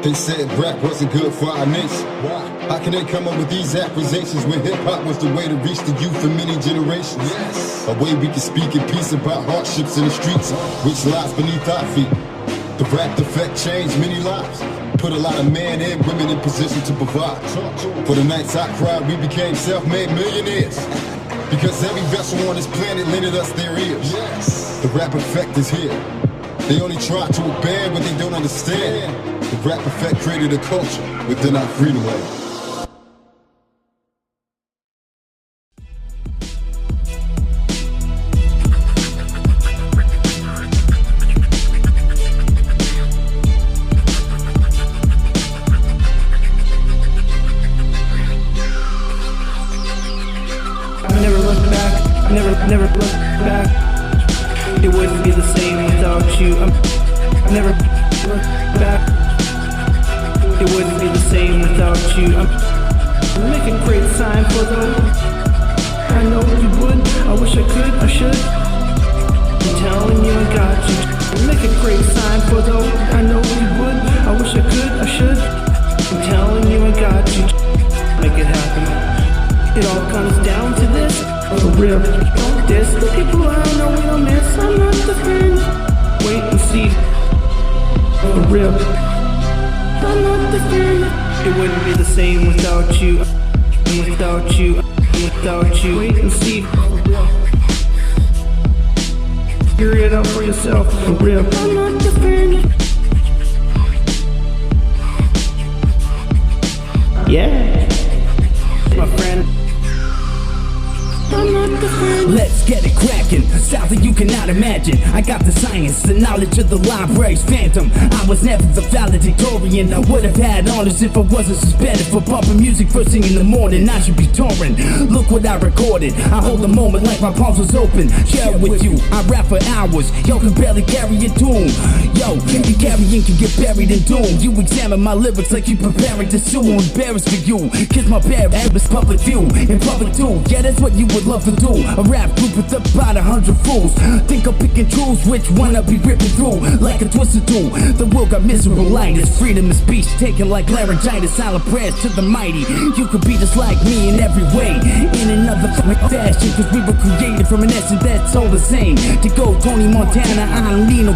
They said rap wasn't good for our nation. How can they come up with these accusations when hip-hop was the way to reach the youth for many generations? Yes. A way we can speak in peace about hardships in the streets, which lies beneath our feet. The rap effect changed many lives, put a lot of men and women in position to provide. For the nights I cried, we became self-made millionaires, because every vessel on this planet lended us their ears. Yes. The rap effect is here. They only try to abandon what they don't understand. The rap effect created a culture within our freedom way. Never look back. It wouldn't be the same without you. I never look back. It wouldn't be the same without you. I'm making great sign for those. I know you would. I wish I could. I should. I'm telling you I got you. I'm making great sign for those. I know you would. I wish I could. I should. I'm telling you I got you. Make it happen. It all comes down to this. For real, don't diss the people I know we don't miss. I'm not the friend. Wait and see. For real, I'm not the friend. It wouldn't be the same without you. Without you. Without you. Wait and see. For real. Figure it out for yourself. For real, I'm not the friend. Yeah, my friend. Let's get it crackin', something you cannot imagine. I got the science, the knowledge of the library's phantom. I was never the valedictorian. I would have had honors if I wasn't suspended for bumping music first thing in the morning. I should be touring. Look what I recorded. I hold the moment like my palms was open. Share it with you. I rap for hours. Yo can barely carry a tune. Yo, your carrying can get buried in doom. You examine my lyrics like you preparing to sue. I'm embarrassed for you. Kiss my bare ass, public view. In public too. Yeah, that's what you would love to do. A rap group with about 100 fools. Think I'll pick and choose which one I'll be ripping through like a twisted tool. The world got miserable lighters. Freedom of speech taken like laryngitis. Silent prayers to the mighty. You could be just like me in every way, in another fashion, cause we were created from an essence that's all the same. To go Tony Montana, I don't need no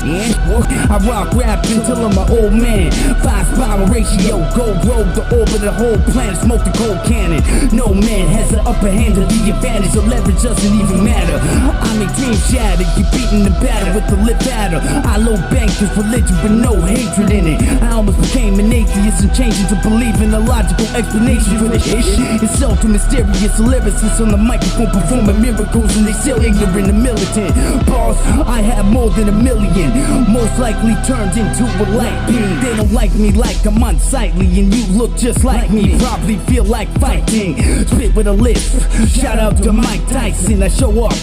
I rock rap until I'm an old man. 5 power ratio, gold road to orbit the whole planet. Smoke the gold cannon. No man has the upper hand of the advantage. The leverage doesn't even matter. I make dreams shatter. You beating the batter with the lip batter. I low bank cause religion with no hatred in it. I almost became an atheist and changing to believe in a logical explanation for this shit. It's so too mysterious. The lyricists on the microphone performing miracles and they still ignorant and militant. Boss, I have more than 1 million. Most likely turned into a light beam. They don't like me like I'm unsightly and you look just like me. Probably feel like fighting. Spit with a lisp. Shout out to Mike Tyson. I show up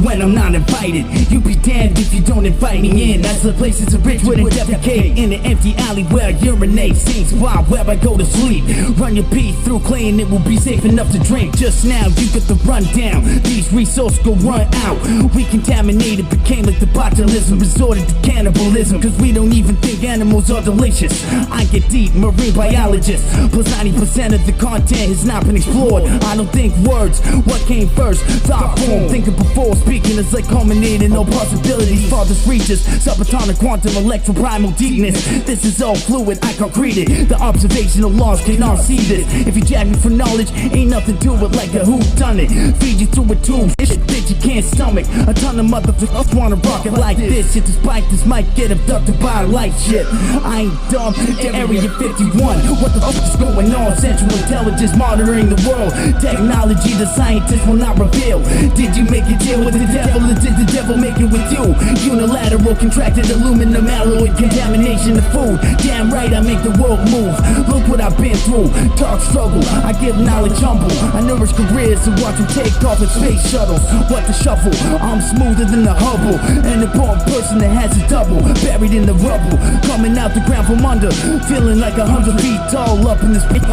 when I'm not invited. You be damned if you don't invite me in. That's the place it's a rich with a defecate in an empty alley where I urinate. Same spot where I go to sleep. Run your pee through clay and it will be safe enough to drink. Just now you get the rundown. These resources go run out. We contaminated, became like the botulism. Resorted to cannibalism cause we don't even think animals are delicious. I get deep, marine biologist. Plus 90% of the content has not been explored. I don't think words, what came first? Thought form, thinking before speaking is like culminating. No possibilities, farthest reaches. Subatomic quantum electroprimal deepness. This is all fluid, I concrete it. The observational laws cannot see this. If you jack me for knowledge, ain't nothing to it like a whodunit. Feed you through a tube, shit bitch you can't stomach. A ton of motherfuckers wanna rock it like this. Shit, despite this might get abducted by a light shit. I ain't dumb, Area 51. What the fuck is going on? Central intelligence monitoring the world. Technology the scientists will not reveal. Did you make a deal with the devil or did the devil make it with you? Unilateral contracted aluminum alloy contamination of food. Damn right I make the world move. Look what I've been through. Talk struggle, I give knowledge humble. I nourish careers and watch them take off in space shuttles. What the shuffle? I'm smoother than the Hubble. An important person that has a double. Buried in the rubble, coming out the ground from under. Feeling like 100 feet tall up in this bitch.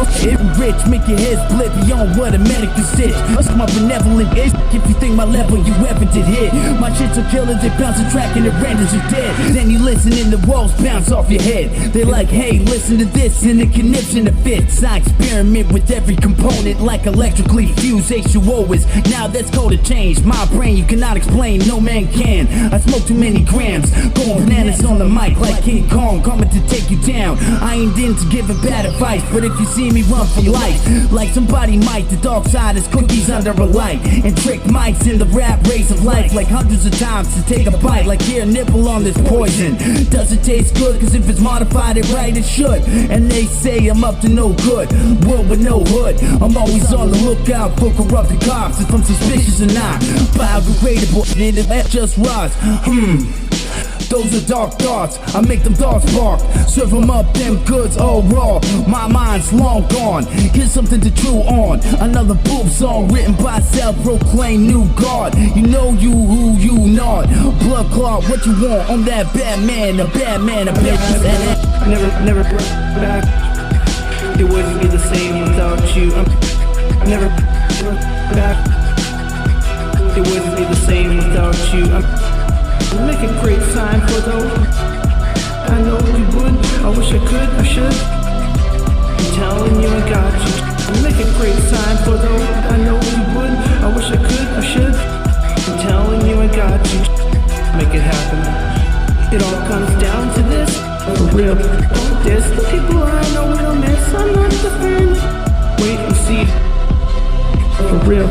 Rich, make your head split beyond what a medical stitch. That's my benevolent itch. If you think my level you ever did hit. My shit's a killer, they bounce a track and it renders you dead. Then you listen and the walls bounce off your head. They like, hey, listen to this and the conniption of fits. I experiment with every component like electrically fused H2O is. Now that's called a change. My brain you cannot explain, no man can. I smoke too many grams, going bananas on the mic like King Kong, coming to take you down. I ain't into giving bad advice, but if you see me run for life, like somebody might, the dark side is cookies under a light, and trick mics in the rap race of life like hundreds of times to take a bite. Like here, nibble on this poison. Does it taste good? Cause if it's modified it right, it should. And they say I'm up to no good, world with no hood. I'm always on the lookout for corrupted cops. If I'm suspicious or not, biodegradable, it just rots. Those are dark thoughts, I make them thoughts bark. Serve them up, them goods all raw. My mind's long gone, here's something to chew on. Another boob song written by self-proclaimed new god. You know you who you not. Blood clot, what you want? I'm that bad man, a bad man, a bad man. Never back. It wouldn't be the same without you. I'm never back. It wouldn't be the same without you. I'm making great time for those. I know you would. I wish I could. I should. I'm telling you I got you. I'm making great time for those. I know you would. I wish I could. I should. I'm telling you I got you. Make it happen. It all comes down to this. For real. There's the people I know we'll miss. I'm not the fan. Wait and see. For real.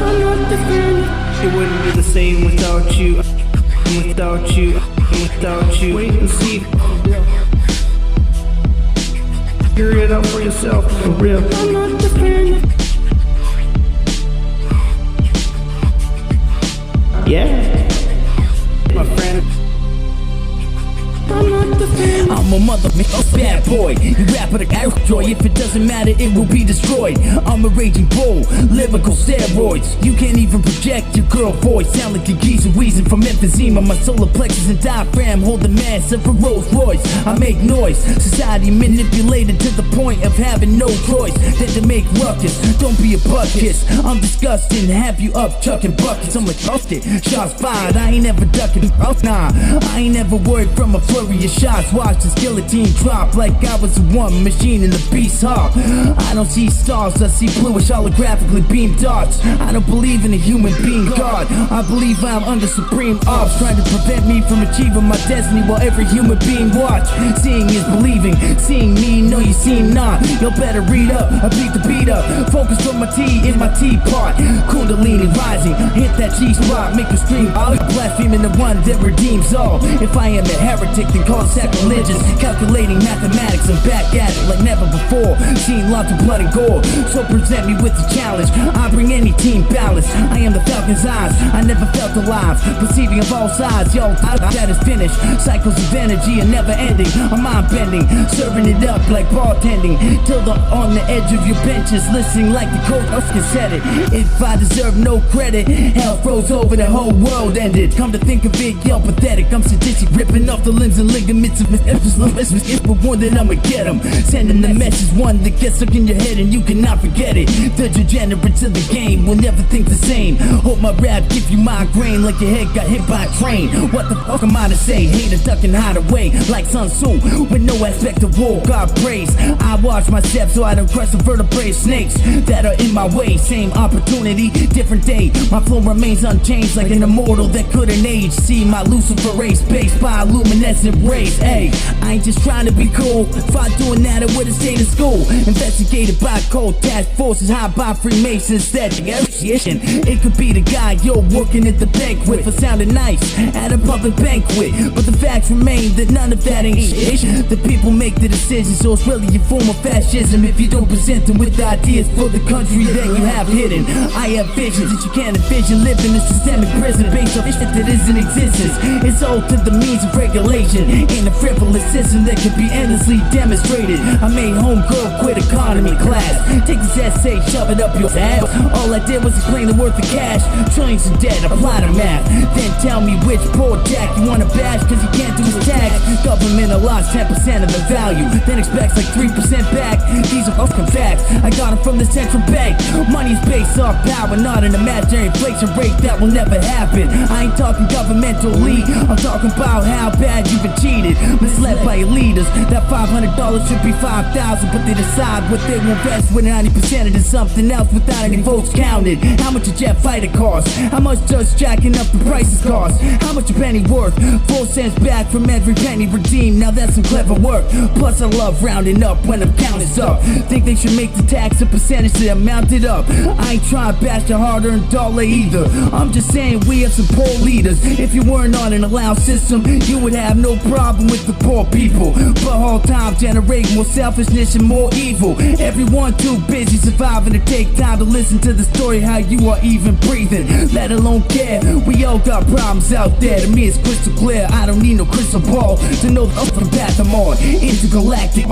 I'm not the fan. It wouldn't be the same without you. Without you. Without you. Wait and see. Figure it out for yourself. For real. I'm not the fan. Yeah. My friend. I'm not the fan. I'm a mother, a bad boy. You rap with a joy. If it doesn't matter, it will be destroyed. I'm a raging bull, lyrical steroids. You can't even project your girl voice. Sound like a geezer wheezing from emphysema. My solar plexus and diaphragm hold the mass of a Rolls Royce. I make noise, society manipulated to the point of having no choice than to make ruckus. Don't be a butt kiss. I'm disgusting, have you up chucking buckets. I'm a busted, shots fired. I ain't never ducking. Nah, I ain't never worried from a flurry of shots. Watch the guillotine drop like I was the one machine in the beast's heart. I don't see stars, I see bluish holographically beamed darts. I don't believe in a human being God. I believe I'm under supreme ops, trying to prevent me from achieving my destiny while every human being watch. Seeing is believing, seeing me, no you see not. You better read up, I beat the beat up. Focus on my tea in my teapot. Kundalini rising, hit that G-spot, make a stream. I'll blaspheming the one that redeems all. If I am a heretic, then call it sacrilegious. Calculating mathematics, I'm back at it like never before. Seen lots of blood and gore, so present me with the challenge. I bring any team balance. I am the Falcon's eyes, I never felt alive. Perceiving of all sides, yo, that is finished. Cycles of energy are never ending. I'm mind bending, serving it up like bartending. Till the on the edge of your benches, listening like the coach said it. If I deserve no credit, hell froze over, the whole world ended. Come to think of it, yo, pathetic. I'm sadistic, ripping off the limbs and ligaments of if for one that I'ma get them. Sending the message, one that gets stuck in your head and you cannot forget it. The degenerates of the game will never think the same. Hope my rap give you migraine like your head got hit by a train. What the fuck am I to say? Hate a duck and hide away like Sun Tzu with no aspect of war, God praise. I watch my steps so I don't crush the vertebrae snakes that are in my way. Same opportunity, different day. My flow remains unchanged like an immortal that couldn't age. See my Lucifer race based by luminescent rays. Hey, I ain't just trying to be cool. If I doing that, I would've stayed in school. Investigated by cold task forces, high by Freemasons. That it could be the guy you're working at the bank with for sounding nice at a public banquet. But the facts remain that none of that ain't shit. The people make the decisions, so it's really a form of fascism if you don't present them with ideas for the country that you have hidden. I have visions that you can't envision, living in systemic prison based on shit that is in existence. It's all to the means of regulation, ain't a frivolous system that can be endlessly demonstrated. I made homegirl quit economy class. Take this essay, shove it up your ass. All I did was explain the worth of cash. Trillions of debt, apply the math. Then tell me which poor jack you wanna bash, cause you can't do his tax. Government allots 10% of the value, then expects like 3% back. These are fucking facts, I got them from the central bank. Money's based off power, not an imaginary inflation rate that will never happen. I ain't talking governmentally, I'm talking about how bad you've been cheated, misled by your leaders. That $500 $100 should be 5,000, but they decide what they will invest with 90% into something else without any votes counted. How much a jet fighter cost? How much does jacking up the prices cost? How much a penny worth? 4 cents back from every penny redeemed. Now that's some clever work. Plus I love rounding up when I'm counting up. Think they should make the tax a percentage that mounted up. I ain't trying to bash the hard-earned dollar either. I'm just saying we have some poor leaders. If you weren't on an allowed system, you would have no problem with the poor people. But all time generate more selfishness and more evil. Everyone too busy surviving to take time to listen to the story how you are even breathing, let alone care. We all got problems out there. To me it's crystal clear. I don't need no crystal ball to know the upper path I'm on. Intergalactic,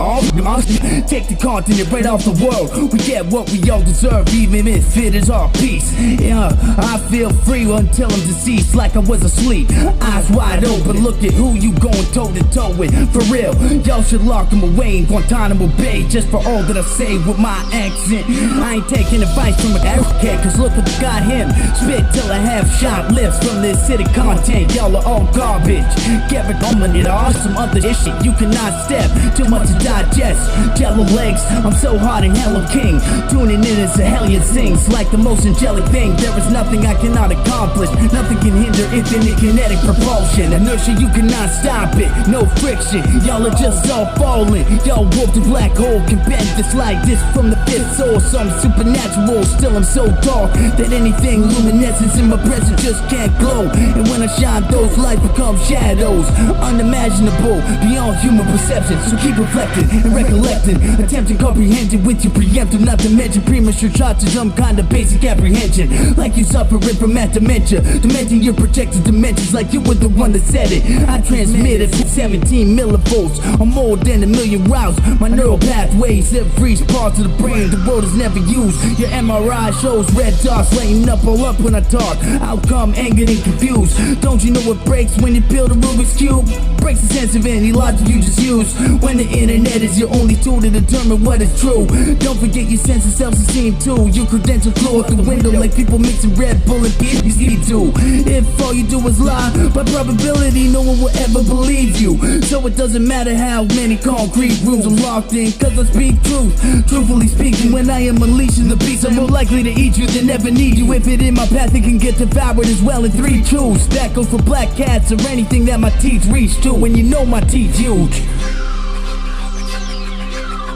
take the continent right off the world. We get what we all deserve, even if it is our peace. Yeah, I feel free until I'm deceased, like I was asleep. Eyes wide open, look at who you going toe to toe with. For real, y'all should lock them away in Guantanamo Bay. Just for all that I say with my accent. I ain't taking advice from an African, cause look what got him. Spit till I have shot lips from this city content. Y'all are all garbage. Get it on it all. Some other shit you cannot step. Too much to digest. Jello legs, I'm so hard and hello king. Tuning in as a hellion sings like the most angelic thing. There is nothing I cannot accomplish. Nothing can hinder infinite kinetic propulsion. Inertia, you cannot stop it. No friction. Y'all are just all falling. Y'all warped the black hole. Can bend this like this from the fifth source. I'm supernatural. Still I'm so dark that anything luminescence in my presence just can't glow. And when I shine, those lights become shadows. Unimaginable, beyond human perception. So keep reflecting and recollecting. Attempting comprehension with your preemptive. Not to mention premature shots to some kind of basic apprehension. Like you suffering from mad dementia. Dementing your projected dimensions like you were the one that said it. I transmitted 17 millivolts or more than 1 million routes. My neural pathways that freeze parts of the brain the world has never used. Your MRI shows red dots laying up all up when I talk. Outcome angered and confused. Don't you know what breaks when you build a Rubik's Cube? Breaks the sense of any logic you just use. When the internet is your only tool to determine what is true. Don't forget your sense of self-esteem too. Your credentials blow out the window like people mixing Red Bull and PhD too. If all you do is lie, by probability no one will ever believe you. So it doesn't matter how many concrete rooms I'm locked in, cause I speak truth. Truthfully speaking, when I am unleashing the beast, I'm more likely to eat you than ever need you. If it in my path, it can get devoured as well in 3 chews. That goes for black cats or anything that my teeth reach to. And you know my teeth huge.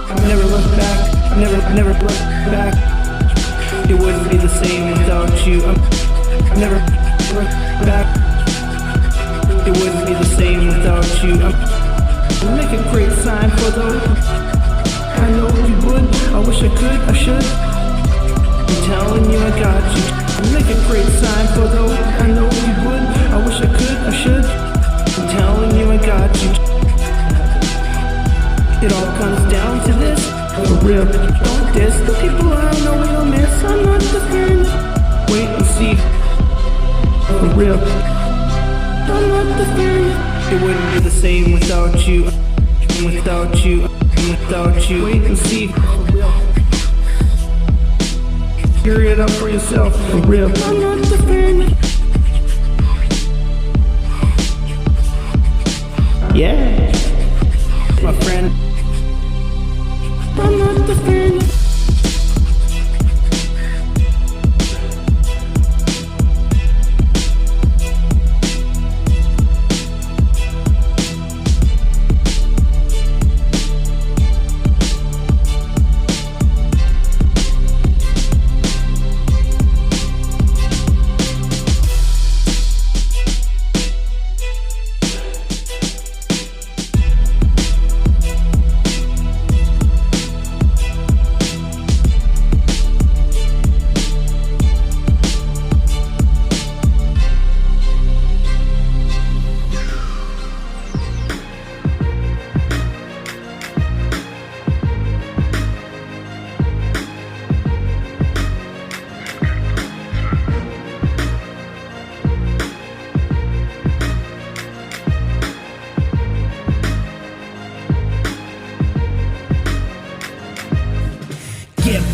I've never looked back, never looked back. It wouldn't be the same without you. I've never looked back. It wouldn't be the same without you. I'll make a great sign for those. I know you would, I wish I could, I should. I'm telling you I got you. I'll make a great sign for those. I know you would, I wish I could, I should. I'm telling you I got you. It all comes down to this. For real, don't diss the people I know we don't miss. I'm not the friend. Wait and see. For real, I'm not the friend. It wouldn't be the same without you. Without you. Without you. Wait and see. For real. Figure it out for yourself. For real, I'm not the friend. Yeah, my friend. I'm not the friend.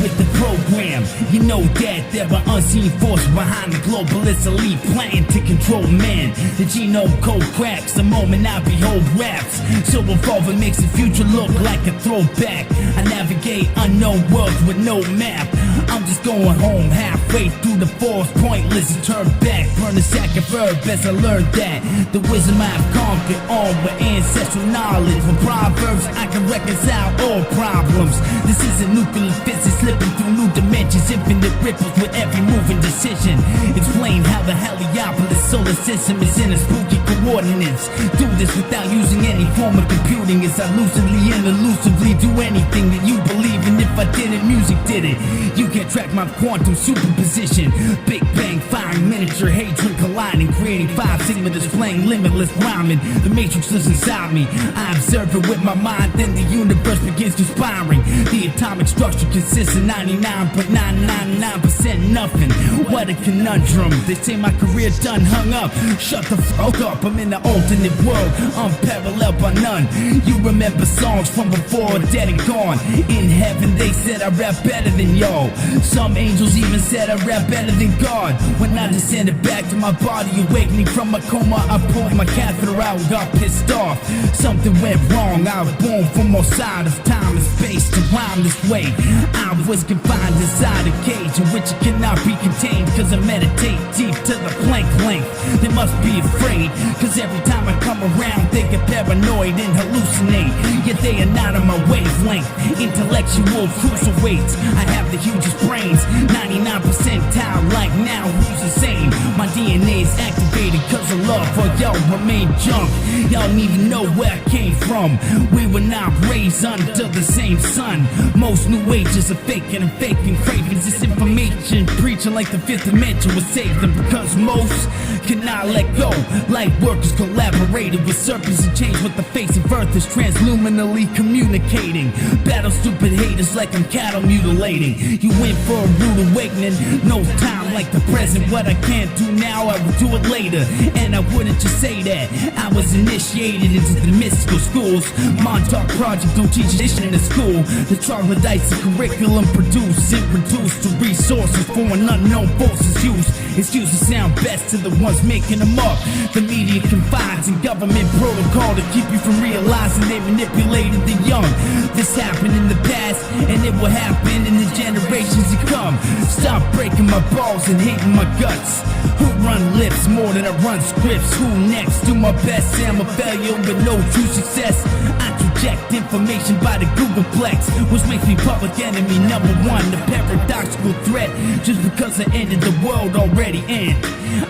with the program. You know that there are unseen forces behind the globalist elite plan to control man. The genome code cracks the moment I behold raps. So evolving makes the future look like a throwback. I navigate unknown worlds with no map. I'm just going home halfway through the forest, pointless to turn back. Burn a sack of herb as I learned that the wisdom I've conquered all with ancestral knowledge. With proverbs I can reconcile all problems. This isn't nuclear physics, slipping through new dimensions, infinite ripples with every moving decision. Explain how the Heliopolis solar system is in a spooky coordinates. Do this without using any form of computing, as I lucidly and elusively do anything that you believe in. If I didn't, music did it. You can't track my quantum superposition. Big bang firing miniature hatred colliding, creating 5 sigma displaying limitless rhyming. The matrix lives inside me. I observe it with my mind, then the universe begins conspiring. The atomic structure consists of 99.999% nothing. What a conundrum. They say my career done hung up. Shut the fuck up, I'm in the alternate world, unparalleled by none. You remember songs from before, dead and gone. In heaven they said I rap better than y'all. Some angels even said I rap better than God. When I descended back to my body, awakening from a coma, I pulled my catheter out and got pissed off. Something went wrong, I was born from outside of time and space to rhyme this way. I was confined inside a cage in which it cannot be contained, cause I meditate deep to the plank length. They must be afraid, cause every time I come around they get paranoid and hallucinate. Yet they are not on my wavelength. Intellectual cruiserweights, I have the hugest brains, 99 percentile like now, who's the same? My DNA is activated cause of love, or y'all remain junk. Y'all don't even know where I came from. We were not raised under the same sun. Most new ages are faking and faking cravings. This information preaching like the fifth dimension will save them, because most cannot let go. Light workers collaborated with serpents and change what the face of earth is transluminally communicating. Battle stupid haters like I'm cattle mutilating. You went for a rude awakening, no time like the present. What I can't do now, I will do it later. And I wouldn't just say that. I was initiated into the mystical schools. Montauk Project don't teach this in the school. The troglodytes the curriculum produce and reduce to resources for an unknown forces use. Excuses sound best to the ones making them up. The media confides in government protocol to keep you from realizing they manipulated the young. This happened in the past and it will happen in the generations to come. Stop breaking my balls and hating my guts. Who run lips more than I run scripts? Who next? Do my best, say I'm a failure with no true success. I project information by the Googleplex, which makes me public enemy number one. The paradoxical threat, just because I ended the world already end.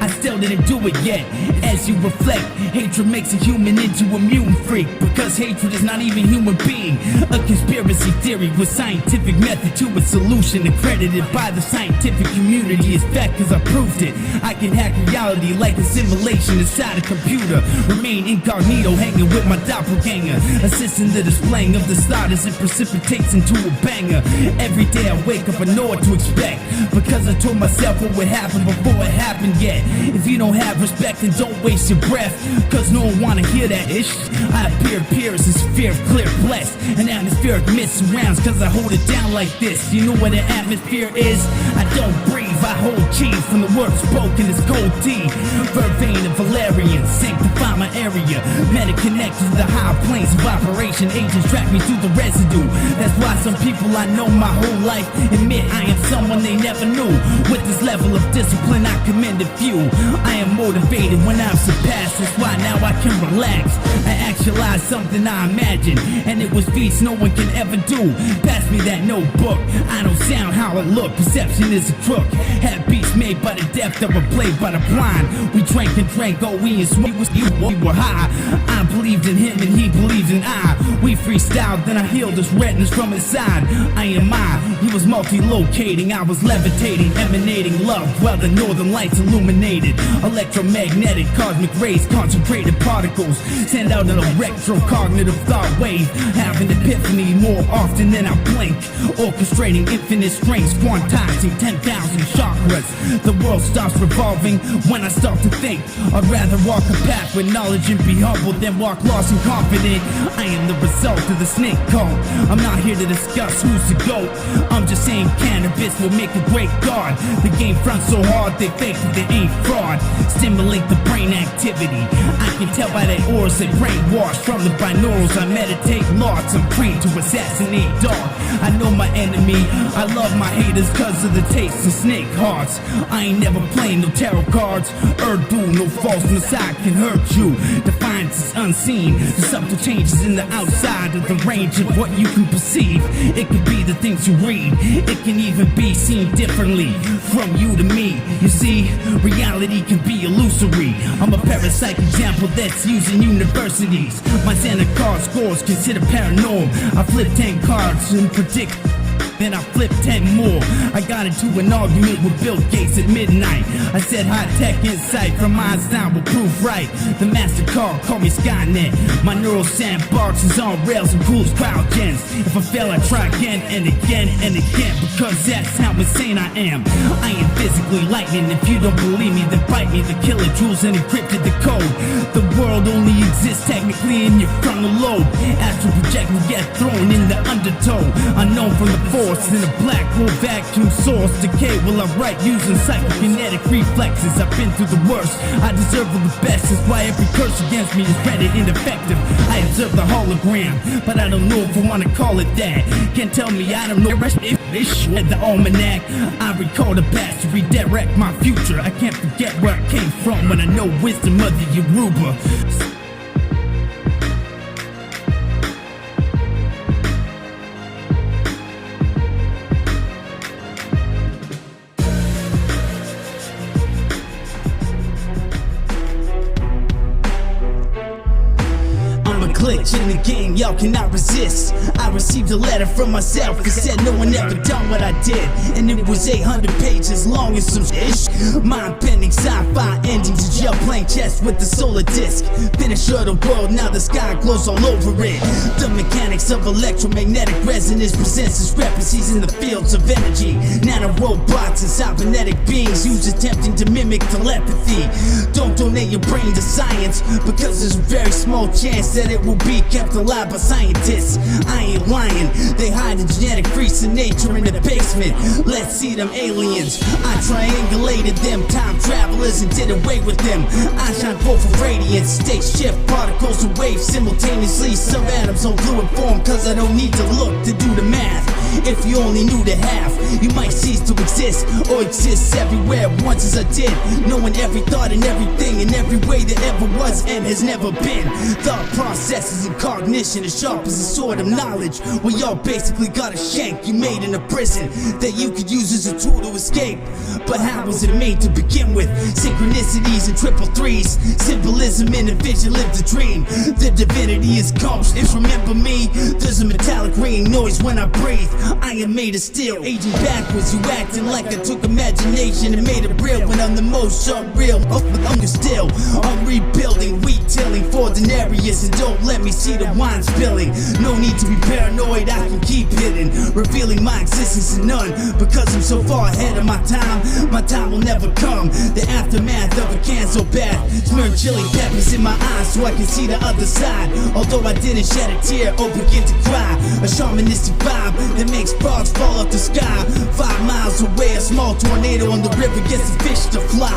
I still didn't do it yet. As you reflect, hatred makes a human into a mutant freak, because hatred is not even human being. A conspiracy theory with scientific method to its solution, accredited by the scientific community as fact, cause I proved it. I can hack reality like a simulation inside a computer. Remain incognito, hanging with my doppelganger, assisting the displaying of the starters, it precipitates into a banger. Every day I wake up, I know what to expect, because I told myself what would happen before it happened yet. If you don't have respect, then don't waste your breath, cause no one wanna hear that ish. I appear as a sphere of clear blessed. An atmospheric mist surrounds, cause I hold it down like this. You know what an atmosphere is? I don't breathe, I hold cheese from the words spoken as cold tea. Vervain and Valerian sanctify my area. Meta connected to the high planes of operation. Agents track me through the residue. That's why some people I know my whole life admit I am someone they never knew. With this level of discipline I commend a few. I am motivated when I'm surpassed. That's why now I can relax. I actualize something I imagined, and it was feats no one can ever do. Pass me that notebook. I don't sound how I look. Perception is a crook. Had beats made by the deaf that were played by the blind. We drank and drank, oh we and smoke, we were high. I believed in him and he believed in I. We freestyled, then I healed his retinas from inside. I am I. He was multi-locating, I was levitating, emanating love while the northern lights illuminated. Electromagnetic cosmic rays, concentrated particles send out an electrocognitive thought wave. Have an epiphany more often than I blink. Orchestrating infinite strings, quantizing 10,000 chakras. The world stops revolving when I start to think. I'd rather walk a path with knowledge and be humble than walk lost and confident. I am the salt to the snake cult. I'm not here to discuss who's the GOAT. I'm just saying cannabis will make a great god. The game fronts so hard they fake that they ain't fraud. Stimulate the brain activity. I can tell by their auras they brainwashed. From the binaurals I meditate lots. I'm trained to assassinate dog. I know my enemy, I love my haters cause of the taste of snake hearts. I ain't never playing no tarot cards. Urdu, no false messiah can hurt you. Defiance is unseen. The subtle changes in the outside of the range of what you can perceive. It could be the things you read. It can even be seen differently from you to me. You see, reality can be illusory. I'm a parasite example that's used in universities. My Santa card scores consider paranormal. I flip 10 cards and predict, then I flip 10 more. I got into an argument with Bill Gates at midnight. I said high-tech insight from Einstein will prove right. The MasterCard called me Skynet. My neural sandbox is on rails and cools crowd gens. If I fail I try again and again and again, because that's how insane I am. I am physically lightning. If you don't believe me then bite me. The killer jewels and encrypted the code. The world only exists technically in your frontal lobe. Astral projecting get thrown in the undertow. Unknown from the force in a black hole vacuum source. Decay will I write using psychokinetic reflexes. I've been through the worst, I deserve all the best. That's why every curse against me is rendered ineffective. I observe the hologram, but I don't know if I wanna call it that. Can't tell me I don't know if this at the almanac. I recall the past to redirect my future. I can't forget where I came from when I know wisdom of the Yoruba. Glitch in the game, y'all cannot resist. I received a letter from myself that said no one ever done what I did, and it was 800 pages long and some ish. Mind-bending sci-fi endings, a gel playing chess with the solar disc. Finish of the world, now the sky glows all over it. The mechanics of electromagnetic resonance presents discrepancies in the fields of energy. Nanorobots and cybernetic beings used attempting to mimic telepathy. Don't donate your brain to science, because there's a very small chance that it will be kept alive by scientists. I ain't lying, they hide the genetic freaks of nature in the basement. Let's see them aliens. I triangulated them time travelers and did away with them. I shine forth of radiance, state shift particles and waves simultaneously. Subatoms on fluid form, cause I don't need to look to do the math. If you only knew the half, you might cease to exist, or exist everywhere once as I did, knowing every thought and everything in every way that ever was and has never been. Thought processes and cognition as sharp as a sword of knowledge. Well, y'all basically got a shank you made in a prison that you could use as a tool to escape. But how was it made to begin with? Synchronicities and triple threes, symbolism in a vision, live the dream. The divinity is ghost. If remember me, there's a metallic ringing noise when I breathe. I am made of steel, aging backwards. You acting like I took imagination and made it real when I'm the most unreal. I'm still, I'm rebuilding, retailing for denarius, and don't let me see the wine spilling. No need to be paranoid, I can keep hidden, revealing my existence to none, because I'm so far ahead of my time will never come. The aftermath of a cancer bath, smearing chili peppers in my eyes so I can see the other side. Although I didn't shed a tear or begin to cry, a shamanistic vibe that makes frogs fall off the sky. 5 miles away, a small tornado on the river gets the fish to fly.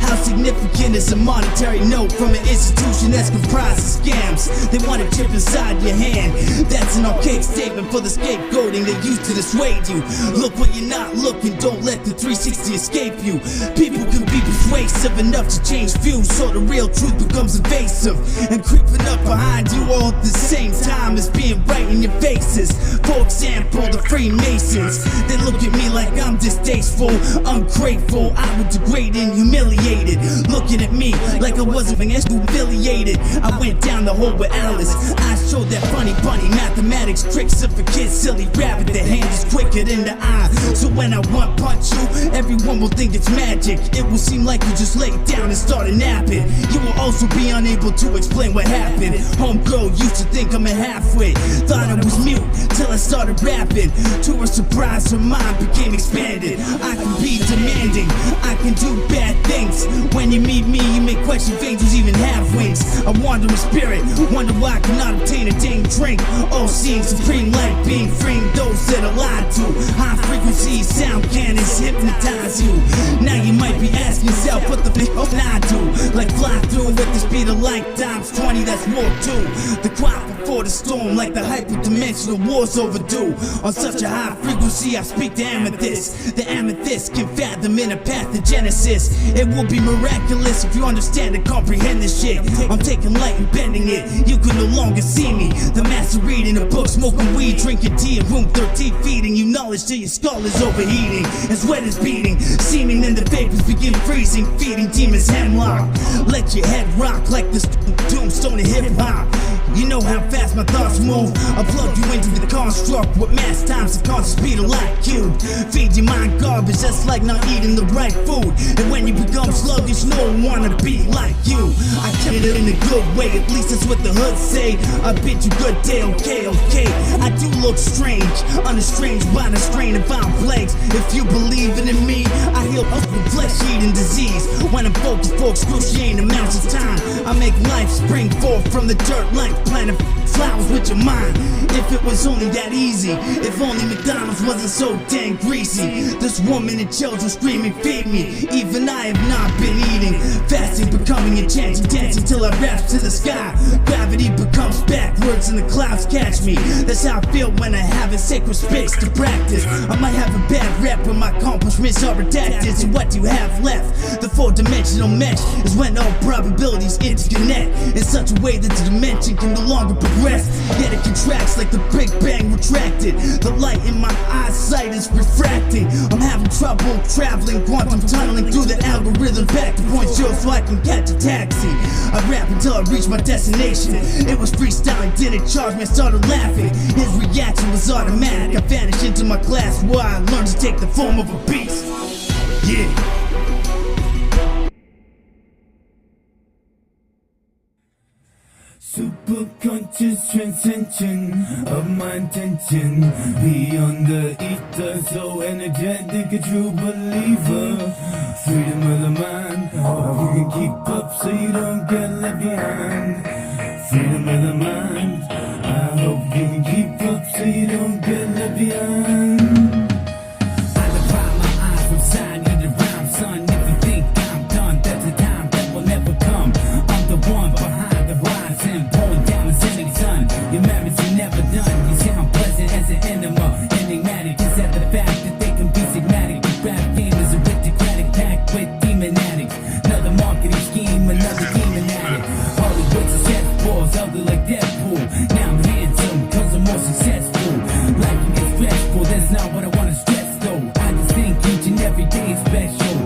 How significant is a monetary note from an institution that's comprised of scams? They want to chip inside your hand. That's an archaic statement for the scapegoating they used to dissuade you. Look when you're not looking, don't let the 360 escape you. People can be persuasive enough to change views, so the real truth becomes evasive and creeping up behind you all at the same time as being right in your faces. For example, the Freemasons, they look at me like I'm distasteful, ungrateful, I was degraded and humiliated. Looking at me like I wasn't being humiliated. I went down the hole with Alice. I showed that funny bunny mathematics tricks of a kid, silly rabbit. The hand is quicker than the eye, so when I one punch you, everyone will think it's magic. It will seem like you just laid down and started napping. You will also be unable to explain what happened. Homegirl used to think I'm a half-wit, thought I was mute till I started started rapping. To her surprise, her mind became expanded. I can be demanding, I can do bad things. When you meet me, you may question if angels even have wings. I wander in spirit, wonder why I cannot obtain a dang drink. All seeing supreme light being freeing those that are lied to. High frequency sound cannons hypnotize you. Now you might be asking yourself what the fuck can I do? Like fly through with the speed of light times 20, that's more too. The quiet before the storm, like the hyperdimensional war's overdue. On such a high frequency I speak to amethyst. The amethyst can fathom in a pathogenesis. It will be miraculous if you understand and comprehend this shit. I'm taking light and bending it, you can no longer see me. The master reading a book, smoking weed, drinking tea in room 13, feeding you knowledge till your skull is overheating and sweat is beating, seeming then the vapors begin freezing, feeding demons hemlock. Let your head rock like this tombstone of hip-hop. You know how fast my thoughts move. I plug you into the construct with mass times the conscious speed of light cubed. Feed your mind garbage, that's like not eating the right food. And when you become sluggish, no one wanna be like you. I kept it in a good way, at least that's what the hood say. I bid you good day, okay, okay. I do look strange, unestranged by the strain of our plagues. If you believe in me, I heal up with flesh-eating disease. When I'm focused for excruciating amounts of time, I make life spring forth from the dirt like planting flowers with your mind. If it was only that easy, if only McDonald's wasn't so dang greasy. This woman and children screaming, feed me. Even I have not been eating. Fasting, becoming enchanted, dancing till I rap to the sky. Gravity becomes backwards and the clouds catch me. That's how I feel when I have a sacred space to practice. I might have a bad rap, but my accomplishments are redacted. So what do you have left? The four-dimensional mesh is when all probabilities interconnect in such a way that the dimension can no longer progress. Yet it contracts like the Big Bang retracted. The light in my eyesight is refracting. I'm having trouble traveling, quantum tunneling through the algorithm back to point zero so I can catch a taxi. I rap until I reach my destination. It was freestyling, didn't charge me, I started laughing. His reaction was automatic. I vanished into my class where I learned to take the form of a beast. Yeah. Superconscious transcension of my intention. Beyond the ether, so energetic, a true believer. Freedom of the mind, hope you can keep up so you don't get left behind. Freedom of the mind, I hope you can keep up so you don't get left behind. I divide my eyes from side to the rhyme, son. If you think I'm done, that's a time that will never come. I'm the one behind the rise and pulling down insanity, son. Your marriage is never done. You sound pleasant as an enema. Enigmatic is that the fact that they can be sigmatic. The rap game is aristocratic, packed with demon addicts. Another marketing scheme, another demon addict. Hollywood's successful, ugly like Deadpool. Now I'm handsome, cause I'm more successful. Life can get stressful, that's not what I wanna stress though. I just think each and every day is special.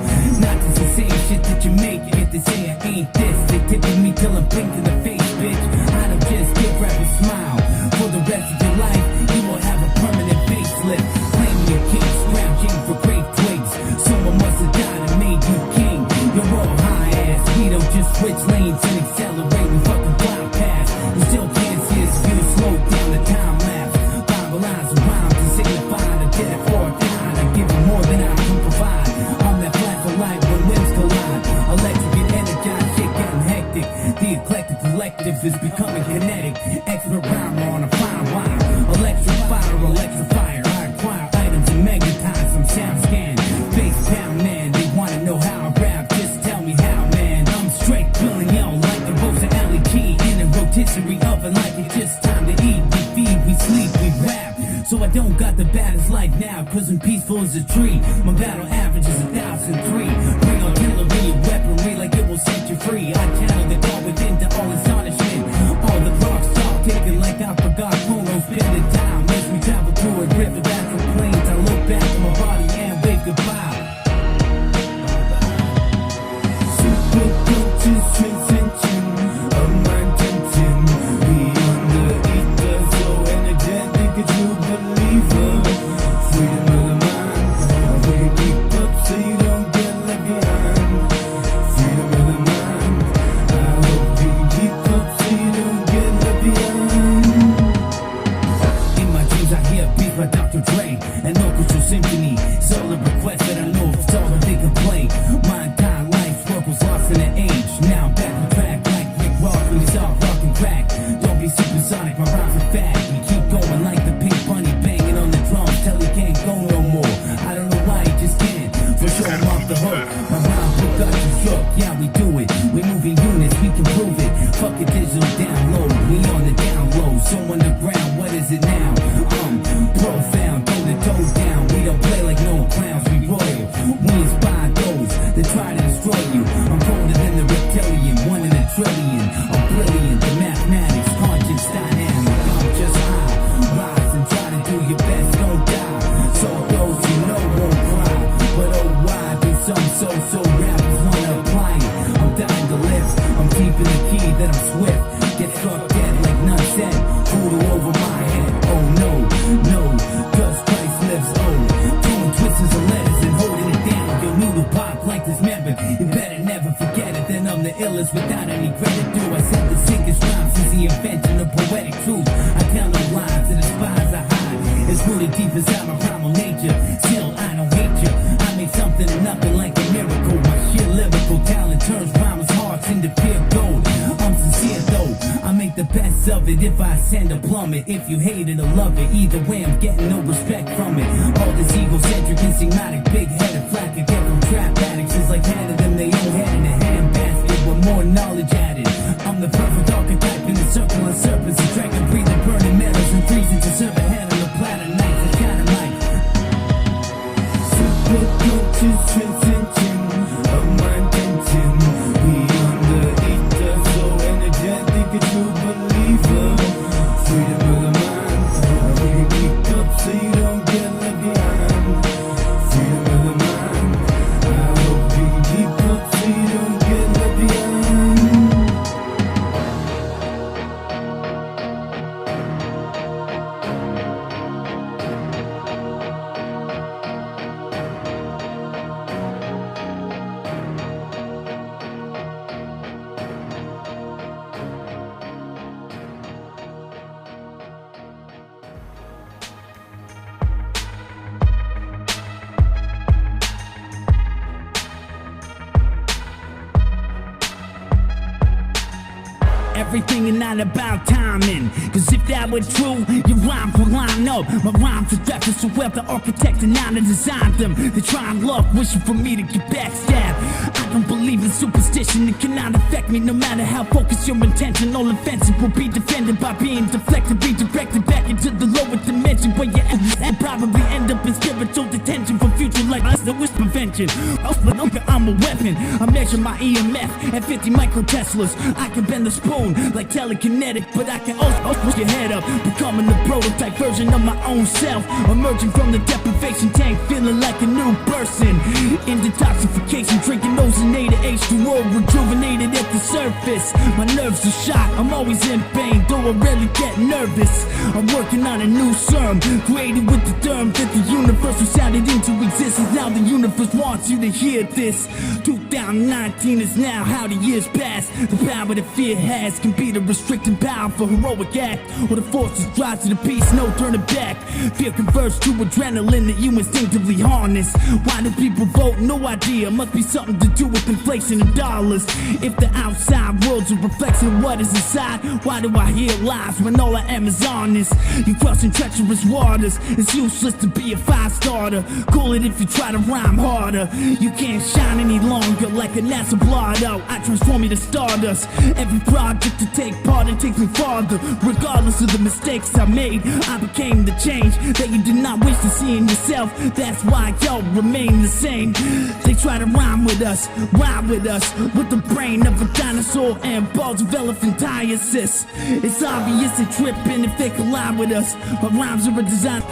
Not just the same shit that you make. If they say I ain't this, they tipping me till I'm pink in the face, bitch. I don't just give rap a smile. For the rest of your life, you will have a permanent facelift. Claiming your king, scrounging for great twigs. Someone must have died and made you king. You're all high ass, we don't just switch lanes and accelerate and fucking cloud pass. You still can't see us view, slow down the time lapse. Bible lines around to signify the did it for a time. I give you more than I can provide. I'm that flash of light when winds collide. Electric and energized, shit getting hectic. The eclectic collective is becoming kinetic. Expert rhymer on a fine wire. Electric fire, electrifier. I acquire items and magnetize some sound scan. Bass pound man, they wanna know how I rap. Just tell me how, man. I'm straight filling out like the Rosa LED in a rotisserie oven, like it's just time to eat. We feed, we sleep, we rap. So I don't got the baddest life now, cause I'm peaceful as a tree. My battle average is 1,003. Bring artillery, weaponry like it will set you free. I channel the God within to all astonishment. All the rocks stop taking like I forgot Chrono. Spend the time as we travel through a river back from plains. I look back at my body and wave goodbye. Superconscious transcension of my intention. Beyond the ether, so energetic, a true believer. Freedom of the mind, hope you can keep up so you don't get left behind. Freedom of the mind, I hope you can keep up so you don't get left behind. mixed by Dr. Dre and Orchestral Symphony. It's all a request that I know if it's all that they can play. My entire life's work was lost in an age. Now I'm back on track like Rick Ross when he saw rock and crack. Don't be supersonic, my rhymes are fat. We keep going like the Pink Bunny banging on the drums till he can't go no more. I don't know why he just can't. For sure I'm off the hook. My rhyme production shook. Yeah, we do it. We moving units, we can prove it. Fuck a digital download. We on the down low. So underground, what is it now? Profound, throw the toes down. We don't play like no clowns, we royal. We inspire those that try to destroy you. I'm colder than the reptilian, 1 in a trillion. I'm brilliant, the mathematics, conscious dynamic. I'm just high, rise and try to do your best, don't die. So those you know won't cry. But oh why do some so rappers wanna apply it? I'm dying to live, I'm deep in the key that I'm swift. Get struck dead like none said. Voodoo over my head, oh no, cause Christ lives, doing twists of letters and holding it down. Your noodle pop like this member. You better never forget it, then I'm the illest without any credit due. I said the sickest rhymes since the invention of poetic truth. I tell no lies to the spies I hide. It's rooted deep inside my primal nature. Still, I don't hate you. I make something and nothing like a miracle. My sheer lyrical talent turns rhymers' hearts into pure gold. I'm sincere though, I make the best of it. If I send a plummet, if you hate it or love it, either way I'm getting no respect from it. All this egocentric, enigmatic, big-headed flack I get from trap addicts is like handing them their own head in a handbasket with more knowledge added. I'm the perfect archetype in the circle of serpents, a dragon breathing, burning metals and freezing to serve a head on the platter night and shining light. Super conscious transcension of my intention. We on the ether, so energetic, a true believer. Freedom of the mind, we can keep up so you don't get left behind. Freedom of the mind, I hope you can keep up so you don't get left behind. Everything is not about timing, cause if that were true, your rhymes would line up. My rhymes are drafted so well, the architect and I designed them. They try and luck, wishing for me to get backstabbed. I don't believe in superstition, it cannot affect me. No matter how focused your intention, all offensive will be defended by being deflected, redirected back into the lower dimension, where you and probably end up in spiritual detention for future life. That's the wish prevention. I'm a weapon. I measure my EMF at 50 microteslas. I can bend the spoon like telekinetic, but I can also push your head up, becoming the prototype version of my own self, emerging from the deprivation tank, feeling like a new person. In detoxification, drinking ozonated H2O, rejuvenated at the surface. My nerves are shot, I'm always in pain, though I rarely get nervous. I'm working on a new serum, created with the term that the universe was sounded into existence. Now the universe wants you to hear this. 2019 is now how the years pass. The power that fear has can be the restricting power for heroic act, or the forces drive to the peace, no turning back. Fear converts to adrenaline that you instinctively harness. Why do people vote? No idea. Must be something to do with inflation and dollars. If the outside world's a reflection of what is inside, why do I hear lies when all I am is honest? You crossing treacherous waters. It's useless to be a five-starter. Call it if you try to rhyme harder. You can't shine any longer like a NASA blotto. I transform you to stardust. Every project to take part in takes me farther. Regardless of the mistakes I made, I became the change that you did not wish to see in yourself. That's why y'all remain the same. They try to rhyme with us, with the brain of a dinosaur and balls of elephantiasis. It's obvious they're tripping if they collide with us. My rhymes are a design.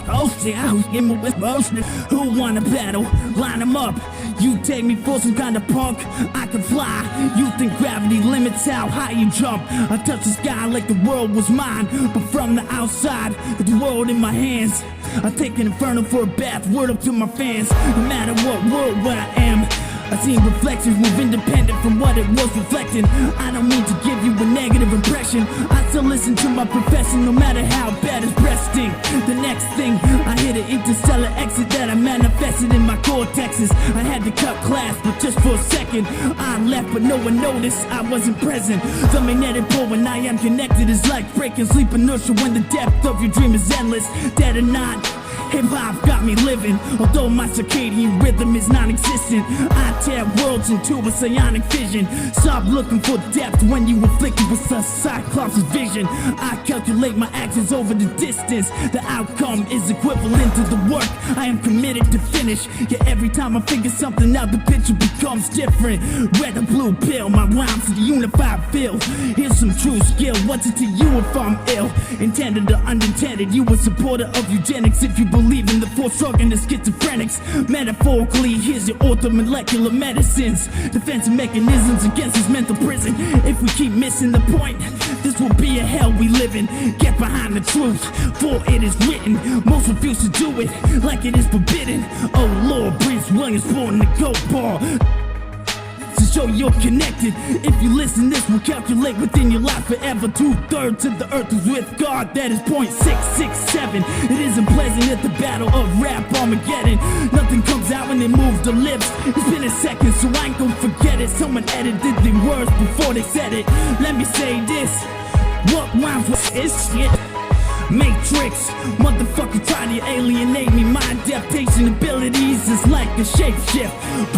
Who wanna battle? Line them up. You take me for some kind of punk, I can fly. You think gravity limits how high you jump. I touch the sky like the world was mine, but from the outside, the world in my hands. I take an inferno for a bath, word up to my fans. No matter what world where I am, I seen reflections move independent from what it was reflecting. I don't mean to give you a negative impression. I still listen to my profession, no matter how bad it's breasting. The next thing, I hit an interstellar exit that I manifested in my cortexes. I had to cut class, but just for a second, I left, but no one noticed I wasn't present. The magnetic pole when I am connected is like breaking sleep inertia when the depth of your dream is endless. Dead or not, hip-hop got me living, although my circadian rhythm is non-existent. I tear worlds into a psionic vision. Stop looking for depth when you afflicted with a cyclops vision. I calculate my actions over the distance. The outcome is equivalent to the work I am committed to finish. Yet every time I figure something out, the picture becomes different. Red or blue pill, my rhymes to the unified feel. Here's some true skill, what's it to you if I'm ill? Intended or unintended, you a supporter of eugenics if you believe in the force struggling to schizophrenics. Metaphorically, here's your orthomolecular medicines, defensive mechanisms against this mental prison. If we keep missing the point, this will be a hell we live in. Get behind the truth, for it is written. Most refuse to do it like it is forbidden. Oh Lord, Prince Williams born the goat ball. To show you're connected. If you listen, this will calculate within your life forever. 2/3 of the earth is with God, that is 0.667. It isn't pleasant at the battle of rap Armageddon. Nothing comes out when they move the lips. It's been a second, so I ain't gon' forget it. Someone edited the words before they said it. Let me say this, what rhymes with is shit. Matrix, motherfucker try to alienate me. My adaptation abilities is like a shapeshift.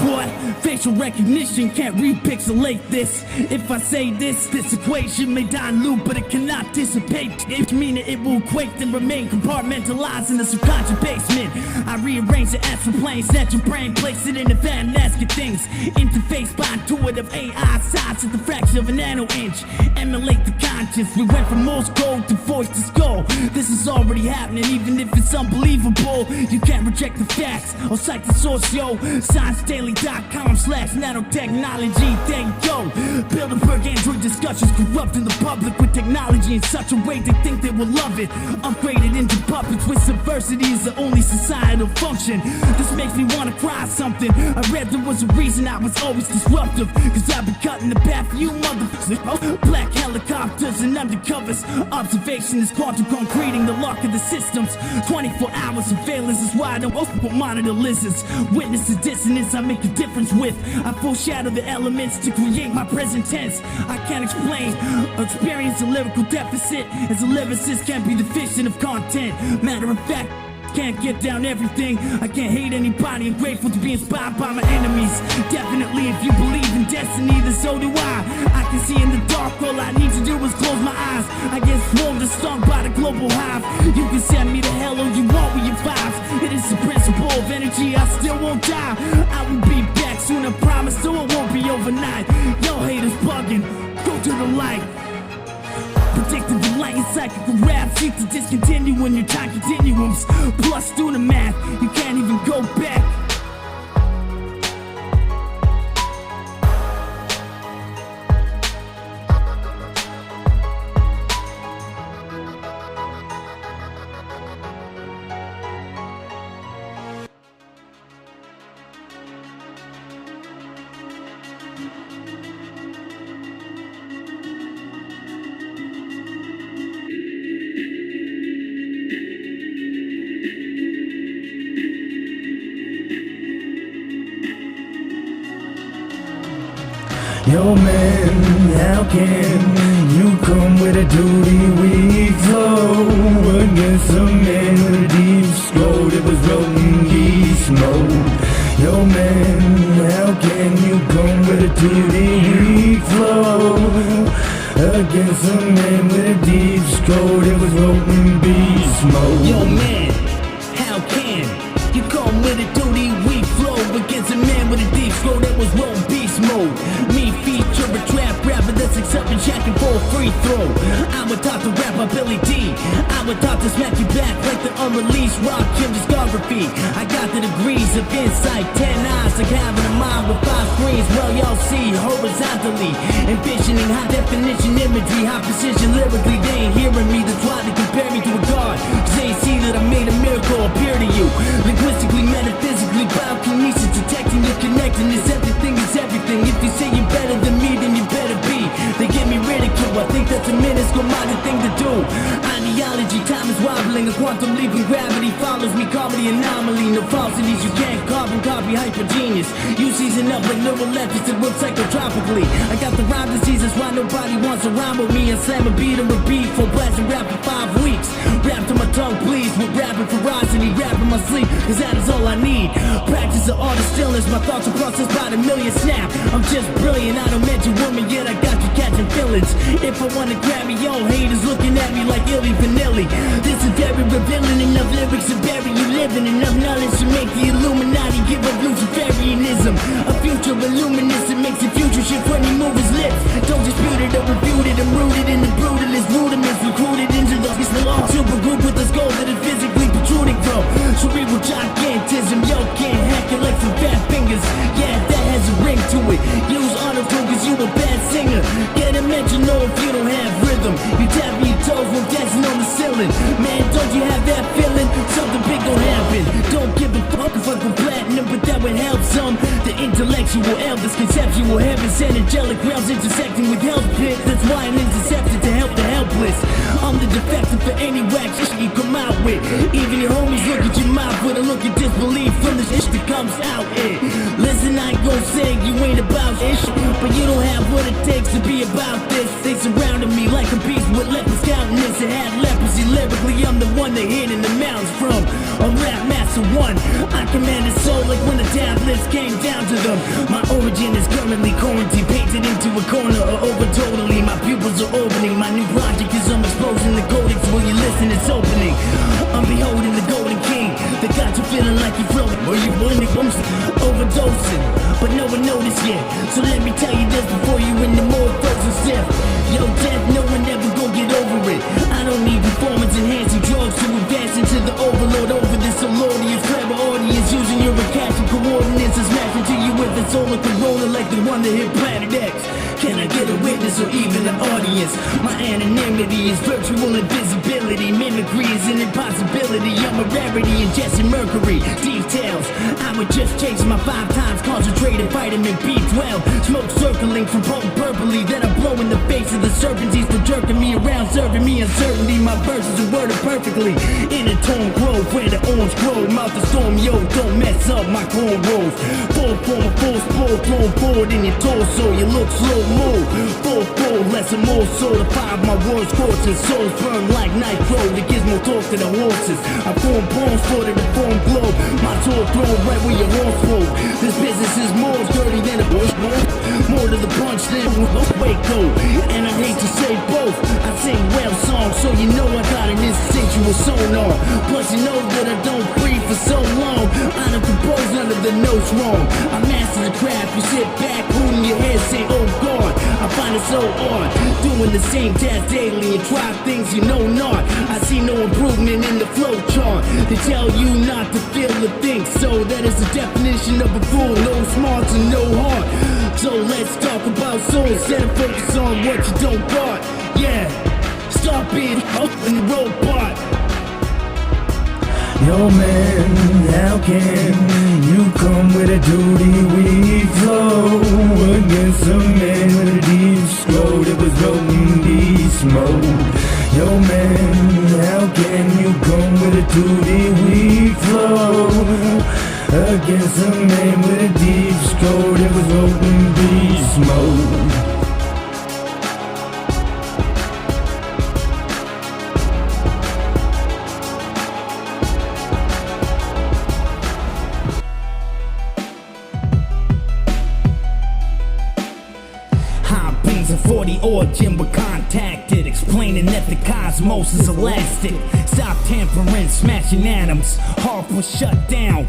Boy, facial recognition can't repixelate this. If I say this equation may dilute, but it cannot dissipate. It mean it will quake and remain compartmentalized in the subconscious basement. I rearrange the astral plane, snatch your brain, place it in the fan and ask it things. Interface by intuitive AI size at the fraction of a nano inch. Emulate the conscience. We went from Morse code to voice to skull. This is already happening, even if it's unbelievable. You can't reject the facts. I'll cite the source, yo. ScienceDaily.com/nanotechnology. There you go. Bilderberg Android discussions corrupting the public with technology in such a way they think they will love it. Upgraded into puppets with subversity is the only societal function. This makes me wanna cry something. I read there was a reason I was always disruptive, cause I've been cutting the path for you motherfuckers. Black helicopters and undercovers. Observation is quantum concreting the lock of the systems. 24 hours surveillance is why I don't monitor lizards. Witness the dissonance I make a difference with. I foreshadow the elements to create my present tense. I can't explain experience a lyrical deficit, as a lyricist can't be deficient of content. Matter of fact, can't get down everything. I can't hate anybody. I'm grateful to be inspired by my enemies. Definitely, if you believe in destiny, then so do I. I can see in the dark. All I need to do is close my eyes. I get swarmed and stung by the global hive. You can send me the hell all you want with your vibes. It is the principle of energy. I still won't die. I will be back soon. I promise. So it won't be overnight. Yo, haters bugging. Go to the light. Predictable light and psychical rap seek to discontinue in your time continuums. Plus do the math, you can't even go back. Yo man, how can you come with a duty weak flow against a man with a deep skull that was rolling beast mode? Yo man, how can you come with a duty weak flow against a man with a deep skull that was rolling beast mode? Yo man, how can you come with a duty weak flow against a man with a deep skull that was rolling beast mode? Me feature a trap rapper that's accepting checking for a free throw. I would talk to rap by Billy D. I would talk to smack you back like the unreleased Rockchild discography. I got the degrees of insight, 10 eyes like having a mind with 5 screens. Well, y'all see horizontally, envisioning high definition imagery, high precision lyrically. They ain't hearing me, they try to compare me to a god, cause they ain't see that I made a miracle appear to you. Linguistically, metaphysically, biokinesis, detecting you, connecting this everything Ideology, time is wobbling. A quantum leap in gravity follows me. Comedy anomaly, no falsities. You can't carbon copy hyper genius. You season up like neural leftists that work psychotropically. I got the rhyme disease, that's why nobody wants to rhyme with me. I slam a beat and repeat, full blast and rap for 5 weeks. Rap till my tongue bleeds with rapping ferocity. Rap in my sleep, cause that is all I need. Practice the art of stillness, my thoughts are processed by the million snap. I'm just brilliant, I don't mention women yet, I got you catching feelings. If I wanna grab me, yo, haters looking at me like illy vanilly. This is very revealing, enough lyrics to bury you living. Enough knowledge to make the Illuminati give up Luciferianism. A future illuminist that makes the future shift when he moves his lips. Don't dispute it or refute it, I'm rooted in the brutalist rudiments. Recruited into the long super group with the skull that is physically protruding from cerebral gigantism. Yo, can't hack it like some fat fingers. Yeah, that has a ring to it. Use auto-tune cause you a bad singer. Get a mention, no, if you don't have rhythm. You tap your toes when dancing on the ceiling. Man, don't you have that feeling? Something big gon' happen. Don't give a fuck if I go platinum, but that would help some. The intellectual Elvis, conceptual heavens, and angelic realms intersecting with health pit. That's why I'm intercepted to help the helpless. I'm the defective for any whack shit you come out with. Even your homies look at your mouth with a look of disbelief from the shit that comes out it. Listen, I ain't gon' say you ain't about this, but you don't have what it takes to be about this. They surrounded me like a beast with leopards countenance and had leprosy. Lyrically, I'm the one they hid in the mountains from. A rap master one. I commanded soul like when the tablets came down to them. My origin is currently quarantined, painted into a corner or over totally. My pupils are opening. My new project is I'm exposing the codex. Will you listen? It's opening. I'm beholding the golden king that got you feeling like you floating. Or you wanting overdosing, but no one noticed yet. So let me tell you this before you in the more frozen stiff. Yo, death, no one ever gon' get over it. I don't need performance enhancing drugs to advance into the overload over this melodious clever audience using your Akashic coordinates and smash into you with a solar corona like the one that hit Planet X. Can I get a witness or even an audience? My anonymity is virtual invisibility. Mimicry is an impossibility. I'm a rarity in Jesse Mercury. Details, I would just chase my 5 times concentrated vitamin B12. Smoke circling from potent purpley. Then I blow in the face of the serpentines for jerking me around, serving me uncertainty. My verses are worded perfectly in a tone grove where the orange grow. Mouth the storm, yo, don't mess up my cornrows. Full form, full spore, thrown forward in your torso. You look slow mo. Full, less and more so. The 5 my words scorching souls burn like nitro. That gives more talk to the horses. I form bones for the deformed globe. My sword thrown right where your horse roll. This business is more dirty than a bush. More to the punch than Waco. And I hate to say both. I sing well songs, so you know I got an instinctual sonar. Plus you know that I don't breathe for so long. I don't compose none of the notes wrong. I master the craft. You sit back, holding your head, say, oh God. I find it so odd, doing the same task daily and try things you know not. I see no improvement in the flow chart. They tell you not to feel or think, so that is the definition of a fool. No smarts and no heart. So let's talk about soul instead of focus on what you don't got. Yeah, stop being up in the robot. Yo man, how can you come with a duty weak flow against a man with a deep scroll that was rolling beast mode? Yo man, how can you come with a duty weak flow against a man with a deep scroll that was rolling beast mode? The origin were contacted, explaining that the cosmos is elastic. Stop tampering, smashing atoms. Heart was shut down.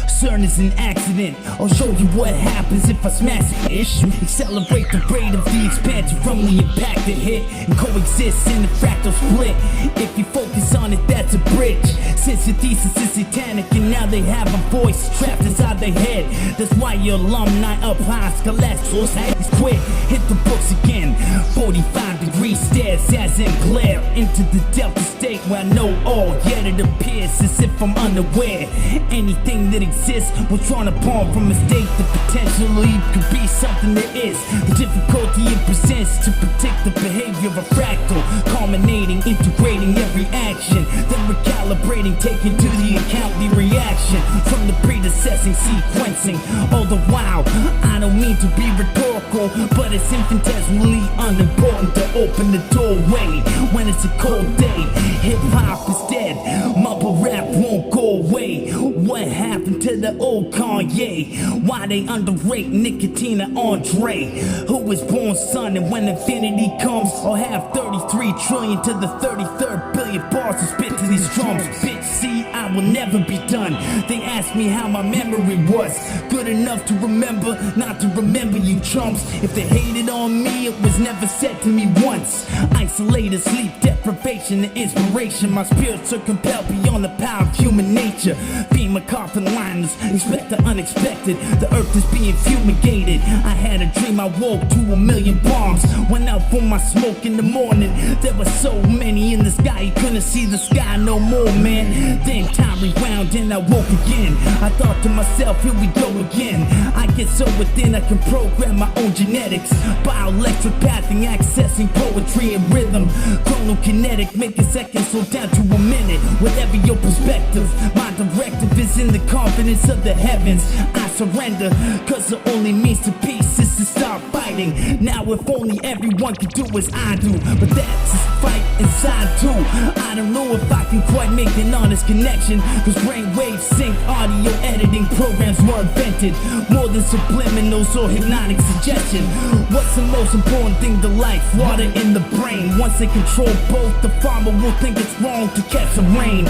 CERN is an accident. I'll show you what happens if I smash it. Accelerate the rate of the expansion from the impact that hit and coexist in the fractal split. If you focus on it, that's a bridge. Since your thesis is satanic and now they have a voice trapped inside their head. That's why your alumni up high, scholastic is quit. Hit the books again. 45-degree stares as in glare into the delta state where I know all. Yet it appears as if I'm unaware. Anything that exists exist. We're trying to pawn from a state that potentially could be something that is. The difficulty it presents to predict the behavior of a fractal, culminating, integrating every action, then recalibrating, taking to the account the reaction from the predecessing sequencing. All the while, I don't mean to be rhetorical, but it's infinitesimally unimportant to open the doorway when it's a cold day. Hip-hop is dead, mumble rap won't go away. What happened to the old Kanye? Why they underrate Nicotina Andre, who was born son, and when infinity comes, I'll have 33 trillion to the 33rd billion bars to spit to these drums. Bitch, see, I will never be done. They asked me how my memory was. Good enough to remember, not to remember you chumps. If they hated on me, it was never said to me once. Isolated sleep deprivation and inspiration. My spirits are compelled beyond the power of human nature. Beam of coffin liners, expect the unexpected. The earth is being fumigated. I had a dream I woke to a million bombs. Went out for my smoke in the morning. There were so many in the sky, you couldn't see the sky no more, man. Then time rewound and I woke again. I thought to myself, here we go again. I get so within, I can program my own genetics. Bioelectropathing, accessing poetry and rhythm. Chronokinetic, make a second slow down to a minute. Whatever your perspective, my directive is in the confidence of the heavens. I surrender, cause the only means to peace is to stop fighting. Now if only everyone could do as I do, but that's a fight inside too. I don't know if I can quite make an honest connection, cause brainwave sync audio editing programs were invented. More than subliminals or hypnotic suggestion. What's the most important thing to life? Water in the brain. Once they control both, the farmer will think it's wrong to catch the rain.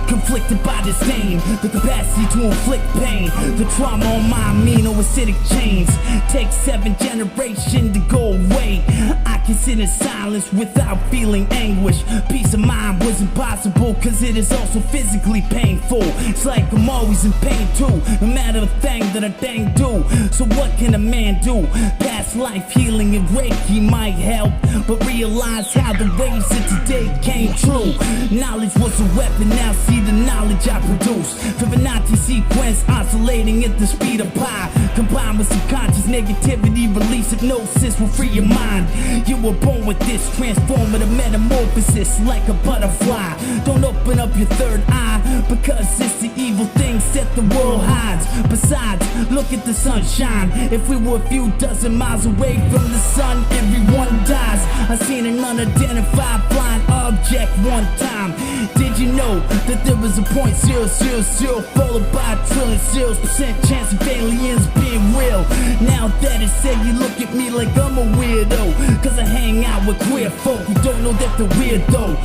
Conflicted by disdain, the capacity to inflict pain. The trauma on my amino-acidic chains takes 7 generations to go away. I can sit in silence without feeling anguish. Peace of mind was impossible, cause it is also physically painful. It's like I'm always in pain too, no matter the thing that I dang do. So what can a man do? Past life healing and Reiki might help, but realize how the waves of today came true. Knowledge was a weapon, now see the knowledge I produce. Fibonacci sequence oscillating at the speed of pi, combined with subconscious negativity, release hypnosis will free your mind. You were born with this transformative metamorphosis like a butterfly. Don't open up your third eye, because it's the evil things that the world hides. Besides, look at the sunshine. If we were a few dozen miles away from the sun, everyone dies. I seen an unidentified flying object one time. Did you know that there was a 0.000 followed by a trillion 0% chance of aliens being real? Now that it's said, you look at me like I'm a weirdo, cause I hang out with queer folk who don't know that they're weird though.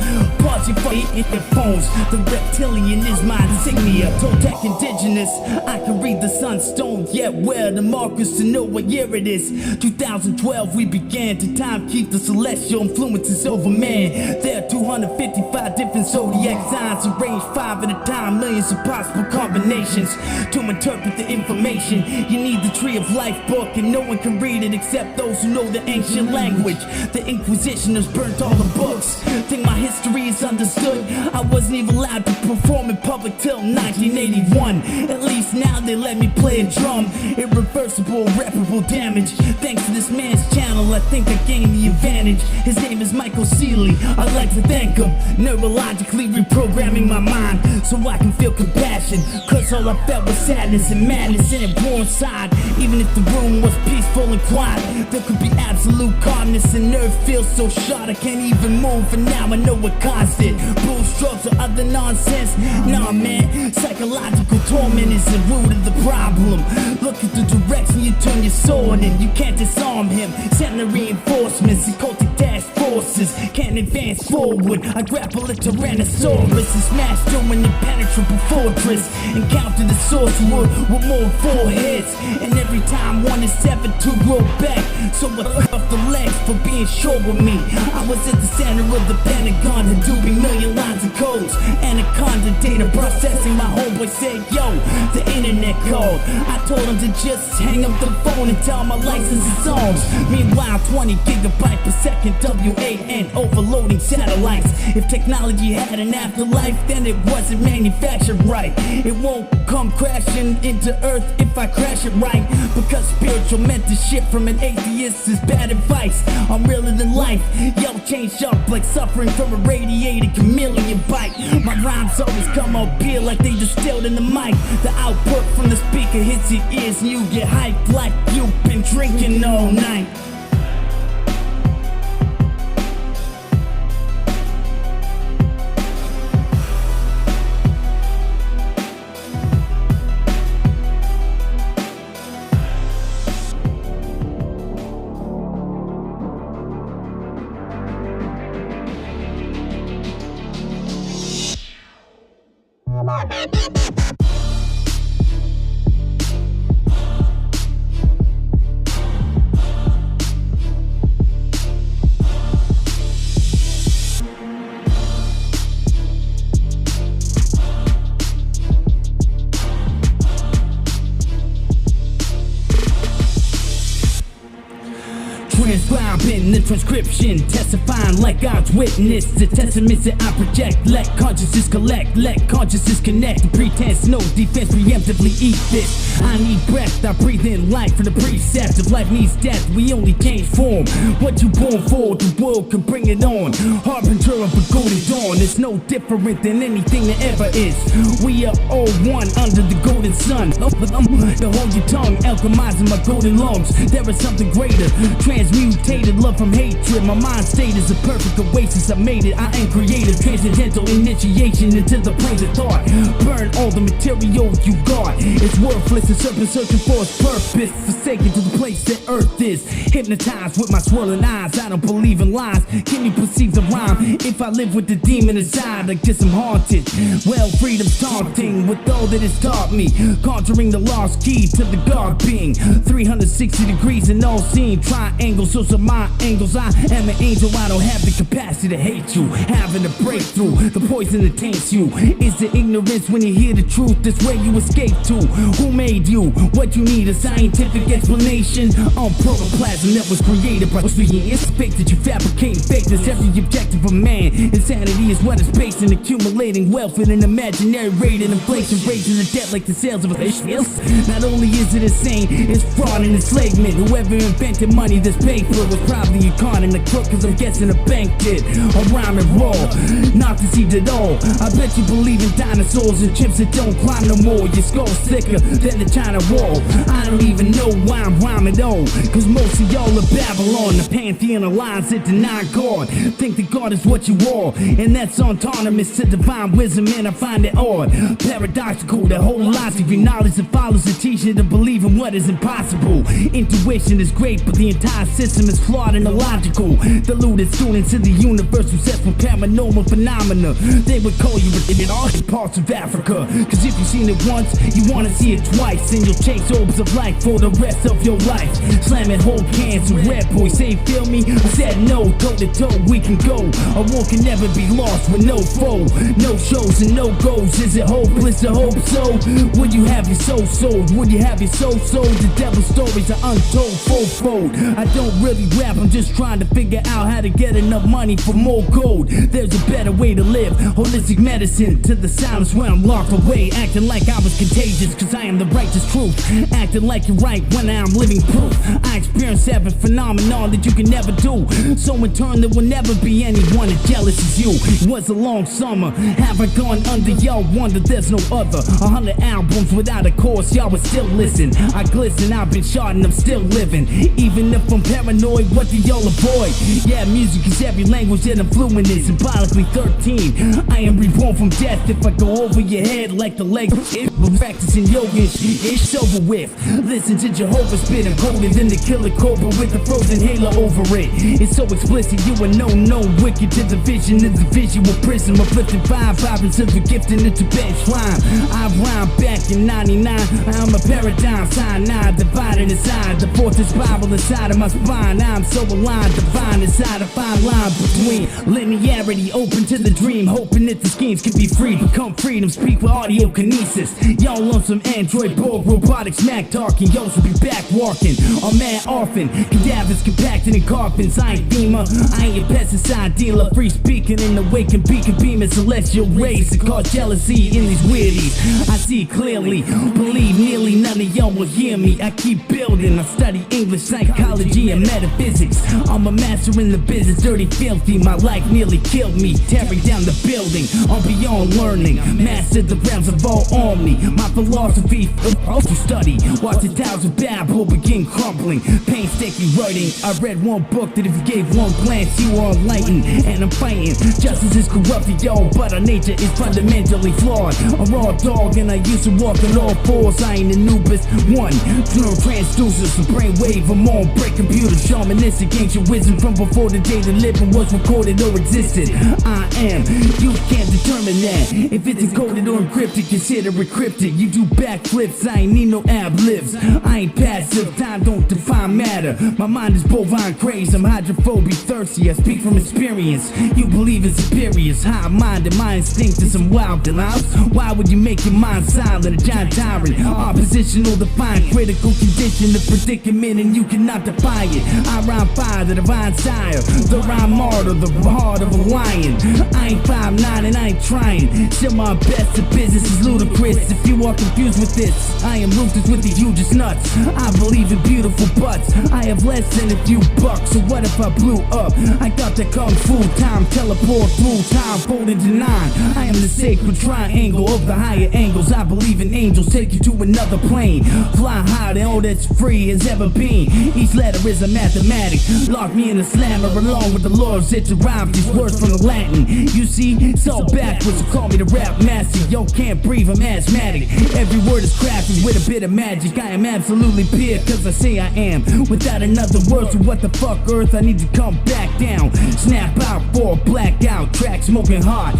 Pause your fucking earphones. The reptilian is my insignia. Toltec indigenous, I can read the sunstone, yet wear the markers to know what year it is. 2012 we began to time keep the celestial influences over man. There are 255 different zodiac signs, arranged 5 at a time, millions of possible combinations to interpret the information. You need the Tree of Life book, and no one can read it except those who know the ancient language. The Inquisitioners burnt all the books. Think my history is understood? I wasn't even allowed to perform in public till 1981. At least now they let me play a drum. Irreversible, irreparable damage. Thanks to this man's channel, I think I gained the advantage. His name is Michael Seeley, I'd like to thank him. Neurologically reprogramming my mind so I can feel compassion, cause all I felt was sadness and madness, and it grew inside. Even if the room was peaceful and quiet, there could be absolute calmness, and nerve feels so short I can't even move, and now I know what caused it. Bruise strokes or other nonsense? Nah man, psychological torment is the root of the problem. Look at the direction you turn your sword in, you can't disarm him. Send the reinforcements, and cultic task forces can't advance forward. I grapple a Tyrannosaurus and smash through an impenetrable fortress. Encounter the sorcerer with more foreheads, and every time one is severed to grow back. So I cut off the legs for being short with me. I was at the center of the Pentagon, Hadooping million lines of codes. Anaconda data processing, my homeboy said, yo, the internet called. I told him to just hang up the phone and tell my license is songs. Meanwhile, 20 gigabyte per second WAN overloading satellites. If technology had an afterlife, then it wasn't manufactured. manufactured right. It won't come crashing into earth if I crash it right. Because spiritual mentorship from an atheist is bad advice. I'm realer than life. Yo, change up like suffering from a radiated chameleon bite. My rhymes always come up here like they distilled in the mic. The output from the speaker hits your ears and you get hyped like you've been drinking all night. Transcribing the transcription, testifying like God's witness. The testaments that I project, let consciousness collect, let consciousness connect. The pretense, no defense, preemptively eat this. I need breath, I breathe in life for the precept. If life needs death, we only change form. What you born for, the world can bring it on. Harbinger of a golden dawn, it's no different than anything that ever is. We are all one under the golden sun. To hold your tongue, alchemizing my golden lungs. There is something greater, transmutated love from hatred. My mind state is a perfect oasis, I made it, I am creative. Transcendental initiation into the planes of thought. Burn all the material you got. It's worthless, the serpent searching for its purpose. Forsaken to the place that earth is. Hypnotized with my swirling eyes, I don't believe in lies. Can you perceive the rhyme? If I live with the demon inside, I guess I'm haunted. Well, freedom's taunting with all that it's taught me. Conjuring the lost key to the God being. 360 degrees in all seen. Triangles, those are my angles. I am an angel, I don't have the capacity to hate you. Having a breakthrough, the poison that taints you. Is the ignorance when you hear the truth? That's where you escape to. Who made you? What you need? A scientific explanation on protoplasm that was created by speaking. It's fake that you fabricate fake. That's every objective of man. Insanity is what is based in accumulating wealth in an imaginary rate and inflation raising the debt like the sales of a fish. Not only is it insane, it's fraud and enslavement. Whoever invented money that's paid for was probably a con and a crook, cause I'm guessing a bank did. A rhyme and roll, not deceived at all. I bet you believe in dinosaurs and chimps that don't climb no more. Your skull's thicker than the China wall. I don't even know why I'm rhyming at all, cause most of y'all are Babylon. The pantheon of lies that deny God. Think that God is what you are, and that's autonomous to divine wisdom, and I find it odd. Paradoxical, the whole logic of knowledge that follows the teaching to believe in what is impossible. Intuition is great, but the entire system is flawed and illogical. Deluded students in the universe obsessed with paranormal phenomena. They would call you in all parts of Africa, cause if you've seen it once, you wanna see it twice, and you'll chase orbs of light for the rest of your life. Slamming whole cans of Red Boy, say feel me? I said no, toe to toe we can go. A war can never be lost with no foe. No shows and no goals, is it hopeless to hope so? Would you have your soul sold? Would you have your soul sold? The devil's stories are untold, fold. I don't really rap, I'm just trying to figure out how to get enough money for more gold. There's a better way to live, holistic medicine to the silence where I'm locked away. Acting like I was contagious, cause I am the righteous truth. Acting like you're right when I'm living proof. I experience every phenomenon that you can never do. So in turn there will never be anyone as jealous as you. It was a long summer, have I gone under? Y'all wonder there's no other. 100 albums without a chorus, y'all would still listen. I glisten, I've been shot and I'm still living. Even if I'm paranoid, what do y'all avoid? Yeah, music is every language that I'm fluent in. Symbolically 13, I am reborn from death. If I go over your head like the leg, we're practicing yoga, it's over with. Listen to Jehovah spit and colder than the killer cobra with the frozen halo over it. It's so explicit, you are no wicked to the vision of the visual prism. Uplifting vibrance of the gifting into bench rhyme. I rhyme back in 99, I'm a paradigm, cyanide, divided inside. The fortress Bible inside of my spine. I'm so aligned, divine inside a fine line between linearity, open to the dream, hoping that the schemes can be free. Become freedom, speak with audiokinesis. Y'all on some Android Borg robotic smack talking. Yo should be back walking on mad orphan. Cadavers compacted in coffins. I ain't FEMA, I ain't a pesticide dealer. Free speaking in the wake and beacon beaming celestial rays that cause jealousy in these weirdies. I see clearly, believe nearly none of y'all will hear me. I keep building, I study English, psychology, and metaphysics. I'm a master in the business, dirty, filthy. My life nearly killed me, tearing down the building. I'm beyond learning, mastered the realms of all on me. My philosophy to study, watch the towers of Babel begin crumbling. Painstaking writing, I read one book that if you gave one glance you were enlightened. And I'm fighting, justice is corrupted, yo, but our nature is fundamentally flawed. A raw dog and I used to walk on all fours. I ain't Anubis, one transducer, some brainwave, I'm on break computer, shamanistic, ancient wisdom from before the day the living was recorded or existed. I am, you can't determine that. If it's encoded or encrypted, consider it cryptic. You do backflips, I ain't need no ab-libs. I ain't passive, time don't define matter. My mind is bovine craze, I'm hydrophobic thirsty, I speak from experience. You believe in superiors, high-minded, my instinct is some wild delights. Why would you make your mind silent, a giant tyrant? Oppositional, define critical condition, the predicament, and you cannot defy it. I rhyme fire, the divine sire, the rhyme martyr, the heart of a lion. I ain't 5'9" and I ain't trying. Still my best, the business is ludicrous. If you are confused with this, I am ruthless with the hugest nuts. I believe in beautiful butts. I have less than a few bucks, so what if I blew up? I got that kung fu time, teleport through time, fold into 9. I am the sacred triangle of the higher angles. I believe in angels, take you to another plane. Fly higher than all that's free has ever been. Each letter is a mathematic. Lock me in a slammer along with the laws that derive these words from the Latin. You see, it's all backwards, so call me the rap master. Yo, can't breathe, I'm asthmatic. Every word is crafted with a bit of magic. I am absolutely pure, cause I say I am. Without another word, so what the fuck, Earth? I need to come back down. Snap out for a blackout. Track smoking hot.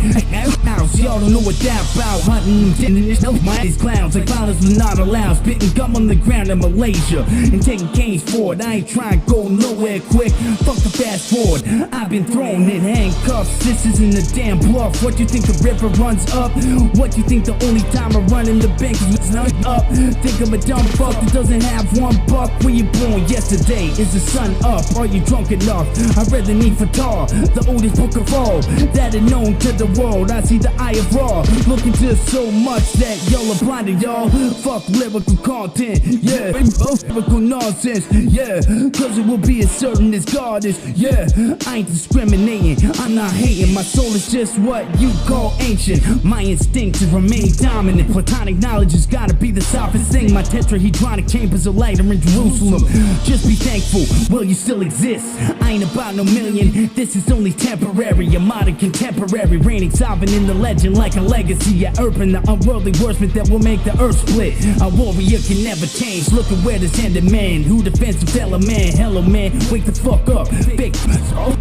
House, y'all don't know what that about. Hunting these clowns like violence was not allowed. Spitting gum on the ground in Malaysia and taking canes for it. I ain't trying to go nowhere quick. Fuck the fast forward. I've been thrown in handcuffs. This isn't a damn bluff. What you think the river runs up? What you think the only time I run in the bank is not up? Think I'm a dumb fuck that doesn't have one buck. When you born yesterday, is the sun up? Are you drunk enough? I read the Need for Tar, the oldest book of all that is known to the world. I see the eye of Raw, looking to so much that y'all are blinded, y'all. Fuck lyrical content, yeah. Lyrical nonsense, yeah. Cause it will be as certain as God is, yeah. I ain't discriminating, I'm not hating. My soul is just what you call ancient. My instinct is remain dominant. Platonic knowledge has gotta be the softest thing. My tetrahedronic chambers are lighter in Jerusalem. Just be thankful, well you still exist. I ain't about no million, this is only temporary. A modern contemporary, reigning sovereign in the legend like a legacy. A urban, the unworldly wordsmith that will make the earth split. A warrior can never change, look at where this handed man. Who defends the fellow man? Hello man, wake the fuck up. Big,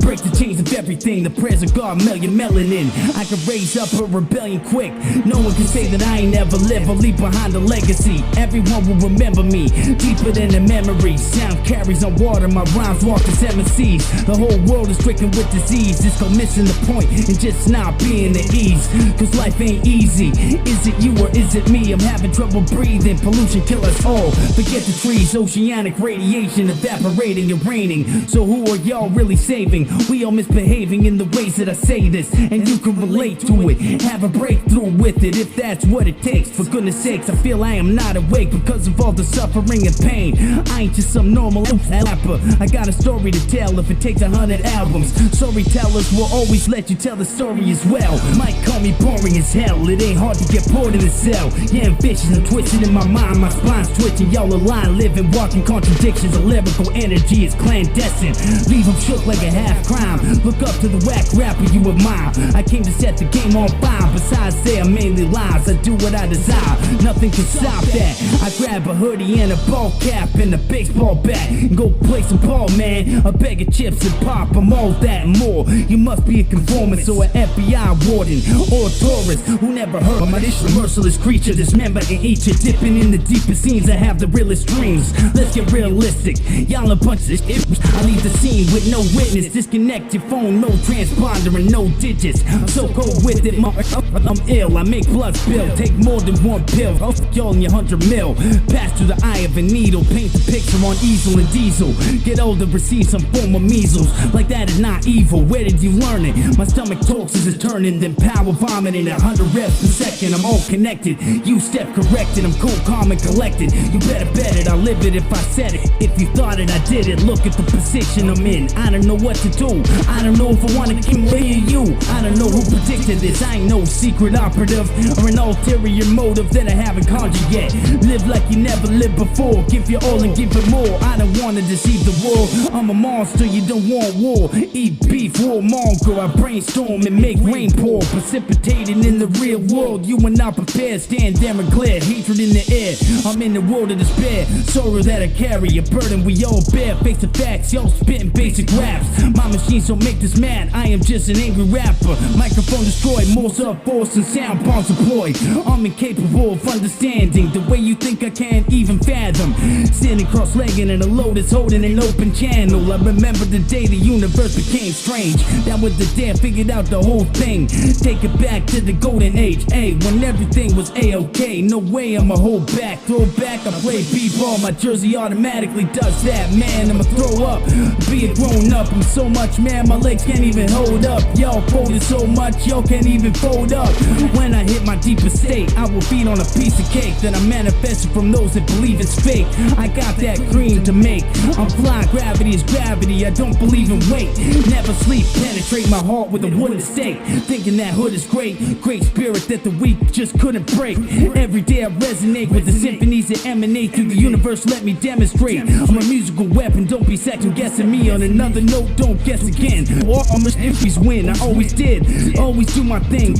break the chains of everything. The prayers of God, million melanin. I can raise up a rebellion quick. No one can say that I ain't never live or leave behind a legacy. Everyone will remember me, deeper than a memory. Sound carries on water, my rhymes walk the 7 seas. The whole world is stricken with disease. It's called missing the point and just not being at ease. Cause life ain't easy. Is it you or is it me? I'm having trouble breathing. Pollution kill us all. Forget the trees, oceanic radiation evaporating and raining. So who are y'all really saving? We all misbehaving in the ways that I say this, and you can relate to it. Have a breakthrough with it if that's what it takes. For goodness sakes, I feel I am not awake because of all the suffering and pain. I ain't just some normal rapper. I got a story to tell if it takes 100 albums. Storytellers will always let you tell the story as well. Might call me boring as hell, it ain't hard to get bored in a cell. Yeah, I'm vicious and twisted in my mind, my spine's twitching. Y'all are lying, living, walking contradictions. A lyrical energy is clandestine. Leave them shook like a half crime. Look up to the whack rapper you admire. I came to set the game on fire. Besides, they are mainly lies. I do what I desire, nothing can stop that. I grab a hoodie and a ball cap and a baseball bat and go play some ball, man. A bag of chips and pop, I'm all that and more. You must be a conformist or an FBI warden or a tourist who never heard of my merciless creature. Dismember and eat you, dipping in the deepest scenes. I have the realest dreams. Let's get realistic. Y'all a bunch of shit. I leave the scene with no witness. Disconnect your phone, no transponder and no digits. I'm so cold with it, I'm ill. I make blood spill. Take more more than one pill. I'll fuck y'all in your 100 mil. Pass through the eye of a needle, paint the picture on easel and diesel. Get older, receive some form of measles. Like that is not evil, where did you learn it? My stomach talks as it's turning, then power vomiting at 100 reps per second. I'm all connected, you step corrected. I'm cool, calm, and collected. You better bet it, I'll live it if I said it. If you thought it, I did it. Look at the position I'm in. I don't know what to do. I don't know if I wanna keep laying you. I don't know who predicted this. I ain't no secret operative or an ulterior motive that I haven't conjured yet. Live like you never lived before. Give your all and give it more. I don't wanna deceive the world. I'm a monster, you don't want war. Eat beef, warmonger. I brainstorm and make rain pour. Precipitating in the real world. You are not prepared. Stand there and glare. Hatred in the air. I'm in the world of despair. Sorrow that I carry. A burden we all bear. Face the facts. Y'all spitting basic raps. My machines don't make this mad. I am just an angry rapper. Microphone destroyed. More sub-force and sound bombs deployed. I'm incapable of understanding the way you think I can't even fathom. Standing cross-legged in a lotus holding an open channel. I remember the day the universe became strange. That was the day I figured out the whole thing. Take it back to the golden age. Ay, when everything was A-OK. No way I'ma hold back. Throw back, I play b-ball. My jersey automatically does that. Man, I'ma throw up. Be a grown up. I'm so much, man, my legs can't even hold up. Y'all folded so much, y'all can't even fold up. When I hit my deepest state, I will feed on a piece of cake that I manifested from those that believe it's fake. I got that cream to make. I'm fly, gravity is gravity. I don't believe in weight. Never sleep, penetrate my heart with a wooden stake. Thinking that hood is great, great spirit that the weak just couldn't break. Every day I resonate with the symphonies that emanate through the universe. Let me demonstrate. I'm a musical weapon. Don't be second guessing me. On another note, don't guess again. Or I'm a iffies win. I always did. Always do my thing.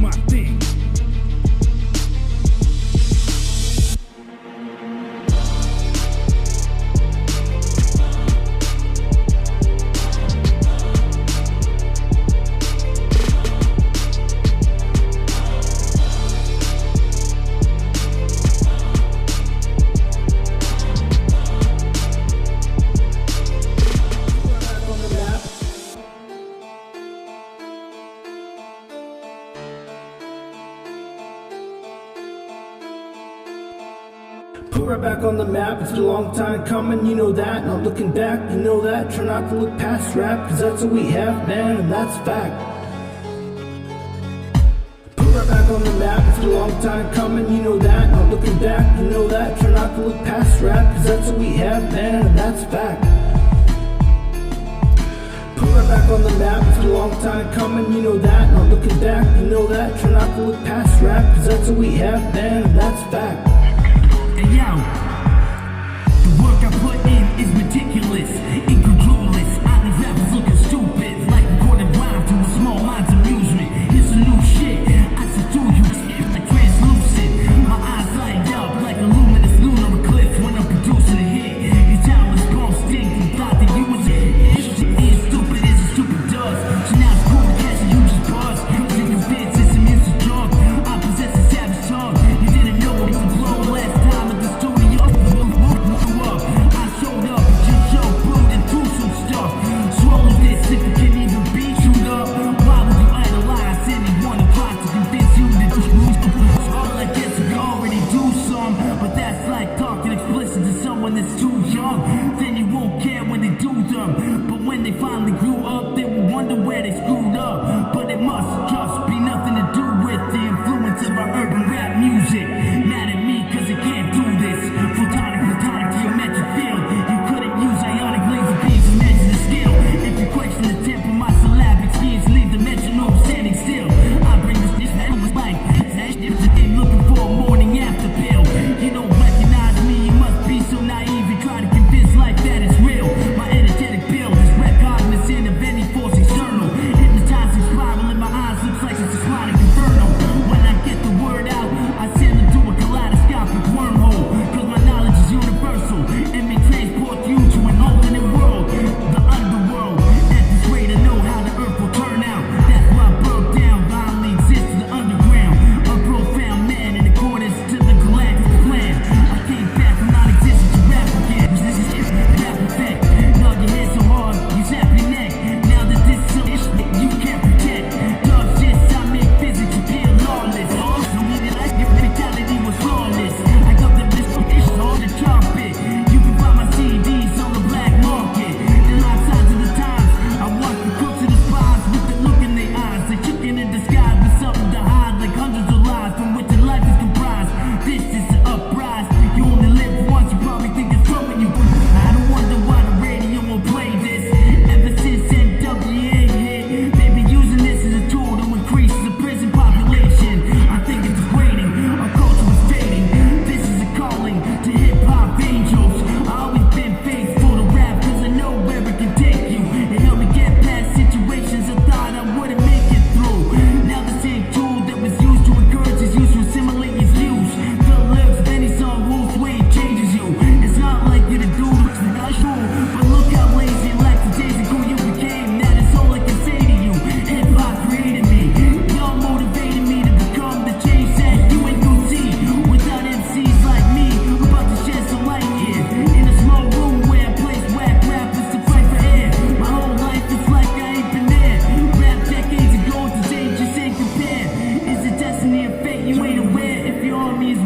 Put right back on the map, it's been a long time coming, you know that. Not looking back, you know that. Try not to look past rap, cause that's what we have, man, and that's fact. Put right back on the map, it's been a long time coming, you know that. Not looking back, you know that. Try not to look past rap, cause that's what we have, man, and that's fact. Put right back on the map, it's been a long time coming, you know that. Not looking back, you know that. Try not to look past rap, cause that's what we have, man, and that's fact. Yo, the work I put in is meticulous, incongruous. I leave rappers looking stupid, like recorded rhyme to a small mind's amusement. It's a new shit, I see through you like translucent. My eyes light up like a luminous lunar eclipse when I'm producing a hit. Your timeless bump stink and thought that you was it. It's stupid as a stupid does. So now it's cool to catch a huge buzz. You convinced it's a music drug. I possess a savage tongue. You didn't know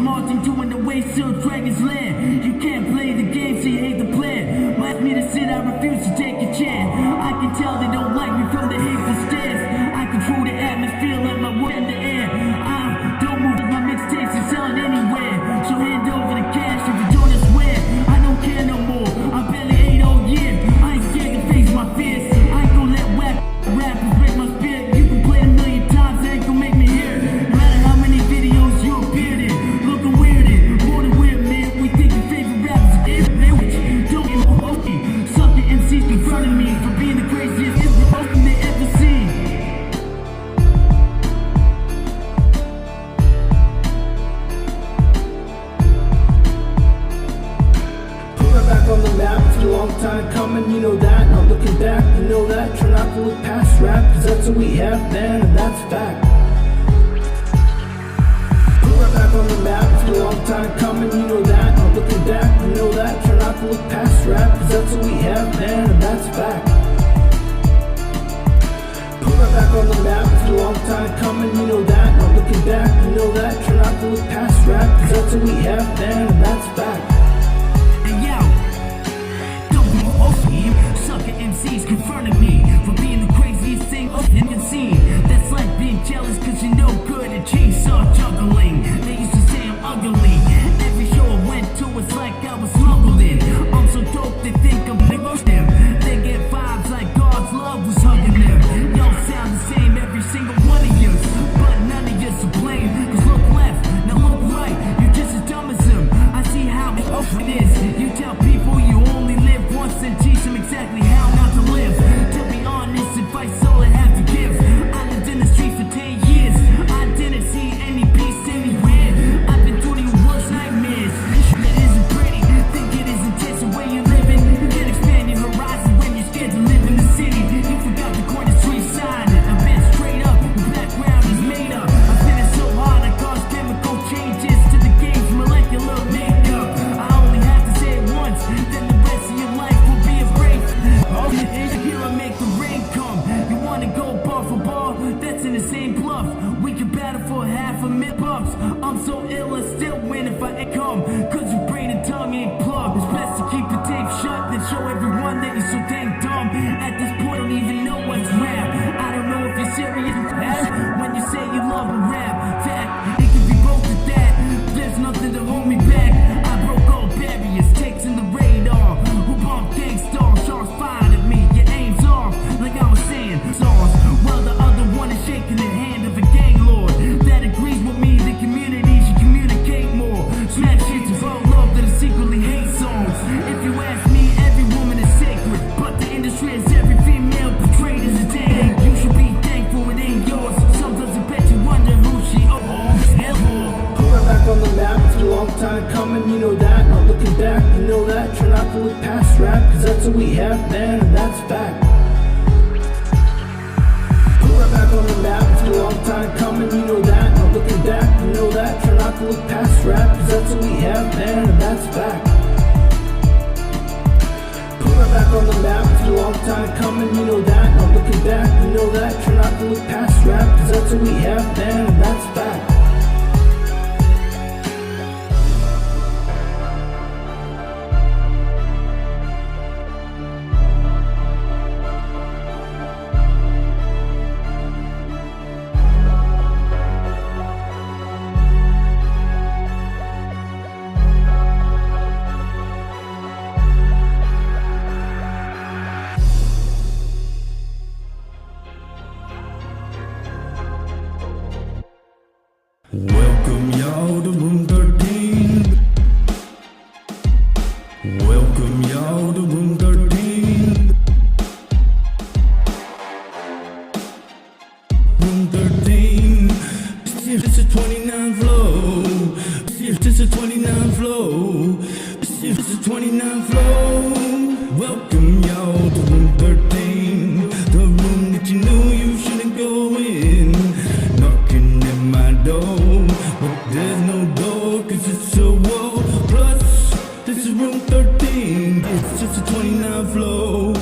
marching to in the way till dragons land. You can't play the game, so you hate the plan. Ask me to sit, I refuse to take a chance. I can tell they don't like me from the hateful stairs. I control the atmosphere like my word in the air. I don't move my mixtapes and sell it anywhere. So hand over the cash if you don't swear. I don't care no more, I barely ate all year. I ain't scared to face my fears. I ain't gon' let rappers break my spirit. You can play it a million times, that ain't gon' make me hear it. No matter how many videos you appeared in, looking weirded, more than weird, man. We think your favorite rappers are different. Don't get OG. Sucker MCs confronting me for being the craziest open they ever seen. Put her back on the map, it's a long time coming, you know that. Not looking back, you know that. Try not to look past rap, cause that's what we have been, and that's fact. Put her back on the map, it's a long time coming, you know that. Not looking back, you know that. Try not to look past rap, cause that's what we have been, and that's fact. Put her back on the map, it's a long time coming, you know that. Not looking back, you know that. Try not to look past rap, cause that's what we have been, and that's fact. And yo, don't be OG. Sucker MCs confronting me for being the craziest thing in the scene. That's like being jealous cause you're no good at chainsaw juggling. They used to say I'm ugly. Every show I went to, it's like I was smuggled in. I'm so dope they think I'm big of them. They get vibes like God's love was hugging them. Y'all sound the same, every single one of you, but none of you to blame. Cause look left, now look right, you're just as dumb as them. I see how it is. You tell people you only live once and teach them exactly how not to live. To be honest, advice all I have to give. I lived in the streets for 10 years. I didn't see any peace anywhere. I've been through the worst nightmares. It isn't pretty, think it is intense the way you're living. You can't expand your horizon when you're scared to live in the city. You forgot the corner street side. I've been straight up, the background is made up. I've been so hard I caused chemical changes to the game's molecular makeup. I only have to say it once, then the rest of your life will be a break. Oh, here I make the rain come. You wanna go bar for bar? That's in the same bluff. We can battle for $500,000. I'm so ill I still win if I come. Cause your brain and tongue ain't plugged. It's best to keep your tape shut than show everyone that you're so dang dumb. At this point I don't even know what's rap. I don't know if you're serious when you say you love the rap. Fact, it can be both of that. There's nothing to hold me back. I broke all barriers, takes in the radar. Who bumped gangstar, sharks fired at me. Your aim's off, like I was saying, sauce. While the other one is shaking the hand of a gang lord that agrees with me. The community should communicate more. Smash hits of all love that I secretly hate songs. If you ask me, every woman is sacred, but the industry is every female portrayed as a dang. You should be thankful it ain't yours. Sometimes I bet you wonder who she Put her back on the map, it's a long time coming, you know that. Not looking back, you know that. Try not to look past rap, cause that's what we have been, and that's fact. Put her back on the map, it's a long time coming, you know that. Not looking back, you know that. Try not to look past rap, cause that's what we have been, and that's fact. Put her back on the map, it's a long time coming, you know that. Not looking back, you know that. Try not to look past rap, cause that's what we have been, and that's fact. Welcome y'all to room 13. Welcome y'all to room 13. Room 13. This is 29 flow. This is 29 flow. This is 29 flow. Welcome y'all to room 13. The room that you knew you shouldn't go in. Knocking at my door, but there's no door, cause it's a wall. Plus, this is room 13. It's just a 29 flow.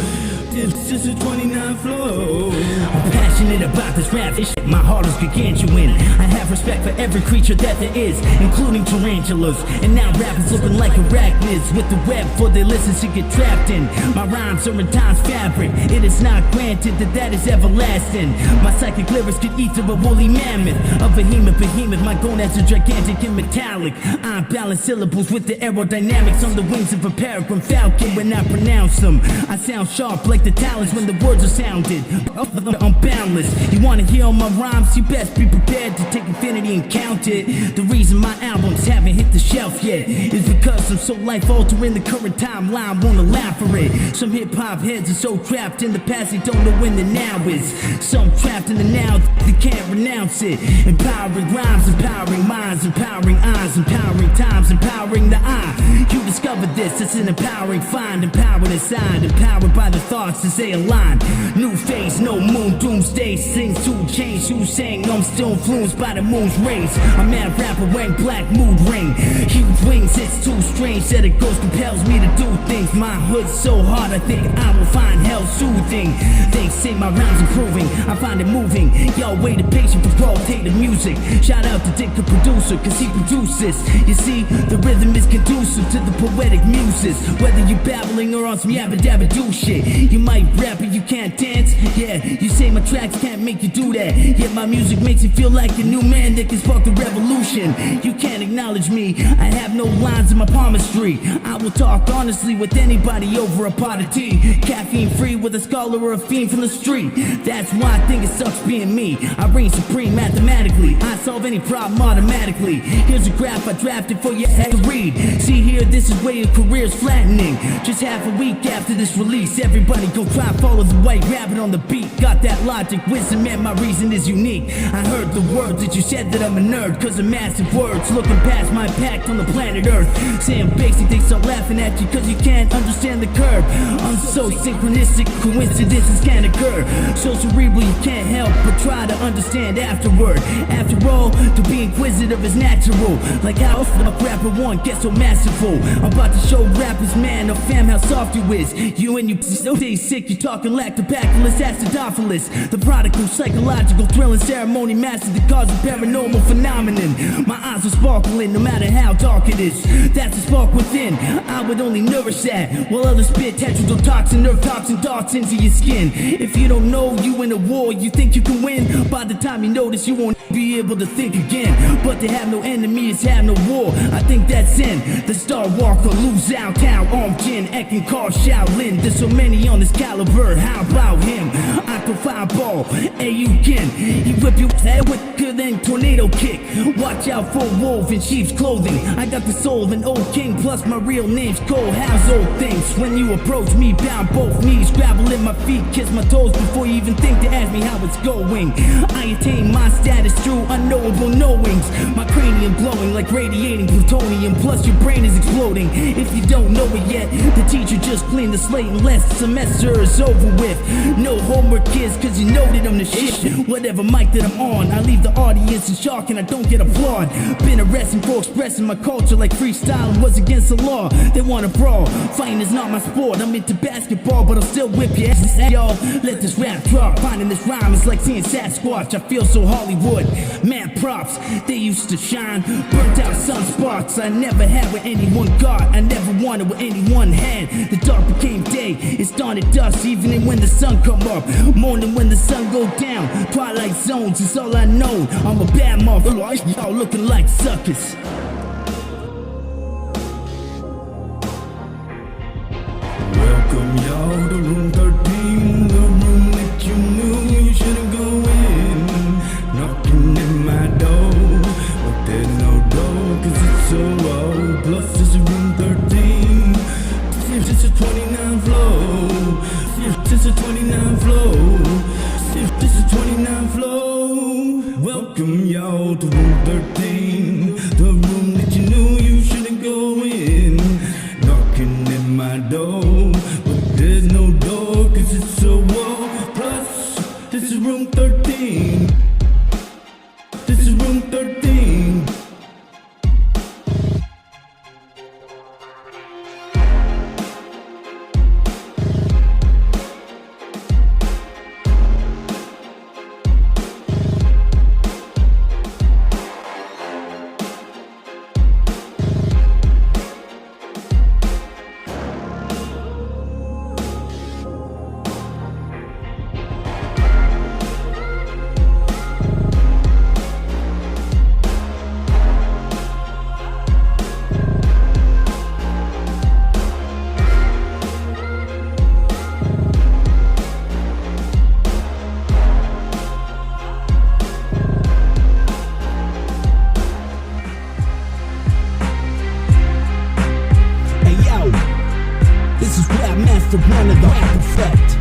It's just a 29 flow. I'm passionate about this rap shit. My heart is gargantuan. I have respect for every creature that there is, including tarantulas. And now rappers looking like arachnids with the web for their listeners to get trapped in. My rhymes are in time's fabric. It is not granted that is everlasting. My psychic lyrics could eat through a woolly mammoth. A behemoth, my gonads are gigantic and metallic. I balance syllables with the aerodynamics on the wings of a peregrine falcon. When I pronounce them, I sound sharp like the talents when the words are sounded. I'm boundless. You wanna hear all my rhymes? You best be prepared to take infinity and count it. The reason my albums haven't hit the shelf yet is because I'm so life-altering. The current timeline won't allow for it. Some hip-hop heads are so trapped in the past they don't know when the now is. Some trapped in the now, they can't renounce it. Empowering rhymes, empowering minds, empowering eyes, empowering times, empowering the eye. You discovered this, it's an empowering find. Empowered inside, empowered by the thoughts as they align. New phase, no moon, doomsday. Things to change, who's saying I'm still influenced by the moon's rays. A mad rapper wearing black mood ring. Huge wings, it's too strange that a ghost compels me to do things. My hood's so hard, I think I will find hell soothing. They say my rhymes improving, I find it moving. Y'all waited patient for qualitative music. Shout out to Didker Producer, cause he produced this. You see, the rhythm is conducive to the poetic muses. Whether you babbling or on some yabba dabba do shit. You might rap but you can't dance. Yeah, you say my tracks can't make you do that. Yet my music makes you feel like a new man that can spark the revolution. You can't acknowledge me, I have no lines in my palmistry. I will talk honestly with anybody over a pot of tea. Caffeine free with a scholar or a fiend from the street. That's why I think it sucks being me. I reign supreme mathematically. I solve any problem automatically. Here's a graph I drafted for you to read. See here, this is where your career's flattening. Just half a week after this release, everybody go try follow the white rabbit on the beat. Got that logic, wisdom, and my reason is unique. I heard the words that you said that I'm a nerd, cause of massive words. Looking past my impact on the planet Earth. Saying basic, they start laughing at you cause you can't understand the curve. I'm so synchronistic, coincidences can occur. So cerebral you can't help but try to understand afterward. After all, to be inquisitive is natural. Like how a rapper one gets so masterful. I'm about to show rappers, man, or fam, how soft you is. You and you still stay sick, you talking lactobacillus acidophilus. The prodigal, psychological, thrilling ceremony master that causes paranormal phenomenon. My eyes are sparkling no matter how dark it is. That's a spark within, I would only nourish that. While others spit tetrodotoxin, nerve toxin darts into your skin. If you don't know you in a war, you think you can win. By the time you notice, you won't be able to think again. But to have no enemy is have no war. I think that's in the Star Walker, lose out town, armed Jin, Ekin, Car, Shaolin. There's so many on this caliber, how about him? I can fireball, hey you can. He whip your head with good and tornado kick. Watch out for wolf in sheep's clothing. I got the soul of an old king, plus my real name's Cole. How's old things? When you approach me, bound both knees, gravel in my feet, kiss my toes before you even think to ask me how it's going. I attain my status through unknowable knowings. My cranium glowing like radiating plutonium, plus your brain is exploding. If you don't know it yet, the teacher just cleaned the slate and last semester is over with. No homework kids, cause you know that I'm the shit. Whatever mic that I'm on, I leave the audience in shock and I don't get applaud. Been arrested for expressing my culture like freestyling was against the law. They wanna brawl, fighting is not my sport. I'm into basketball, but I'll still whip your ass, y'all. Let this rap drop, finding this rhyme is like seeing Sasquatch. I feel so Hollywood, mad props, they used to shine. Burnt out sunspots, I never had what anyone got. I never wanted what anyone had. The dark became day, it's dawn at dusk, evening when the sun come up, morning when the sun go down. Twilight zones is all I know. I'm a bad motherfucker, y'all looking like suckers. Welcome y'all to room 13, the room that you knew you shouldn't go in. Knocking at my door, but there's no door cause it's so old. Plus this is room 13, this is 29 floor. This is 29 floor. This is 29 floor. Welcome y'all to room 13, the room that you knew you shouldn't go in. Knocking at my door, but there's no door cause it's so old. Plus, this is room 13. This is room 13. the one of the rap effect.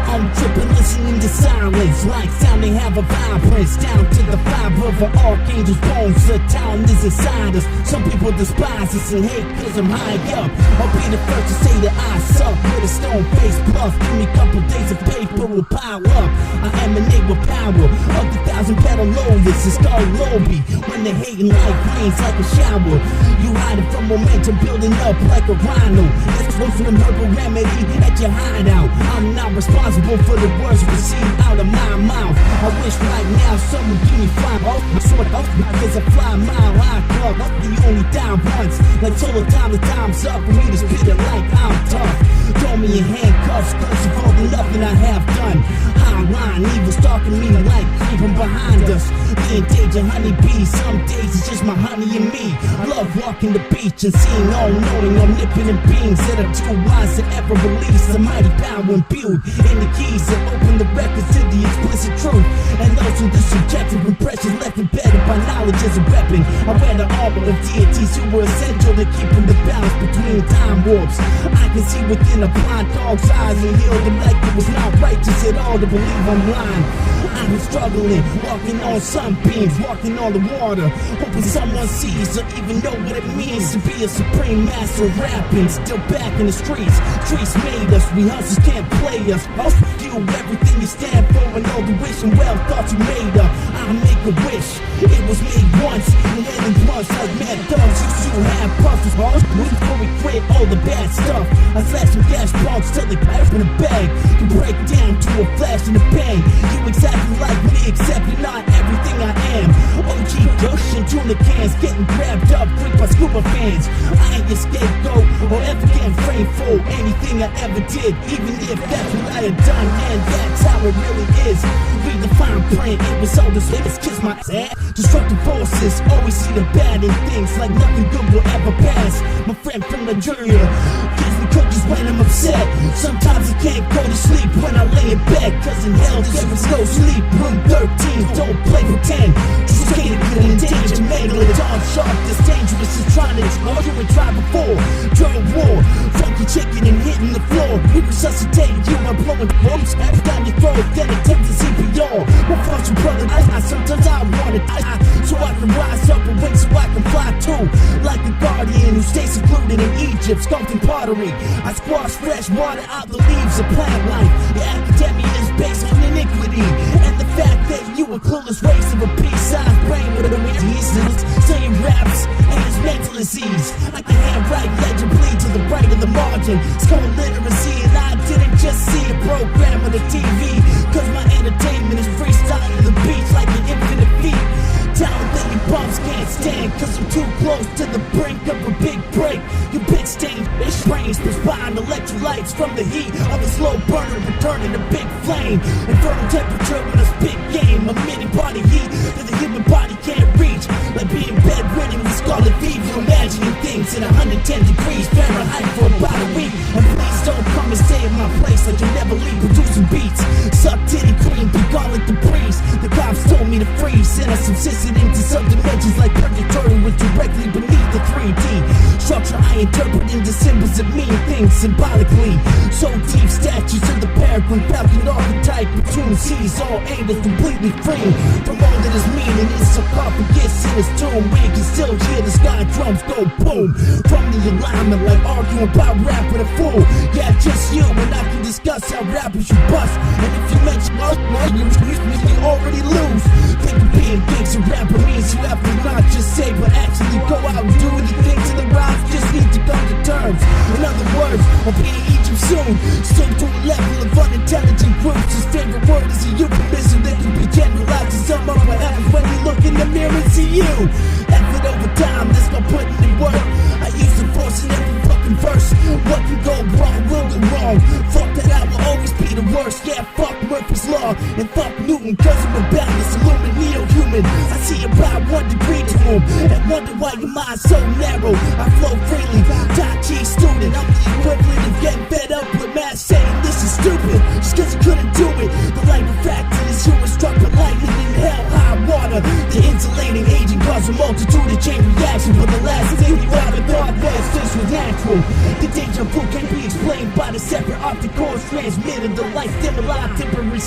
I'm tripping, listening to silence, like sound they have a vibrance. Down to the fiber of an archangel's bones. The talent is inside us. Some people despise us and hate cause I'm high up. I'll be the first to say that I suck with a stone face bluff. Give me a couple days of paper, will pile up. I emanate with power of the 1,000-pedal lotus. It's called Lobby. When they hating like rains, like a shower, you hiding from momentum, building up like a rhino. That's close to the herbal remedy at your hideout. I'm not responsible for the words received out of my mouth. I wish right now someone give me 5 off my sword off because I fly mile high club. I'm the only down once. Like total time, the time's up for me to spit it like I'm tough. Throw me in handcuffs cause of all the nothing I have done. High line, evil stalking me like creeping behind us. Me and danger honeybees, some days it's just my honey and me. Love walking the beach and seeing all knowing omnipotent beings that are too wise to ever release the mighty power imbued in the keys that open the records to the explicit truth. And also the subjective impressions left embedded by knowledge as a weapon. I wear the armor of deities who were essential to keeping the balance between time warps. I can see within a blind dog's eyes and heal them like it was not righteous at all to believe I'm lying. I've been struggling, walking on sunbeams, walking on the water, hoping someone sees or even know what it means to be a supreme master of rapping. Still back in the streets, streets made us, we hustlers can't play us. I'll do everything you stand for and all the wish and well thoughts you made up. I'll make a wish, it was made once, and then in once like mad dogs used to have puffers. Before we quit all the bad stuff, I slash some gas pumps till they clap in a bag. You break down to a flash and a bang. You exactly like me, except you're not everything I am. OG Gush and tuna cans getting grabbed up quick by scuba fans. I ain't your scapegoat or ever get framed for anything I ever did, even if that's what I had done, and that's how it really is. Read the fine print, it was all this limits, kiss my ass. Destructive forces always see the bad in things, like nothing good will ever pass. My friend from Nigeria gives me cookies when I'm upset. Sometimes I can't go to sleep when I lay in bed, cause in hell there is no sleep. Room 13, don't play pretend. Skated good in danger, made it darn sharp. This dangerous is trying to explore you and try before. Drug war, funky chicken and hitting the floor. We resuscitate you by blowing bombs down your throat, then attempt to CPR. My fucking brother, sometimes I want it, so I can rise up and wing so I can fly too. Like a guardian who stays secluded in Egypt, sculpting pottery. I squash fresh water out the leaves of plant life. Your academia is based on iniquity, and the fact that you a clueless race of a peace-sized brain with a reason, saying raps and his mental disease. I can handwrite legibly to the right of the margin. School literacy, and I didn't just see a program on the TV, cause my entertainment is freestyle to the beach like an infinite feat. Talent that you bums can't stand, cause I'm too close to the brink of a big break. You bitch stained bitch brains perspiring electrolytes from the heat of a slow burner, returning a big flame. Infernal temperature when I spit game, emitting body heat that the human body can't reach. Like being bedridden with scarlet fever, imagining things at 110 degrees Fahrenheit for about a week. And please don't come and stay in my place like you'll never leave producing beats. Suck titty cream, be gone like the breeze. The cops told me to freeze, and I subsisted into some dimensions like purgatory was directly beneath the 3D structure. I interpret into symbols that mean things symbolically. So deep statues of the peregrine falcon archetype between seas, all aimed at completely free from all that is mean in his sarcophagus in his tomb, where you can still hear the sky drums go boom from the alignment, like arguing about rap with a fool. Yeah, just you and I can discuss how rappers you bust, and if you mention us, you already lose. Think of being gigs a rapper means you have to not just say but actually go out and do the things in the rhymes just need to come to terms. In other words, I'll be in Egypt soon, still to a level of unintelligent groups. His favorite word is a euphemism that can be generalized to sum up what happens when you look in the mirror and see you. Effort over time, that's my putting in work. I use the force in every fucking verse. What can go wrong will go wrong. Fuck that, I will always be the worst. Yeah, fuck Murphy's Law and fuck Newton, cause I'm a balanced illumined neo-human. I see about 1 degree to him and wonder why your mind's so narrow. I flow freely, Talksick student. I'm the equivalent of getting fed up with math saying this is stupid just cause you couldn't do it. The light refracted is you were struck by lightning in hell high water. The insulating agent caused a multitude of chain reaction, but the last thing you ever thought was this was natural. The deja vu can't be explained by the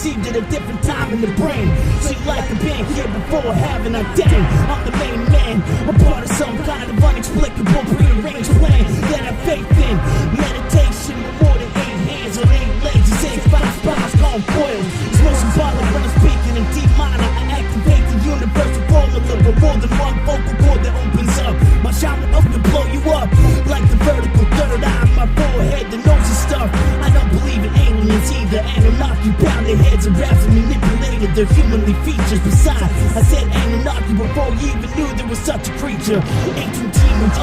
received at a different time in the brain. So you like a been here before, haven't I? Dang, I'm the main man, a part of some kind of unexplicable prearranged plan that I faith in. Meditation with more than 8 hands on 8 legs, and say 5 spots called coils. It's most symbolic when I'm speaking in deep minor. I activate the universal formula with more than one vocal cord that opens up. My shaman up to blow you up like the vertical third eye on my forehead, the nose and stuff. I don't believe in aliens either. Anunnaki bound their heads and raps and manipulated their humanly features. Besides, I said Anunnaki before you even knew there was such a creature. Ancient demons,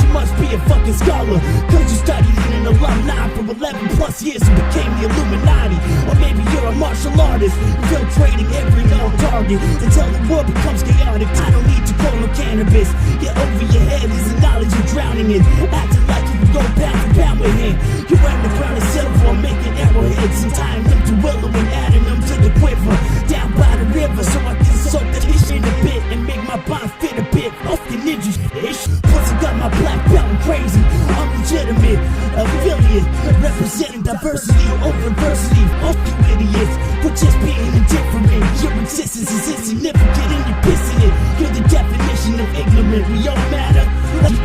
you must be a fucking scholar, cause you studied in an alumni for 11 plus years and became the Illuminati. Or maybe you're a martial artist, infiltrating every known target until the world becomes chaotic. I don't need to grow no cannabis. Get over your head is the knowledge you're drowning in. Acting like you can go pound for pound with him. You're wearing the crown of silver, making arrowheads and tying them to willow and adding them to the quiver down by the river, so I can soak that ish in a bit and make my bond fit a bit. Off the ninja ish. Plus I got my black belt and crazy. I'm legitimate, affiliate, representing diversity over adversity. Off you idiots for just being indifferent. Your existence is insignificant and you're pissing it. You're the definition of ignorant. We all matter.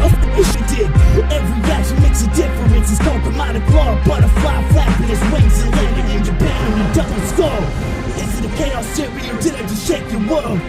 Off the ish you did. Every action makes a difference. It's called the minor claw, butterfly flapping its wings and landing in Japan on a double skull. Is it a chaos theory or did I just shake your world?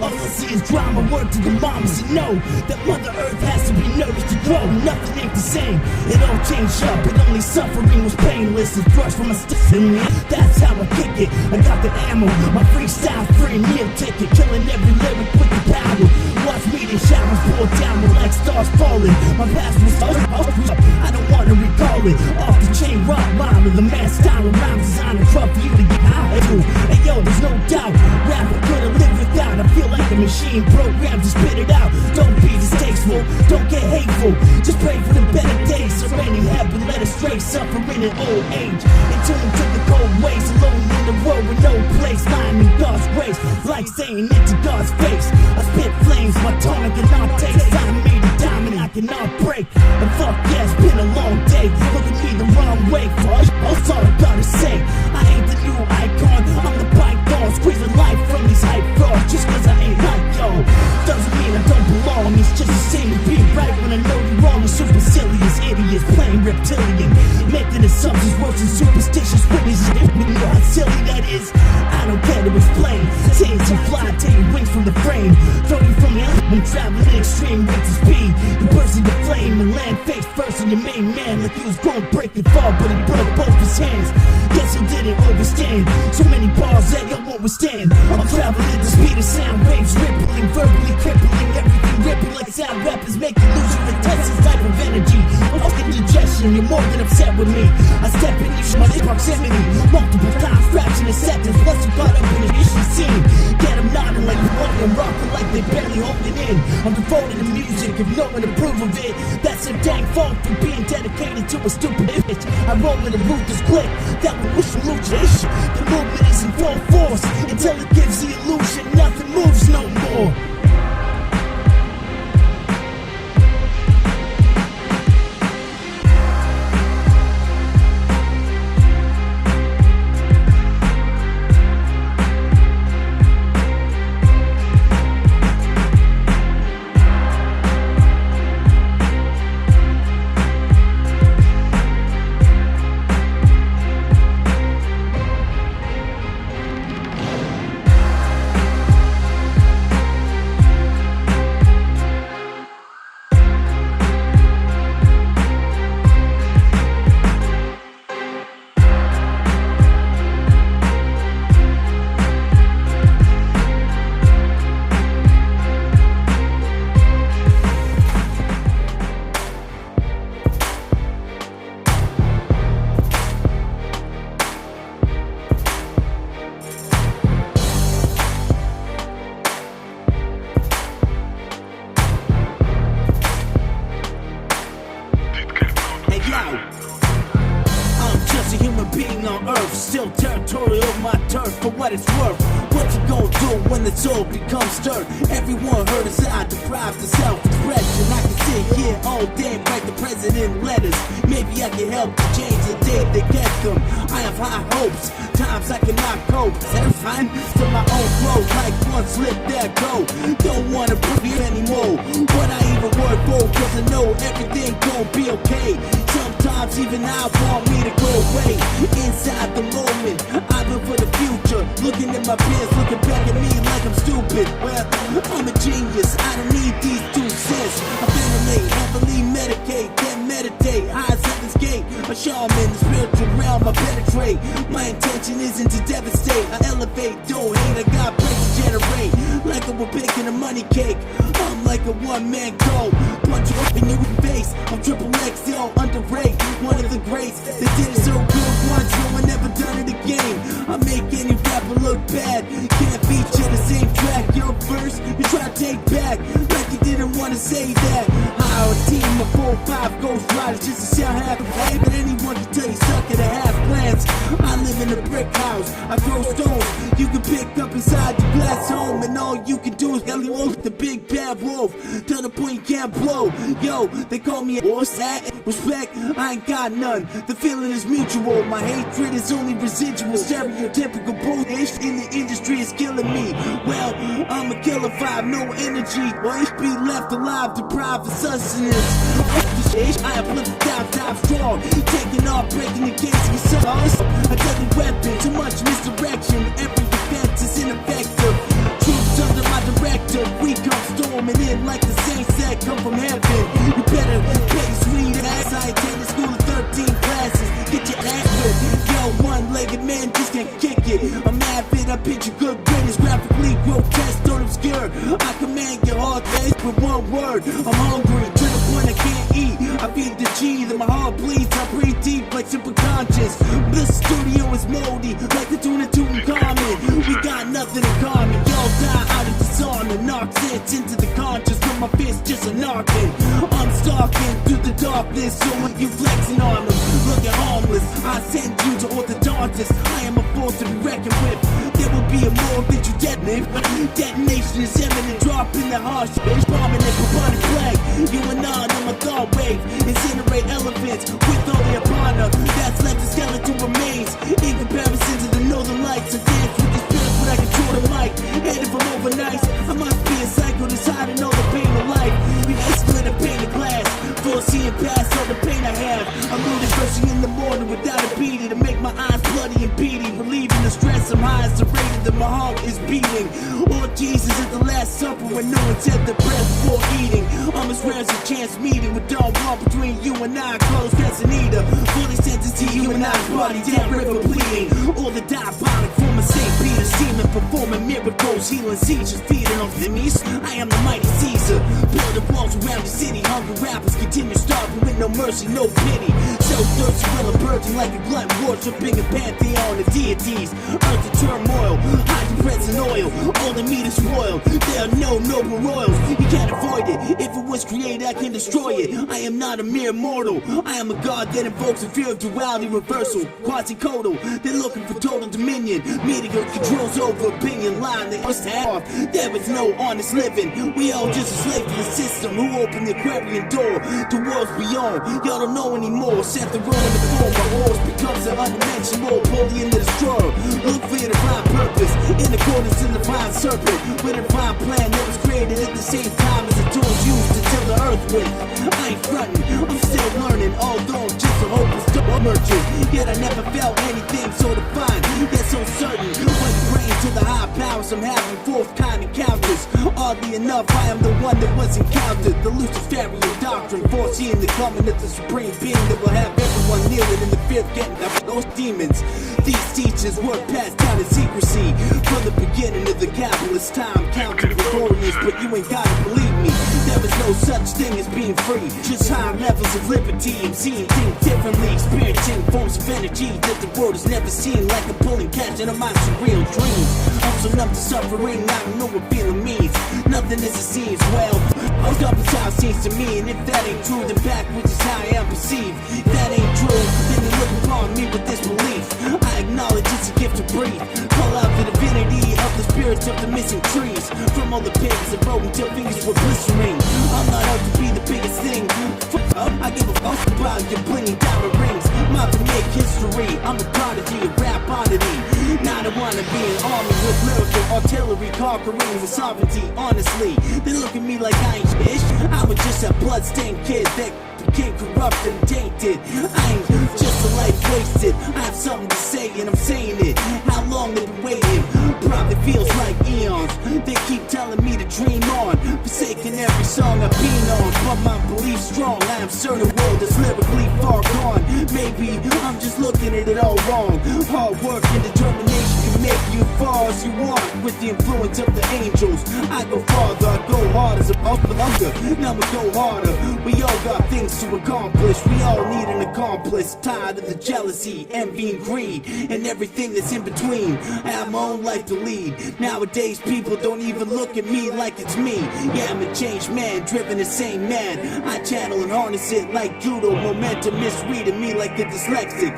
All I see is drama, word to the mamas and know that Mother Earth has to be nourished to grow. Nothing ain't the same, it all changed up, but only suffering was painless. It's brushed from my sticks and that's how I kick it. I got the ammo, my freestyle free meal ticket, killing every lyric with the power. Watch me, the showers pour down me like stars falling. My past was I don't wanna recall it. Off the chain rock rhyme, the man style of rhymes designed to for you to get high to. Hey yo, there's no doubt, rap I couldn't live without. I feel like a machine programmed to spit it out. Don't be distasteful, don't get hateful. Just pray for the better days. So many have been led astray, suffering in old age. In tune to the cold ways, alone in the world with no place. Lying in God's grace, like saying it to God's face. I spit flames, my tongue I cannot taste. I'm made of diamond, I cannot break. And fuck yeah, it's been a long day. Look at me the wrong way, that's all I gotta say. I ain't the new icon, I'm the python, squeezing life from these hype frauds. Just cause I ain't like y'all doesn't mean I don't belong. It's just the same as being right when I know you're wrong. You're supercilious idiots playing reptilian, making assumptions worse than superstitious witnesses. You know how silly that is? I don't care to explain. Saying you fly, take your wings from the frame, throw you from the I'm traveling at extreme rates of speed. You burst into flame and land face first on your main man, like he was gonna break and fall, but he broke both his hands. Guess he didn't overstand. So many bars that you won't withstand. I'm traveling at the speed of sound waves, rippling, verbally crippling, everything ripping like sound rappers make you lose your intestines type of energy. Off indigestion, you're more than upset with me. I step in you, my proximity, multiple times, fraction of seconds. Plus you caught up in the issue scene. Get them nodding like you're rocking like they barely holding in. I'm devoted to music, if no one approve of it, that's a dang fault for being dedicated to a stupid image. I roll with a ruthless click that will push and lose your issue. The movement is in full force until it gives the illusion nothing moves no more. king on earth, still territorial of my turf. For what it's worth, what you gonna do when the soul becomes stirred? Everyone heard his eye, deprived of self-expression. I can sit here all day and write the president letters. Maybe I can help to change the day they get them. I have high hopes, times I cannot cope. Terrifying to my own growth, like one slip, there go. Don't wanna breathe anymore. What I even work for, cause I know everything gon' be okay. Sometimes even I want me to go away. Inside the moment, I live for the future. Looking at my peers, looking back at me like I'm stupid. Well, I'm a genius, I don't need these 2 cents. I ventilate, heavily medicate, then meditate. High as heaven's gate, a shaman, the spiritual realm I penetrate. My intention isn't to devastate, I elevate, don't hate, I got breaks to generate. Like I'm baking a money cake, I'm like a one-man go. Punch you up in your face, I'm triple X, yo, underrate. One of the greats, they did it so good once, no one ever done it again. I make any rapper look bad, can't feature the same track. Your verse, you try to take back, like you didn't want to say that. Hire a team of 4 or 5 ghost riders just to sound half hey, but anyone can tell you suck at a half plans. I live in a brick house, I throw stones you can pick up inside your glass home, and all you can do is Ellie Wolf, the big bad wolf, till the point you can't blow. Yo, they call me what's that? Respect, I ain't got none. The feeling is mutual, my hatred is only residual. Stereotypical bullshit in the industry is killing me. Well, I'm a killer vibe, no energy. Why be left alive, deprived of sustenance? I uplift the top strong, taking off, breaking the gates of sauce. A deadly weapon, too much misdirection. Every defense is ineffective. Troops under my director, we come storming in like the saints that come from heaven. You better pay sweet ass. I attended school of 13 classes. Get your ass whipped. Yo, one-legged man just can't kick it. I'm avid, I picture good greatness, graphically grotesque, don't obscure. I command your heart face with one word. I'm hungry to the point I can't eat. I feed the G, then my heart bleeds. I breathe deep like super conscious. This studio is moldy like the tuna Tutankhamun. We got nothing in common. Y'all die out of dishonor. Knock sense into the conscious with my fist just a knocking. I'm stalking through the darkness, so when you flexing on them, looking harmless, I send you to orthodontists. I am a force to be reckoned with. There will be a more that you detonate. Detonation is imminent, drop in the harsh bombing it for body flag. You and I on my thought wave. Incinerate elephants with all the apana that's left the skeleton remains. In comparison to the northern lights, I dance with the spirits when I control the mic. And if I'm overnight, I must be a psycho that's hiding all the pain of life. We can split a pane of glass, foreseeing past all the pain I have. I'm looting first thing in the morning without a beating to make my eyes bloody and beady, relieving the stress. I'm high as serrated that my heart is beating. Oh Jesus at the Last Supper when no one said the breath before eating. I'm as rare as a chance meeting with Don Juan between you and I. Close Casinova, fully sentenced to you and I's body down river bleeding. All the diabolic form of St. Peter seeming, performing miracles, healing seizures, feeding on enemies. I am the mighty Caesar. Build the walls around the city. Hungry rappers continue starving with no mercy, no pity. So thirsty, will emerging like a glut, worshipping a pantheon of deities. Earth to turmoil, hydropress and oil. All the meat is royal. There are no noble royals. You can't avoid it. If it was created, I can destroy it. I am not a mere mortal. I am a god that invokes a fear of duality reversal. Quasi-codal, they're looking for total dominion. Media controls over opinion line. They must have. There is no honest living. We all just a slave to the system who opened the aquarium door to worlds beyond. Y'all don't know anymore. Set the room in the form of wars becomes an undimensional bully in the destroyer. Look for your divine purpose in accordance to the divine serpent with a divine plan that was created at the same time as the tools used to till the earth with. I ain't frontin', I'm still learning, although I'm just a hopeless merchant. Yet I never felt anything so defined, yet so certain. When praying to the high powers, I'm having fourth kind encounters. Oddly enough, I am the one that was encountered. The Luciferian doctrine, foreseeing the coming of the supreme being that will have everyone kneeling in the fear of getting up those demons. These teachers were passed down in secrecy from the beginning of the capitalist time. Counting the coordinates, but you ain't gotta believe me. There is no such thing as being free, just high levels of liberty and seeing things differently, experiencing forms of energy that the world has never seen, like a pulling catching on my surreal dreams. I'm so numb to suffering, I don't know what feeling means. Nothing as it seems, well, I'm up as how it seems to me. And if that ain't true, then backwards is how I am perceived. If that ain't true, then you look upon me with disbelief. search of the missing trees. From all the papers and broken till fingers were blistering. I'm not out to be the biggest thing. I give a fuck about your blinking diamond rings. I'm out to make history. I'm a prodigy, a rap oddity. Now I wanna be an army with lyrical artillery, conquering with sovereignty. Honestly, they look at me like I ain't ish. I was just a bloodstained kid that became corrupt and tainted. I ain't just a life wasted. I have something to say and I'm saying it. How long they've been waiting? Probably feels like eons. They keep telling me to dream on, forsaking every song I've been on. But my belief's strong. I am certain the world is lyrically far gone. Maybe I'm just looking at it all wrong. Hard work and determination can make you far as you want. With the influence of the angels, I go farther, I go hard as a upper under. Now we go harder. We all got things to accomplish. We all need an accomplice. Tired of the jealousy, envy, and greed, and everything that's in between. I have my own life to lead. Nowadays, people don't even look at me like it's me. Yeah, I'm a changed man, driven the same man. I channel and harness it like judo. Momentum misreading me like a dyslexic.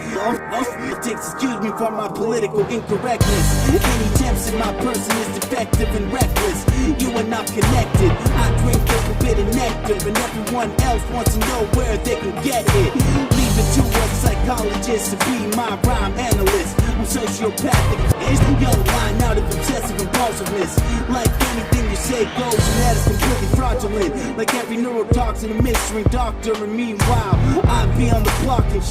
Excuse me for my political incorrectness. Any attempts at my person is defective and reckless. You are not connected. I drink the forbidden nectar, and everyone else wants to know where they can get it. Leave it to a psychologist to be my rhyme analyst. I'm sociopathic. Young line out of obsessive impulsiveness. Like anything you say goes, and that is completely fraudulent. Like every neurotoxin, a mystery doctor. And meanwhile, I be on the block and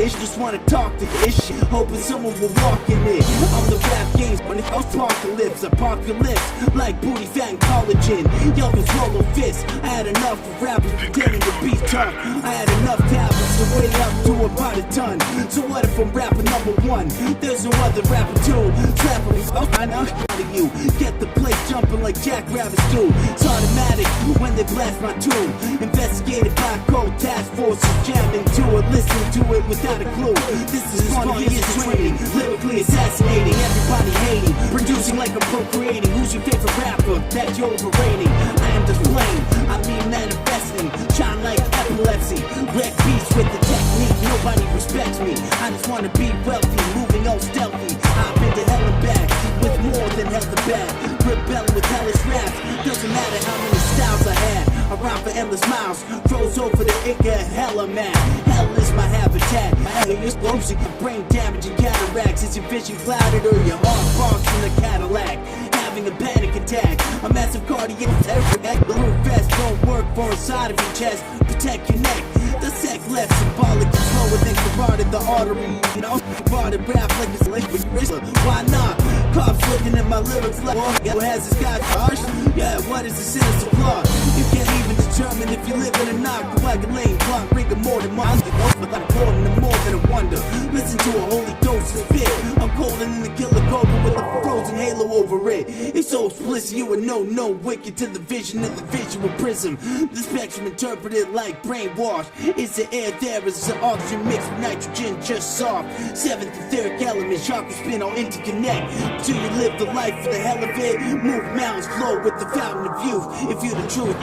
ish just wanna talk to ish, hoping someone will walk in it. I'm the rap games, but it's apocalypse. Apocalypse, like booty fat and collagen. Y'all can swallow fists. I had enough of rappers pretending to be tough. I had enough tablets to weigh up to about a ton. So what if I'm rapper number one? There's no other rapper too. Slap me, I know how to you. Get the place jumping like jackrabbits do. It's automatic when they blast my tune. Investigated by cold task forces, jamming to it, listening to it without a clue. This is spontaneous training, lyrically assassinating, everybody hating, producing like I'm procreating. Who's your favorite rapper that you're overrating? I am the flame, I mean manifesting, shine like epilepsy, wreck beats with the technique. Nobody respects me. I just wanna be wealthy, moving all stealthy. I've been to hell and back with more than hell to back. Rebelling with hellish raps. Doesn't matter how many styles I had. I rhyme for endless miles. Froze over the Ica, hella mad. Hell is my habitat. My hell is explosive, brain damage and cataracts. Is your vision clouded or your heart box in the Cadillac? Having a panic attack, a massive cardiac attack. The roof vest don't work for inside of your chest. Protect your neck. The sex left symbolic is slower than carotid the artery. You know, carotid rap like it's liquid crystal. Why not? Cops looking at my lyrics like, who has this guy charged? Yeah, what is the sinister flaw? You can't even determine if you live in or not. Coagulating, clock, rigor mortis, monster. But I'm pouring them more than a wonder. Listen to a holy ghost spit. I'm colder than the killer cobra with a frozen halo over it. It's so explicit, you would know no wicked to the vision of the visual prism. The spectrum interpreted like brainwash. Is the air there? Is the oxygen mixed with nitrogen just soft? Seventh and third element, chakra spin all interconnect. Till you live the life for the hell of it. Move mountains, flow with the fountain of youth. If you're the truth.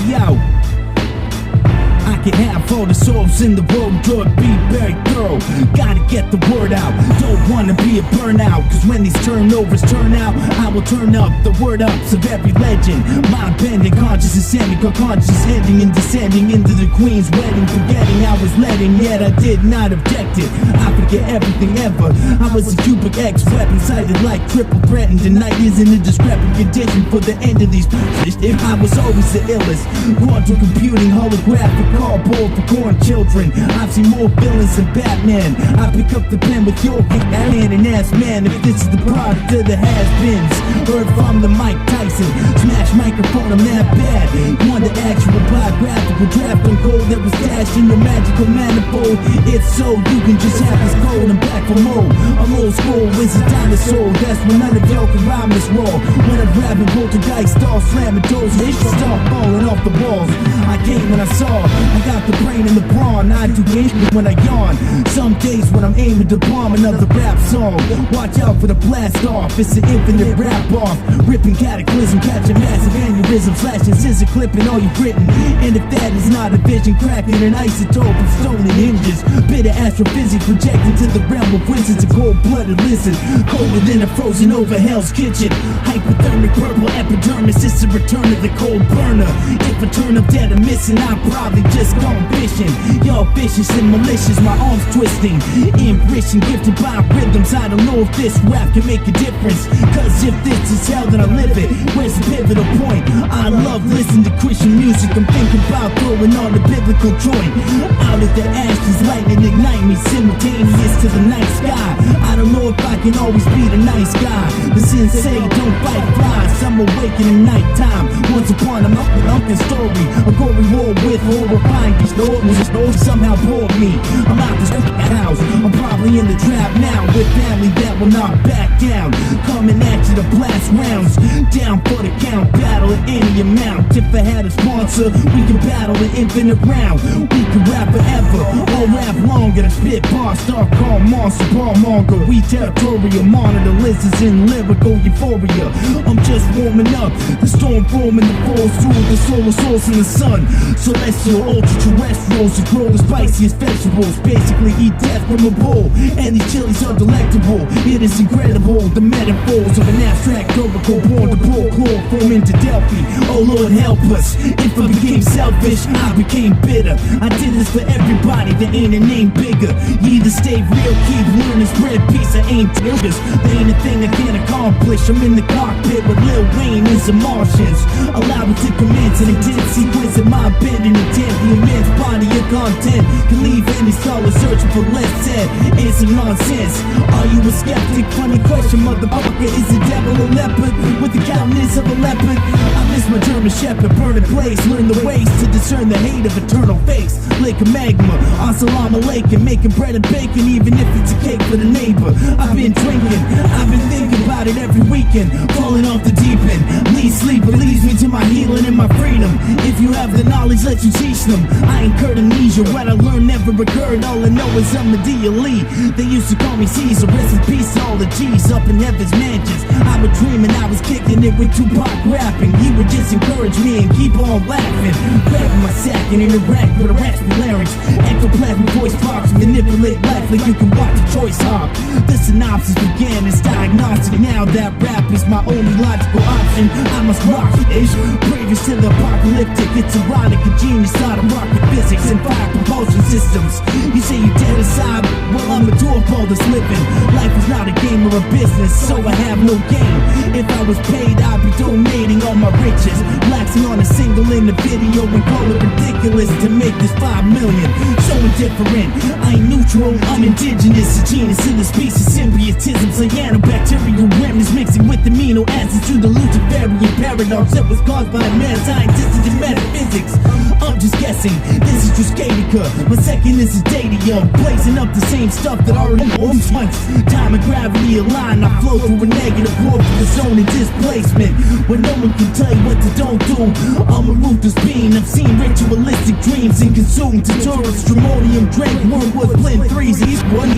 Yo, I can have all the souls in the world, drug be very thorough. Gotta get the word out, don't wanna be a burnout. Cause when these turnovers turn out, I will turn up the word ups of every legend. Mind bending, conscious and semi-conscious, heading and descending into the queen's wedding. Forgetting I was letting, yet I did not object it. I forget everything ever. I was a cubic X weapon, sighted like triple threatened. Tonight isn't a discrepant condition for the end of these. If I was always the illest, quantum computing, holographic cardboard for corn children. I've seen more villains than Batman. I pick up the pen with your hand and ask man if this is the product of the has-beens, or if I'm the Mike Tyson. Smash microphone, I'm that bad. Want the actual biographical draft on gold that was dashed in your magical manifold. If so, you can just have this code. I'm back for more. I'm old school, it's a dinosaur. That's when none of y'all can rhyme this raw. When I'm grabbing poltergeist, start slamming doors, start falling off the walls. I came when I saw. I got the brain and the brawn, I do it when I yawn. Some days when I'm aiming to bomb another rap song, watch out for the blast off, it's an infinite rap off. Ripping cataclysm, catching massive aneurysm, flashing scissor clipping all you've written. And if that is not a vision, cracking an isotope of stolen hinges. Bitter astrophysics projecting to the realm of wizards, a cold-blooded lizard, colder than a frozen over Hell's Kitchen. Hypothermic purple epidermis, it's a return of the cold burner. If I turn up dead or missing, I'll probably just gone fishing. Y'all vicious and malicious, my arms twisting. Ambition gifted by rhythms, I don't know if this rap can make a difference. Cause if this is hell, then I live it. Where's the pivotal point? I love listening to Christian music, I'm thinking about throwing on the biblical joint. Out of the ashes, lightning ignite me, simultaneous to the night sky. I don't know if I can always be the nice guy. The sensei don't fight flies, I'm awakening nighttime. Once upon a Uncle story, a gory war with horrifying stories somehow bored me. I'm out this house, I'm probably in the trap now with family that will not back down. Coming at you to blast rounds, down for the count, battle at any amount. If I had a sponsor, we can battle an infinite round. We can rap forever, or rap longer. To spit bars, star call monster, bar monger. We territorial, monitor lizards in lyrical euphoria. I'm just warming up, the storm forming the force through the solar source in the sun. Celestial ultra-terrestrials who grow the spiciest vegetables, basically eat death from a bowl. And these chilies are delectable, it is incredible. The metaphors of an abstract oracle born to pour chloroform into Delphi. Oh Lord help us, if I became selfish, I became bitter. I did this for everybody that ain't a name bigger. You either stay real, keep learning, spread peace, I ain't tilters. There ain't a thing I can't accomplish, I'm in the cockpit with Lil Wayne and some Martians. Allow me to commence an intense sequence of my bend and intent. The immense body of content can leave any scholar searching for less said. It's some nonsense. Are you a skeptic? Funny question, motherfucker. Is the devil a leopard with the countenance of a leopard? I miss my German shepherd, burn a place, learn the ways to discern the hate of eternal face. Lake of magma, assalamu alaikum, making bread and bacon, even if it's a cake for the neighbor. I've been drinking, I've been thinking about it every weekend, falling off the deep end. Lead sleep, it leads me to my healing and my freedom. If you have the knowledge, let you teach them. I incurred amnesia, what I learned never occurred. All I know is I'm Medea Lee. They used to call me Caesar, rest in peace to all the G's up in heaven's mansions. I was dreaming, I was kicking it with Tupac rapping. He would just encourage me and keep on laughing. Grabbing my sack and interact with a raspy larynx. Ectoplasmic voice box, manipulate life like you can watch a choice hop. The synopsis began, it's diagnostic. Now that rap is my only logical option. I must rock it. Previous to the apocalyptic, it's ironic, a genius out of rocket physics and fire propulsion systems. You say you dead aside, well I'ma do up all this living. Life is not a game or a business, so I have no game. If I was paid, I'd be donating all my riches, relaxing on a single in the video and call it ridiculous to make this 5 million. So indifferent, I ain't neutral, I'm indigenous, a genus in the species symbiotism, cyanobacterial remnants mixing with amino acids to the Luciferian paradox that was caused by mad scientists and metaphysics. I'm just guessing, this is Triskaideka. My second is a Dadium, blazing up the same stuff that already owns once. Time and gravity align, I flow through a negative warp for the zone and displacement, where no one can tell you what to don't do. I'm a ruthless being, I've seen ritualistic dreams and consumed to tourists. Stramonium drank, wormwood blend threes, each one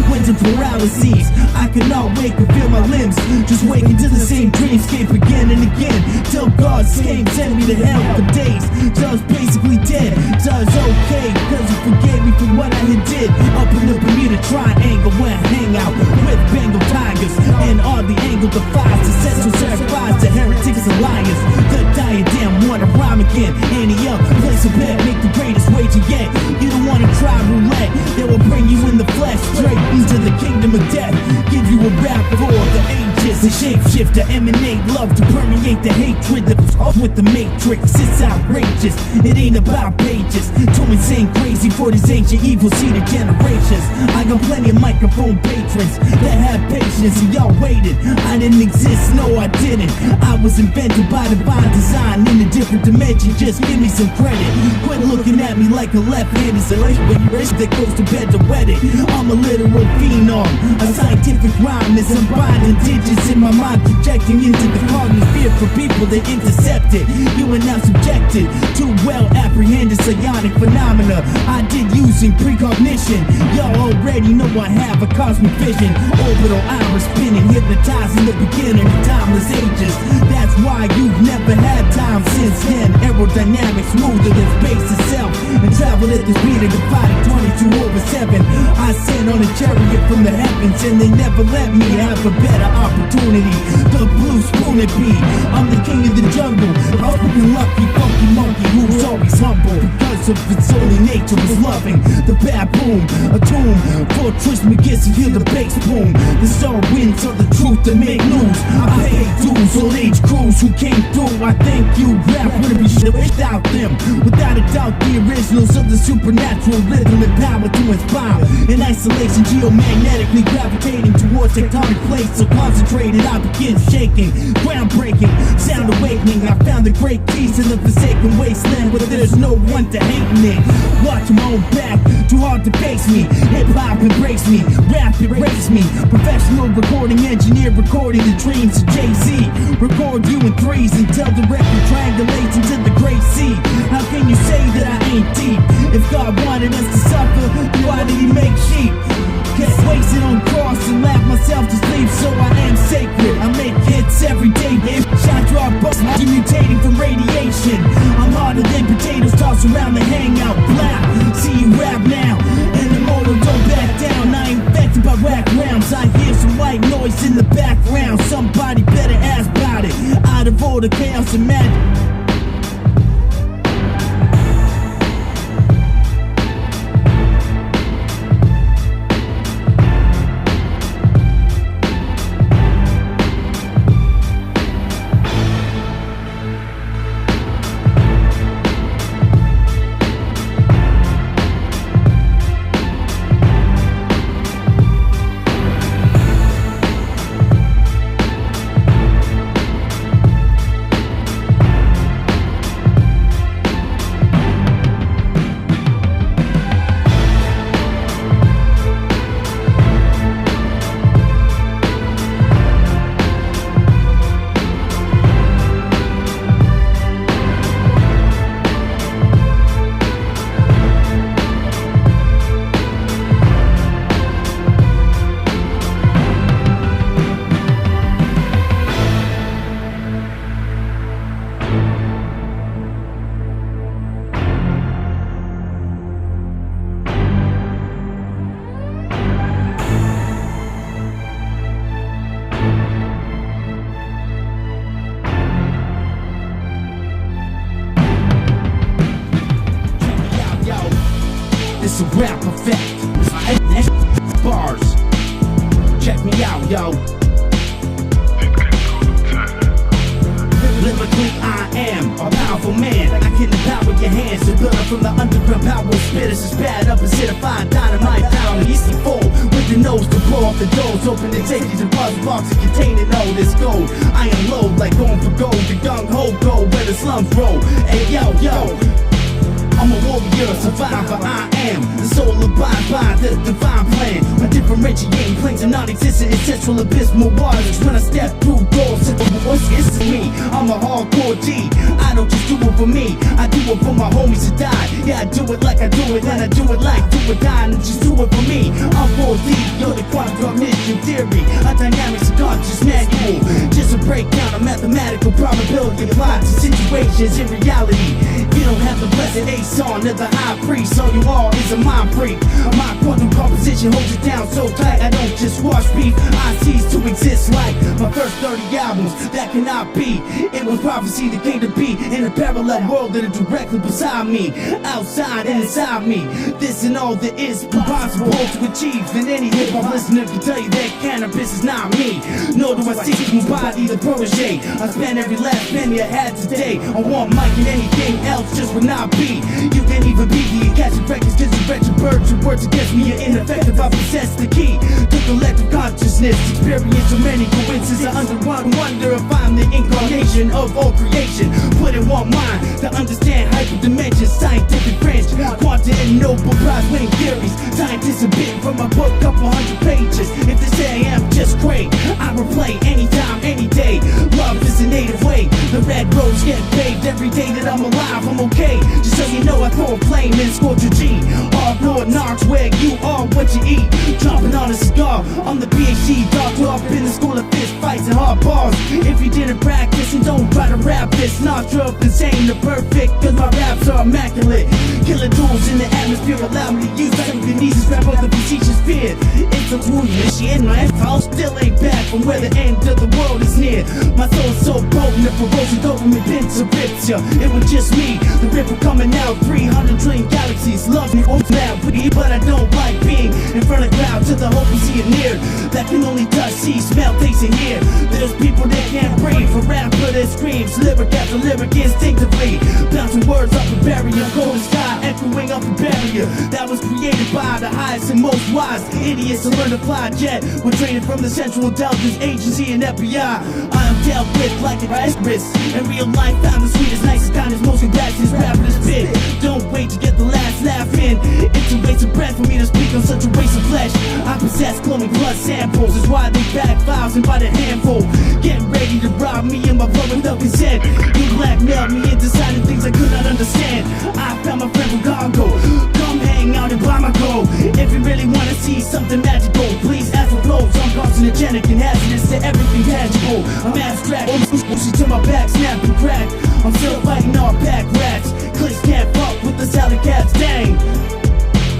winter paralyses. I cannot wake and feel my limbs, just waking to the same dreamscape again and again, till God's came, send me to hell for days. Till I was basically dead, till I was okay, cause he forgave me for what I had did. Up in the Bermuda Triangle where I hang out with Bengal tigers, and all the angle defies the central sacrifice to heretics and liars. The diadem wanna rhyme again, Annie up, place a bet, make the greatest wager yet. You don't wanna try roulette, they will bring you in the flesh, straight into the kingdom of death. Give you a rap for the ages, a shapeshifter, emanate love to permeate the hatred that's off with the matrix. It's outrageous, it ain't about pages, too insane crazy for this ancient evil seeded generations. I got plenty of microphone patrons that had patience and y'all waited. I didn't exist, no I didn't. I was invented by divine design in a different dimension, just give me some credit. Quit looking at me like a left-handed celebration that goes to bed to wet it. I'm a literal phenom, a scientific rhyme as I'm binding digits thoughts in my mind projecting into the cosmic fear for people that intercept it. You are now subjected to well-apprehended psionic phenomena I did using precognition. Y'all already know I have a cosmic vision, orbital iris spinning, hypnotizing the beginning of timeless ages. That's why you've never had time since then. Aerodynamic smoother than space itself, and travel at the speed of divided 22/7. I sent on a chariot from the heavens, and they never let me have a better opportunity. The blue spoon it be. I'm the king of the jungle, a fucking lucky funky monkey who's always humble because of its only nature is loving. The baboon, a tomb for Trismegistus, hear the bass boom. The star winds of the truth to make news. I pay dues, old age crews who came through. I think you rap wouldn't be shit without them. Without a doubt, the originals of the supernatural rhythm and power to inspire. In isolation, geomagnetically gravitating towards tectonic plates, so concentrated I begin shaking. Groundbreaking, sound awakening. I found the great peace in the forsaken wasteland where there's no one to hate me. Watch my own back, too hard to face me. Hip-hop embrace me, rap erase me. Professional recording engineer recording the dreams of Jay-Z. Record you in threes until the record triangulates into the great sea. How can you say that I ain't deep? If God wanted us to suffer, why did he make sheep? Get wasted on cross and laugh myself to sleep, so I am sacred. I make hits every day, babe. Shot drop bucks, mutating from radiation. I'm harder than potatoes tossed around the hangout. Black, see you rap now, and the motor don't back down. I ain't affected by whack rounds. I hear some white noise in the background. Somebody better ask about it. Out of all the chaos and magic. It's a rap effect. Bars. Check me out, yo. Lyrically, I am a powerful man. I can empower your hands to build up from the underground power spitters. It's bad up instead of fine dynamite power. Easy full with the nose to blow off the doors. Open the take these deposit boxes containing all this gold. I am low like going for gold. The gung ho go where the slums roll. Hey yo, yo. I'm a warrior, survivor, I am the soul abide by the divine plan. I differentiating planes are non-existent in central abysmal waters. When I step through doors, what's to me? I'm a hardcore G. I don't just do it for me, I do it for my homies that died. Yeah, I do it like I do it, and I do it like do or die, and just do it for me. I'm 4D, you're the quantum cognition theory, a dynamics of conscious manual. Just a breakdown of mathematical probability applied to situations in reality. You don't have the blessed ace on to the high priest, all you are is a mind freak. My quantum composition holds it down so tight, I don't just wash beef, I cease to exist like my first 30 albums. That cannot be, it was prophecy that came to be in a parallel world that is directly beside me, outside and inside me. This and all that is impossible to achieve, and any hip-hop listener can tell you that cannabis is not me. Nor do I seek to embody the protege day. I spent every last penny I had today on one mic, and anything else just would not be. You can't even beat the Akashic records, cause you read your birds. Your words against me are ineffective. I possess the key to collective consciousness. Experience so many coincidences. I wonder if I'm the incarnation of all creation. Put in one mind to understand hyperdimensions, scientific French, quantum and Nobel Prize winning theories. Scientists have bitten from my book, couple hundred pages. If they say I am just great, I replay anytime, any day. Love is a native way. The red rose get paved every day that I'm alive. I'm okay, just so you know I throw a flame and scorch a G. Hardcore knocks where you are, what you eat. Dropping on a cigar, I'm the PhD doctor up in the school of fist fights and hard bars. If you didn't practice and don't try to rap this, not sure if insane or perfect, cause my raps are immaculate. Killer tools in the atmosphere allow me to use telekinesis, grab out the facetious fear. It's a wound machine, my info still ain't back from where the end of the world is near. My soul is so potent, the ferocious dopamine pins of rips ya. It was just me, the ripper coming out, 300 trillion galaxies. Love me, oh snap, but I don't like being in front of crowds to the hope you see it near. That can only touch, see, smell, taste, and hear. There's people that can't breathe for rap, but it screams lyric after lyric instinctively. Bouncing words up a barrier, golden sky echoing up a barrier that was created by the highest and most wise idiots to learn to fly jet. We're training from the Central Intelligence Agency and FBI. I am dealt with like a risk. In real life, found the sweetest, nicest, kindest, most compassionate rapper to spit. Don't wait to get the last laugh in. It's a waste of breath for me to speak on such a waste of flesh. I possess glowing blood samples, that's why they bag files and by the handful. Getting ready to rob me and my blood without consent. You blackmailed me into signing things I could not understand. I found my friend from Congo. Come hang out and buy my gold. If you really wanna see something magical, please ask for clothes. I'm carcinogenic and hazardous to everything tangible. I'm abstract, pushing to my back, snap and crack. I'm still fighting all pack rats. Clicks can't fuck with the salad cats, dang.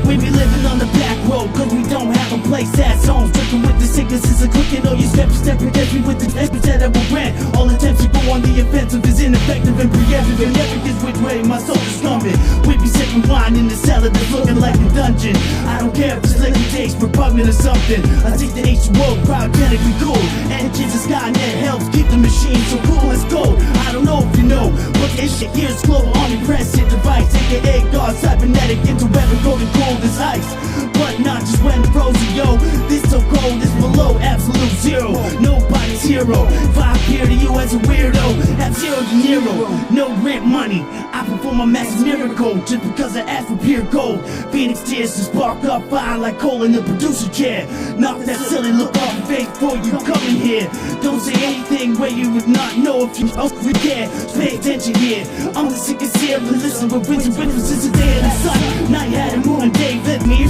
We be living on the back road, cause we don't have a place at home. Stricken with the sicknesses of clicking all your steps. Step against me with the efforts that I will grant. All attempts to go on the offensive is ineffective and preemptive. And never gets which way my soul is coming. We be sipping wine in the cellar that's looking like a dungeon. I don't care if this liquor tastes repugnant or something. I think the H2O cryogenically cool. Engines and Skynet helps keep the machine so cool as gold. I don't know if you know, but this shit here is global omnipresent device, aka God cybernetic into weapon golden cold as ice. But not just when frozen, yo. This so cold is below absolute zero. Nobody's hero. If I appear to you as a weirdo, have zero de Niro. No rent money, I perform a massive miracle just because I asked for pure gold. Phoenix tears to spark up fire like coal in the producer chair. Knock that silly look off your face before you come in here. Don't say anything where you would not know if you care. So pay attention here. I'm the sickest here, and listen with winter since the day of the sun. Night had a moon and day lit me.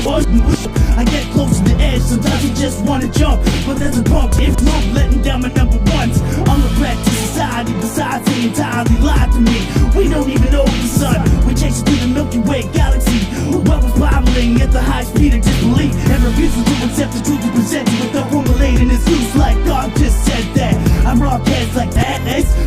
I get close to the edge, sometimes you just wanna jump, but there's a bump if not letting down my number ones. I'm a threat to society, besides they entirely lied to me. We don't even know the sun, we chase it through the Milky Way galaxy. What was bobbling at the high speed of disbelief and refusal to accept the truth you presented without formulating its loose like God just said that. I rock heads like that,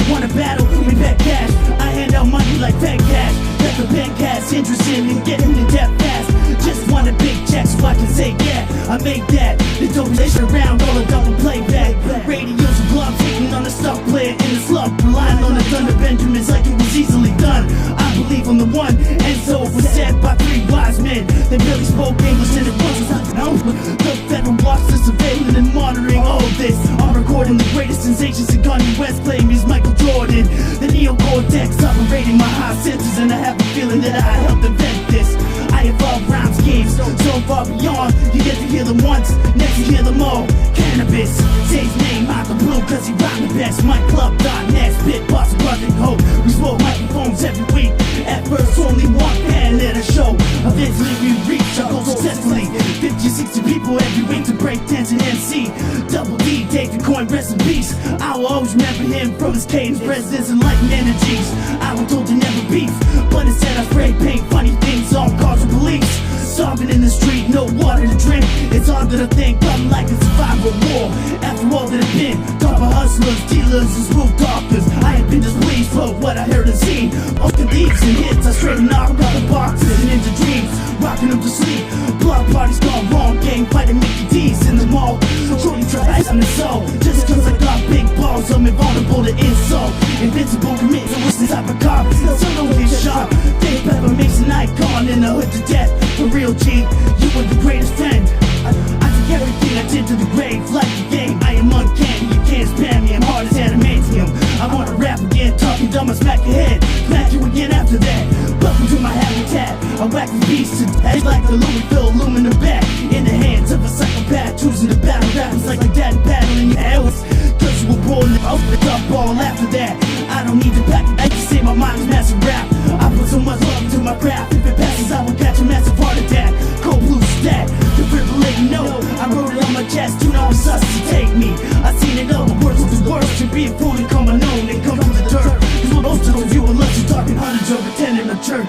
wanna battle, we bet cash. I hand out money like pet cash. Let the bank cash interested in getting in depth fast. Just want a big check so I can say yeah, I made that. The donation around all the double playback. Radios and gloves taking on the stuff player in the slump, relying on the thunder Benjamins like it was easily done. I believe I'm the one, and so it was said by three wise men. They really spoke English and it wasn't the federal watch is surveilling and monitoring all this. I'm recording the greatest sensations in Kanye West playing me as Michael Jordan. The neocortex operating my high senses, and I have a feeling that I helped invent this. I evolve rhyme schemes so far beyond. You get to hear them once, next you hear them all. Cannabis, say his name out the blue cause he rhyme the best. MyClub.net, spit, boss, project hope. We smoke microphones every week. At first only one pan at a show. Eventually we reach our goal successfully. 50 or 60 people every week to break dance and MC. Double D, David Coin, rest in peace. I will always remember him from his cadence, presence, and lightning energies. I was told to never beef, but instead I spray paint funny things on cars and police. Starving in the street, no water to drink. It's hard to think I'm like a survival war. After all that I've been, talk about hustlers, dealers, and smooth talkers. I have been displeased for what I heard and seen. Often leaves and hits, I straight knock out the boxes and into dreams, rocking them to sleep. Block parties gone wrong, gang fighting Mickey D's in the mall. Shorty try ice on the soul, just cause I got big balls. walls, I'm invulnerable to insult. Invincible commit to what's the type of cop. Still don't get sharp. Dave Pepper makes an icon in the hood to death. For real G, you were the greatest friend. I took everything I did to the grave, like the game. I am uncanny, you can't spam me, I'm hard as adamantium. I wanna rap again, talking dumb, I smack your head. Smack you again after that. Welcome to my habitat. I whack the beast to head like the Louisville aluminum bat. In the hands of a psychopath, choosing to battle rappers like my dad and paddling your ass. Cause you were born to open up all after that. I don't need to pack it, I just say my mind is massive rap. I put so much love into my craft. If it passes, I will catch a massive heart attack. Cold blue stat, the fibrillating note. I wrote it on my chest, you know it's suscitate me. I seen it all, the words of the worst. Should be a fool and come unknown and come from the dirt. Cause most of those you unless you're talking hundreds over 10 in a church.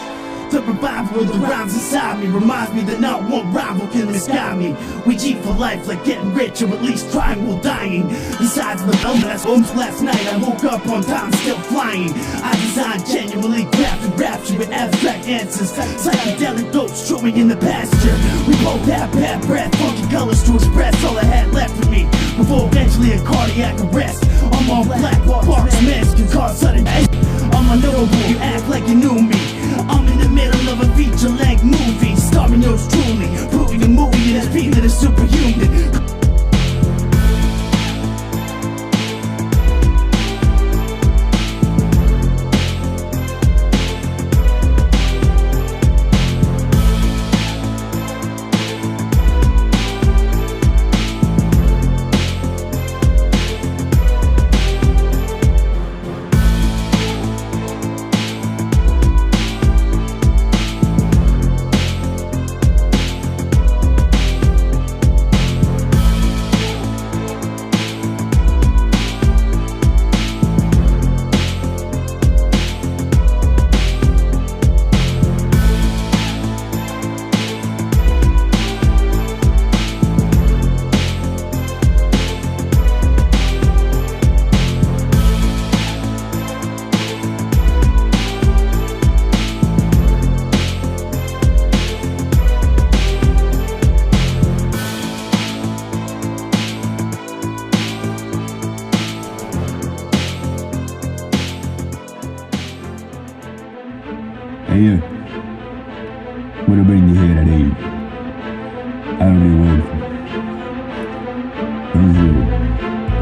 The revival of the rhymes inside me reminds me that not one rival can misguide me. We G for life like getting rich or at least trying while dying. Besides the illness, last night I woke up on time still flying. I designed genuinely crafted rapture with abstract answers. Psychedelic goats strolling in the pasture. We both have bad breath, funky colors to express all I had left of me. Before eventually a cardiac arrest. I'm all black, parks mess can cause sudden death. I'm unknowable, you act like you knew me. I'm in the middle of a feature-length movie, starring yours truly, proving the movie and that feeling is superhuman. Hey, you. What about in your head at 8? I don't really want to. Don't move.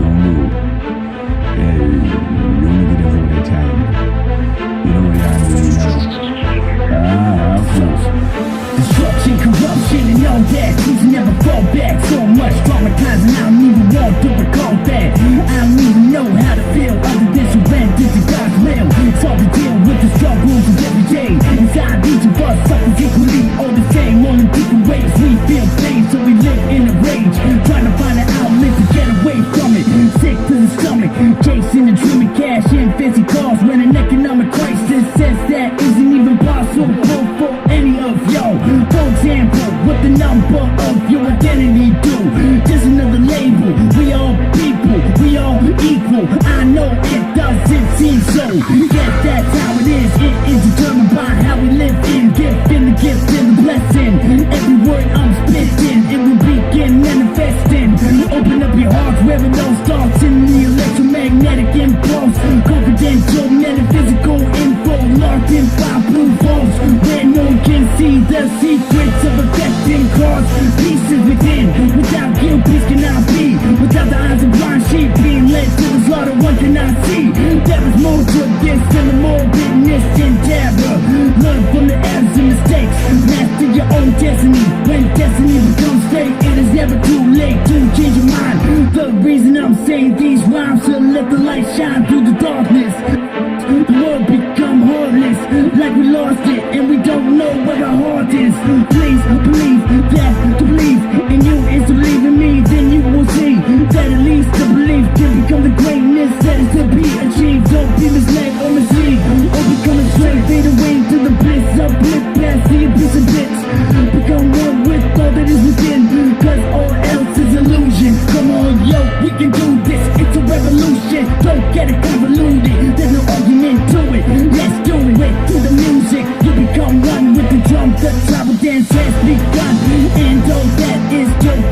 Don't move. Hey, you only get us all that time. You know what I mean now. Of course. Destruction, corruption, and all that. Please never fall back. So much traumatizing, I don't even want to recall that. I don't even know how to feel other than surrender to God's will. It's hard to deal with the struggles of every day. Inside each of us, suffers equally, all the same, all in different ways. We feel pain, so we live in a rage, trying to find an outlet to get away from it. Sick to the stomach, chasing and trimming cash in fancy cars, when an economic crisis says that isn't even possible for any of y'all. For example, what the number of your identity do? Just another label. We all people, we all equal. I know it doesn't seem so. Yes, that's how it is. It is determined by how we live in. Gift in the gift and the blessing. Every word I'm spitting, it will begin manifesting. Open up your hearts, wherever those thoughts in the electromagnetic impulse. Confidential, metaphysical info locked in 5 blue vaults, where no one can see the secrets of affecting cause. Pieces within, without guilt, peace cannot be. Without the eyes of blind sheep being led to the slaughter, one cannot see. There is more to this than the morbidness and terror. Learn from the errors and mistakes. Master your own destiny. When destiny becomes fate, it is never too late to change your mind. The reason I'm saying these rhymes to let the light shine through the darkness. The world become heartless, like we lost it and we don't know where our heart is. Please believe that to believe in you is to believe in me. Then you will see that at least the belief can become the greatness that is to be achieved. Don't be misled or mislead, or become a slave. Fade away to the bliss of blip past the abyss and bits. Become one with all that is within, cause all else is illusion. Come on, yo, we can do this. It's a revolution. Don't get it convoluted. There's no argument to it. Let's do it to the music. You become one with the drum. The tribal dance has begun, and all that is dope.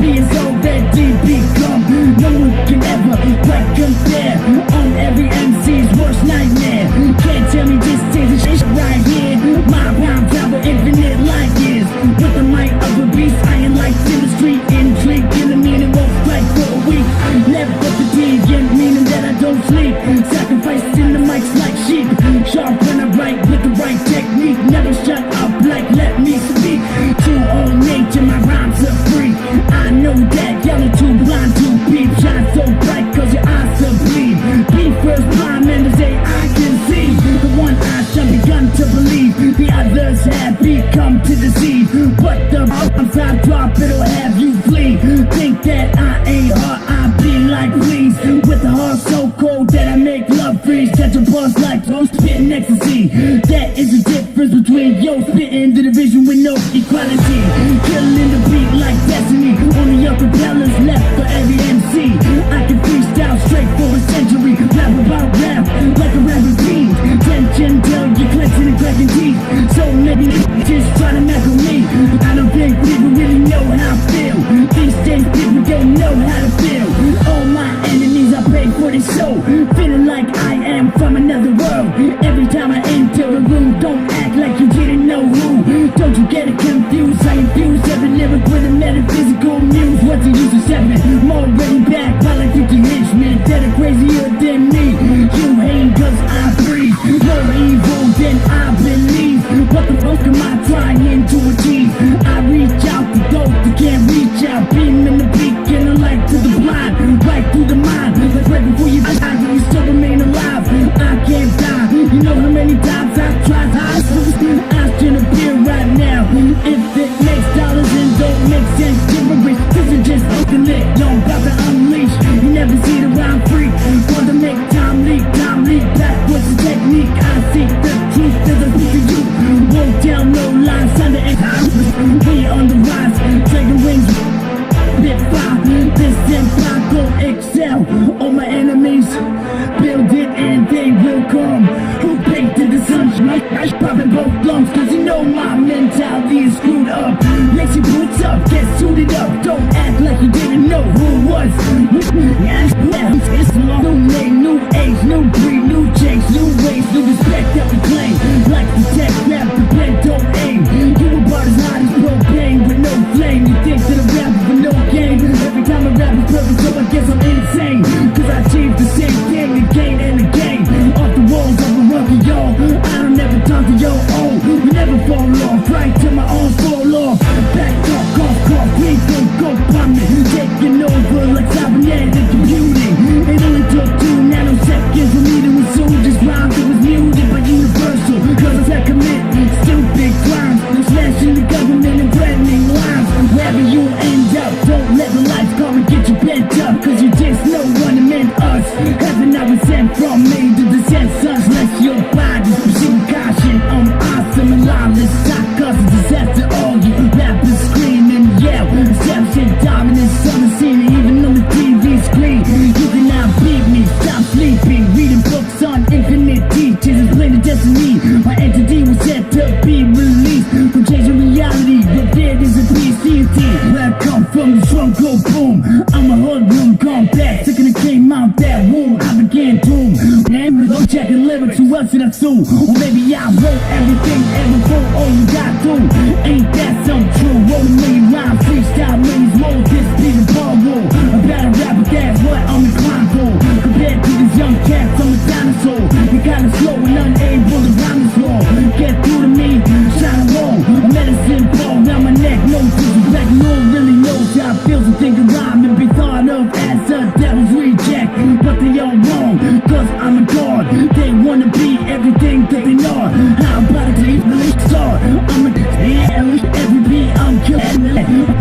difference between yo spitting the division with no equality. Killing the beat like destiny. Only your propellers left for every MC. I can freestyle straight for a century. Rap about rap like a rapper beat. Tension till you're clenching and cracking teeth. So many just try to knack on me. I don't think people really know how I feel. These days people don't know how to feel. All my enemies I pray for their soul. Feeling like I am from another world. Every time I enter a room, don't act like you didn't know who. Don't you get it confused? I infuse every lyric with a metaphysical muse. What's the use of 7? I'm already back by like 50 henchmen that are crazier than me. You hate cause I breathe more evil than I believe. What the fuck am I trying to achieve? I reach out to those that can't reach out. Beam in the beacon, a light to the blind, right through the mind. Like right before you die, you still remain alive. I can't die. You know how many times I've tried. I should appear right now. If it makes dollars and don't make sense, gibberish. This is just fucking lit. Yo, I'm about to unleash. You never see the rhyme freak. Want to make time leak backwards the technique. I seek the truth to the piece of you. Won't tell no lies under and we on the rise. Dragon wings, bit fire. This empire go excel. All my enemies build it and they will come. Who baked in the sunshine? I popping both lungs, cause you know my mentality is screwed up. Lace your boots up, get suited up. Don't act like you didn't know who it was. It's long. New name, new age, new breed, new change, new ways, new respect that we claim. Like the tech rap, the pen don't aim. You about as hot as propane with no flame. You think that a rapper for no game. Every time I rap is perfect, so I guess I'm insane. Cause I achieve the same thing again and again. Off the walls of a rookie, y'all. I don't never talk to your own. We never fall off, right till my arms fall off. Back off, cough, please don't go bumming. Taking over like cybernetic computing. It only took 2 nanoseconds for me to assume just rhymes that was muted by universal. Cause I commit stupid crimes. Smashing the government and threatening lives. Wherever you end up, don't let the lights come and get you bent up. Cause you just know one that meant us. Heaven I was sent from me to descend suns. Let your bodies proceed with caution. I'm awesome and lawless. I cause a disaster. All you rappers scream and yell. Deception, dominance on the scene. Even on the TV screen. You cannot beat me, stop sleeping. Reading books on infinite teachers. It's plain to destiny. My entity was set to be released from changing reality. Revered as a PCT. Where I come from, the drum go boom. I'm a hoodlum gone back. Sick of the came out that womb. I began doom. Name was checking lyrics. Who else did I sue? Or maybe I wrote everything ever wrote. All you got to ain't that so true? Wrote a million rhymes, freestyle millions more. This be the ball roll. A battle rapper, that's what I'm inclined for. Compared to these young cats, I'm a dinosaur. You're kinda slow and unable to rhyme this wall. Get through to me, shine low. A medicine ball around my neck, no disrespect. No one really knows how it feels to think a rhyme and be thought of as a devil's reject. But they all wrong, cause I'm a god. They wanna be everything that they know. How about a really start? I'm a every beat I'm killing.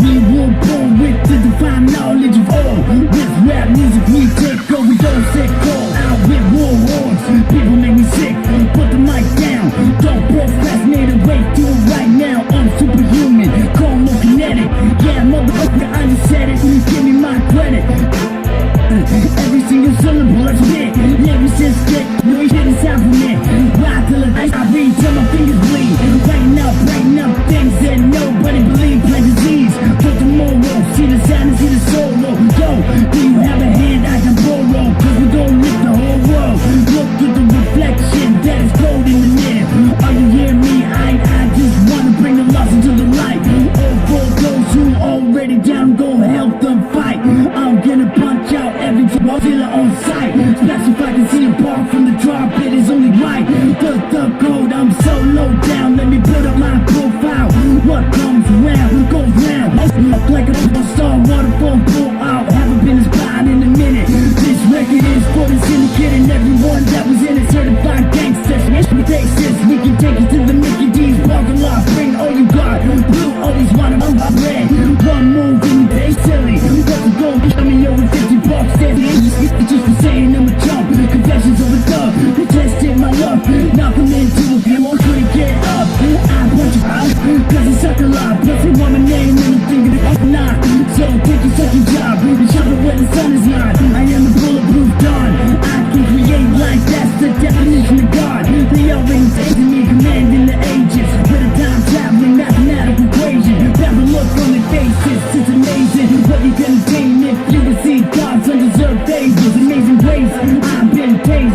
We were born with the divine knowledge of all. With rap music we take over those that call out with war horns. People make me sick, put the mic down. Don't procrastinate and wait, do it right now. I'm superhuman, call no kinetic. Yeah, motherfucker, I just said it. Give me my credit. Every single syllable I spit. Never since get, no hidden sound from it. Ride till I read till my fingers bleed. Writing up things that nobody believes. Like disease, put the moral. See the sound and see the solo. Yo, do you have a hand I can borrow? Cause we gon' lift the whole world. Look at the reflection that is cold in the mirror. Are you hear me? I just wanna bring the lost into the light. Oh, for those who already down, go help them fight. I'm gonna punch out every dealer on sight. Especially if I can see a bar from the drop, it is only right. The code, I'm so low down. Let me build up my profile. What comes around, goes round. Look like a star, waterfall, pull out. Haven't been inspired in a minute. This record is for the syndicate and everyone that was in it. Certified gangsters, mistakes. We can take it to the Mickey D's parking lot. Bring all you got. Blue always want to red. One move and they silly. What's the goal? Show me over 50 bucks. It's just for saying I'm a chump. Confessions of a thug. They tested my luck. Knock them into a game. Won't get up.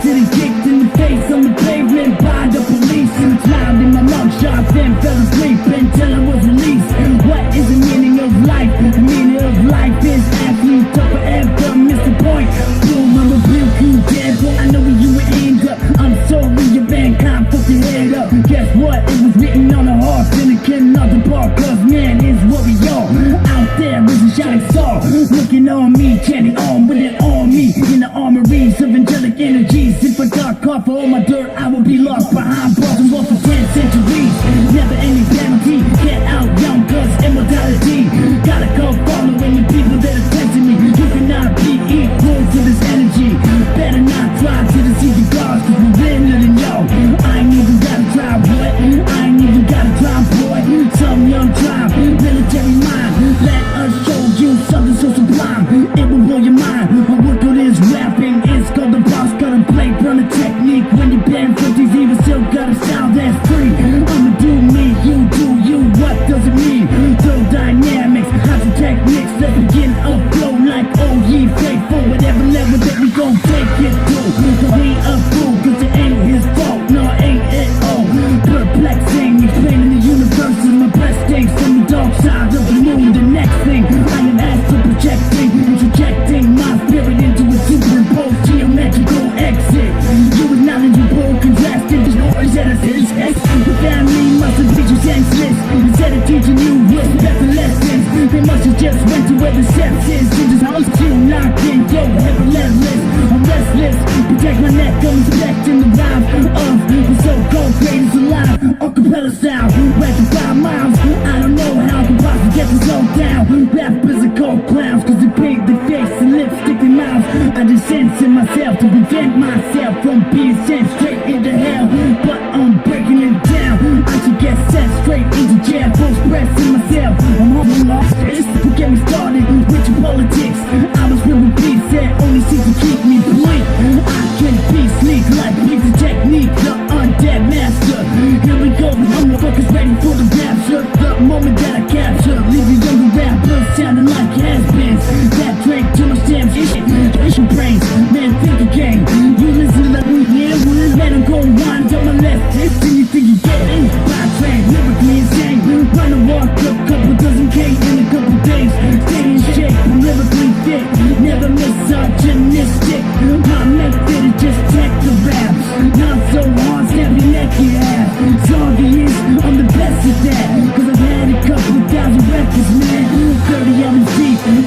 Getting kicked in the face on the pavement by the police. And smiled in my mugshot, then fell asleep until I was released. What is the meaning of life? The meaning of life is actually tough forever. Miss the point. Boom, I'm a rebuke you, dead boy. I know where you were aimed up. I'm sorry, your mankind fucked your head up. Guess what? It was written on a horse and it came out the bar. Cause man is what we are. Out there is a shining star. Looking on me, chanting on with an army. In the armories of angelic energies. If I got caught for all my dirt, I would be lost behind bars and lost for 10 centuries. Never any penalty. Get out young, cause immortality. Gotta go following the people that are testing me. You cannot be equal to this energy. Better not try to deceive the gods, cause we're realer than y'all. I ain't even gotta try, boy. I ain't even gotta try, boy. Some young tribe, military mind. Let us show you something so sublime. It will blow your mind. My work on is rapping. It's called the boss, gotta play, run a technique. When you bang 50s, even still got a sound that's free. I'ma do me, you do you. What does it mean? Throw dynamics, how's the techniques? Let's begin a flow like oh ye faithful. Whatever level that we gon' take it to. Cause we a fool, cause it ain't his fault. No, ain't it all. Perplexing, explaining the universe is my best things. From the dark side of the moon, the next thing I am astral projecting, interjecting my spirit into a superimposed geometrical exit. You acknowledgeable, contrasted, there's no urge that I say. The family must have reached you senseless. Instead of teaching you with better lessons, they must have just went to where the steps is. You just house you locked in, yo, heavy relentless. I'm restless, protect my neck, I'm respecting the rhyme of the so-called greatest alive. Acapella style, right to 5 miles. I don't know how I can possibly get this all down. Rappers are called clowns, cause they paint their face and lipstick their mouths. I just censor myself to prevent myself from being sent straight into hell. But I'm breaking it down. I should get sent straight into jail for expressing myself. I'm hoping lost this. Don't get me started with your politics. I was filled with beef that only seems to keep me bleak. I can be sleek like pizza technique, the undead master. Here we go, I'm the fuckers ready for the rapture. The moment that I capture, leave you younger rappers sounding like has-beens that drank too much damn shit. Issue brains, man, think again. You listen to that we hear, we'll let them go wind on my left hip. And you think you get in by train, lyrically insane. Run a walk up, couple dozen K in a couple days. Stay in shape, lyrically fit, never misogynistic. My method is just tech the raps, not so hard, snap your neck you have. It's obvious, I'm the best at that, cause I've had a couple thousand records, man. 30 LMC,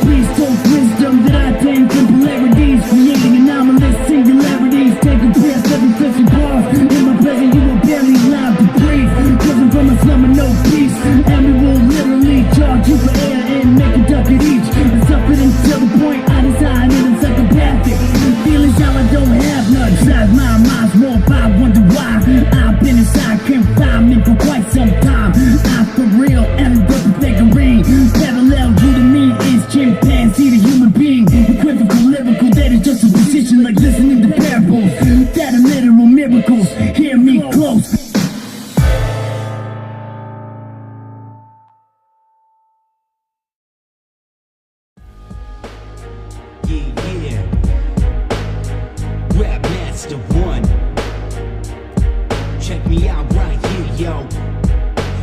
please talk wisdom that I attain from polarities, creating anomalous singularities. Take a breath every 50 bars. In my presence you are barely allowed to breathe, cause I'm from a slum of no peace. And we will literally charge you for air and make a duck at each. I suffered until the point I decided I'm psychopathic. Feelings how I don't have none. Besides my mind's more I wonder why. I've been inside, can't find me for quite some time. I'm for real, and I'm the figurine. Parallel you to me is chimpanzee, the human being. Equivocal, lyrical, that is just a position like listening to parables. That are literal miracles, hear me close. Yeah. Rap Master 1. Check me out right here, yo.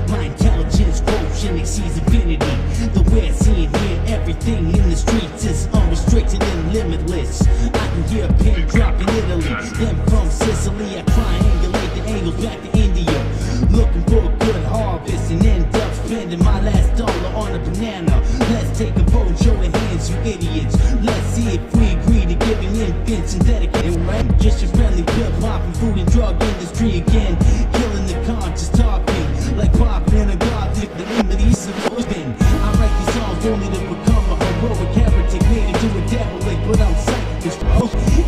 My intelligence quotient exceeds infinity. The way I see and hear everything in the streets is unrestricted and limitless. I can hear a pin drop in Italy, then from Sicily I triangulate the angles back to India, looking for a good harvest and end up spending my last dollar on a banana. Let's take a vote and show of hands, you idiots. Let's see if we agree to giving infants synthetic rent. Just your friendly pill popping food and drug industry again, killing the conscious talking like pop in a gothic. The remedies of open. I write these songs only to become a heroic heretic, made into a devilic, but I'm psychic.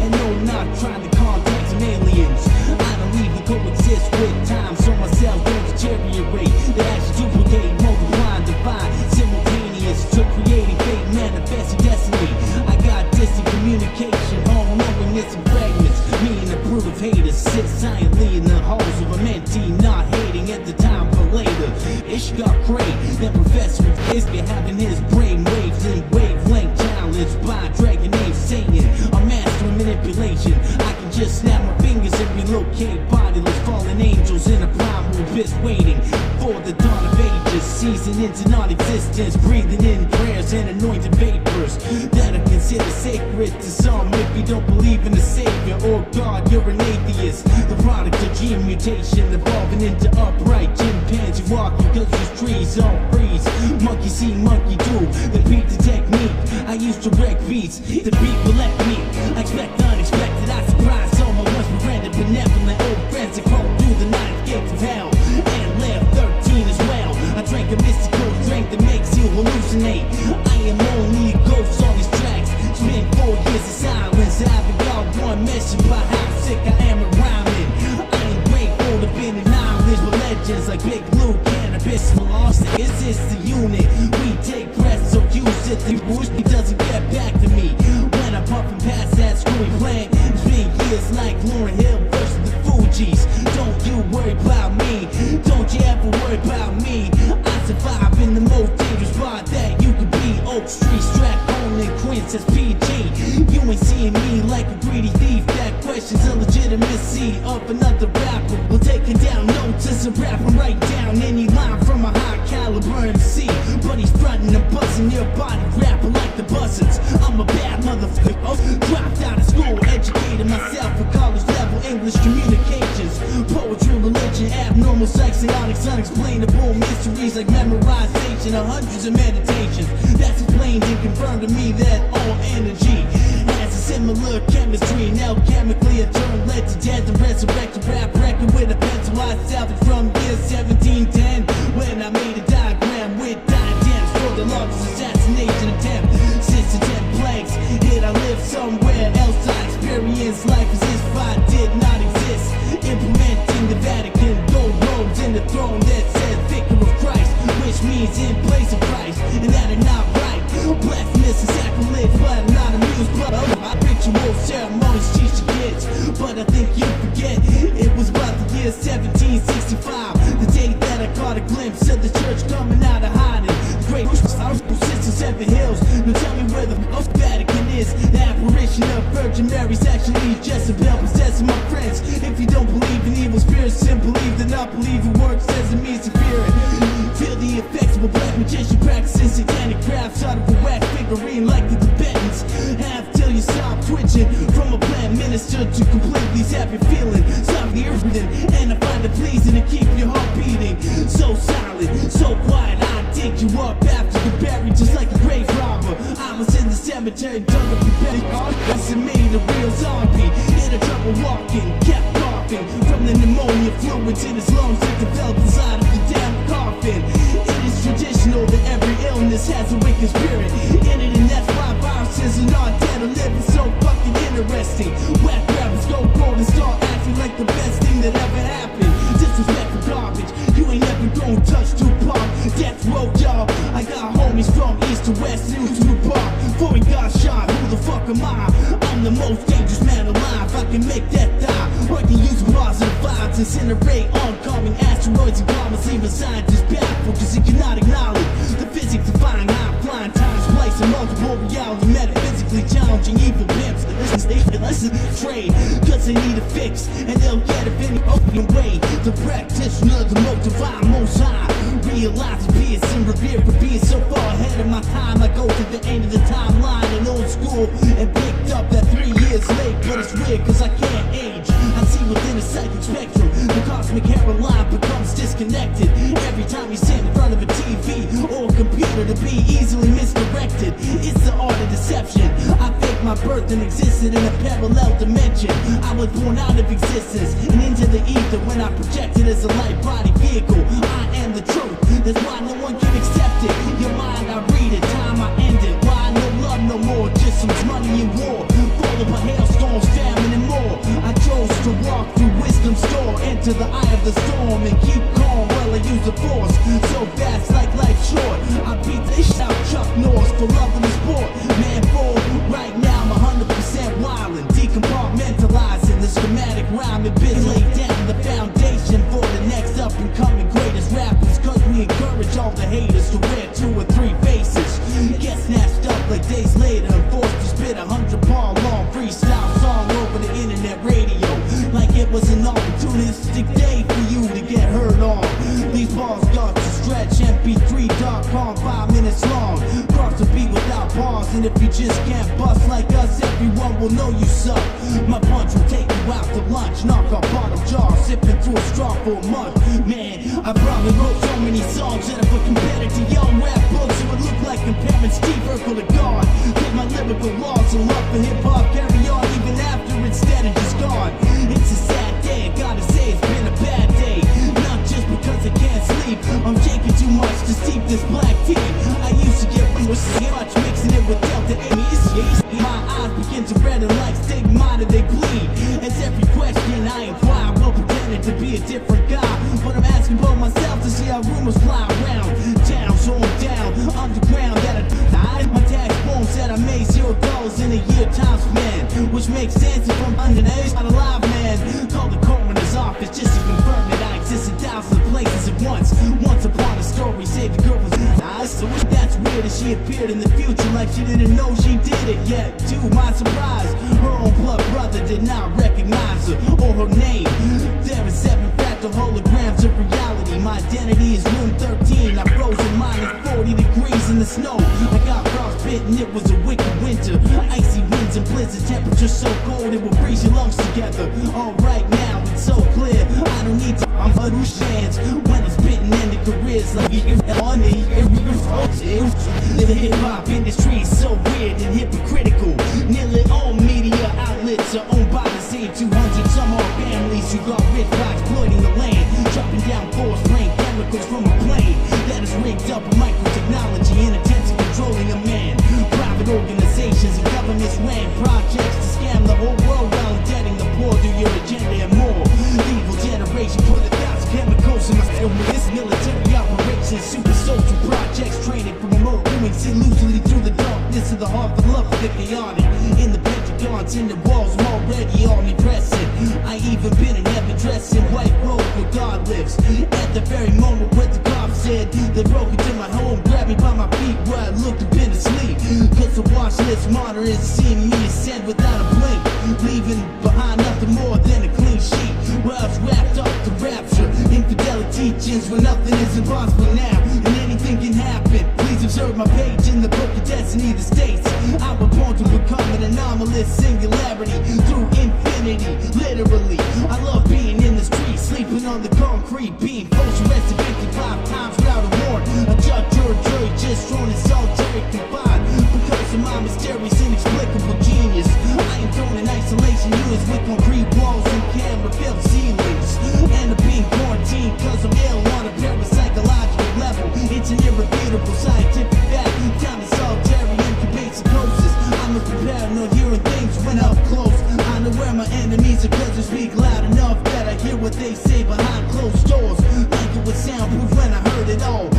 And no, not trying to contact some aliens. I don't even coexist with time, so my cells don't deteriorate. They actually duplicate, multiply, divide, simultaneous to creating fate, manifesting destiny. I got distant communication, all knowingness and fragments. Me and a brood of haters sit silently in the halls of a mentee, not hating at the time for later. Ish got great, then Professor is having his brain waves and wavelength challenged by a dragon named Satan. A master of manipulation, I can just snap my fingers and relocate bodiless fallen angels in a primal abyss, waiting for the dawn of ages, season into non-existence, breathing in prayers and anointed vapors that are considered sacred to some. If you don't believe in a savior or God, you're an atheist, the product of gene mutation evolving into upright chimpanzee walking cause these trees all freeze. Monkey see, monkey do, the beat the technique. I used to wreck beats, the beat will let me. I expect the unexpected, I surprise someone once rendered benevolent old friends that crawled through the ninth gates of hell and left 13 as well. I drank a mystical drink that makes you hallucinate. I am only a ghost on these tracks. Spent 4 years in silence, I haven't got one message about how sick I am at rhyming. I ain't grateful to be in knowledge, but legends like Big Blue, cannabis, lost. Is this the unit? We take breaths, so use it. The bush doesn't get back to me when I'm puffing past that screwy plant. It's been years like Lauryn Hill versus the Fugees. Don't you worry about me, don't you ever worry about me. I survive in the most dangerous spot that you could be. Oak Street, Stratford, and Queens says PG. You ain't seeing me like a greedy thief that questions the legitimacy of another rapper. Well, taking down notes as a rapper, write down any line from a high caliber MC. But he's frontin' and buzzing your body, rapping like the buzzards. I'm a bad motherfucker. Dropped out of school, educated myself for college level English communications, poetry, religion, abnormal sex, psionics, unexplainable mysteries like memorization of hundreds of meditations. That's explained and confirmed to me that all energy has a similar chemistry and alchemically a term led to death and resurrected rap record with a pencil I salvaged from year 1710 when I made a diagram with diadems for the largest assassination attempt since the 10 plagues hit. I live somewhere else, I experience life as if I did not exist, implementing the Vatican gold robes in the throne that says vicar of Christ, which means in place of Christ, and that is not right. Blasphemous and sacrilege, but I'm not amused. But I ritual ceremonies teach the kids, but I think you forget it was about the year 1765, the day that I caught a glimpse of the church coming out of hiding. The great sits in 7 hills. Now tell me where the Vatican is. The apparition of Virgin Mary's actually Jezebel possessing my friends. If you don't believe in evil spirits, then believe that not believe in works as it means to fear it. Feel the effects of a black magician practicing satanic crafts out of a wax figurine like the Tibetans. Have till you stop twitching from a plant minister to completely zap your feeling. Stop the earthing and I find it pleasing to keep your heart beating. So silent, so quiet, I dig you up after you're buried just like a grave robber. I was in the cemetery, dug up your belly, and made a real zombie. Had a trouble walking, kept coughing from the pneumonia fluids in his lungs that developed inside of the damn coffin. It is traditional that every illness has a wicked spirit in it, and that's why viruses are not dead or living so fucking interesting. Whack rappers go cold and start acting like the best thing that ever happened. Disrespectful garbage, you ain't never gonna touch Tupac. Death row, y'all. I got homies from east to west, new to Park. Before he got shot, who the fuck am I? I'm the most dangerous man alive. I can make that die, or I can use positive vibes, incinerate oncoming asteroids and comets, leaving scientists baffled cause he cannot acknowledge the physics defying high flying time splicing multiple reality, metaphysically challenging evil pimps. Listen, trade cause they need a fix and they'll get it any open way. The practitioner, the most divine, most high, realize peace and revere for being so far ahead of my time. I go to the end of the timeline in old school and picked up that 3 years late, but it's weird cause I can't age. I see within a psychic spectrum the cosmic hairline becomes disconnected every time you sit in front of a TV or a computer to be easily misdirected. It's the art of deception. I faked my birth and existed in a parallel dimension. I was born out of existence and into the ether when I projected as a light body vehicle. I am the truth, that's why no one can accept it. Your mind, I read it, time I end it. Why no love no more, just some money and war, followed by hailstorms, famine and more. I chose to walk through wisdom's door, enter the eye of the storm and keep calm while I use the force. So fast like life short, I beat the shit out Chuck Norris for love of the sport. Man, for right now I'm 100% wildin', decompartmentalizing the schematic rhyme and been laid down the foundation for the next up and coming greatest rappers. Cause we encourage all the haters to wear 2 or 3 faces, get snatched up like days later and forced to spit 100 bar long freestyle song over the internet radio. realistic day for you to get hurt on. These balls got to stretch, mp3.com, 5 minutes long. Cross the beat without pause, and if you just can't bust like us, everyone will know you suck. My punch will take you out to lunch, knock off bottom jar, sipping through a straw for a month. Man, I probably wrote so many songs that if I compared it to young rap books, it would look like comparing Steve Urkel to God. Cause my lyrical laws and love for hip-hop carry on even after instead of just gone. It's a sad day, I gotta say it's been a bad day. Not just because I can't sleep, I'm taking too much to steep this black tea. I used to get so much, mixing it with Delta 80s. My eyes begin to redden like stigmata, they bleed. As every question I inquire, well pretending to be a different guy, but I'm asking for myself to see how rumors fly around town, so I'm down underground that I my tax form said I made $0 in a year time span, which makes sense if I'm underage, not alive, man. Call the coroner's office just to confirm that I exist in thousands of places at once. Once upon a story, say the girl was nice, so that's weird that she appeared in the future like she didn't know she did it yet. To my surprise, her own blood brother did not recognize her or her name. There are 7 fractal holograms of reality. My identity is room 13. I froze in -40 degrees in the snow. I got frostbitten, it was a wicked winter. Icy winds and blizzard, temperature so cold it will freeze your lungs together. All right now, it's so clear, I don't need to, I'm a hands. When I'm spitting in the careers like on me, the hip-hop industry is so weird and hypocritical. Nearly all media outlets are owned by the same 200 some odd families who got rich by exploiting the land, chopping down forest brain chemicals from a plane that is rigged up with microtechnology and attempts at controlling a man. Private organizations and governments ran projects to scam the whole world while indebting the poor through your agenda and more. The evil generation put 1,000 chemicals in my film with this military operations, super social projects, training from remote viewing, see loosely through the darkness of the heart for love of the chaotic. In the pentagons, in the walls, I'm already omnipresent. I even been in heaven dressed in white robe where God lives. At the very moment when the cops said they broke into my home, grabbed me by my feet where I looked and been asleep. Cause the watch list monitor is seeing me ascend without a blink, leaving behind nothing more than a clean sheet. Where I was wrapped up to rapture, infidelity teachings where nothing is impossible now and anything can happen. Please observe my page in the book of destiny that states I was born to become an anomalous singularity through infinity, literally. I love being in the street, sleeping on the concrete, being forced arrested 55 times without a warrant. A judge or a jury just thrown in solitary confined because of my mysterious inexplicable genius. I am thrown in isolation units with concrete walls and camera-filled ceilings, and I'm being quarantined cause I'm ill on a parapsychological level. It's an irrefutable scientific fact. Time is solitary incubate psychosis. I must be paranoid hearing things when up close. I know where my enemies are cause they speak loud enough that I hear what they say behind closed doors. Like it was soundproof when I heard it all.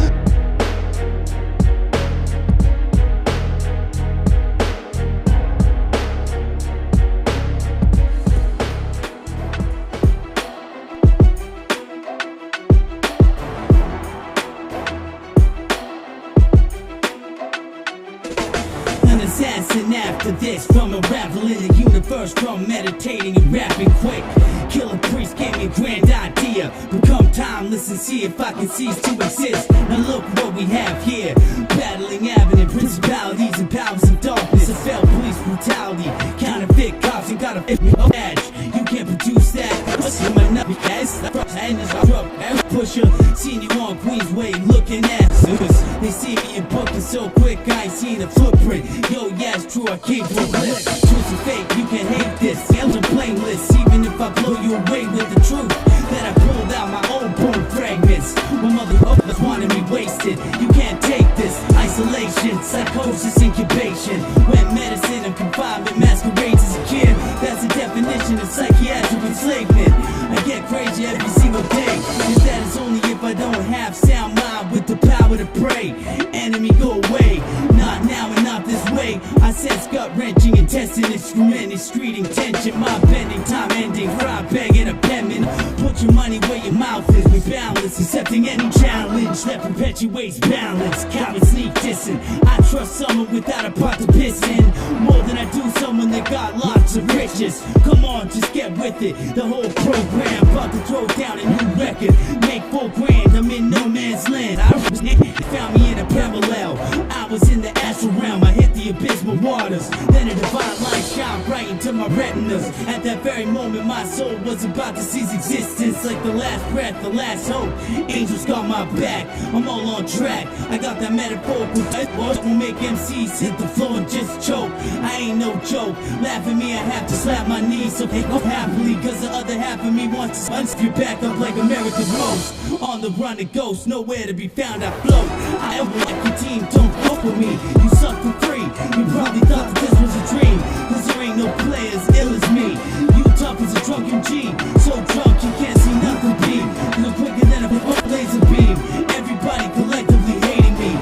Assassin after this, from unraveling the universe, from meditating and rapping quick. Killer priest gave me a grand idea, become timeless and see if I can cease to exist. Now look what we have here, battling avenue principalities and powers of darkness. I felt police brutality, counterfeit cops and got a badge. You can't produce that. What's in my nut ass? And it's a drug pusher, seen you on Queensway looking at us. They see me in booking so quick I ain't seen a footprint. Yo, yeah, it's true, I came from bliss. Truth and fake, you can hate this. Sales are blameless, even if I blow you away with the truth. That I pulled out my own bone fragments. My mother wanted me wasted. You can't take this. Isolation, psychosis, incubation. When medicine and confinement masquerades as a kid. That's the definition of psychiatric enslavement. I get crazy every single day. Is that it's only if I don't have sound mind with the power to pray. Enemy go away. Not now and not this way. I sense gut-wrenching intestine excrement, streeting tension, mind bending, time ending, fry begging a penman. Put your money where your mouth is. We're boundless, accepting any challenge that perpetuates balance. Coward sneak dissing. I trust someone without a pot to piss in. More than I do someone that got lots of riches. Come on, just get with it. The whole program about to throw down a new record. Make 4 grand, I'm in no man's land. I found me in a parallel. I was in the astral realm. I hit the abysmal waters. Then a divine light shone bright into my retinas. At that very moment, my soul was about to cease existence. Like the last breath, the last hope. Angels got my back. I'm all on track. I got that metaphorical what will make MCs hit the floor and just choke. I ain't no joke. Laugh at me, I have to slap my knees. So pick up happily, cause the other half of me wants to unsphere back up like America's Rose. On the run it goes, nowhere to be found, I float. I ever like your team, don't fuck with me. You suck for free. You probably thought that this was a dream, cause there ain't no player as ill as me. You tough as a drunken G, so drunk you can't see nothing be. You're quicker than a laser beam. Everybody collectively hating me.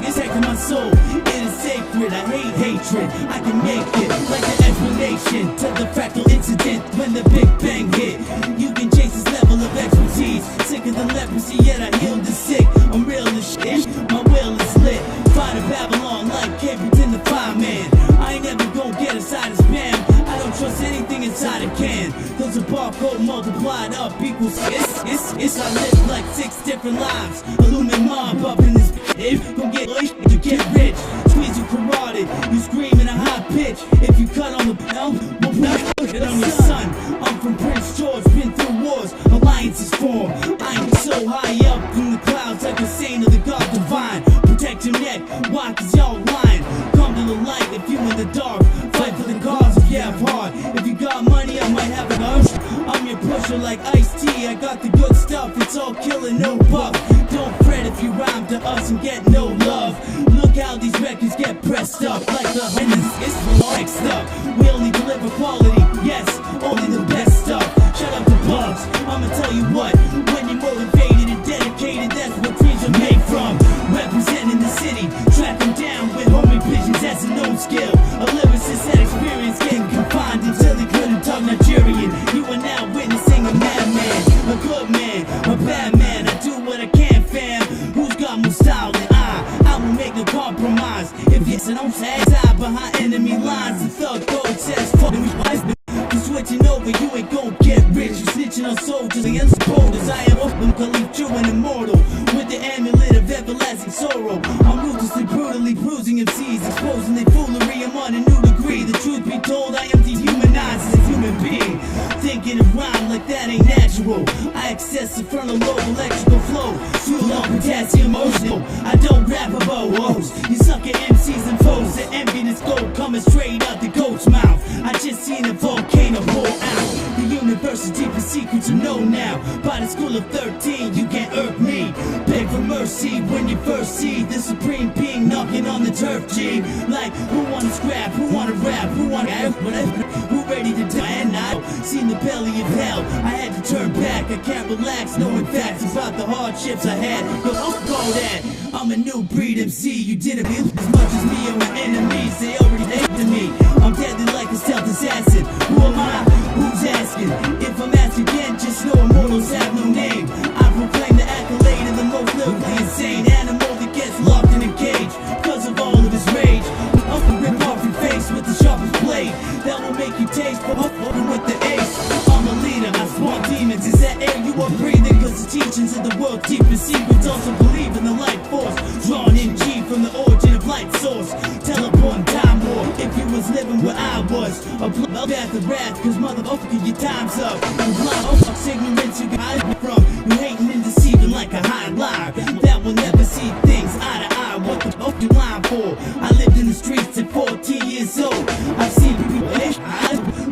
It's hacking my soul, it is sacred. I hate hatred, I can make it like the explanation to the fractal incident when the Big Bang hit. You can chase this level of expertise. Sicker than leprosy, yet I heal the sick. I'm real as shit, my will is lit. Fight a Babylon like Capleton the fireman. I ain't never gonna get inside of spam. I don't trust anything inside a can. Cause a barcode multiplied up equals it's I live like 6 different lives. Illumin mob up in this if gon' get rich to get rich. Squeeze you carotid, you scream in a high pitch. If you cut on the bell, we'll put it on your son. I'm from Prince George, been through wars, alliances form. I ain't so high up in the clouds like a saint of the God divine. Protect your neck, why? Cause y'all lying. Come to the light if you in the dark. Fight for the cause if you have heart. If you got money, I might have an urge. I'm your pusher like Ice-T. I got the good stuff, it's all killing, no buff. Don't fret if you rhyme to us and get no love. Look how these records get pressed up like the it's next up. We only deliver quality, yes, only the best stuff. Shut up the bugs, I'ma tell you what. When you're motivated and dedicated, that's what dreams are made from. Representing the city, tracking down with homie pigeons, that's a known skill. A lyricist had experience getting confined until he couldn't talk Nigerian. You are now witnessing a madman, a good man, a bad man. I do what I can, fam. Who's got more style than I will make no compromise. If yes, I don't side behind enemy lines. The thug code says fuck me. You switching over, you ain't gon' get rich. You snitching on soldiers and supporters. I am open, believe true and immortal. With the amulet of everlasting sorrow, I'm ruthlessly, brutally bruising MCs, exposing their foolery. I'm on a new degree. The truth be told, I am dehumanized as a human being. Thinking of rhyme like that ain't natural. I access the frontal lobe, electrical flow. Fuel on potassium emotional. I don't rap about woes. You sucker MCs and foes. The envious gold coming straight out the goat's mouth. I just seen a volcano pour out. The universe's deepest secrets are known now. By the school of 13, you can't irk me. Beg for mercy when you first see the supreme being knocking on the turf, G. Like, who wanna scrap, who wanna rap, who wanna who ready to die? And I've seen the belly of hell. I had to turn back, I can't relax knowing facts about the hardships I had. But I'll go that I'm a new breed MC. You didn't feel as much as me and my enemies. They already hated me. I'm deadly like a stealth assassin. Who am I? Who's asking? If I'm asked again, just know immortals have no name. I proclaim the accolade of the most lyrically insane animal that gets locked in a cage because of all of his rage. I'm gonna rip off your face with the sharpest blade that will make you taste for open with the ace. I'm a leader, I spawn demons. Is that air you are breathing? Cause the teachings of the world's deepest secrets also believe in the light force. Drawn in G from the origin of light source. Teleport time war. If you was living where I was, a path of wrath, cause motherfucker your time's up. You blind ignorance you can hide from. You hating and deceiving like a high liar that will never see things eye to eye. What the fuck you lying for? I lived in the streets at 14 years old. I've seen people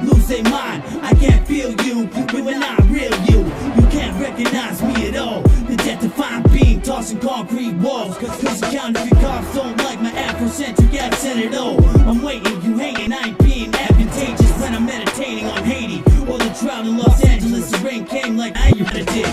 lose their mind. I can't feel you, you are not real you. You can't recognize me at all. The death-defying being tossing concrete walls. Cause the counterfeit cops don't like my Afrocentric accent at all. I'm waiting, you hating, I ain't being advantageous when I'm meditating on Haiti or the drought in Los Angeles. The rain came like I did.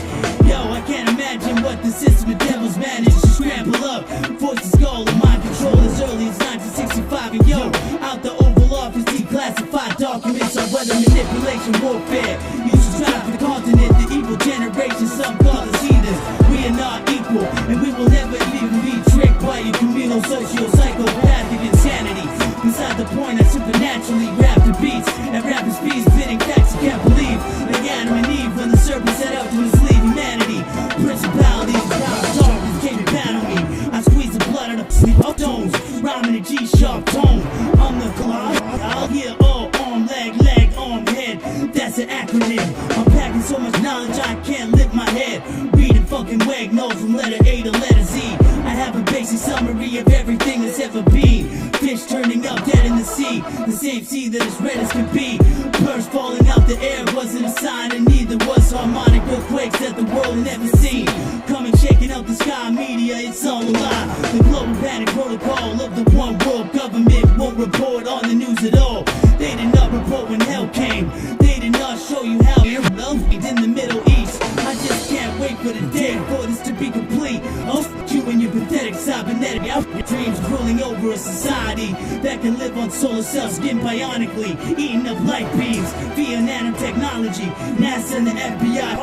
Yo, I can't imagine what the system of devils managed to scramble up. Force the skull of mind control as early as 1965. And yo, out the Oval Office declassified documents on weather manipulation warfare. Used to drive the continent, the evil generation, some call us heathens. We are not equal, and we will never even be tricked by your communal socio-psychopathic insanity. Beside the point, I supernaturally rap beats at rapid speeds, spitting facts you can't believe. Like Adam and Eve when the serpent set out to enslave humanity. Principalities, powers, darkness came to battle me. I squeeze the blood out of sleep tones, rhyming a G-sharp tone. I'm the clock, I'll hear all arm, leg, arm, head. That's an acronym. I'm packing so much knowledge I can't lift my head. Reading fucking wag notes from letter A to letter Z. I have a basic summary of everything that's ever been. Fish turning up dead in the sea, the same sea that is red as can be. Birds falling out the air wasn't a sign, and neither was harmonic earthquakes that the world never seen. Coming shaking out the sky, media, it's all a lie. The global panic protocol of the one world government won't report on the news at all. They did not report when hell came. They did not show you how it in the Middle East. I just can't wait for the day for this to be complete. Oh, you and your pathetic cybernetic dreams ruling over a society that can live on solar cells, skin bionically, eating up light beams via nanotechnology. NASA and the FBI,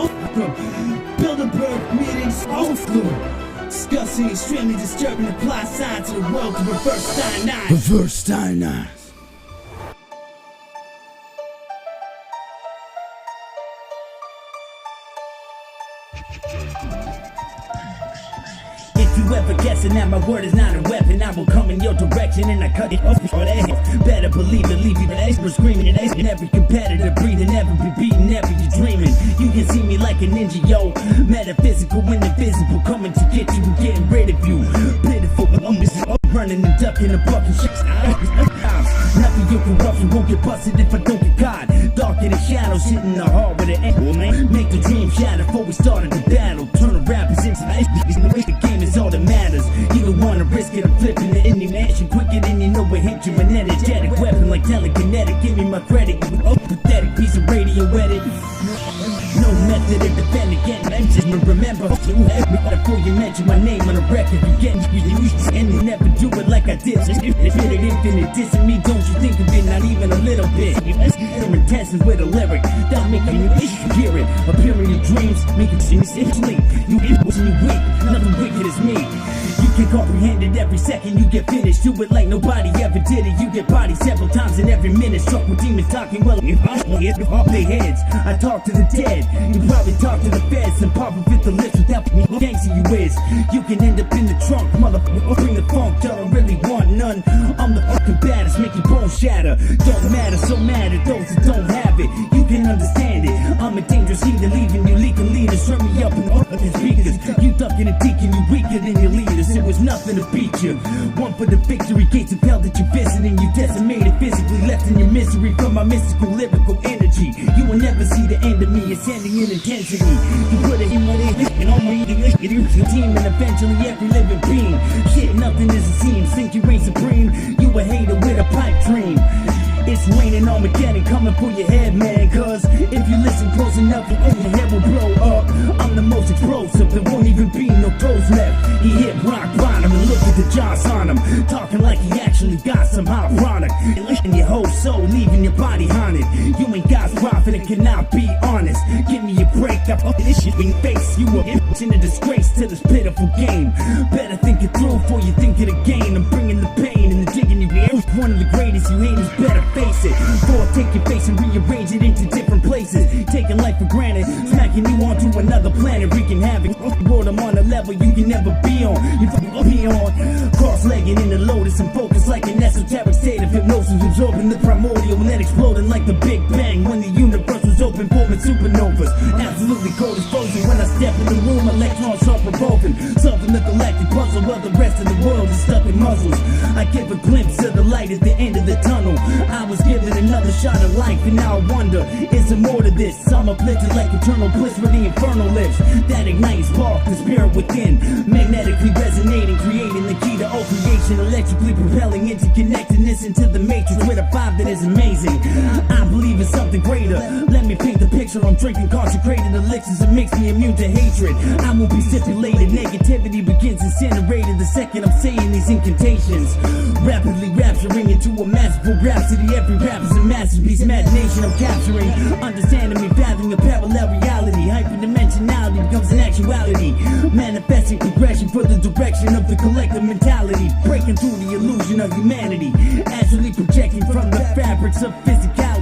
Bilderberg meetings, discussing extremely disturbing applied science to the world to reverse cyanide. Reverse cyanide. If you ever guessing that my word is not a weapon, I will come in your direction and I cut it off for that. Better believe it, leave you for screaming. And every competitor breathing, never be beaten, never you dreaming. You can see me like a ninja, yo. Metaphysical and invisible, coming to get you and getting rid of you. Pitiful, I'm just running and ducking and bucking shit. Nothing your corruption won't get busted if I don't get caught. Dark in the shadows, hitting the heart with an angle, man. Make the dream shatter before we started the battle. Turn the rappers into the game is all that matters. You don't wanna risk it, I'm flipping the ending action quicker than you know it hit you. An energetic weapon like telekinetic. Give me my credit, you an pathetic piece of radio edit. No method to defend again. I'm just remember before you mention my name on the record. You get and you never do it like I did. It's been infinite dissing me. Don't you think of it? Not even a little bit. You're intense with a lyric that making you hear it. Appearing in dreams, making things sleep. You weak, nothing wicked as me. You can comprehend it every second you get finished. Do it like nobody ever did it. You get bodied several times in every minute. Struck with demons talking well off their heads. I talk to the dead. You probably talk to the feds and pop up at the lips without gangster you is. You can end up in the trunk, motherfucker. Bring the funk, y'all don't really want none. I'm the fucking baddest, make your bones shatter. Don't matter, so mad at those that don't have it. You can understand it. I'm a dangerous heathen, leaving you leaking leaders. Turn me up and up the speakers. You ducking and deacon, you weaker than your leaders. It was nothing to beat you. One for the victory, gates of hell that you're visiting. You decimated physically, left in your misery from my mystical lyrical energy. You will never see the end of me, ascending in intensity. You put it in what it and on me, you team and eventually every living being. Shit, nothing is a seam, think you reign supreme. You a hater with a pipe dream. It's raining Armageddon coming for your head, man. Cause if you listen close enough, your head will blow up. I'm the most explosive, there won't even be no toes left. He hit rock bottom and look at the jaws on him. Talking like he actually got some hot product. And your whole soul leaving your body haunted. You ain't God's prophet and cannot be honest. Give me a break, I fuck this shit in face. You are in a disgrace to this pitiful game. Better think it through before you think it again. I'm bringing the pain and the digging you in. One of the greatest, you haters better face it. Before I take your face and rearrange it into different places. Taking life for granted, smacking you onto another planet, wreaking havoc. World, I'm on a level you can never be on. You be on, cross-legged in the lotus and focused like an esoteric state of hypnosis, absorbing the primordial and then exploding like the Big Bang when the universe was open, forming supernovas. Absolutely cold as frozen when I step in the room. Electrons start revolving, solving the galactic puzzle while the rest of the world is stuck in muzzles. I give a glimpse of the light at the end of the tunnel. I was given another shot of life and now I wonder, is there more to this? I'm uplifted like eternal bliss where the infernal lives. That ignites spark, the spirit within, magnetically resonating, creating the key to all creation, electrically propelling interconnectedness into the matrix with a vibe that is amazing. I believe in something greater. Let me paint the picture. I'm drinking concentrated elixirs that makes me immune to hatred. I won't be stipulated. Negativity begins incinerated the second I'm saying these incantations. Rapidly rapturing into a masterful rhapsody. Every rapper's a masterpiece. Imagination I'm capturing. Understanding me, fathoming a parallel reality. Hyperdimensionality becomes an actuality. Manifesting progression for the direction of the collective mentality. Breaking through the illusion of humanity. Actually projecting from the fabrics of physicality.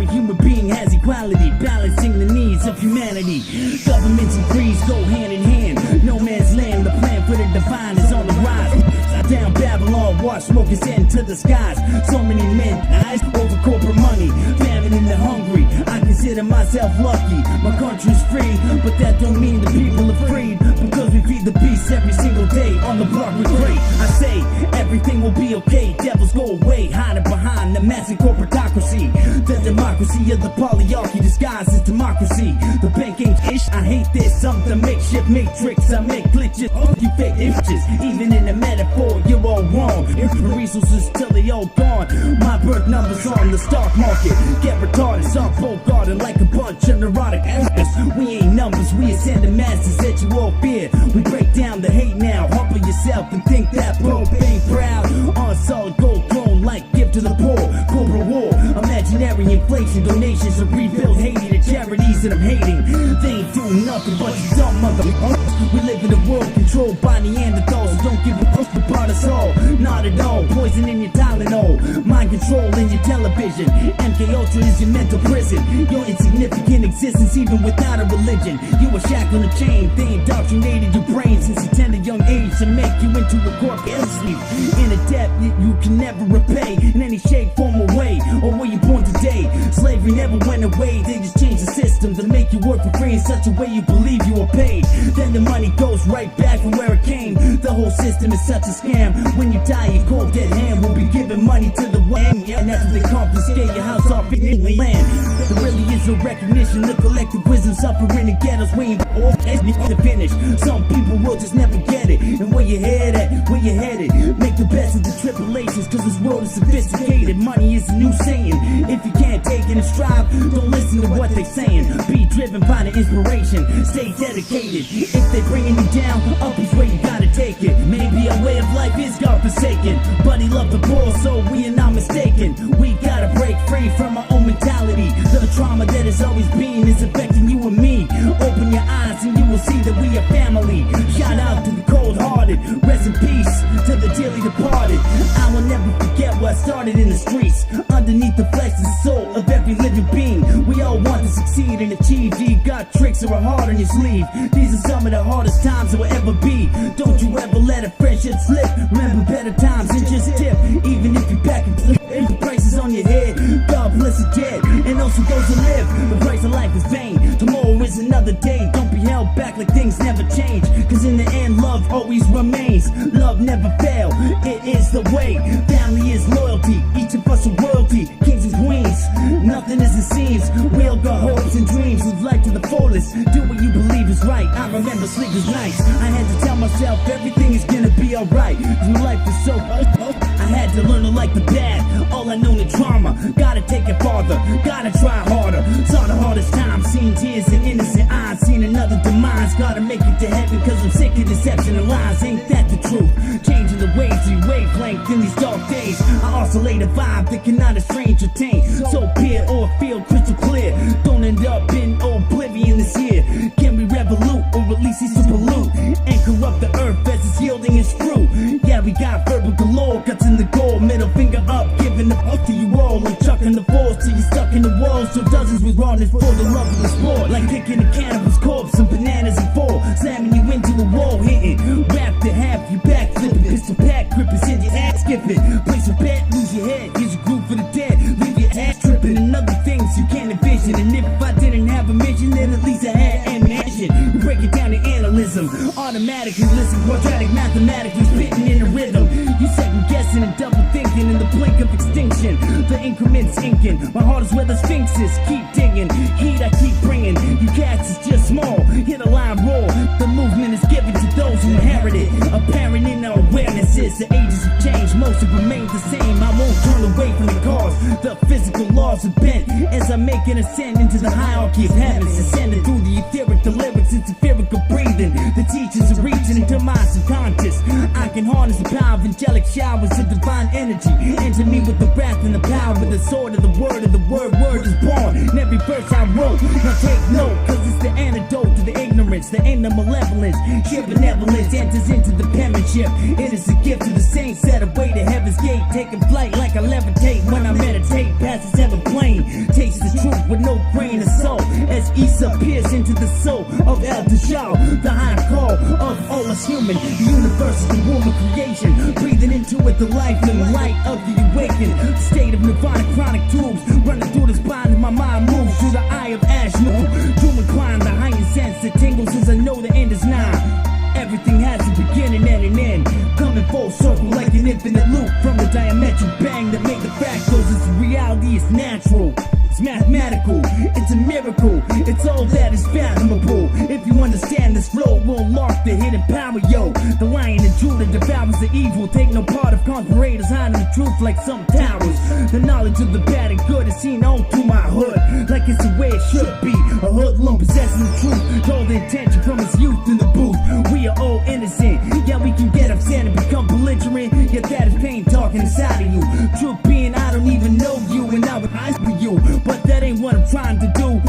every human being has equality, balancing the needs of humanity. Governments and creeds go hand in hand. No man's land, the plan for the divine is on the rise. Down Babylon, watch smoke ascend to the skies. So many men eyes over corporate money, famine and the hungry. I consider myself lucky. My country's free, but that don't mean the people are freed. Because we feed the beast every single day. On the block we're great. I say everything will be okay. Devils go away, hiding behind the massive corporatocracy. The democracy of the polyarchy disguised as democracy. The bank ain't ish. I hate this. I'm the makeshift matrix. I make glitches. You fake images. Even in the metaphor, you're all wrong. Infinite resources till they all gone. My birth numbers on the stock market. Get retarded, start guarded like a bunch of neurotic assholes. We ain't numbers, we ascend the masses that you all fear. We break down the hate now. Humble yourself and think that bro ain't proud. On solid gold throne like give to the poor. Cobra war, imaginary inflation, donations to rebuild Haiti to charities that I'm hating. They ain't doing nothing but you dumb motherfuckers. We live in a world controlled by Neanderthals. Don't give a fuck about us all, not at all. Poison in your Tylenol, mind control in your television. MK Ultra is your mental prison. Your insignificant existence even without a religion. You were shackled and chained. They indoctrinated your brain since a tender young age to make you into a corpse sleep. In a debt you can never repay in any shape, form or way. Or were you born today? Slavery never went away. They just changed the system to make you work for free in such a way you believe you are paid. Then the money goes right back from where it came. The whole system is such a scam. When you die, your cold dead hand will be giving money to the wham. And after they confiscate your house off in the land, there really is no recognition. The collective wisdom suffering in ghettos waiting to finish. Some people will just never get it. And where you headed, where you headed? Make the best of the tribulations, cause this world is sophisticated. Money is a new saying. If you can't take it and strive, don't listen to what they're saying. Be driven by the inspiration. Stay dedicated. If they bringing you down, up is where you gotta take it. Maybe our way of life is God-forsaken, but he loved the poor, so we are not mistaken. We gotta break free from our own mentality. The trauma that has always been is affecting you and me. Open your eyes and you will see that we are family. Shout out to the cold-hearted. Rest in peace to the dearly departed. I will never forget what started in the streets. Underneath the flesh is the soul of every living being. We all want to succeed and achieve. You got tricks or a heart on your sleeve. These are some of the hardest times there will ever be. Don't you ever let a friendship slip. Remember better times and just tip. Even if you're back and flip, the price is on your head. God bless the dead and also those who live. The price of life is vain. Tomorrow is another day. Don't be held back like things never change. Cause in the end, love always remains. Love never fails. It is the way. Family is loyalty. Each of us are royalty. Kings and queens. Nothing as it seems. We all got hopes and dreams. Live life to the fullest. Do what you believe is right. I remember sleepless nights. I had to tell myself everything is gonna be alright. Cause my life is so I had to learn to like the bad. All I know is trauma. Gotta take it farther. Gotta try harder. Saw the hardest time. Seen tears in innocent eyes. Seen another demise. Gotta make it to heaven cause I'm sick of deception and lies. Ain't that the truth? Changing the waves to your wavelength in these dark days. I oscillate a vibe that cannot a stranger taint. So pure or feel crystal clear. Don't end up in oblivion this year. Can we revolute or at least cease to pollute and corrupt the earth as it's yielding its fruit? Yeah, we got verbal galore, guts in the goal, middle finger up, giving the fuck to you all. I'm chucking the balls till you're stuck in the walls. So dozens with rawness for the love of the sport. Like kicking a cannibal's corpse, some bananas and four, slamming you into the wall, hitting. Wrapped in half, you back flipping, pistol pack, gripping, send your ass skipping. Place a bet, lose your head, here's a group for the dead. Leave your ass tripping and other things you can't envision. And if I didn't have a mission, then at least I had ammunition. We break it down to analyzm, automatically listen, quadratic, mathematically spitting in a rhythm. You second guessing and double thinking in the blink of extinction. The increments inking, my heart is where the sphinx is. Keep digging, heat I keep bringing. You cats is just small, hit a line roar. The movement is given to those who inherit it. Apparent in our awareness is the ages have changed, most have remained the same. I won't turn away from the cause. The physical laws are bent as I make an ascent into the hierarchy of heavens. Ascending through the etheric, the lyrics, it's etherical breathing. The teachers are reaching into my subconscious. I can harness the power of angelic showers of divine energy. Enter me with the breath and the power of the sword of the word word is born. In every verse I wrote, now take note, cause it's the antidote to the ignorance, the end of malevolence. Sheer benevolence enters into the penmanship. It is a gift to the saints set away to heaven's gate. Taking flight like I levitate when I meditate. Past this ever plane, taste the with no grain of salt. As Issa pierced into the soul of El Dashal, the high call of all us human. The universe is the womb of creation, breathing into it the life and the light of the awakened. The state of nirvana, chronic tubes running through the spine, and my mind moves through the eye of Ashnu. Doom climb the highest sense that tingles as I know the end is nigh. Everything has a beginning and an end, coming full circle like an infinite loop from the diametric bang that made the fractals. It's reality, it's natural, it's mathematical, it's a miracle, it's all that is fathomable. If you understand this flow, we'll unlock the hidden power, yo. The lion and Judah devours the evil, take no part of conspirators hiding the truth like some towers. The knowledge of the bad and good is seen all through my hood, like it's the way it should be. A hoodlum possessing the truth, told the intention from his youth in the booth. We are all innocent, yeah, we can get upset and become belligerent, yet that is pain talking inside of you. Truth being, I don't even know you, and I would ask for you, but that ain't what I'm trying to do.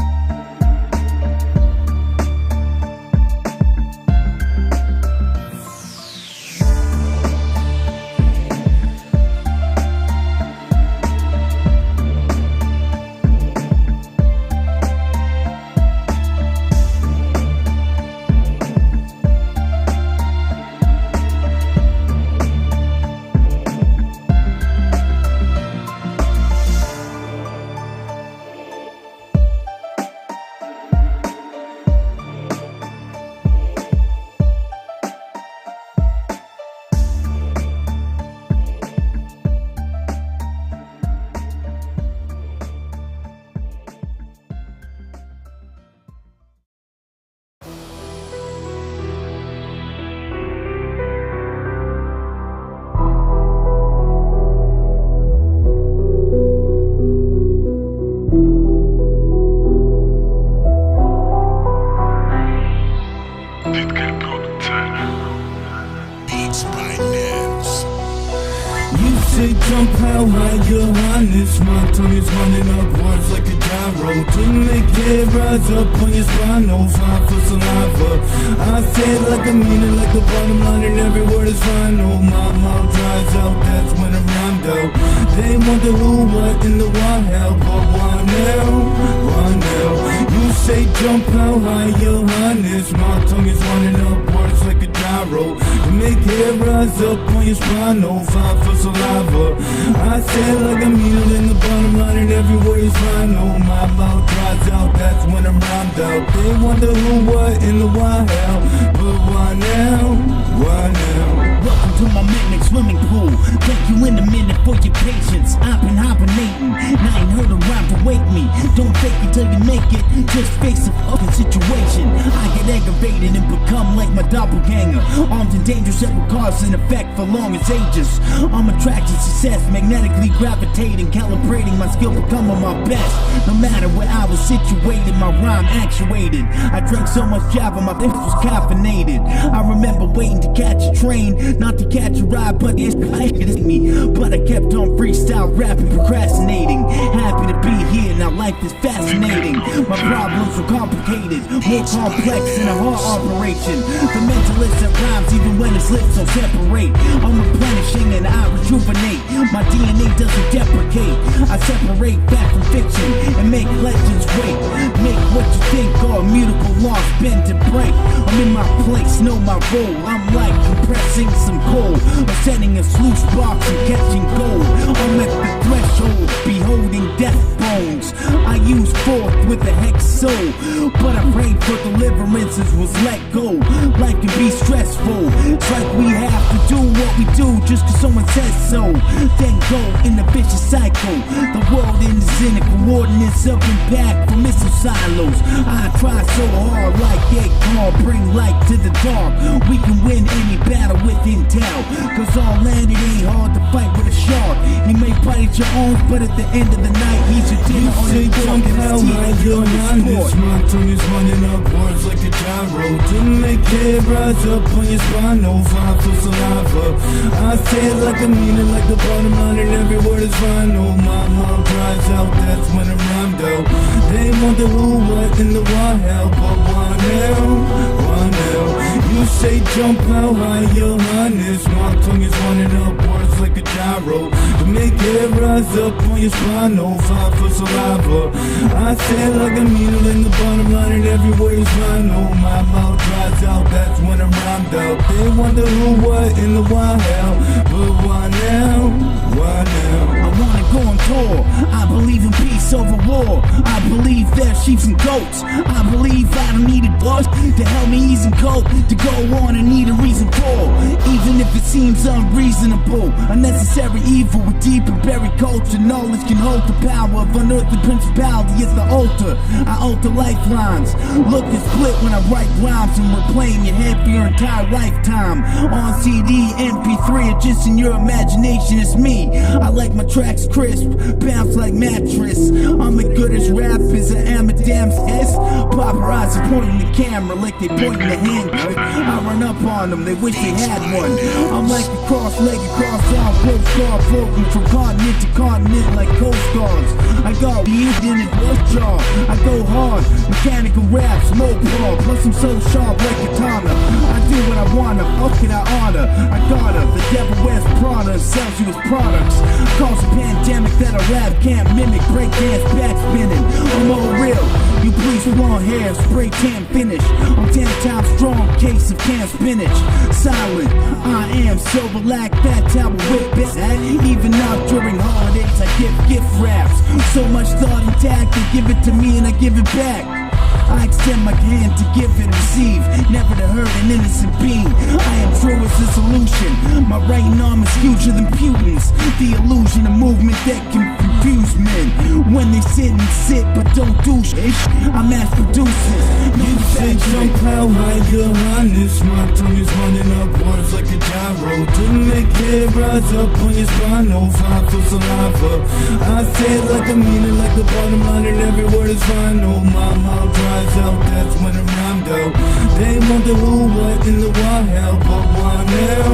Didker Producer. Beats by Nams. You say jump how high your highness. My tongue is running upwards like a gyro to make it rise up on your spine. No fine for saliva. I say it like I mean it, like the bottom line, and every word is fine. Oh, my mouth dries out, that's when I'm round out. They wonder who, what, in the Warhead, but why now? Why now? You say jump how high your highness. My tongue is running upwards like a gyro to make it rise up on your spine. No fine for saliva. I say it like I mean it, in the bottom line, and every word is fine. Oh, my mouth dries out, that's when I'm round out. They wonder who, what, in the Warhead, but why now? Why now? Welcome to my midnight swimming pool. Thank you in a minute for your patience. I've been hibernating, and I ain't heard a rhyme to wake me. Don't fake it till you make it, just face the fucking situation. I get aggravated and become like my doppelganger. Armed and dangerous that will cause an effect for long as ages. I'm attracted to success, magnetically gravitating, calibrating my skill, becoming my best. No matter where I was situated, my rhyme actuated. I drank so much Java, my lips was caffeinated. I remember waiting to catch a train, not to catch a ride, but it's hit me. But I kept on freestyle rapping, procrastinating. Happy to be here, now life is fascinating. My problems were complicated, more complex than a heart operation. The mentalist that rhymes even when his lips don't separate. I'm replenishing and I rejuvenate. My DNA doesn't deprecate. I separate fact from fiction and make legends wait. Make what you think are immutable laws bend to break. I'm in my place, know my role. I'm like compressing some coal, or setting a sluice box and catching gold. I'm at the threshold, beholding death bones. I use forth with a hex soul, but I prayed for deliverances was let go. Life can be stressful, it's like we have to do what we do just cause someone says so. Then go in a vicious cycle. The world is in the coordinates of impact from missile silos. I try so hard like Acorn, bring light to the dark. We can win any battle with intel, cause all land it ain't hard to fight with a shark. He may bite at your arms, but at the end of the night he's your dinner on your fork and his teeth your sport. My tongue is running upwards like a gyro to make it rise up on your spine. No fine for saliva. I say it like I mean it, like the bottom line, and every word is fine. Oh, my mouth dries out, that's when I'm rhymed out. They wonder who, what, in the Warhead, but why now? Why now? You say jump how high your highness. My tongue is running upwards words like a gyro. To make it rise up on your spine, no fight for saliva. I say it like I mean it in the bottom line, and every word is fine. No, my mouth dries out, that's when I'm rhymed out. They wonder who, what, in the why hell. But why now? Why now? I wanna go on tour. I believe in peace over war. I believe there's sheep and goats. I believe I don't need a boss to help me ease and cope. To go on and need a reason for, even if it seems unreasonable. Unnecessary evil with deep and buried culture. Knowledge can hold the power of unearthly principality as the altar. I alter lifelines. Look and split when I write rhymes and replaying your head for your entire lifetime. On CD, MP3, or just in your imagination, it's me. I like my tracks crisp, bounce like mattress. I'm as good as rap as I am a damn ass. Paparazzi pointing the camera like they pointing the hand. I run up on them, they wish they had one. I'm like a cross-legged, cross-arm, close-guard, floating from continent to continent like coast guards. I got weed in it, left jaw. I go hard, mechanical rap, smoke ball. Plus I'm so sharp like katana. I do what I wanna, fuck it I honor. I got her, the devil wears Prada and sells you his products. Cause a pandemic that a rap can't mimic. Break dance, back spinning. I'm all real. You please with long hair, spray tan finish. I'm 10 times strong, case of canned spinach. Silent, I am sober like that type of whip bitch. Even out during holidays, I give gift wraps. So much thought intact, they give it to me and I give it back. I extend my hand to give and receive, never to hurt an innocent being. I am true as a solution. My right arm is huger than Putin's. The illusion of movement that can confuse men. When they sit and sit but don't do shit, I mass produces. You say jump out like your highness. My tongue is running up words like a gyro. To make it rise up on your spine, no fight for saliva. I say it like I mean it, like the bottom line, and every word is fine. No, my mouth dries out, that's when I'm rhymed out. They wonder who, what, in the why hell. But why now?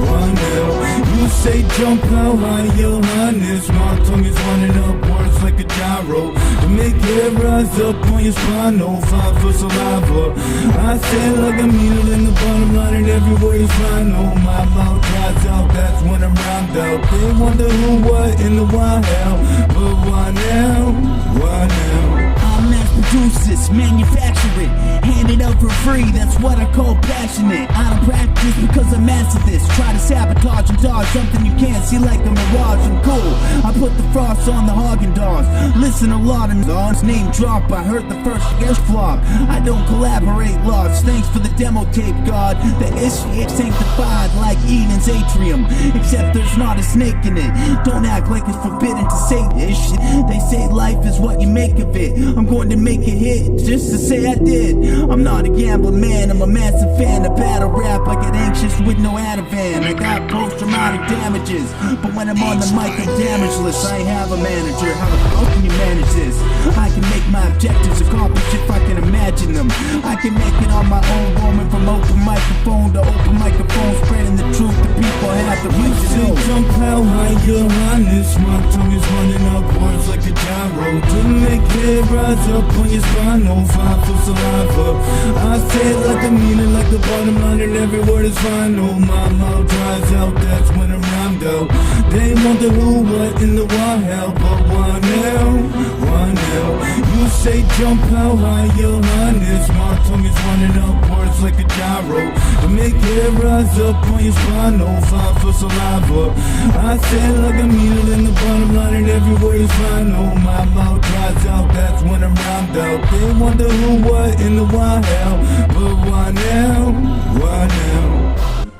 Why now? You say jump out like your highness. My tongue is running up words like a gyro. To make it rise up on your spine, no fight for saliva. I say it like I mean it in the bottom line, and every word is fine. No, my mouth dries out, that's when I'm rhymed out. They wonder who, what, in the why hell. But why now? Why now? I mass produce this, manufacture it, hand it out for free, that's what I call passionate. I don't practice because I mastered this. Try to sabotage and dodge something you can't see like a mirage. I'm cool, I put the frost on the Haagen-Dazs. Listen a lot of songs, name drop, I heard the first guest flop. I don't collaborate lots, thanks for the demo tape, God. The issue sanctified like Eden's atrium, except there's not a snake in it. Don't act like it's forbidden to say this shit. They say life is what you make of it. I'm going to make a hit just to say I did. I'm not a gambler, man, I'm a massive fan of battle rap. I get anxious with no Ativan. I got post-traumatic damages, but when I'm on the mic I'm damageless. I have a manager, how the fuck can you manage this? I can make my objectives accomplished if I can imagine them. I can make it on my own, roaming from open microphone to open microphone, spreading the truth the people have the right to know. Jump out like your highness. My tongue is running up words like a gyro. To make it rise up on your spine, no fight for saliva. I say it like I mean it, like the bottom line, and every word is fine. No, my mouth dries out, that's when I'm rhymed out. They wonder who, what, in the why hell. But why now? Why now? You say jump out like your highness. My tongue is running up words like a gyro. To make it rise up on your spine, no fight for saliva. I say it like I mean it, in the bottom line, and every word is fine. No, my mouth dries out, that's when I'm rhymed out. They wonder who, what, in the why hell. But why now? Why now?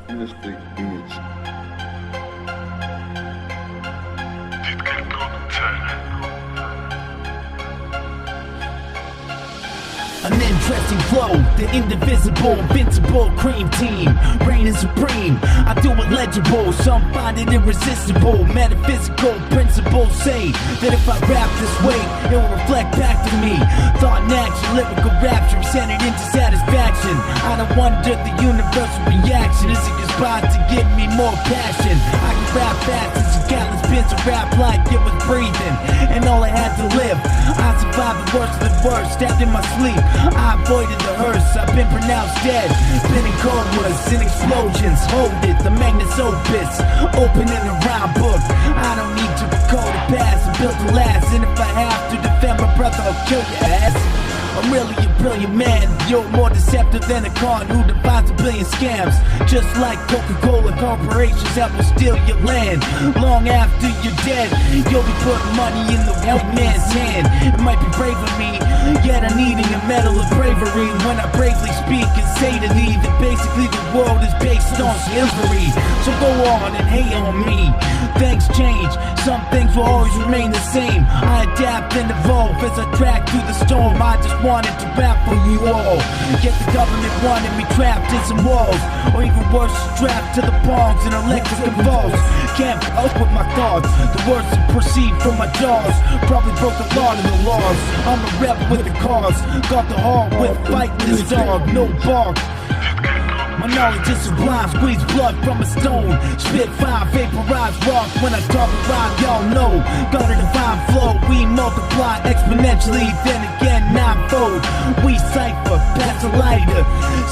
Didker Producer. An interesting flow, the indivisible, invincible cream team, reigning supreme. I do it legible, some find it irresistible. Metaphysical principles say that if I rap this way, it will reflect back to me. Thought and action, lyrical rapture, centered into satisfaction. I don't wonder the universal reaction. Is it inspired to give me more passion? I can rap fast as a countless bits of rap like it was breathing, and all I had to live. I survived the worst of the worst, stabbed in my sleep. I avoided the hearse, I've been pronounced dead. Been in comas and explosions, hold it, the magnus opus, open in a rhyme book. I don't need to recall the past and build the last. And if I have to defend my brother, I'll kill your ass. I'm really a brilliant man. You're more deceptive than a con who divides a billion scams. Just like Coca-Cola corporations that will steal your land. Long after you're dead, you'll be putting money in the white man's hand. It might be brave of me, yet I'm needing a medal of bravery when I bravely speak and say to thee that basically the world is based on slavery. So go on and hate on me. Things change, some things will always remain the same. I adapt and evolve as I track through the storm. I just wanted to rap for you all. Yet the government wanted me trapped in some walls, or even worse, strapped to the palms and electric convulse. Can't up with my thoughts, the words that proceed from my jaws probably broke a lot of the laws. I'm a rebel with the cause, got the heart with fighting this dog, no bark. My knowledge is sublime, squeeze blood from a stone. Spit fire, vaporize rock when I talk around, y'all know. Got a divine flow, we multiply exponentially, then again ninefold. We cipher, pass a lighter,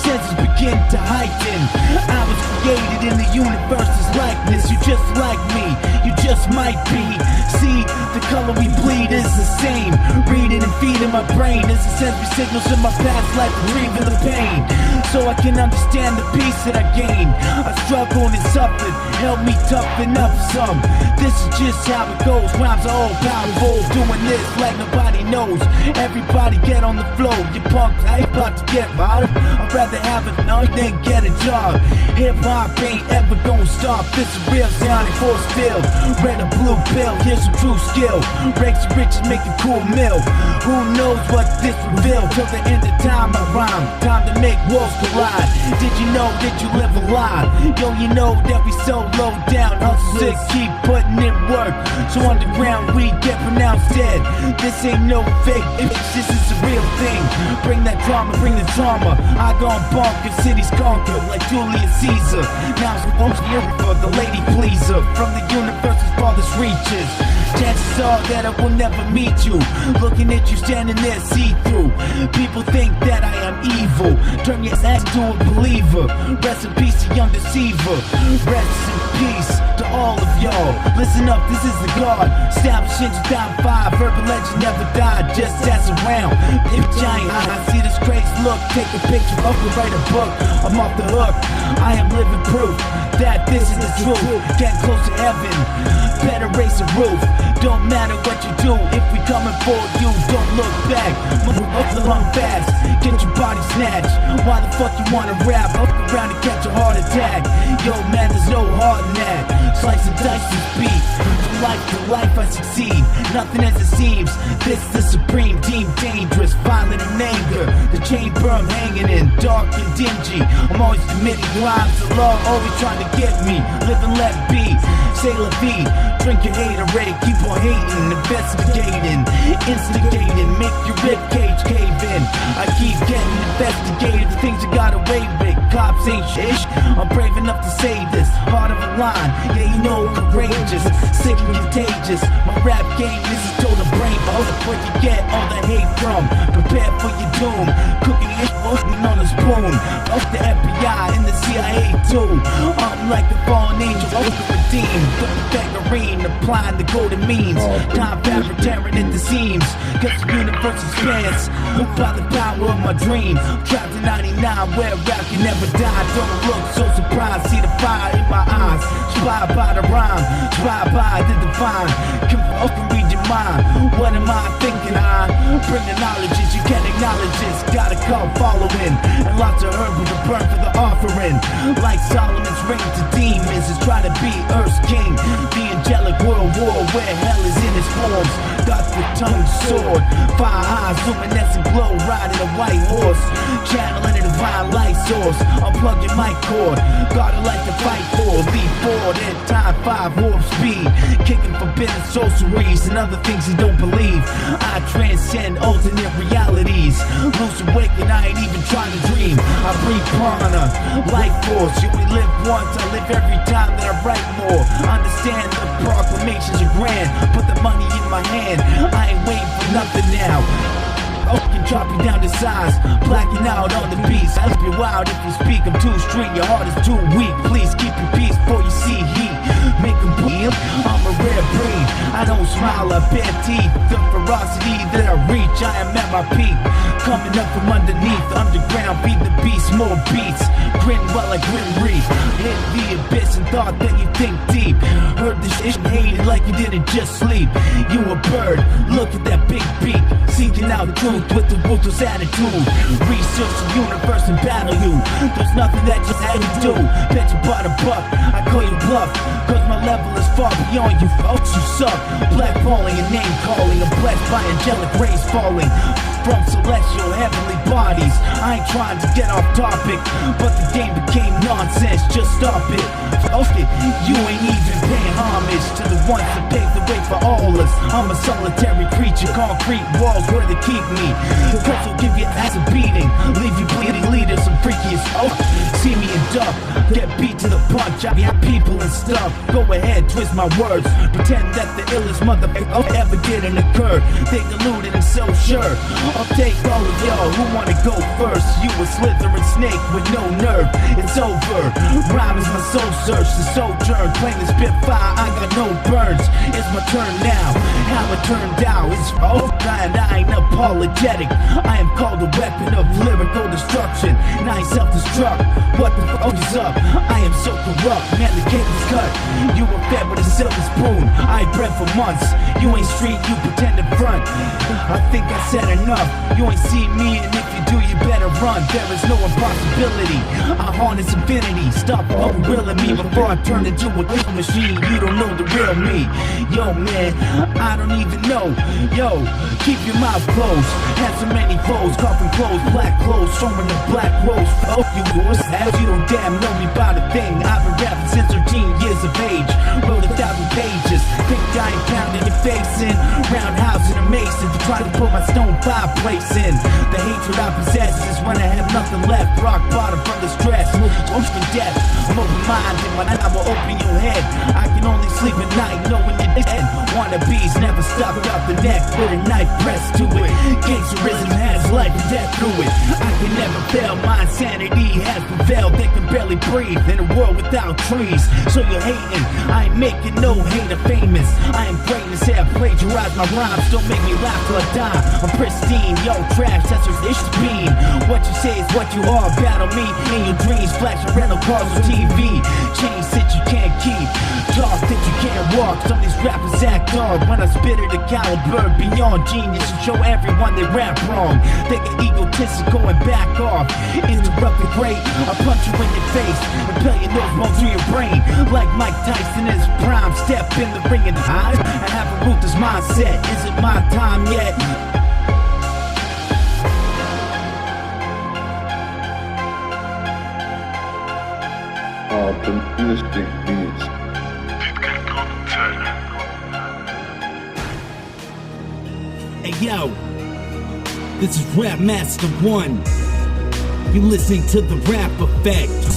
senses begin to heighten. I was created in the universe's likeness, you just like me, you just might be. See, the color we bleed is the same. Reading and feeding my brain is the sensory signals in my past life, retrieving the pain. So I can understand the peace that I gained. I struggled and suffered, helped me toughen up some. This is just how it goes, rhymes are all powerful. Doing this like nobody knows. Everybody get on the floor, you punks, I ain't about to get bottom. I'd rather have it known than get a job. Hip hop ain't ever gonna stop. This is real sounding force field. Red or blue pill, here's some true skill. Breaks the riches, make a cool meal. Who knows what this reveal? Till the end of time I rhyme. Time to make worlds collide. Did you know that you live a lie? Yo, you know that we so low down. Hustle sick, keep putting in work. So underground we get pronounced dead. This ain't no fake, this is a real thing. Bring that drama, bring the trauma. I gone bonkers, cities conquered like Julius Caesar. Now I'm here for the lady pleaser. From the universe's farthest reaches. Chances are that I will never meet you. Looking at you standing there see-through. People think that I am evil. Turn your ass to a believer. Rest in peace to young deceiver. Rest in peace to all of y'all. Listen up, this is the God. Established in 2005. Urban legend never died, just as around. If giant, I see this crazy look. Take a picture of it, write a book. I'm off the hook. I am living proof that this is the truth. Get close to heaven. Better raise the roof. Don't matter what you do, if we coming for you, don't look back. Move up the lung fast, get your body snatched. Why the fuck you wanna rap? Up around and catch a heart attack. Yo man, there's no heart in that. Slice and dice and speed. From life to life I succeed. Nothing as it seems. This is the supreme, deemed dangerous, violent and anger. The chamber I'm hanging in, dark and dingy. I'm always committing crimes, the law always trying to get me. Live and let be, say la vie. Drink your haterade, keep on hating, investigating, instigating, make your ribcage cave in. I keep getting investigated, the things I got away with. Cops ain't shit. I'm brave enough to say this, heart of a line. Yeah, you know, courageous, sick and contagious. My rap game is a total brain. Hold up where you get all the hate from. Prepare for your doom. Cooking it on a spoon. Up the FBI and the CIA too. I'm like a fallen angel, over redeemed. Put the Bangarine, applying the golden means. Time fabric tearing at the seams. Cause the universe expands. Moved by the power of my dream. Trapped in 99 where rap can never die. Don't look so surprised. See the fire in my eyes. Inspired by the rhyme. Inspired by the divine. Can open read your mind. What am I thinking? I bring the knowledge as you can acknowledge this. Gotta come following. And lots of herbal to burn for the offering. Like Solomon's ring to demons is trying to be Earth's king. The angelic world war where hell is in its forms. Got the tongue sword. Fire eyes, luminescent glow. Riding a white horse. Channeling a divine light source. Unplug your mic cord. Got a light to fight for. Leap forward at time 5 warp speed. Kicking forbidden sorceries and other things you don't believe. I transcend alternate realities. Loose awaken, I ain't even trying to dream. I breathe prana, life force. You we live once, I live every time that I write more. Understand the proclamations are grand. Put the money in my hand, I ain't waiting for nothing now. can chop you down to size, blacking out on the beats. I'll be wild if you speak, I'm too street, your heart is too weak. Please keep your peace before you see heat. Make them bleed, I'm a rare breed. I don't smile, I bare teeth. The ferocity that I reach, I am at my peak. Coming up from underneath, underground, beat the beast, more beats. Grin while I grim reef. Hit the abyss and thought that you think deep. Heard this shit and hated like you didn't just sleep. You a bird, look at that big beak. Seeking out truth with the ruthless attitude. Research the universe and battle you. There's nothing that just had to do. Bet you bought a buck, I call you bluff. Cause my level is far beyond you folks, you suck. Blackballing and name calling, I'm blessed by angelic rays falling from celestial heavenly bodies. I ain't trying to get off topic, but the game became nonsense, just stop it. Okay, you ain't even paying homage to the ones that paved the way for all us. I'm a solitary creature, concrete walls where they keep me. Cause will give you ass a beating, leave you bleeding, leaders some freakiest. Oh, see me in duck, get beat to the punch, I got people and stuff. Go ahead, twist my words, pretend that the illest motherfucker ever didn't occur. They deluded and so sure. I'll take all of y'all who wanna go first. You a slithering snake with no nerve. It's over. Rhyme is my soul search, the sojourn. Claim to spit fire, I got no burns. It's my turn now. How it turned out is and I ain't apologetic. I am called a weapon of lyrical destruction. And I ain't self-destruct. What the fuck is up? I am so corrupt. Man, the cake is cut. You were fed with a silver spoon. I bred for months. You ain't street, you pretend to front. I think I said enough. You ain't see me, and if you do, you better run. There is no impossibility. I harness infinity. Stop overwhelming me before I turn into a kill machine. You don't know the real me. Yo, man, I don't even know. Yo, keep your mouth closed. Had so many foes, coffin clothes, black clothes, showing the black rose. Fuck you, yours, as you don't damn know me about a thing. I've been rapping since 13 years of age. Wrote 1,000 pages. Think I ain't pounding your face in. Roundhouse and a mason to try to put my stone fireplace in. The hatred I possess is when I have nothing left. Rock bottom from the stress. Most in death. I'm open-minded when I will open your head. I can only sleep at night knowing you're dead. Wannabes never stop out the neck with a knife pressed to it. Gangsterism has life and death through it. I can never fail. My insanity has prevailed. They can barely breathe in a world without trees. So you're hating. I ain't making no hater famous. I am greatness. Have plagiarized my rhymes. Don't make me laugh till I die. I'm pristine. Yo, trash. That's what it's been. What you say is what you are. Battle me in your dreams. Flashing rental cars on TV. Chains that you can't keep. Talk that you can't walk. Some of these rappers act hard. When I spit it a caliber beyond genius and show everyone they rap wrong. They get egotistical and back off. Interrupt the great. I punch you in your face and peel your nose bone through your brain. Like Mike Tyson in his prime. Step in the ring and hide. I have a ruthless mindset. Is it my time yet? Optimistic beats. Didker Producer. Hey yo, this is Rap Master 1. You listening to the Rap Effect.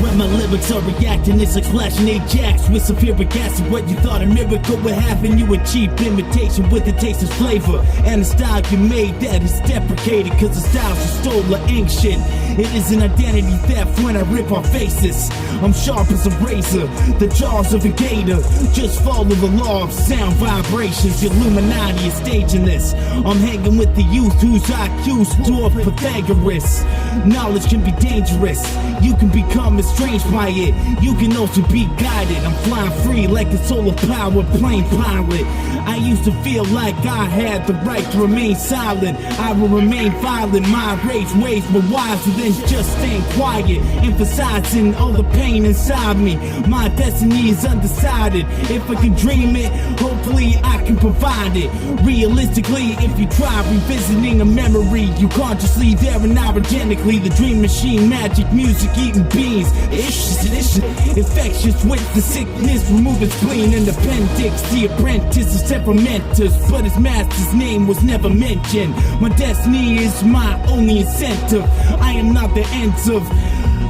When my lyrics are reacting, it's a clashing Ajax with sulfuric acid. What you thought a miracle would happen, you a cheap imitation with a taste of flavor. And the style you made that is deprecated, cause the styles you stole are ancient. It is an identity theft when I rip our faces. I'm sharp as a razor, the jaws of a gator. Just follow the law of sound vibrations. The Illuminati is staging this. I'm hanging with the youth whose IQ's dwarf Pythagoras. Knowledge can be dangerous. You can become estranged by it. You can also be guided. I'm flying free like a solar powered plane pilot. I used to feel like I had the right to remain silent. I will remain violent. My rage waves were wiser than just staying quiet, emphasizing all the pain inside me. My destiny is undecided. If I can dream it, hopefully I can provide it. Realistically, if you try revisiting a memory, you consciously there and organically. The dream machine, magic, music, eating beans. It's infectious with the sickness, removing spleen and appendix. The apprentice is temperamentous, but his master's name was never mentioned. My destiny is my only incentive. I am not the end of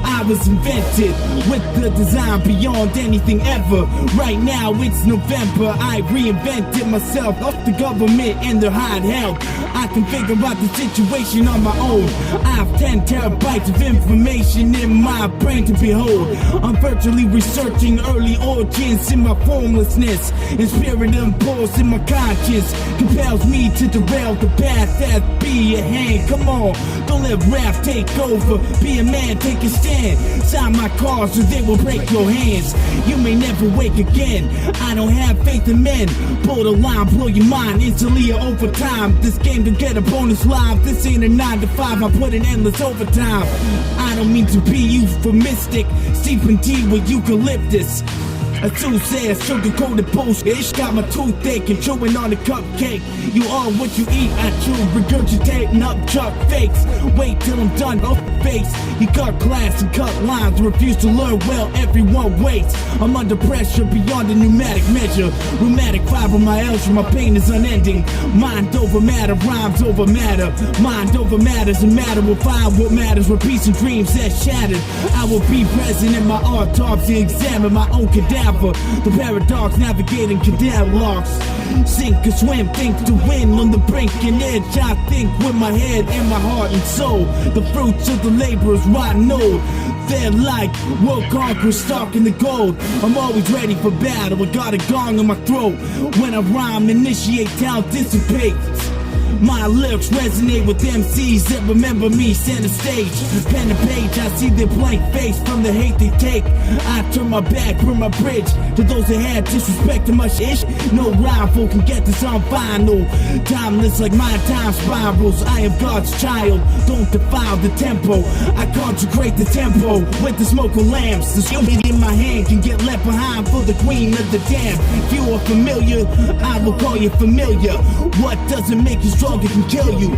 I was invented with the design beyond anything ever. Right now it's November, I reinvented myself. Off the government and their hide help, I can figure out the situation on my own. I have 10 terabytes of information in my brain to behold. I'm virtually researching early origins in my formlessness, and spirit impulse in my conscience compels me to derail the path that be at hand. Come on, don't let rap take over. Be a man, take a stand. Sign my cards or they will break your hands. You may never wake again. I don't have faith in men. Pull the line, blow your mind instantly or over time. This game to get a bonus live. This ain't a 9 to 5. I put in endless overtime. I don't mean to be euphemistic. Steeping tea with eucalyptus. A Sioux says sugar-coated bullshit. Got my toothache and chewing on a cupcake. You are what you eat. I chew, regurgitating up chuck fakes. Wait till I'm done, face. You cut class and cut lines. Refuse to learn well, everyone waits. I'm under pressure beyond a pneumatic measure. Rheumatic fibromyalgia, my pain is unending. Mind over matter, rhymes over matter. Mind over matter's a matter will find what matters. Where peace and dreams that shattered. I will be present in my autopsy, examine my own cadaver. The paradox, navigating catalogs. Sink or swim, think to win on the brink and edge. I think with my head and my heart and soul. The fruits of the laborers rotten old. They're like world conquerors stalking the gold. I'm always ready for battle. I got a gong in my throat. When I rhyme, initiate, talent dissipates. My lyrics resonate with MCs that remember me, center stage. Pen and page, I see their blank face from the hate they take. I turn my back, burn my bridge to those that had disrespect to my shit. No rival can get this on vinyl. Timeless like my time spirals. I am God's child, don't defile the tempo. I consecrate the tempo with the smoke of lamps. The shit in my hand can get left behind for the queen of the damned. If you are familiar, I will call you familiar. What doesn't make you strong can kill you.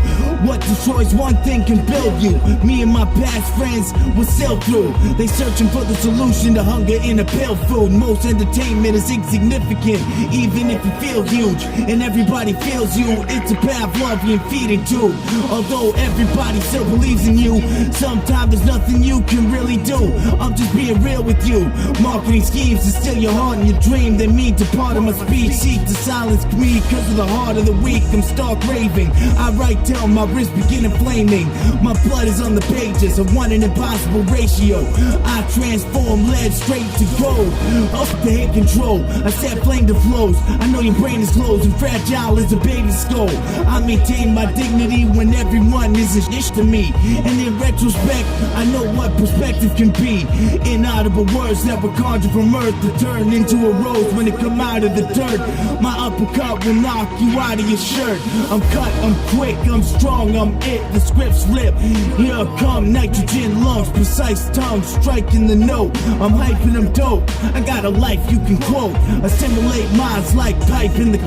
What destroys one thing can build you. Me and my past friends will sail through. They searching for the solution to hunger in a pill food. Most entertainment is insignificant, even if you feel huge. And everybody feels you. It's a path love you're feeding to. Although everybody still believes in you, sometimes there's nothing you can really do. I'm just being real with you. Marketing schemes to steal your heart and your dream. They mean to part of my speech. Seek to silence me because of the heart of the weak. I'm stark raving. I write till my wrist begin inflaming. My blood is on the pages of one an impossible ratio. I transform lead straight to gold. Off the head control, I set flame to flows. I know your brain is closed and fragile as a baby's skull. I maintain my dignity when everyone is a ish to me. And in retrospect, I know what perspective can be. Inaudible words that were conjured from earth to turn into a rose when it come out of the dirt. My uppercut will knock you out of your shirt. I'm cut, I'm quick, I'm strong, I'm it. The script's flip. Here come nitrogen lungs, precise tongue striking the note. I'm hyping them dope. I got a life you can quote. Assimilate minds like pipe in the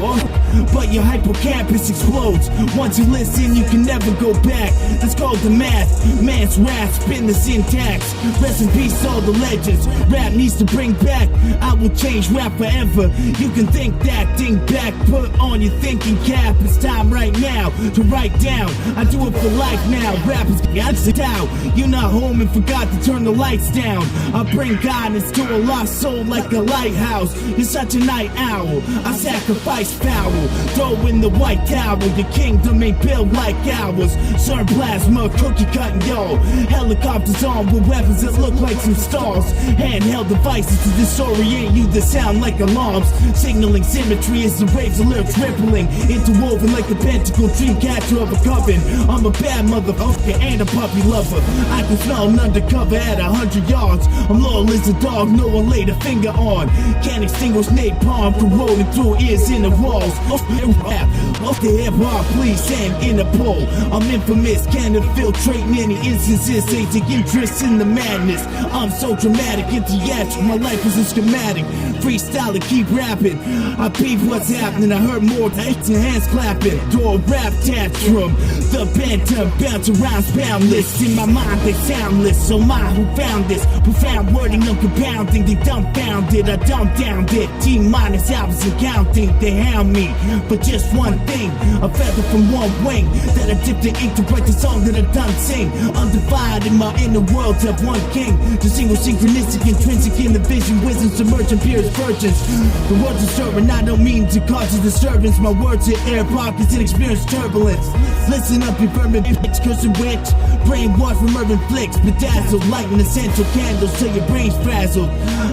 but your hippocampus explodes. Once you listen, you can never go back. That's called the math. Man's wrath, spin the syntax. Rest in peace, all the legends. Rap needs to bring back. I will change rap forever. You can think that thing back. Put on your thinking cap. It's time right now to write down. I do it for life now. Rap is got sit out. You're not home and forgot to turn the lights down. I bring guidance to a lost soul like a lighthouse. You're such a night owl. I sacrifice power. Throw in the white tower. Your kingdom ain't built like ours. Serve plasma, cookie cutting y'all. Helicopters on with weapons that look like some stars. Handheld devices to disorient you that sound like alarms. Signaling symmetry as the waves of lyrics rippling. Interwoven like the pentacle dream catcher of a coven. I'm a bad motherfucker and a puppy lover. I can smell an undercover at 100 yards. I'm loyal as a dog no one laid a finger on. Can't extinguish napalm corroding through ears in the walls. Off the hip hop, please stand in a pole. I'm infamous, can't infiltrate any instances. They take interest in the madness. I'm so dramatic and theatrical. My life is a schematic. Freestyle and keep rapping. I peep what's happening. I heard more to hands clapping. Door rap tantrum. The banter bounce around boundless. In my mind they soundless. So my who found this profound wording, no compounding. They dumbfounded, I dumbed down it. T-minus hours and counting. They hound me for just one thing, a feather from one wing that I dipped in ink to write the song that I done sing. Undivided, my inner worlds have one king. The single synchronistic, intrinsic in the vision, wisdom submerging purest virgins. The words are stirring, I don't mean to cause a disturbance. My words hit air pockets and experience turbulence. Listen up, you vermin bitch, cursing witch. Brainwashed from urban flicks, bedazzled, lighting essential candles till your brain's frazzled.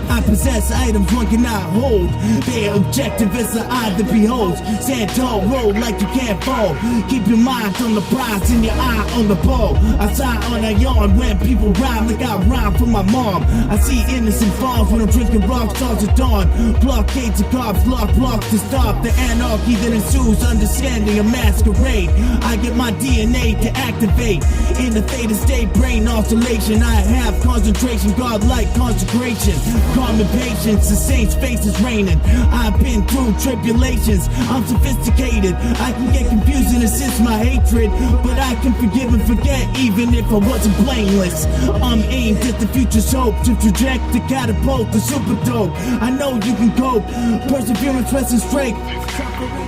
I possess items one cannot hold. They are objective as the eye that beholds. Stand tall, roll like you can't fall. Keep your mind on the prize and your eye on the ball. I sigh on a yarn when people rhyme like I rhyme for my mom. I see innocent falls when I'm drinking rock stars at dawn. Blockades of cops, lock blocks to stop the anarchy that ensues. Understanding a masquerade. I get my DNA to activate in the theta state brain oscillation. I have concentration, godlike consecration, calm and patience. The saints' face is raining. I've been through tribulations. I'm sophisticated. I can get confused and assist my hatred, but I can forgive and forget even if I wasn't blameless. I'm aimed at the future's hope to traject the catapult, the super dope. I know you can cope. Perseverance, rest and strength.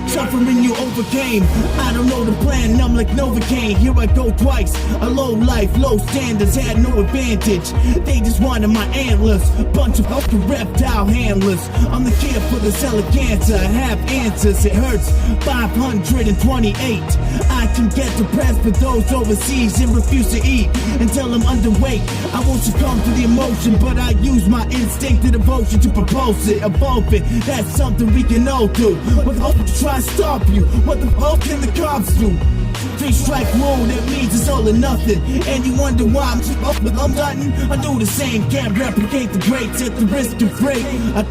Suffering you overcame. I don't know the plan, I'm like Novocaine. Here I go twice. A low life, low standards, had no advantage. They just wanted my antlers. Bunch of fucking reptile handlers. I'm the kid for the cell of cancer. I have answers, it hurts. 528. I can get depressed for those overseas and refuse to eat until I'm underweight. I won't succumb to the emotion, but I use my instinct and devotion to propose it, evolve it. That's something we can all do. What the fuck to try to stop you? What the fuck can the cops do? 3-strike rule, that means it's all or nothing. And you wonder why I'm just up with nothing? I do the same, can't replicate the greats at the risk of break. I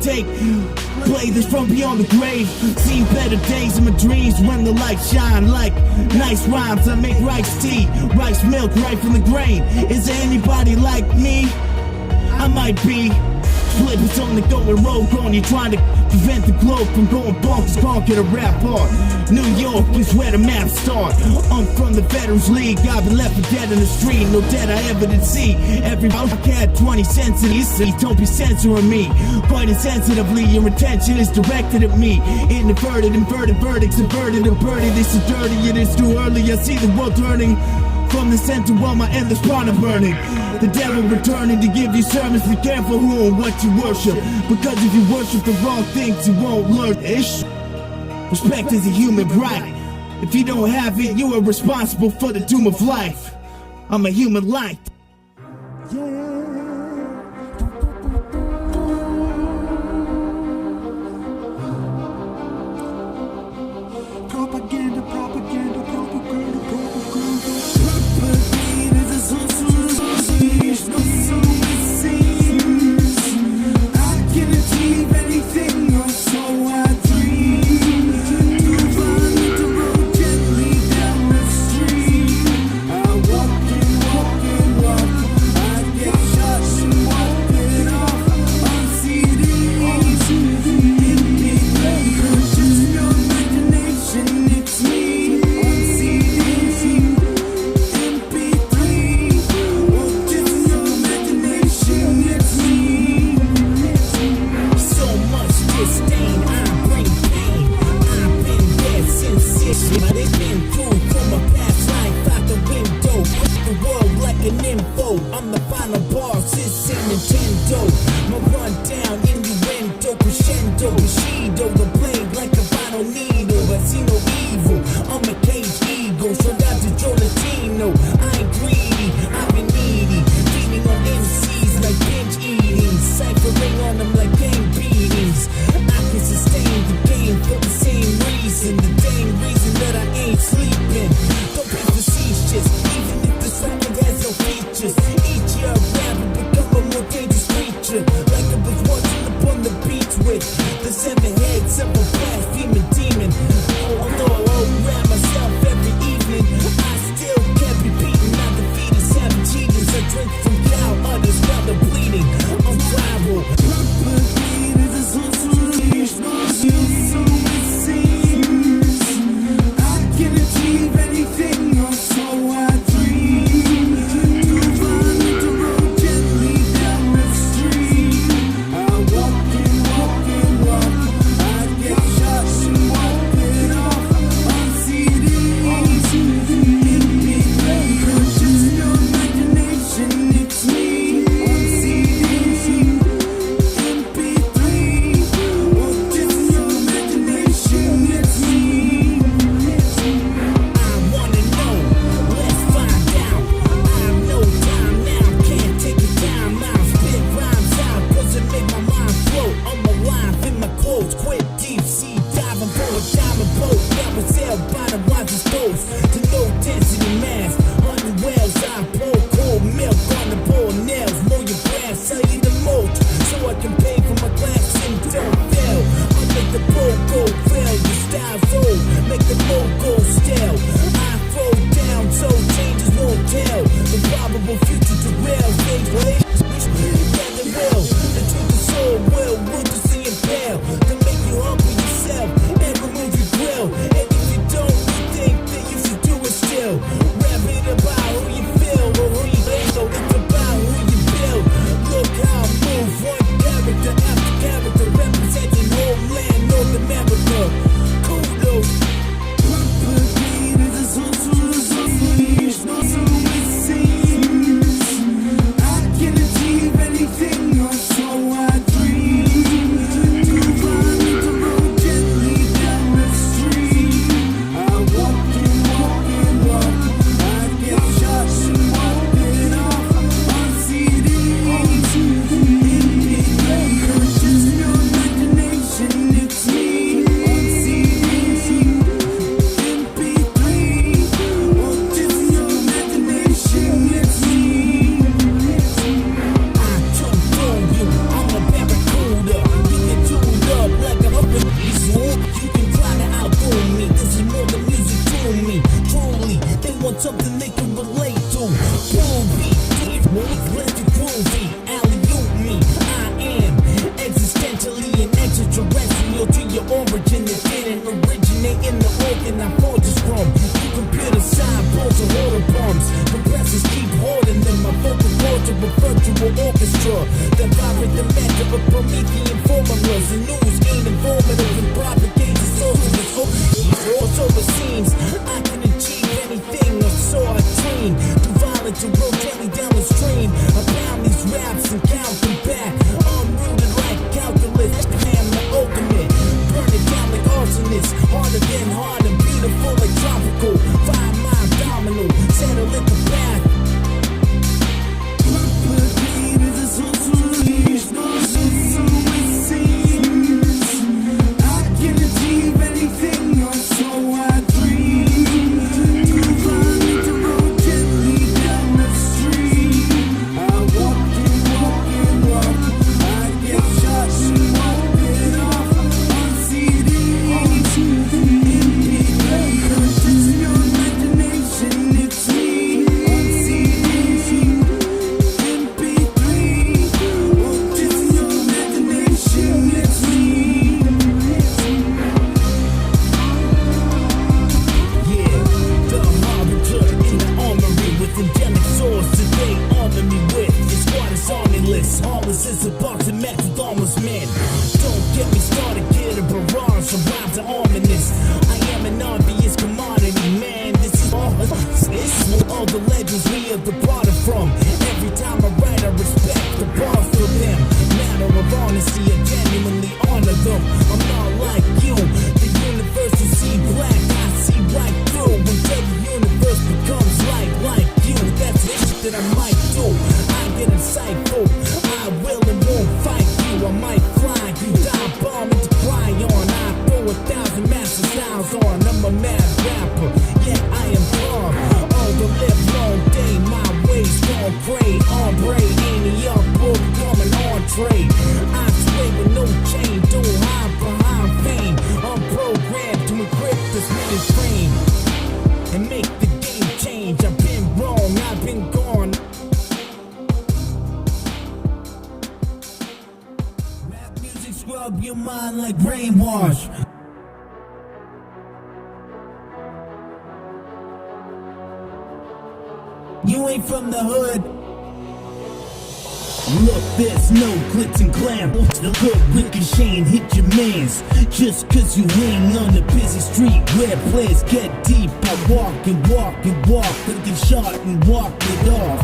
play this from beyond the grave. Seen better days in my dreams when the lights shine like nice rhymes. I make rice tea, rice milk right from the grain. Is there anybody like me? I might be. Flippers on the going rogue on you, trying to prevent the globe from going bonkers, conquer the rap art. New York is where the maps start. I'm from the Veterans League, I've been left for dead in the street. No debt I ever did see. Every cat 20 cents in these cities, don't be censoring me. Quite insensitively, your attention is directed at me. Inverted verdicts, averted, averted. It's so dirty, it is too early. I see the world turning from the center while my endless prana burning. The devil returning to give you sermons. Be careful who and what you worship, because if you worship the wrong things, you won't learn ish. Respect is a human right. If you don't have it, you are responsible for the doom of life. I'm a human light. Propaganda, propaganda, propaganda, propaganda. I can achieve anything, or so I dream. Move on the road gently down the street. I walk and walk and walk. I get mask. Underwells, I pour cold milk on the boiled nails. Mow your grass, sell you the mulch, so I can pay for my glass and don't fail. I make the go fail, the style's old, make the go stale. I throw down, so changes won't tell. The probable future to rail, they play. Yeah, they will. The truth is so will to see it pale. To make you humble yourself and remove your grill. And if you don't, you think that you should do it still. Rap it about who you feel or who you feel. It's about who you build. Look how I move, one character after character, representing homeland North America. Kudos. Something they can relate to. Groovy, let's get groovy. Alley-oop me. I am existentially and extraterrestrial to your origin that didn't originate in the organ I forged this from. You computer cyborgs or water bombs. Compressors keep hoarding them. My vocal cords are a virtual orchestra that vibrate the measure of Promethean formulas. The news ain't informative and propagates the socialist. So it seems I can achieve anything, or so I dream. To violence and roll gently down the stream. I pound these raps and count them back. Unrooted like calculus. I am the ultimate. Burn it down like arsonist. Harder than hard and beautiful like tropical. 5 mile domino. Settle at the back. You ain't from the hood. Look, there's no glitz and glam. The hood ricocheting hit your mans. Just cause you hang on the busy street where players get deep. I walk and walk and walk, then get shot and walk it off.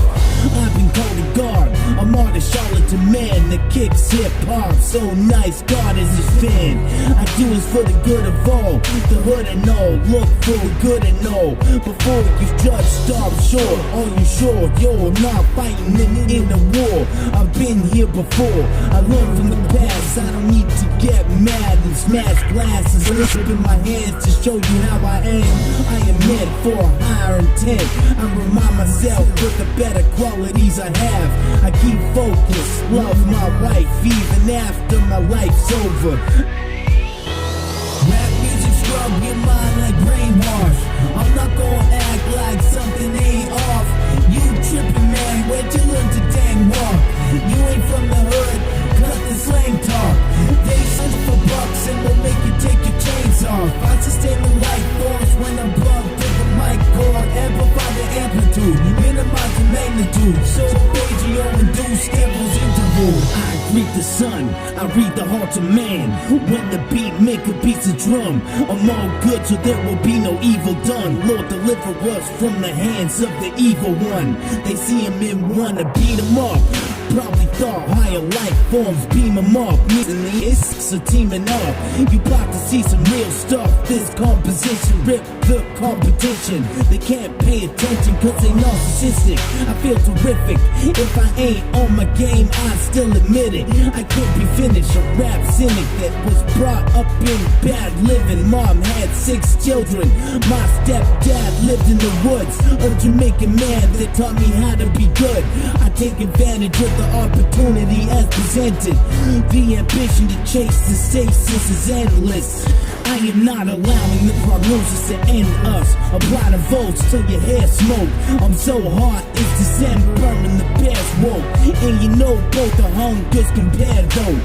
I've been called a guard, I'm on a charlatan man. man that kicks hip-hop so nice, God is his fan. I do it for the good of all, the hood and all, look for the good and all. Before you judge, stop short. Are you sure you're not fighting in the war? I've been here before, I learned from the past. I don't need to get mad and smash glasses. Listen in my hands to show you how I am. I am meant for a higher intent. I remind myself with the better qualities I have. I keep focused, love my wife even after my life's over. Rap music scrub your mind like brainwash. I'm not gonna act like something ain't off. You trippin', man, where'd you learn to dang walk? You ain't from the hood, cut the slang talk. They search for bucks and will make you take your chains off. I sustain the light force when I'm plugged to the mic cord. Amplify the amplitude, minimize the magnitude. So page you induce devil's interval. I greet the sun, I read the heart of man. When the beat make a piece of drum, I'm all good so there will be no evil done. Lord, deliver us from the hands of the evil one. They see him in one to beat him up. Probably thought higher life forms beam them up. It's a teaming up. You about to see some real stuff. This composition rip the competition. They can't pay attention cause they narcissistic. I feel terrific. If I ain't on my game, I still admit it. I can't be finished. A rap cynic that was brought up in bad living. Mom had 6 children. My stepdad lived in the woods. A Jamaican man that taught me how to be good. I take advantage of the opportunity as presented. The ambition to chase the stasis is endless. I am not allowing the prognosis to end us. Apply the volts till your hair smoke. I'm so hot, it's December, burning the bears woke. And you know both are hungers compared though.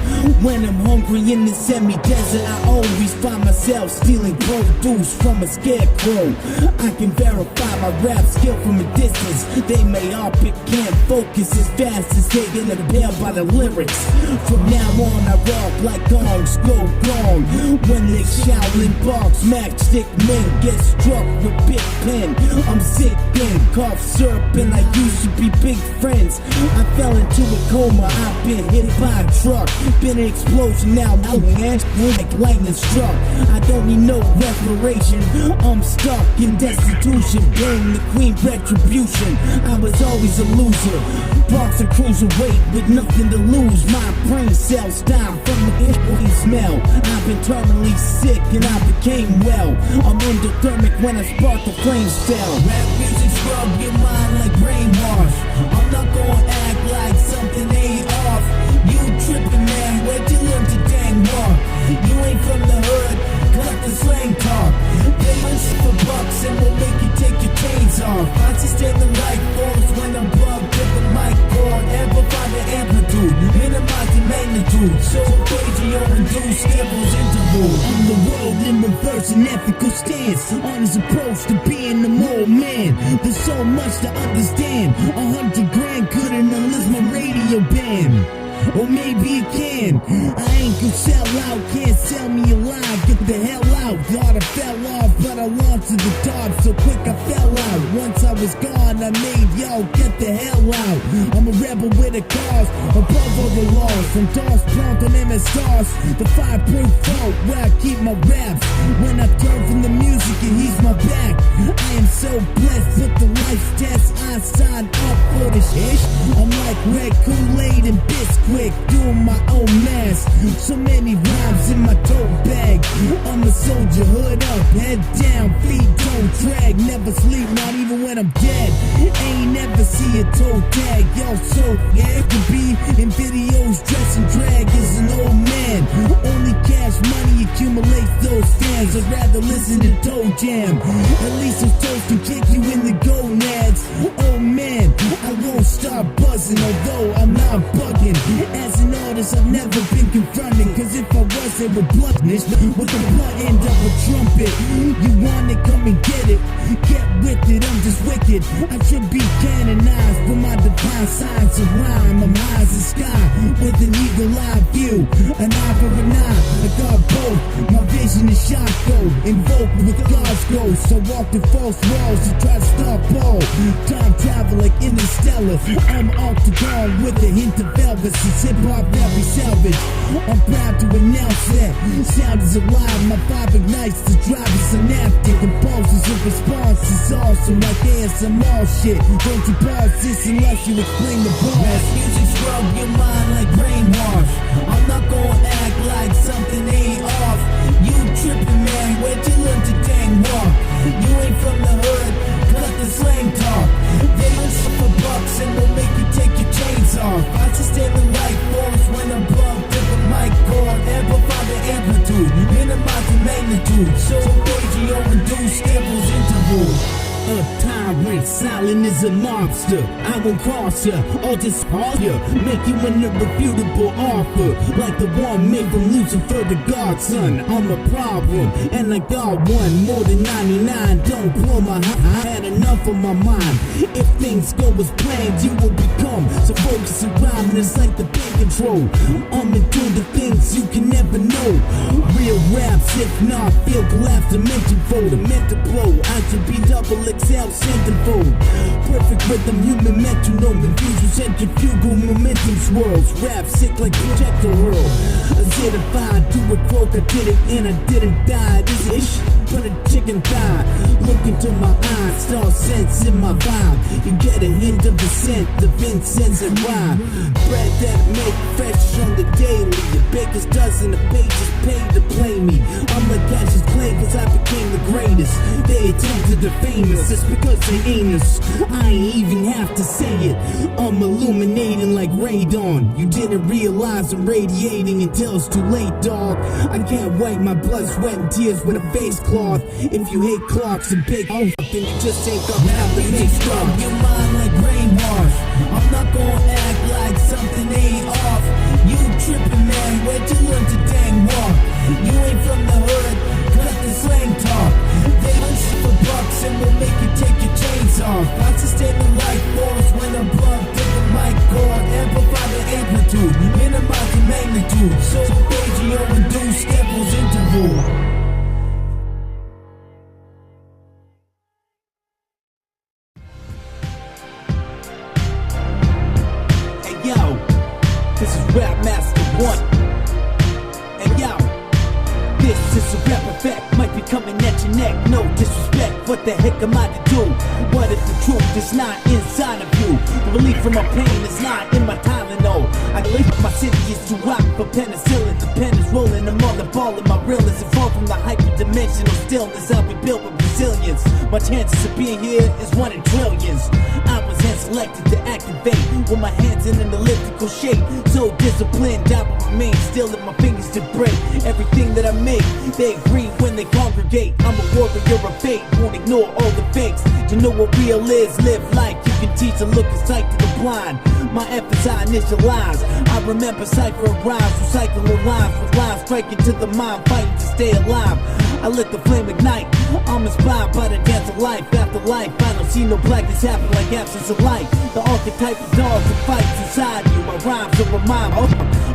When I'm hungry in the semi-desert, I always find myself stealing produce from a scarecrow. I can verify my rap skill from a distance. They may all pick, can't focus as fast as they get impaled by the lyrics. From now on I rock like gongs go gong. When they Shaolin box, matchstick men get struck with big pen. I'm sick and cough syrup and I used to be big friends. I fell into a coma, I've been hit by a truck. Been an explosion now, like lightning struck. I don't need no reparation, I'm stuck in destitution. Blame the queen retribution, I was always a loser. Parks and cruiserweight with nothing to lose. My brain cells die from the injury smell. I've been terminally sick and I became well. I'm endothermic when I spark the flame cell. Rap music scrub your mind like brainwash. I'm not gonna act like something ain't off. You trippin', man, where'd you learn to dang walk? You ain't from the hood, cut the slang talk. They listen for bucks and will make you take your chains off. I sustain the light force when I'm plugged to the mic cord. Amplify the amplitude, minimize the magnitude. So crazy or induce devil's interval. I'm the world in reverse, an ethical stance. On his approach to being the moral man. There's so much to understand. 100 grand couldn't enlist my radio band. Or maybe it can. I ain't gonna sell out, can't sell me alive. Get the hell out. Thought I fell off, but I launched to the top so quick I fell out. Once I was gone, I made yo get the hell out. I'm a rebel with a cause, above all the laws. From DOS prompt on MS stars, the fireproof vault where I keep my raps. When I turn from the music, it heats my back. I am so blessed with the life test. I signed up for this shit. I'm like red Kool-Aid and Bisquick, doing my own mask. So many rhymes in my tote bag. I'm a soldier, hood up, head down, feet don't drag. Never sleep, not even when I'm dead. Ain't never see a toe tag. Yo, so yeah, to be in videos dressing drag as an old man. Only cash money accumulates those fans. I'd rather listen to Toe Jam. At least those toes can kick you in the gonads. Oh man, I won't stop buzzing, although I'm not bugging. As an artist, I've never been confronted. Cause if I was, they would bluntness with the blunt end of a trumpet. You want it, come and get it. Get with it, I'm just wicked. I should be canonized for my divine science of rhyme. I'm high as the sky with an eagle-eye view. An eye for an eye, I got both. My vision is shot though, invoked with God's ghost. I walk through false walls to try to stop all. Time travel like interstellar. color. I'm octagon with a hint of Elvis. It's hip-hop very savage. I'm proud to announce that sound is alive. My vibe ignites the drive is synaptic. Impulses and responses awesome like ASMR shit. Don't you pause this unless you explain the bars. Music scrub your mind like brainwash. I'm not gonna act like something ain't off. You trippin', man, where'd you learn to dang walk? You ain't from the hood, cut the slang talk. They don't for bucks and will make you take your chains off. I sustain the light force when I'm plugged to the mic cord. Amplify the amplitude, minimize the magnitude. So radio induce intervals interval. A tyrant, silent as a mobster. I won't cross ya, I'll just call ya. Make you an irrefutable offer. Like the one made from Lucifer the godson. I'm a problem, and I got one. More than 99, don't blow my I had enough on my mind. If things go as planned, you will become. So focus and rhyme, it's like the big control. I'm into the things you can never know. Real raps, if not, feel collapse, dimension fold. A mental blow, I should be double XL centerfold. Perfect rhythm, human metronome. Infusion centrifugal momentum swirls. Rap sick like projectile hurl. I said if I do it broke, I did it and I didn't die. This ish, put a chicken thigh. Look into my eyes, star sense in my vibe. You get a hint of the scent, the Vincent's and rhyme. Bread that make fresh on the daily. The baker's dozen, the pages paid to play me. I'm like Cassius Clay cause I became the greatest. They attempted to famous, it's because they anus. I ain't even have to say it. I'm illuminating like radon. You didn't realize I'm radiating until it's too late, dog. I can't wipe my blood, sweat, and tears with a face cloth. If you hate clocks and big then you just ain't gonna have to make scrub your mind like brainwash. I'm not gonna act like something ain't off. You trippin', man, where'd you learn to dang walk? You ain't from the hood, cut the slang talk. They hunt for bucks and will make you take your chains off. I sustain the light force when I'm plugged to the mic cord. Amplify the amplitude, minimize the magnitude. So radio induce intervals interval. Yo, this is Rap Master 1. And yo, this is a rap effect. Might be coming at your neck, no disrespect. What the heck am I to do? What if the truth is not inside of you? The relief from my pain is not in my Tylenol. I believe my city is too rock for penicillin. The pen is rolling, I'm on the ball, and my realness is far from the hyperdimensional stillness. I'll be built with resilience. My chances of being here is 1 in trillions. I was hand selected to activate with my hands in an elliptical shape. So disciplined, I will remain still in my fingers to break everything that I make. They agree when they congregate. I'm a warrior of fate, won't ignore all the fakes. To know what real is, live like you can teach a look of sight to the blind. My efforts I initialize. I remember cipher rhymes, recycling lines with lines striking to the mind, fighting to stay alive. I let the flame ignite. I'm inspired by the dance of life after life. I don't see no blackness happen like absence of light. The archetype of dog that fights inside you. My rhymes are a mime.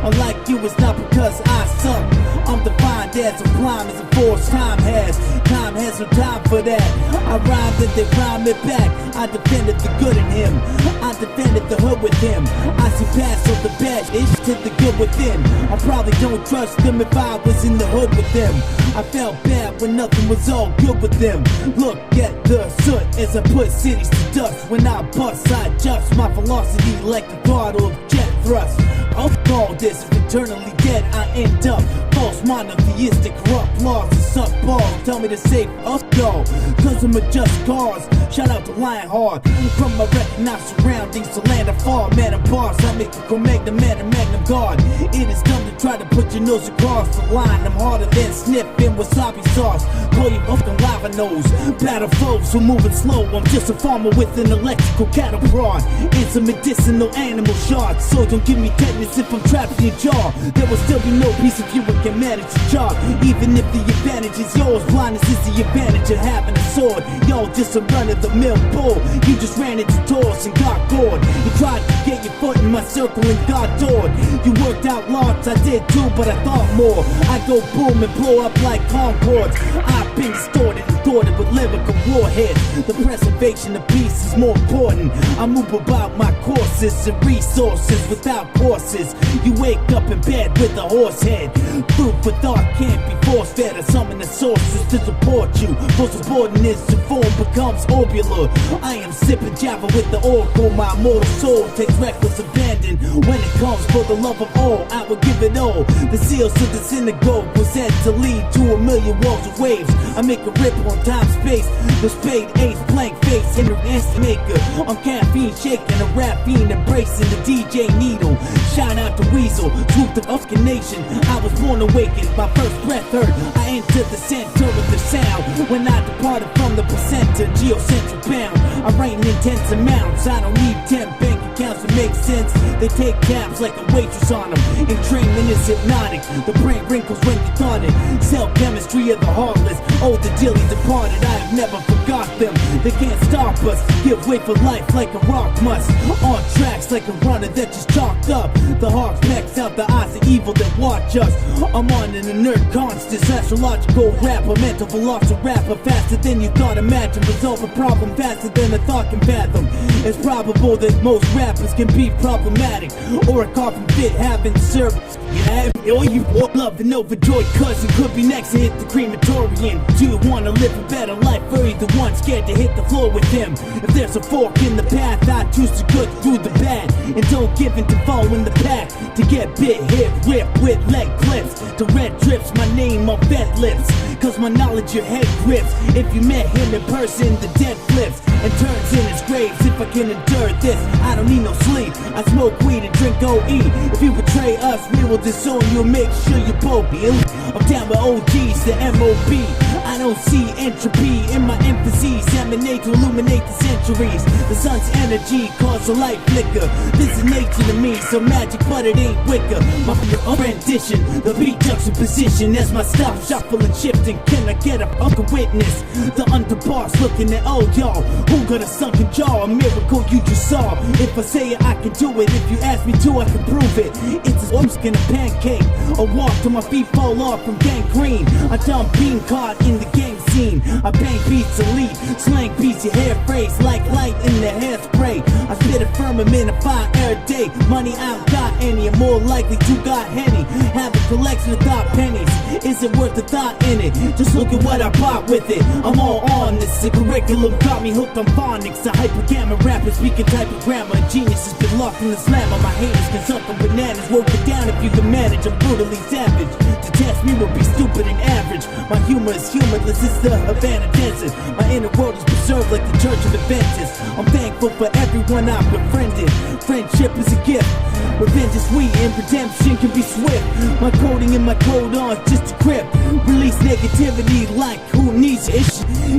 Unlike you, it's not because I suck. I'm defined as a blind as a force time has. Time has no time for that. I rhymed and they rhyme it back. I defended the good in him. I defended the hood with him. I see past all the bad ish to the good within. I probably don't trust them if I was in the hood with them. I felt bad when nothing was all good with them. Look at the soot as I put cities to dust. When I bust, I adjust my velocity like the throttle of jet thrust. All this, if eternally dead, I end up false, monotheistic, corrupt laws and suck balls. Tell me to save us, y'all, cause I'm a just cause. Shout out to Lionheart. From my recognized surroundings to land of fall. Man and boss, I make a Cro-Magnon man and Magnum guard. It is dumb to try to put your nose across the line. I'm harder than sniffing wasabi sauce. Call you fucking lava nose. Battle foes who moving slow. I'm just a farmer with an electrical cattle prod. It's a medicinal animal shard. So don't give me tetanus if I'm trapped in your jaw. There will still be no peace if you can manage your job. Even if the advantage is yours, blindness is the advantage of having a sword. Y'all just a run-of-the-mill bull. You just ran into doors and got gored. You tried to get your foot in my circle and got doored. You worked out lots, I did too, but I thought more. I go boom and blow up like Concords. I've been distorted and distorted with lyrical warheads. The preservation of peace is more important. I move about my courses and resources without courses. You wake up in bed with a horse head. Food for thought can't be force fed. I summon the sources to support you. For subordinates to form becomes orbular. I am sipping Java with the oracle. My mortal soul takes reckless abandon. When it comes for the love of all, I will give it all. The seals to the synagogue was said to lead to a million walls of waves. I make a rip on time space. The spade ace blank face in the answer maker. I'm caffeine shaking, a rap fiend embracing the DJ needle. Shout out to Weasel, truth of Uskin Nation. I was born awakened, my first breath heard. I entered the center of the sound. When I departed from the placenta, geocentric bound. I write in intense amounts. I don't need 10 bank accounts to make sense. They take cabs like a waitress on them. Entrainment is hypnotic. The brain wrinkles when you thought it. Cell chemistry of the heartless. Oh, the dearly departed, I have never forgot them. They can't stop us. Give way for life like a rock must. On tracks like a runner that just chalked up. The heart pecks out the eyes of evil that watch us. I'm on an inert constant astrological rapper. Mental velocity rapper. Faster than you thought. Imagine resolve a problem faster than a thought can fathom. It's probable that most rappers can be problematic. Or a coffin fit having served. Or you love and overjoyed cousin could be next to hit the crematorium. Do you wanna live a better life, or are you the one scared to hit the floor with him? If there's a fork in the path, I choose to cut through the bad. And don't give in to following the pack. To get bit, hit, rip with leg clips. The red drips my name on bent lips. Cause my knowledge your head grips. If you met him in person, the dead flips and turns in his graves. If I can endure this, I don't need no sleep. I smoke weed and drink OE. If you betray us, we will disown you and make sure you both be elite. I'm down with OGs, the MOB. I don't see entropy in my emphases. Emanate to illuminate the centuries. The sun's energy causes a light flicker. This is nature to me, so magic, but it ain't wicker. My rendition, the beat juxtaposition as my style shuffle and shifting. Can I get a fucking witness? The underboss looking at oh y'all, who got a sunken jaw? A miracle you just saw. If I say it, I can do it. If you ask me to, I can prove it. It's a skin a pancake. A walk till my feet fall off from gangrene. I done being caught in the game scene. I bang beats elite, slang beats your hair phrase like light in the hairspray. I spit a firmament of fire every day. Money I don't got any, I'm more likely to got Henny. Have a collection of thought pennies. Is it worth the thought in it? Just look at what I bought with it. I'm all on this. The curriculum got me hooked on phonics. A hypergamma rapper speaking type of grammar. A genius has been locked in the slammer. My haters can suck on bananas. Work it down if you can manage. I'm brutally savage. To test me would be stupid and average. My humor is humorless. It's the Havana Desert. My inner world is preserved like the Church of Adventists. I'm thankful for everyone I've befriended. Friendship is a gift. Revenge is sweet and redemption can be swift. My coding and my code on just a grip. Release negativity like who needs it.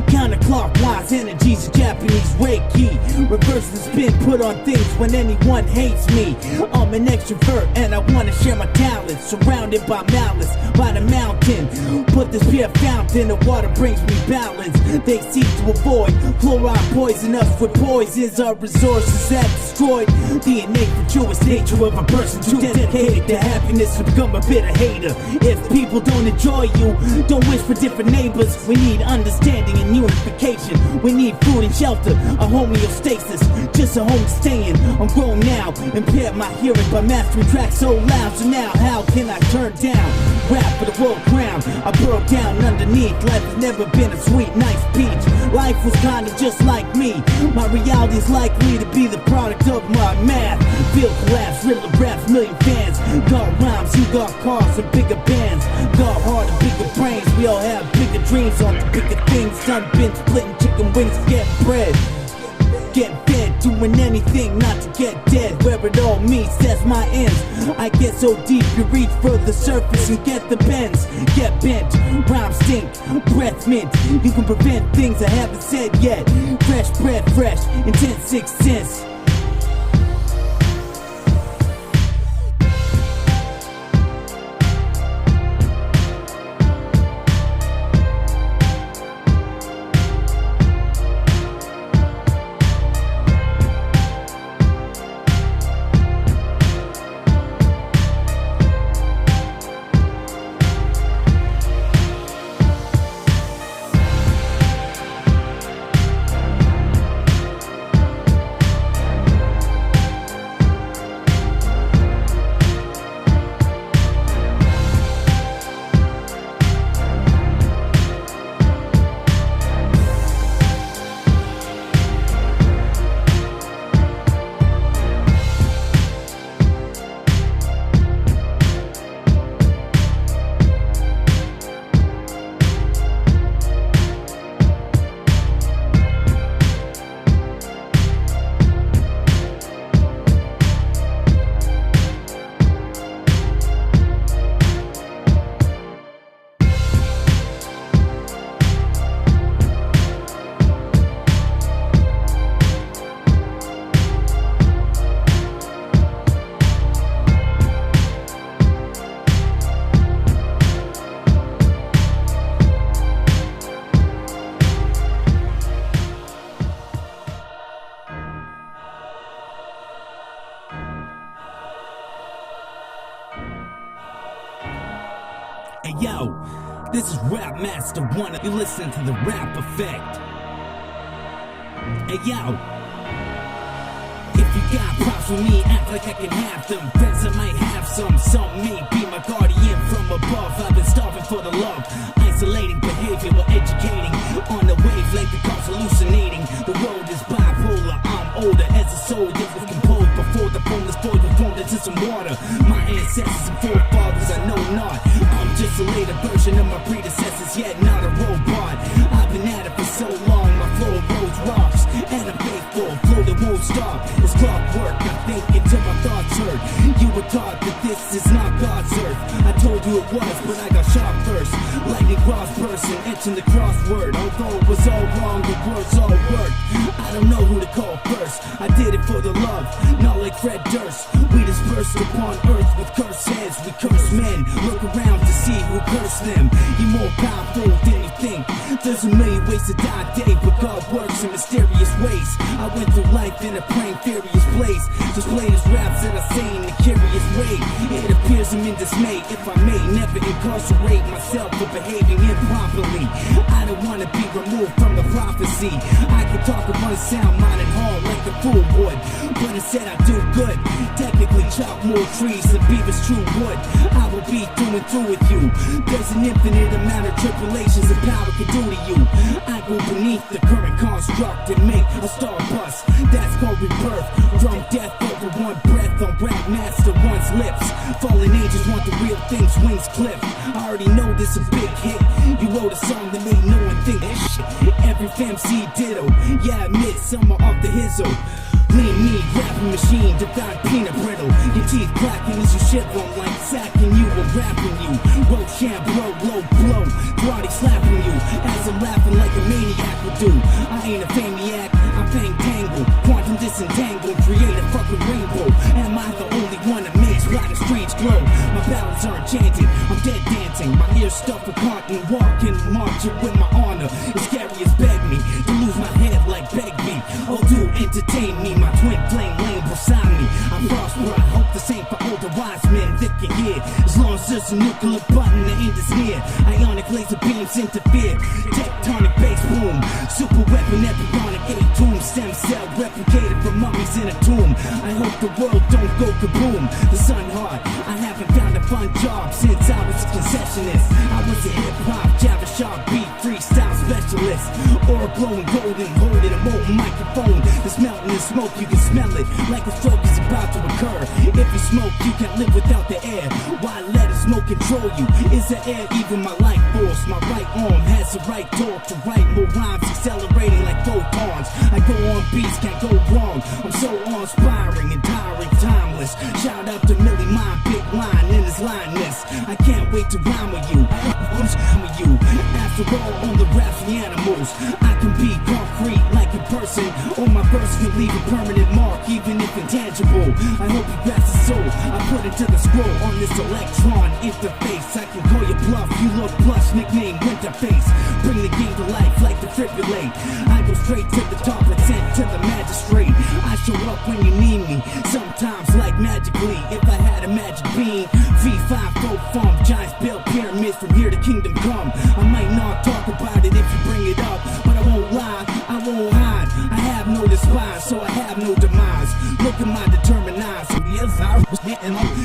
Counterclockwise energies, Japanese Reiki. Reverse the spin put on things when anyone hates me. I'm an extrovert and I wanna share my talents. Surrounded by malice, by the mountain. Put this pure fountain of water brings me balance. They seek to avoid chloride poison us with poisons. Our resources that destroyed the innate virtuous nature of a person too dedicated to happiness to become a bitter hater. If people don't enjoy you, don't wish for different neighbors. We need understanding and unification. We need food and shelter, a homeostasis, just a home to stay in. I'm grown now, impaired my hearing by mastering tracks so loud. So now how can I turn down rap for the world crown? I burrowed down underneath. Life has never been a sweet, nice peach. Life was kinda just like me. My reality is likely to be the product of my math. Field collapse, riddle raps, million fans. Got rhymes, you got cars and bigger bands. Got heart and bigger brains. We all have bigger dreams on the bigger things. Done been splitting chicken wings, get bread. Get fed, doing anything not to get dead. Where it all meets, that's my ends. I get so deep, you reach for the surface and get the bends. Get bent, rhyme stink, breath mint. You can prevent things I haven't said yet. Fresh bread, fresh, intense 6 cents. Hey yo, this is Rap Master One. You listen to the Rap Effect. Hey yo, if you got props with me, act like I can have them. Friends, I might have some may be my guardian from above. I've been starving for the love, isolating behavior while educating. On the wavelength that comes hallucinating. The world is bipolar, I'm older as a soul that was composed before the boneless boy was formed into some water. My ancestors and forefathers, I know not. I'm just a later version of my predecessors, yet not a robot. I've been at it for so long, my flow rolls rocks, and I'm faithful, flow that won't stop. It's clockwork, I think until my thoughts hurt. You were taught that this is not God's earth. I told you it was, but I got shot first. Lightning cross person, etching the crossword. Although it was all wrong, the words all worked. I don't know who to call first. I did it for the love, not like Fred Durst. We dispersed upon earth with cursed heads. We curse men, look around to see who cursed them. You're more powerful than you think. There's a million ways to die day, but God works in mysterious ways. I went through life in a praying furious place. Just latest raps that I say in a curious way. It appears I'm in dismay. If I may never incarcerate myself for behaving improperly. I don't wanna be removed from the prophecy. I can talk of unsound mind and hard like a fool would, but instead I do good. Technically chop more trees than beavers true wood. I will be through and through with you. There's an infinite amount of tribulations that power can do to you. I go beneath the current construct and make a star bust. That's called rebirth. From death over one breath on Rap Master One's lips. Fallen angels want the real things, wings clipped. I already know this a big hit. You wrote a song that made no one think this shit. Every FMC ditto. Yeah, I admit some are off the hizzle. Lean me, rapping machine, divine peanut brittle. Your teeth clacking as you shiver, I'm like sacking you or rapping you. Roshan, bro, low blow, karate slapping you. As I'm laughing like a maniac would do. I ain't a faniac, I'm fang tangle. Quantum disentangle, create a fucking rainbow. Am I the only one amazed by the strange glow? My ballads are enchanted, I'm dead dancing. My ears stuffed with cotton, walking, marching with my honor. As scary as beg me, to lose my head like beg me. Oh, do entertain me. My twin flame lane beside me. I prosper, I hope the same for older wise men that can hear. As long as there's a nuclear button, the end is near. Ionic laser beams interfere. Tectonic bass boom. Super weapon, epigonic A-tomb. Stem cell replicated from mummies in a tomb. I hope the world don't go kaboom. The sun hard, I haven't found a fun job since I was a concessionist. I was a hip-hop, Java sharp beat, freestyle specialist. Or glowing golden, holding a molten microphone that's melting in smoke. You can smell it like a stroke is about to occur. If you smoke, you can't live without the air. Why let the smoke control you? Is the air even my life force? My right arm has the right torque to write more rhymes, accelerating like photons. I go on beats, can't go wrong. I'm so awe-inspiring and tiring, timeless. Shout out to Millie Mind, big line in his lineness. I can't wait to rhyme with you. I'm with you. After all, on the raps the animals, I can be concrete like a person, or my verse can leave a permanent mark, even if intangible. I hope you grasp the soul I put into the scroll on this electron interface. I can call you bluff, you look plush, nickname Winterface. Bring the game to life like defibrillate. I go straight to the top and sent to the magistrate. I show up when you need me, sometimes like magically. If I had a magic beam, V5 folk funk, giants build pyramids from here to kingdom come. I might not talk about it if you bring it up, but I won't lie, I won't hide. I have no despise, so I have no demise. Look at my determined eyes. Yes, I was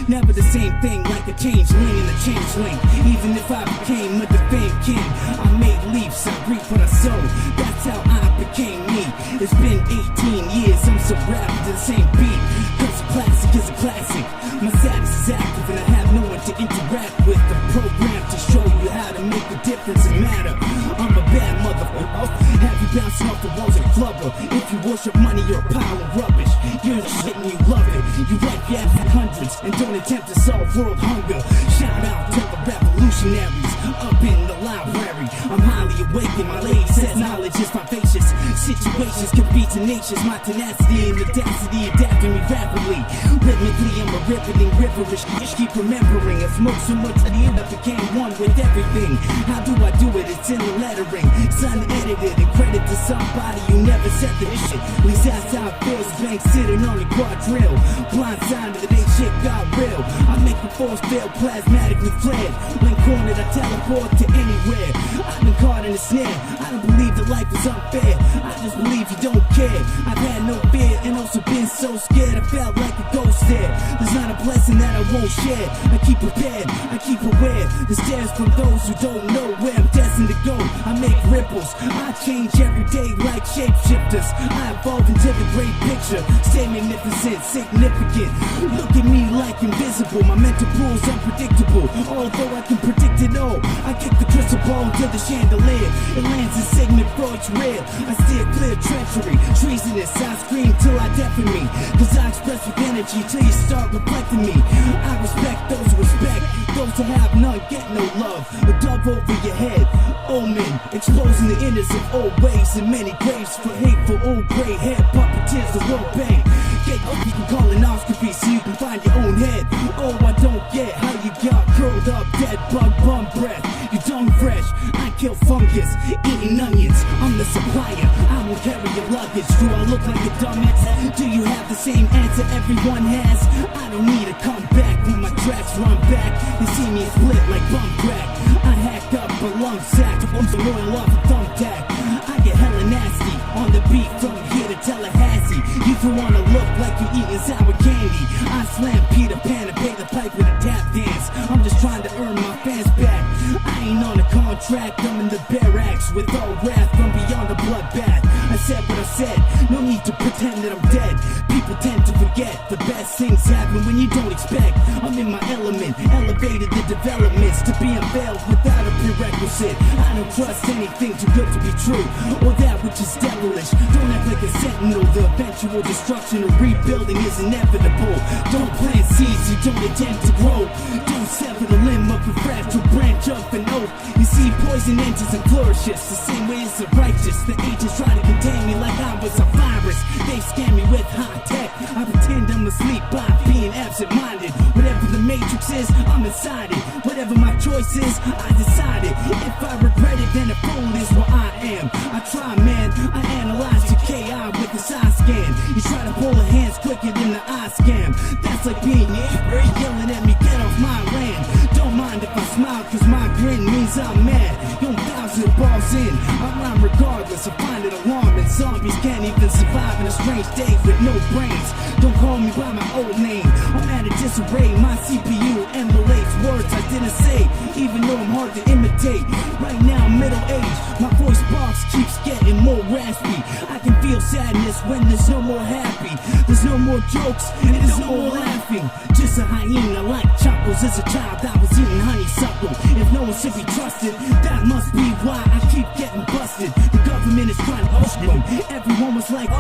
never the same thing, like a changeling in a changeling. Even if I became a defamed king, I made leaps, I reap what I sow. That's how I became me. It's been 18 years, I'm so wrapped to the same beat. Cause a classic is a classic. My status is active and I have no one to interact with. I'm programmed to show you how to make a difference and matter. I'm a bad motherfucker. Have you bouncing off the walls of Clubber? If you worship money, you're a pile of rubbish. You're the shit and you love it. You write your ass in hundreds and don't attempt to solve world hunger. Shout out to the revolutionaries up in the library. I'm highly awakened, my lady says knowledge is vivacious. Situation situations can be tenacious. My tenacity and audacity adapting me rapidly. Rhythmically, I'm a riveting, riverish. Keep remembering, I smoke so much that I became one with everything. How do I do it? It's in the lettering. Son edited and credit to somebody who never said the shit. At least that's how it feels. Bank sitting on a quadrille. Blindsided that ain't shit got real. I make the force fail plasmatically fled. When cornered, I teleport to anywhere. I've been caught in a snare. I don't believe that life is unfair. I just believe you don't care. I've had no fear and also been so scared. I felt like a ghost there. There's not a blessing that I won't share. I keep prepared, I keep aware. The stares from those who don't know where I'm destined to go. I make ripples, I change every day like shapeshifters. I evolve into the great picture. Stay magnificent, significant. Look at me like invisible. My mental pool's unpredictable. Although I can predict it all, I kick the crystal ball to the chandelier. It lands in Sigmund Freud's rear. I steer clear treachery, treasonous. I scream till I deafen me. Cause I express with energy till you start reflecting me. I respect those who respect. Those who have none get no love. A dove over your head. Omen, exposing the innards of old ways and many graves for hateful old gray hair puppeteers the world bang. Get up, you can call an oscopy so you can find your own head. Oh, I don't get how you got curled up, dead bug bum breath. You done fresh, I kill fungus, eating onions. I'm the supplier, I won't carry your luggage. Do I look like a dumbass? Do you have the same answer everyone has? I don't need to come back when my tracks run back. You see me split like bum crack. I hacked up a lung sack, I'm some oil off a thumbtack. I get hella nasty on the beat from here to Tallahassee. You don't wanna look like you're eating sour candy. I slam Peter Pan and pay the pipe with a tap dance. I'm just trying to earn my fans back. I ain't on a contract, I'm in the barracks with all wrath from beyond the bloodbath. I said what I said, no need to pretend that I'm dead. People tend to forget the best things happen when you don't expect. I'm in my element, elevated the developments to be unveiled without a prerequisite. I don't trust anything too good to be true, or that which is devilish. Don't act like a sentinel, the eventual destruction of rebuilding is inevitable. Don't plant seeds you don't intend to grow. Don't sever the limb of a fragile branch of an oak. You see, poison enters and flourishes the same way as the righteous. The agents try to contain me like I was a virus. They scam me with high tech. I pretend I'm asleep by being absent-minded. Whatever the matrix is, I'm inside it. Whatever my choice is, I decided. If I regret it, then a fool is what I am. I try, man, I analyze your KI with this eye scan. You try to pull the hands quicker than the eye scam. That's like being yelling at me, get off my land. Don't mind if I smile, cause my grin means I'm mad. You're 1,000 balls in, I rhyme regardless. I find it alarming. Zombies can't even survive in a strange day with no brains. Don't call me by my old name, I'm at a disarray. My CPU emulates words I didn't say, even though I'm hard to imitate. Right now I'm middle-aged, my voice box keeps getting more raspy. I can feel sadness when there's no more happy. There's no more jokes and there's no more laughing. Just a hyena like chuckles. As a child I was eating honeysuckle. If no one's to be trusted, that must be why I keep getting busted. The government is trying to them. Everyone was like,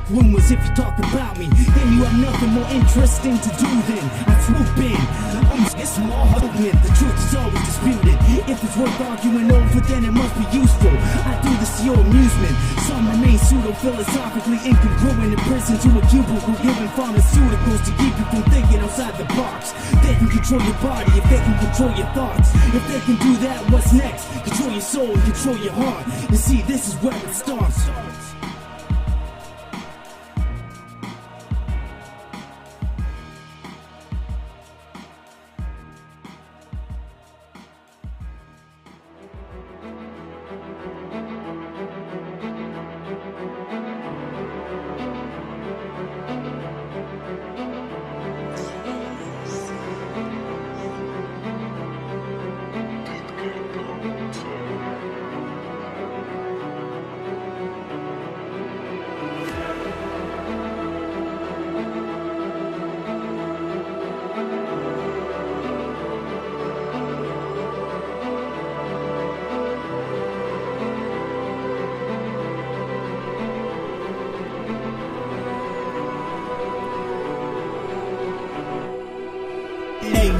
rumors if you talk about me, then you have nothing more interesting to do than I swoop in. It's more movement, the truth is always disputed. If it's worth arguing over, then it must be useful. I do this to your amusement. Some remain pseudo-philosophically incongruent in prison to a cubicle, giving pharmaceuticals to keep you from thinking outside the box. They can control your body if they can control your thoughts. If they can do that, what's next? Control your soul and control your heart. You see, this is where it starts. Didker Producer.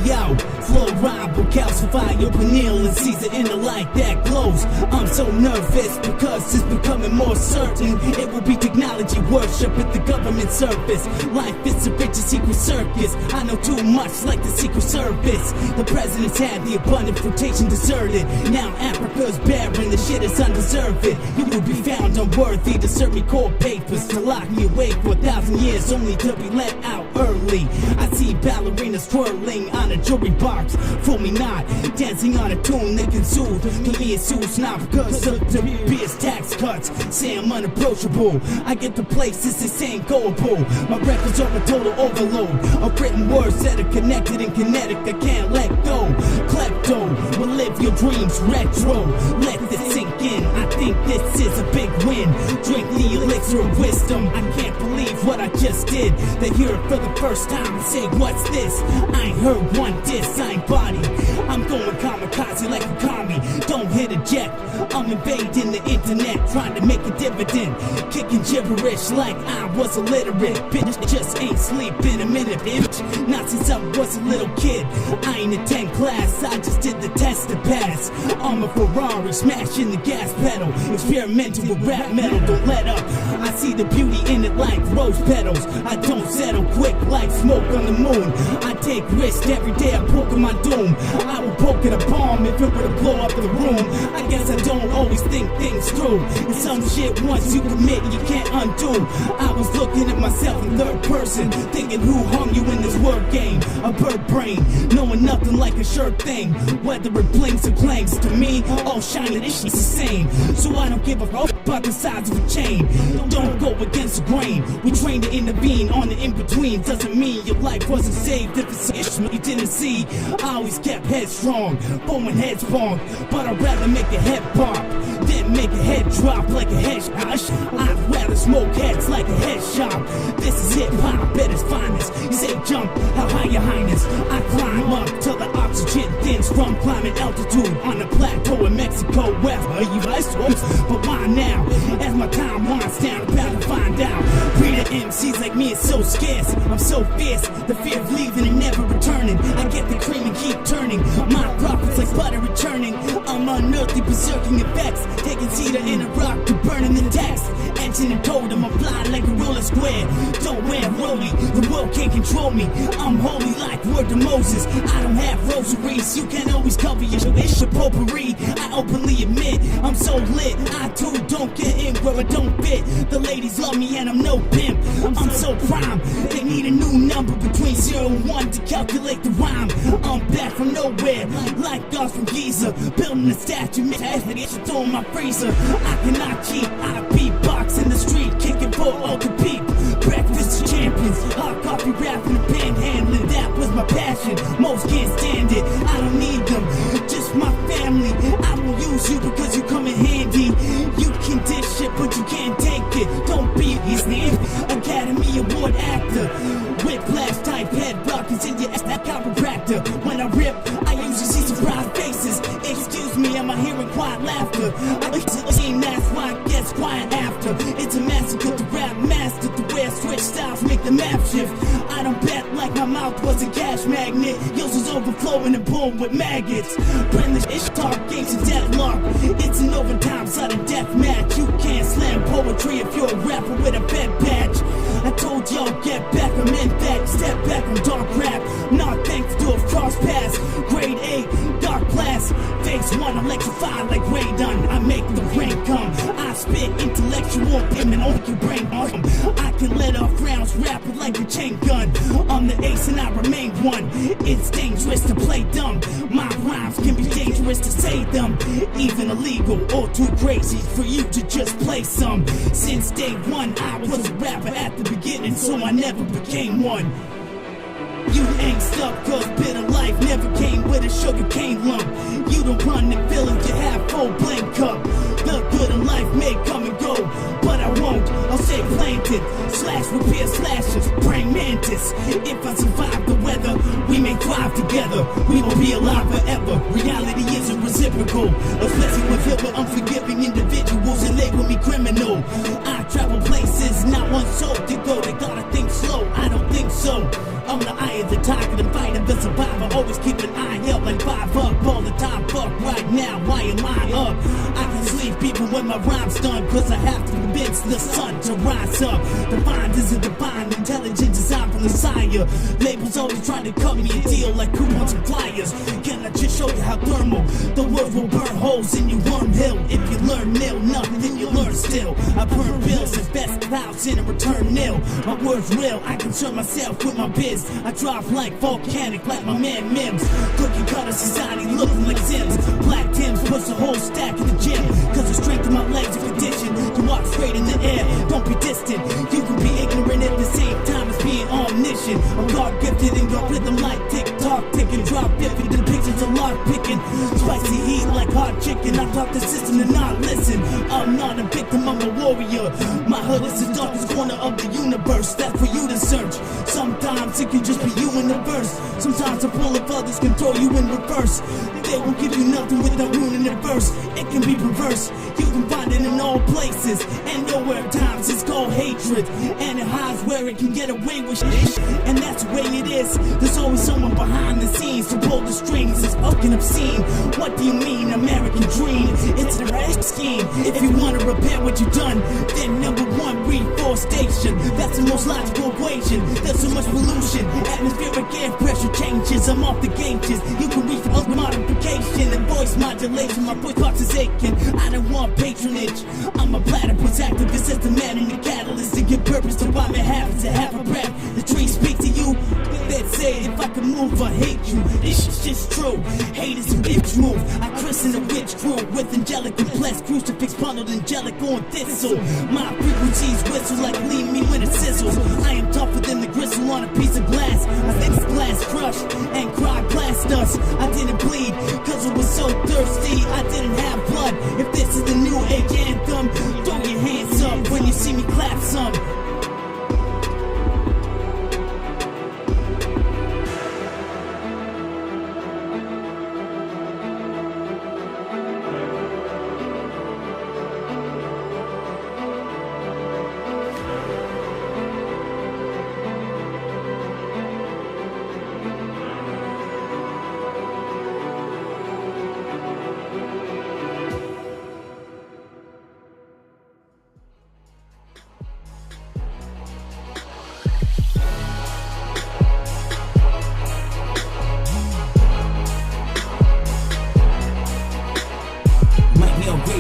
yo, flow rival, calcify your pineal and seize the inner light that glows. I'm so nervous because it's becoming more certain it will be technology worship at the government service. Life is a rich secret circus. I know too much like the Secret Service. The president's had the abundant fruitation deserted. Now Africa's barren, the shit is undeserved. You will be found unworthy to serve me court papers, to lock me away for 1,000 years only to be let out early. I see ballerinas twirling on a jewelry box. Fool me not, dancing on a tune they can soothe. To me it's Sioux, not because of the biggest tax cuts. Say I'm unapproachable, I get to places this ain't goable. My records are a total overload of written words that are connected and kinetic. I can't let go. Klepto will live your dreams retro. Let this sink in, I think this is a big win. Drink the elixir of wisdom. I can't believe what I just did. They hear it for the first time and say, what's this? I ain't heard one diss, I ain't body. I'm going kamikaze like a commie. Don't hit a jet. I'm invading the internet, trying to make a dividend. Kicking gibberish like I was illiterate. Bitch, just ain't sleep in a minute, bitch. Not since I was a little kid. I ain't attend class, I just did the test to pass. I'm a Ferrari, smashing the gas pedal. Experimental with rap metal, don't let up. I see the beauty in it like rose petals. I don't settle quick like smoke on the moon. I take risks every day, I'm poking my doom. I will poke at a bomb if it were to blow up the room. I guess I don't always think things through. And some shit once you commit you can't undo. I was looking at myself in third person, thinking who hung you in this word game. A bird brain, knowing nothing like a sure thing. Whether it blinks or clanks, to me all shining is the same. So I don't give a fuck about the size of a chain. Don't go against the grain. We train to intervene on the in-between. Doesn't mean your life wasn't saved if it's an issue you didn't see. I always kept headstrong, throwing heads bonk, but I'd rather make a head pop than make a head drop like a head shot. I'd rather smoke heads like a head shop. This is hip-hop at its finest. You say jump, how high your highness? I climb up till the oxygen thins from climbing altitude on the plateau in Mexico. Where you guys but why now? As my time winds down, about to find out. Breeder MCs like me is so scarce. I'm so fierce, the fear of leaving and never returning. I get the cream and keep turning. My profits like butter returning. I'm unearthly, berserking effects. Taking cedar in a rock to burning the text. Engine and told them I'm flying like a roller square. Don't wear rolly, the world can't control me. I'm holy like word to Moses. I don't have rosaries, you can't always cover your potpourri. I openly admit I'm so lit. I too don't get in where I don't fit. The ladies love me and I'm no pimp. I'm so prime, they need a new number between 0 and 1 to calculate the rhyme. I'm back from nowhere, like gods from Giza. Building a statue, I get you throw in my freezer. I cannot cheat, I beatbox in the street, kicking for all the peep. Breakfast champions, hot coffee rapping and panhandling. That was my passion, most can't stand it. I don't need them, just my family. I won't use you because you come in handy. You can dish it, but you can't take it. Don't be his name, Academy Award actor. Whiplash type head rockers in your ass, that chiropractor. When I rip, I usually see surprised faces. Excuse me, am I hearing quiet laughter? I seen that's why I guess quiet after. It's a massacre to rap master. The way I switch styles make the map shift. I don't bet like my mouth was a cash magnet. Yours was overflowing and born with maggots. Brainless ish talk games of deadlock. It's an overtime sudden death match. You can't slam poetry if you're a rapper with a bed patch. I told y'all get back, I meant that. Step back from dark rap. Not thankful to have crossed paths. Grade 8, dark class. Phase 1, electrified like Ray Dunn. I make the rain come. I spit intellectual payment on your brain. I can let off rounds rapid like a chain gun. I'm the ace and I remain one. It's dangerous to play dumb. My rhymes can be dangerous to say them. Even illegal or too crazy for you to just play some. Since day one I was a rapper at the beginning, so I never became one. You ain't stuck cause bitter life never came with a sugar cane lump. You don't run the feelings, you have full blank cup. The good in life may come and go, but I won't, I'll stay planted. Slash repair slashes, praying mantis. If I survive the weather, we may thrive together. We will be alive forever. Reality isn't reciprocal, especially with hyper unforgiving individuals and label me criminal. I travel places, not one soul to go. They gotta think slow, I don't think so. I'm the eye of the tiger, the fighter, the survivor. Always my rhymes done, cause I have to convince the sun to rise up. Defined as a divine intelligence designed from the sire. Labels always trying to cut me a deal like coupons and flyers. Can I just show you how thermal the words will burn holes in your wormhole? If you learn nil, nothing, then you learn still. I burn bills and best clouds in a return nil. My words real, I concern myself with my biz. I drop like volcanic, like my man Mims. Cookie cutter society looking like Sims. Black Tims puts a whole stack in the gym. Cause the strength of my legs are conditioned to walk straight in the air. Don't be distant, you can be ignorant at the same time as being omniscient. I'm God gifted in your rhythm like tick-tock, ticking, drop dipping, the pictures of lock picking. Spicy heat like hot chicken. I taught the system to not listen. I'm not a victim, I'm a warrior. My hood is the darkest corner of the universe. That's for you to search. Sometimes it can just be you in the verse. Sometimes a pull of others can throw you in reverse. They won't give you nothing without ruining the verse. It can be perverse. You can find it in all places and nowhere at times. It's called hatred, and it hides where it can get away with shit. And that's the way it is. There's always someone behind the scenes to pull the strings. It's fucking obscene. What do you mean, American dream? It's the right scheme. If you want to repair what you've done, then number one, reforestation. That's the most logical equation. There's so much pollution. Atmospheric air pressure changes. I'm off the gauges. You can reach for modification and voice modulation. My voice box is aching. I don't want patronage. I'm a platypus activist. It's the man in the catalyst to give purpose to why my half is a half a breath. The trees speak to you. They'd say if I could move, I hate you. This is just true. Hate is a bitch move. I christen a witch crew with angelic and blessed crucifix bundled angelic on thistle. My frequencies whistle like leave me when it sizzles. I am tougher than the gristle on a piece of glass. I think it's glass crushed and cry glass dust. I didn't bleed cause it was so thirsty. I didn't have blood. If this is the new age anthem, throw your hands up when you see me clap some.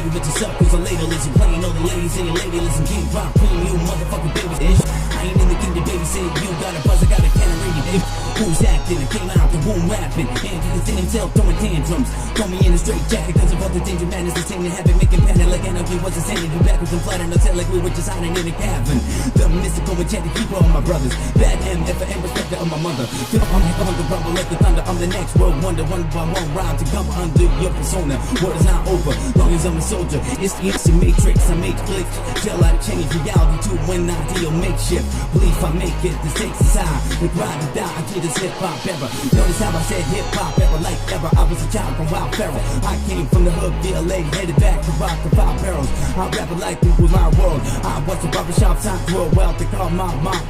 With yourself, cause a ladle isn't playing all the ladies and your lady listen, King Rock, Queen, you motherfucking baby ish. I ain't in the kingdom, baby, say you got a buzz, I got a cannon radio. Who's acting? I came out the womb rapping. And to the same himself throwing tantrums. Throw me in a straight jacket cause of all the danger madness. The same to habit making panic like anarchy was a sanity. Backwards and flat and upset like we were just hiding in a cavern. The mystical enchanted keeper of my brothers. Bad MF and respecter of my mother. Feel I'm the rumble like the thunder. I'm the next world wonder. One by one rhyme to come under your persona. Word is not over, long as I'm a soldier. It's the instant matrix, I make clicks. Tell I change reality to an ideal makeshift. Belief I make it, the stakes is high. We ride or die, I get this hip-hop era. Notice how I said hip-hop era like ever. I was a child from Wild Feral. I came from the hood, VLA, headed back to rock the 5 barrels. I rap it like it was my world. I was the barbershop sign to a well, they call my mom.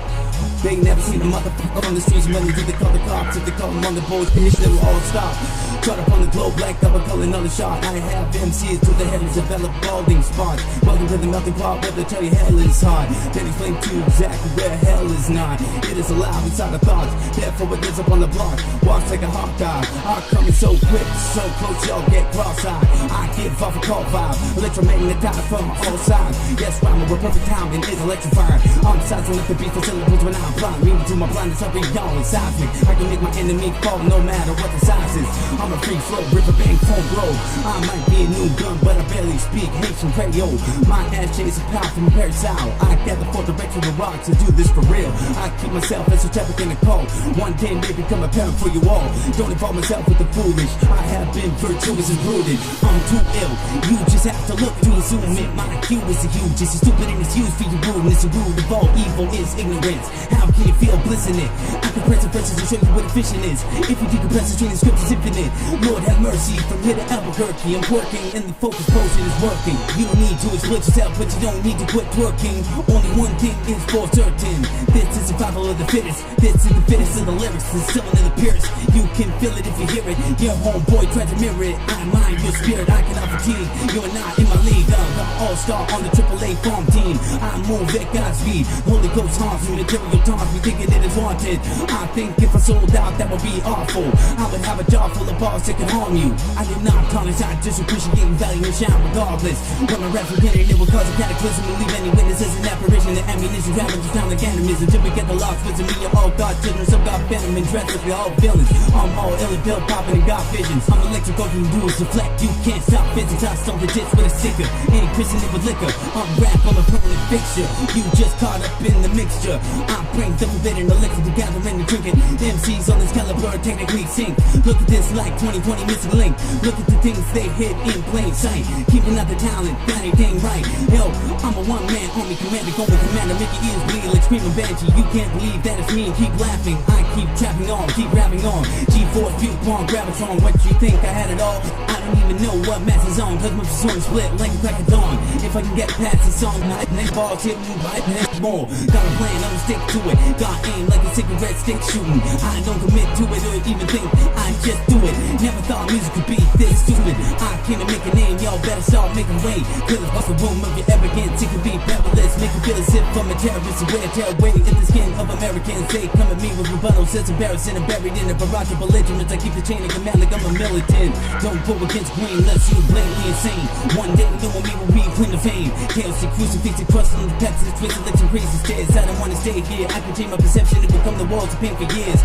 They ain't never seen a motherfucker on the streets. Money do they call the cops, if they call them on the boys, finish they will all stop. Caught up on the globe like double calling on the shot. I have MCs to the heavens, develop balding spots. Welcome to the melting pot where they tell you hell is hot. Then explain to you exactly where hell is not. It is alive inside the thoughts, therefore it is up on the block. Walks like a hawk eye. I coming so quick, so close y'all get cross-eyed. I give off a call vibe, electromagnetized from all sides. Yes, rhyming with perfect timing is electrifying. I'm sizing up the beat for syllables when I'm blind. Meaning to my blindness, every y'all is seismic. I can make my enemy fall no matter what the size is. I'm a free flow, riverbank, phone blow. I might be a new gun, but I barely speak Haitian Creole. My ass chase a power from Paris out. I gather for direction of rock to do this for real. I keep myself esoteric in the cold. One day may become apparent for you all. Don't involve myself with the foolish. I have been virtuous and brooded. I'm too ill. You just have to look to assume it. My IQ is huge. It's stupid and it's used for your rudeness. The root of all evil is ignorance. how can you feel bliss in it? I compress the verses and show you what efficient is. If you decompress the string, the script is infinite. Lord have mercy, from here to Albuquerque I'm working and the focus potion is working. You don't need to exploit yourself, but you don't need to quit twerking. Only one thing is for certain. This is survival of the fittest. This is the fittest of the lyrics. This is selling of the purest. You can feel it if you hear it. Your homeboy tried to mirror it. I mind your spirit, I cannot fatigue. You are not in my league. I'm the all-star on the AAA farm team. I move at Godspeed. Holy Ghost haunts me, material taunts me, thinking it is haunted. I think if I sold out, that would be awful. I would have a jar full of bars that can harm you. I did not tolerance, I just appreciate value and shine regardless. When my raps were getting, it would cause a cataclysm and leave any witnesses an apparition. The ammunition traveling to sound like animism. Till we get the lost with me, you're all God children, some God venom and dreadless, we all villains. I'm all ill and pill popping and got visions. I'm electrical, you do is deflect. You can't stop physics, I stole the jits with a sticker. Ain't christening it with liquor. I'm rap, I'm a permanent fixture. You just caught up in the mixture. I bring the forbidden elixir to gather and to drink it. The MCs on this caliber technically sink. Look at this like 2020 missing link. Look at the things they hid in plain sight. Keeping out the talent, got anything right. Yo, I'm a one-man army commander, going commander, make your ears bleed like screaming banshee. You can't believe that it's me and keep laughing. I keep trapping on, keep rapping on. G-Force, Viewpoint, Gravitron, what you think I had it all? I don't even know what match is on, cause my song split like a crack of dawn. If I can get past the song, next balls hit me right next more. Got a plan, I'ma stick to it. Got aim like a cigarette stick shooting. I don't commit to it or even think, I just do it. Never thought music could be this stupid. I came to make a name, y'all better start making way. Cause it's off the room of your arrogance, it can be perilous. Make you feel as if I'm a terrorist, and wear tear away in the skin of Americans. They come at me with rebuttals, it's embarrassing and buried in a barrage of belligerents. I keep the chain of command like I'm a militant. Don't go against green unless you blatantly insane. One day you and me will be queen of fame. Chaos, crucifix, and crusting the peps, and twisted like some crazy stairs. I don't wanna stay here, I can change my perception and become the walls of pain for years.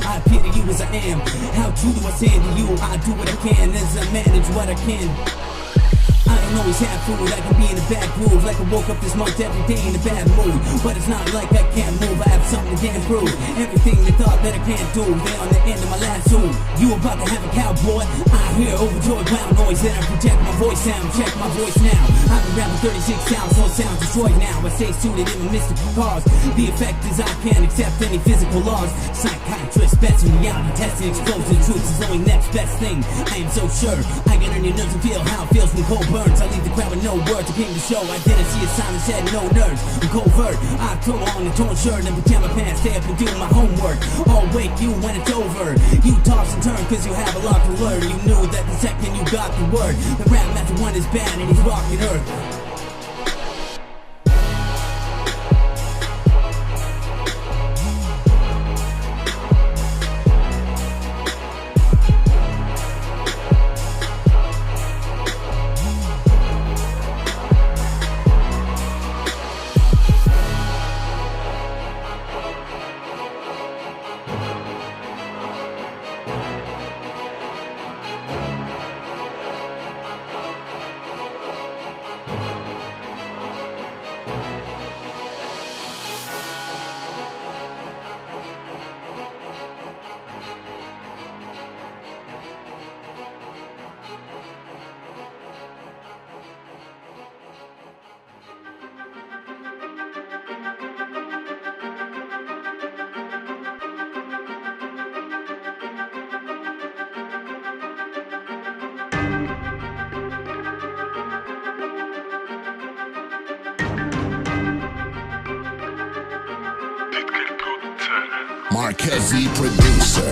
I appear to you as I am. How true do I stand to you? I do what I can as I manage what I can. I don't always have food, I can be in a bad groove. Like I woke up this month every day in a bad mood. But it's not like I can't move, I have something to damn prove. Everything they thought that I can't do, they're on the end of my last zoom. You about to have a cowboy? I hear overjoyed loud noise, then I project my voice sound. Check my voice now. I've been rapping 36 sounds, no sound destroyed now. I stay suited in my mystical cause. The effect is I can't accept any physical laws. Psychiatrist, best in reality testing, exposing truths is only next best thing. I am so sure I get on your nerves and feel how it feels when cold burns. I leave the crowd with no words. I came to show I didn't see a sign that said no nerves. I'm covert. I throw on a torn shirt and pajama pants. Stay up and do my homework. I'll wake you when it's over. You toss and turn cause you have a lot to learn. You knew that the second you got the word. The rap master one is bad and he's rocking earth. Didker Producer.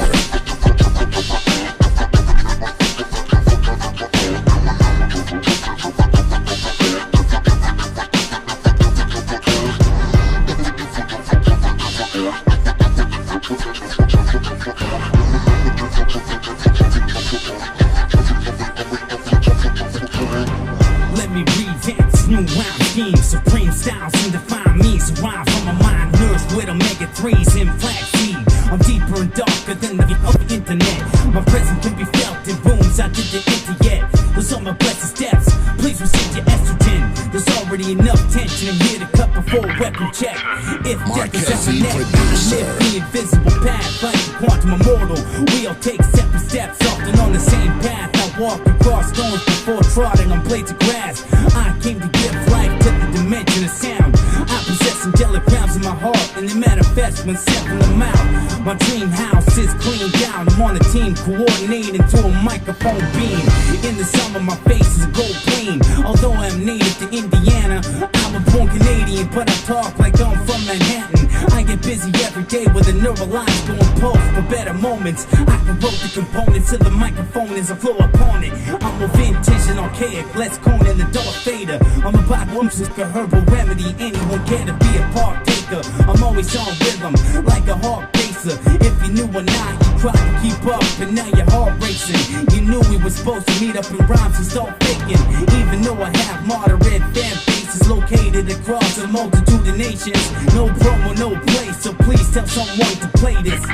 Let me revamp this new rhyme scheme. Supreme styles and define me. So rhyme from my mind, nourished with omega-3s and flaxseed. I'm deeper and darker than the internet. My presence can be felt in rooms I didn't enter yet. Those are my blessed steps. Please receive your estrogen. There's already enough tension in here to cut before a weapon check. If death is at my neck, I live the invisible path like a quantum immortal. We all take separate steps, often on the same path. I walk across stones before trotting on blades of grass. I came to give life to the dimension of sound. I possess angelic realms in my heart, and they manifest when seven them out. My dream house is cleaned out. I'm on a team coordinating to a microphone beam. In the summer my face is a gold gleam. Although I'm native to Indiana, I was born Canadian, but I talk like I'm from Manhattan. I get busy every day with a neural lines going pulse for better moments. I can roll the components of the microphone as I flow upon it. I'm a vintage and archaic, let's cone in the Darth Vader. I'm about just a herbal remedy, anyone care to be a partaker. I'm always on rhythm, like a heart racer. If you knew or not, you tried to keep up, and now your heart racing. You knew we were supposed to meet up in rhymes and start faking. Even though I have moderate fan bases located across a multitude of nations. No promo, no place, so please tell someone to play this.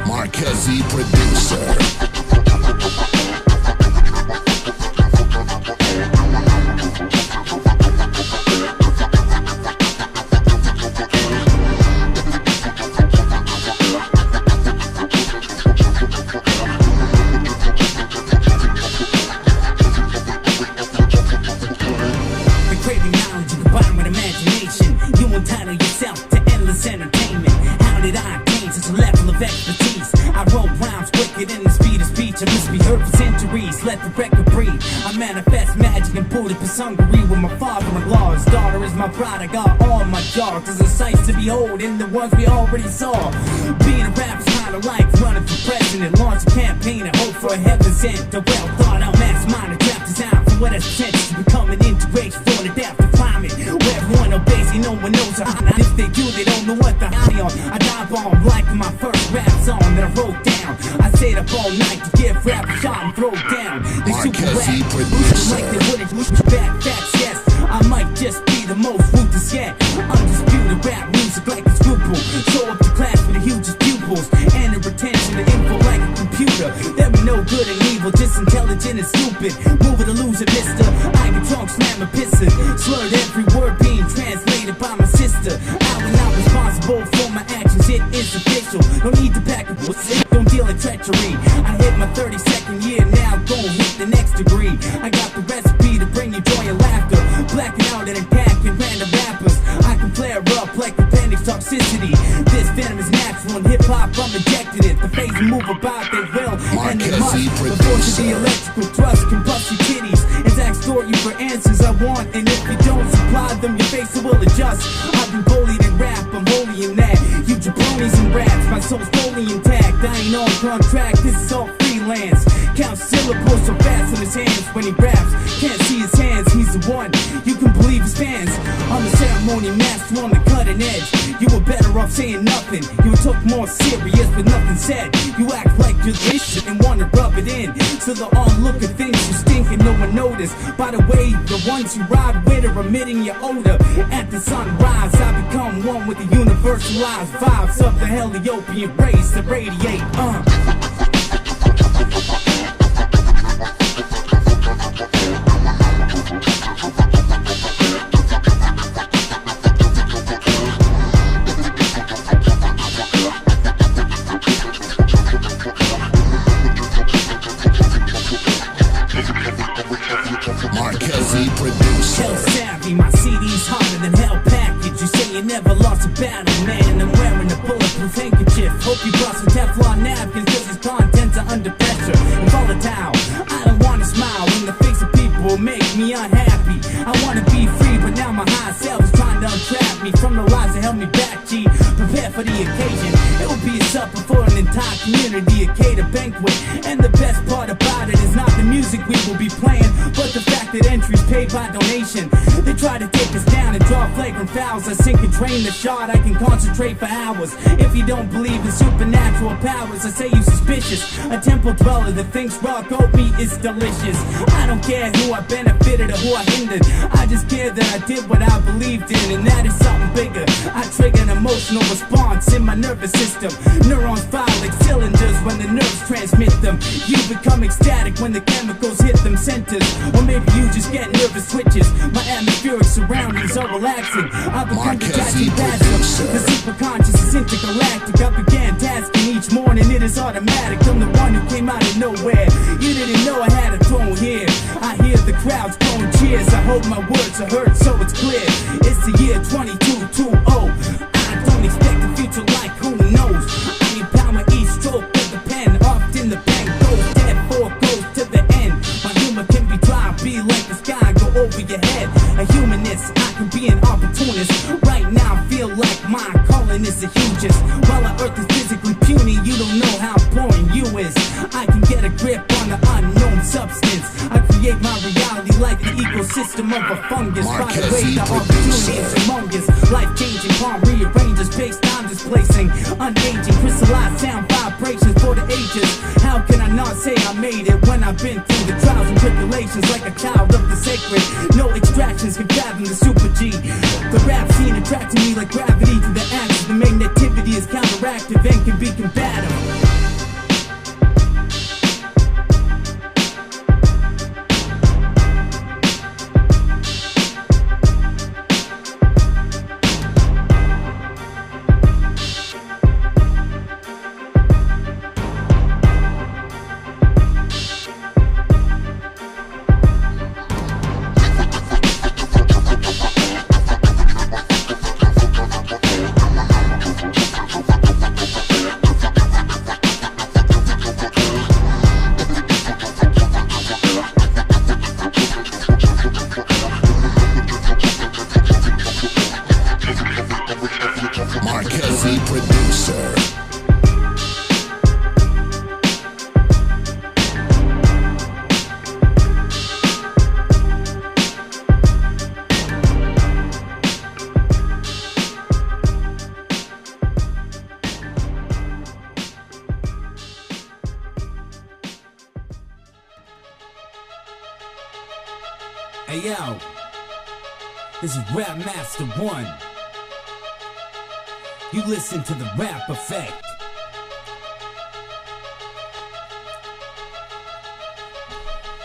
Marquez Producer. Let the record breathe. I manifest magic and Budapest, Hungary with my father-in-law. His daughter is my bride. I got all my dogs. There's a sights to behold in the ones we already saw. Being a rap's kinda like running for president. Launch a campaign and hope for a heaven sent. The well thought out mass mind draft design for what has potential to become an integration for an adaptive climate. Where everyone obeys, no one knows how. And if they do, they don't know what the high on. I dive bomb like my first rap song that I wrote down. I stayed up all night to give rap a shot and throw down. They super rap, boosted like they wouldn't back facts, yes. I might just be the most ruthless yet. Undisputed rap music like a scruple. Show up to class with the hugest pupils. And the retention of info like a computer. There be no good and evil, just intelligent and stupid. Move it or lose it, mister. I can talk, slam a piston. Slurred every word being translated by my sister. I was not responsible for my actions, it is official. No need to pack a pussy, don't deal in treachery. I hit my 32nd year now, gon' hit the next degree. I got the recipe to bring you joy and laughter. Blacking out and attacking random rappers. I can flare up like appendix toxicity. This venom is natural and hip-hop, I'm injecting it. The phase and move about, they will and they must. The force of the electrical thrust can bust your titties and extort you for answers I want. And if you don't supply them, your face will adjust. I've been bullied in rap, I'm holy in that. You jabronis and rats, my soul's fully intact. I ain't on contract, this is all freelance. Count syllables so fast in his hands when he raps. Can't see his hands, he's the one. You can believe his fans. I'm the ceremony master on the cutting edge. You were better off saying nothing. You were took more serious with nothing said. You act like you're this and wanna rub it in. So the onlooker thinks you stink and no one noticed. By the way, the ones you ride with are emitting your odor. At the sunrise, I become one with the universalized vibes of the Heliopian race that radiate. Marquez Producer. Hell savvy, my CD's harder than hell package. You say you never lost a battle, man. I'm wearing a bulletproof handkerchief. Hope you brought some Teflon napkins, cause his contents are under pressure and volatile. I don't wanna smile when the face of people make me unhappy. I wanna be free, but now my high self is trying to untrap me from the lies that held me back, G. Prepare for the occasion. It will be a supper for an entire community, a catered banquet. And the best part about it is not the music we will be playing, but the fact that entries paid by donation. They try to take us down and draw flagrant fouls. I sink and drain the shot, I can concentrate for hours. If you don't believe in supernatural powers, I say you suspicious. A temple dweller that thinks raw goat meat is delicious. I don't care who I benefited or who I hindered. I just care that I did what I believed in, and that is something bigger. I trigger an emotional response in my nervous system. Neurons fire like cylinders when the nerves transmit them. You become ecstatic when the chemicals hit them centers. Or maybe you just get nervous twitches. My atmospheric surroundings are relaxing. I become detached passive. The superconscious is intergalactic. I began tasking each morning, it is automatic. I'm the one who came out of nowhere. You didn't know I had a throne here. I hear the crowds throwing cheers. I hope my words are heard so it's clear. It's the year 2220. I don't expect to feel contagious. While our earth is physically puny, you don't know how boring you is. I can get a grip on the unknown substance. I create my reality like an ecosystem of a fungus. By the way, the opportunity is humongous. Life-changing, palm rearranges, space-time displacing, unaging, crystallized sound vibrations for the ages. How can I not say I made it when I've been through the trials and tribulations like a child of the sacred? No extractions can fathom the super G. The rap scene attracting me like gravity to the axis. The magnetivity is counteractive and can be combative. Didker Producer. Hey yo, this is Rap Master 1. You listen to the Rap Effect.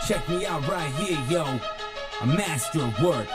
Check me out right here, yo. A master of work.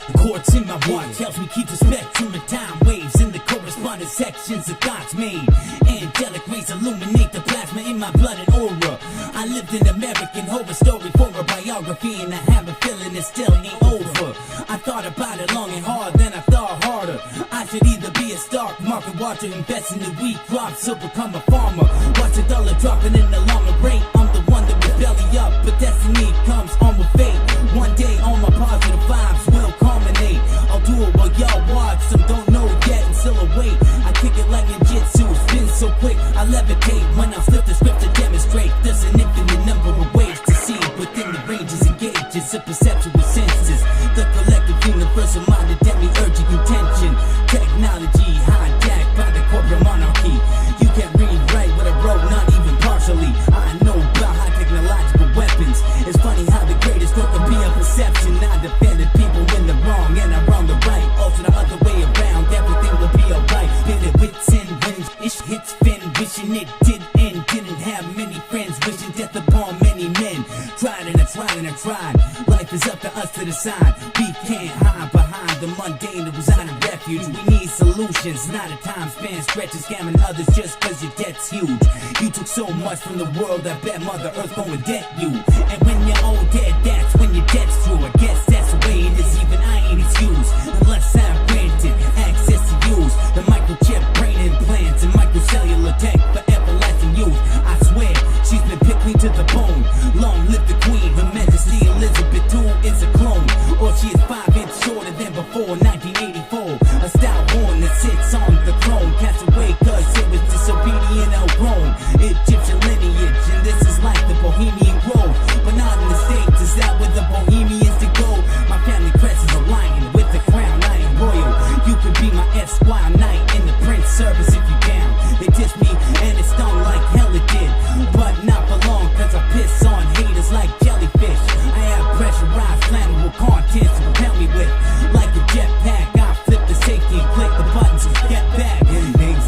The chords in my watch helps me keep the spectrum of time waves in the corresponding sections of thoughts made. Angelic rays illuminate the plasma in my blood and aura. I lived an American horror story for a biography, and I have a feeling it still ain't over. I thought about it long and hard, then I thought harder. I should either be a stock market watcher, invest in the wheat crops, or become a farmer. Watch the dollar dropping in the alarming rate. I'm the one that was belly up, but destiny comes on with fate. One day all my positive vibes will culminate. I'll do it while y'all watch, some don't know yet and still await. I kick it like ninjutsu, spin so quick I levitate when I flip the script to demonstrate. There's an infinite number of ways to see within the ranges and gauges of perceptual senses. The collective universal minded demiurgic intention. Technology hijacked by the corporate monarchy. You can't read right what I wrote, not even partially. I know about high technological weapons. It's funny how the greatest work can be a perception. I defended people when they're wrong and I'm wrong the right. Also the other way around, everything will be alright. Did it with 10 wins, ish hits fin, wishing it did end. Didn't have many friends, wishing death upon many men. Tried and I tried and I tried. Life is up to us to decide. We can't hide behind the mundane to reside in refuge. We need solutions, not a time span stretching, scamming others just cause your debt's huge. You took so much from the world, I bet Mother Earth gon' debt you. And when you're all dead, that's when your debt's true. I guess that's the way it is, even I ain't excused unless I'm granted access to use the microchip brain implants and microcellular tech for everlasting use. I swear, she's been pickling to the bone. Long live the queen, Her Majesty Elizabeth II is a clone. Or she is 5 inches shorter than before 1984. A stout horn that sits on the throne. Cast away cause it was disobedient, outgrown. Egyptian lineage, and this is like the Bohemian Grove. But not in the States, is that where the Bohemians to go? My family crest is a lion with the crown, I am royal. You could be my Esquire knight in the Prince service if you down. They diss me and it stung like hell it did. But not for long cause I piss on haters like jellyfish. I have pressurized flammable contents to propel me with. Like a jetpack, I flip the safety and click the buttons and get back.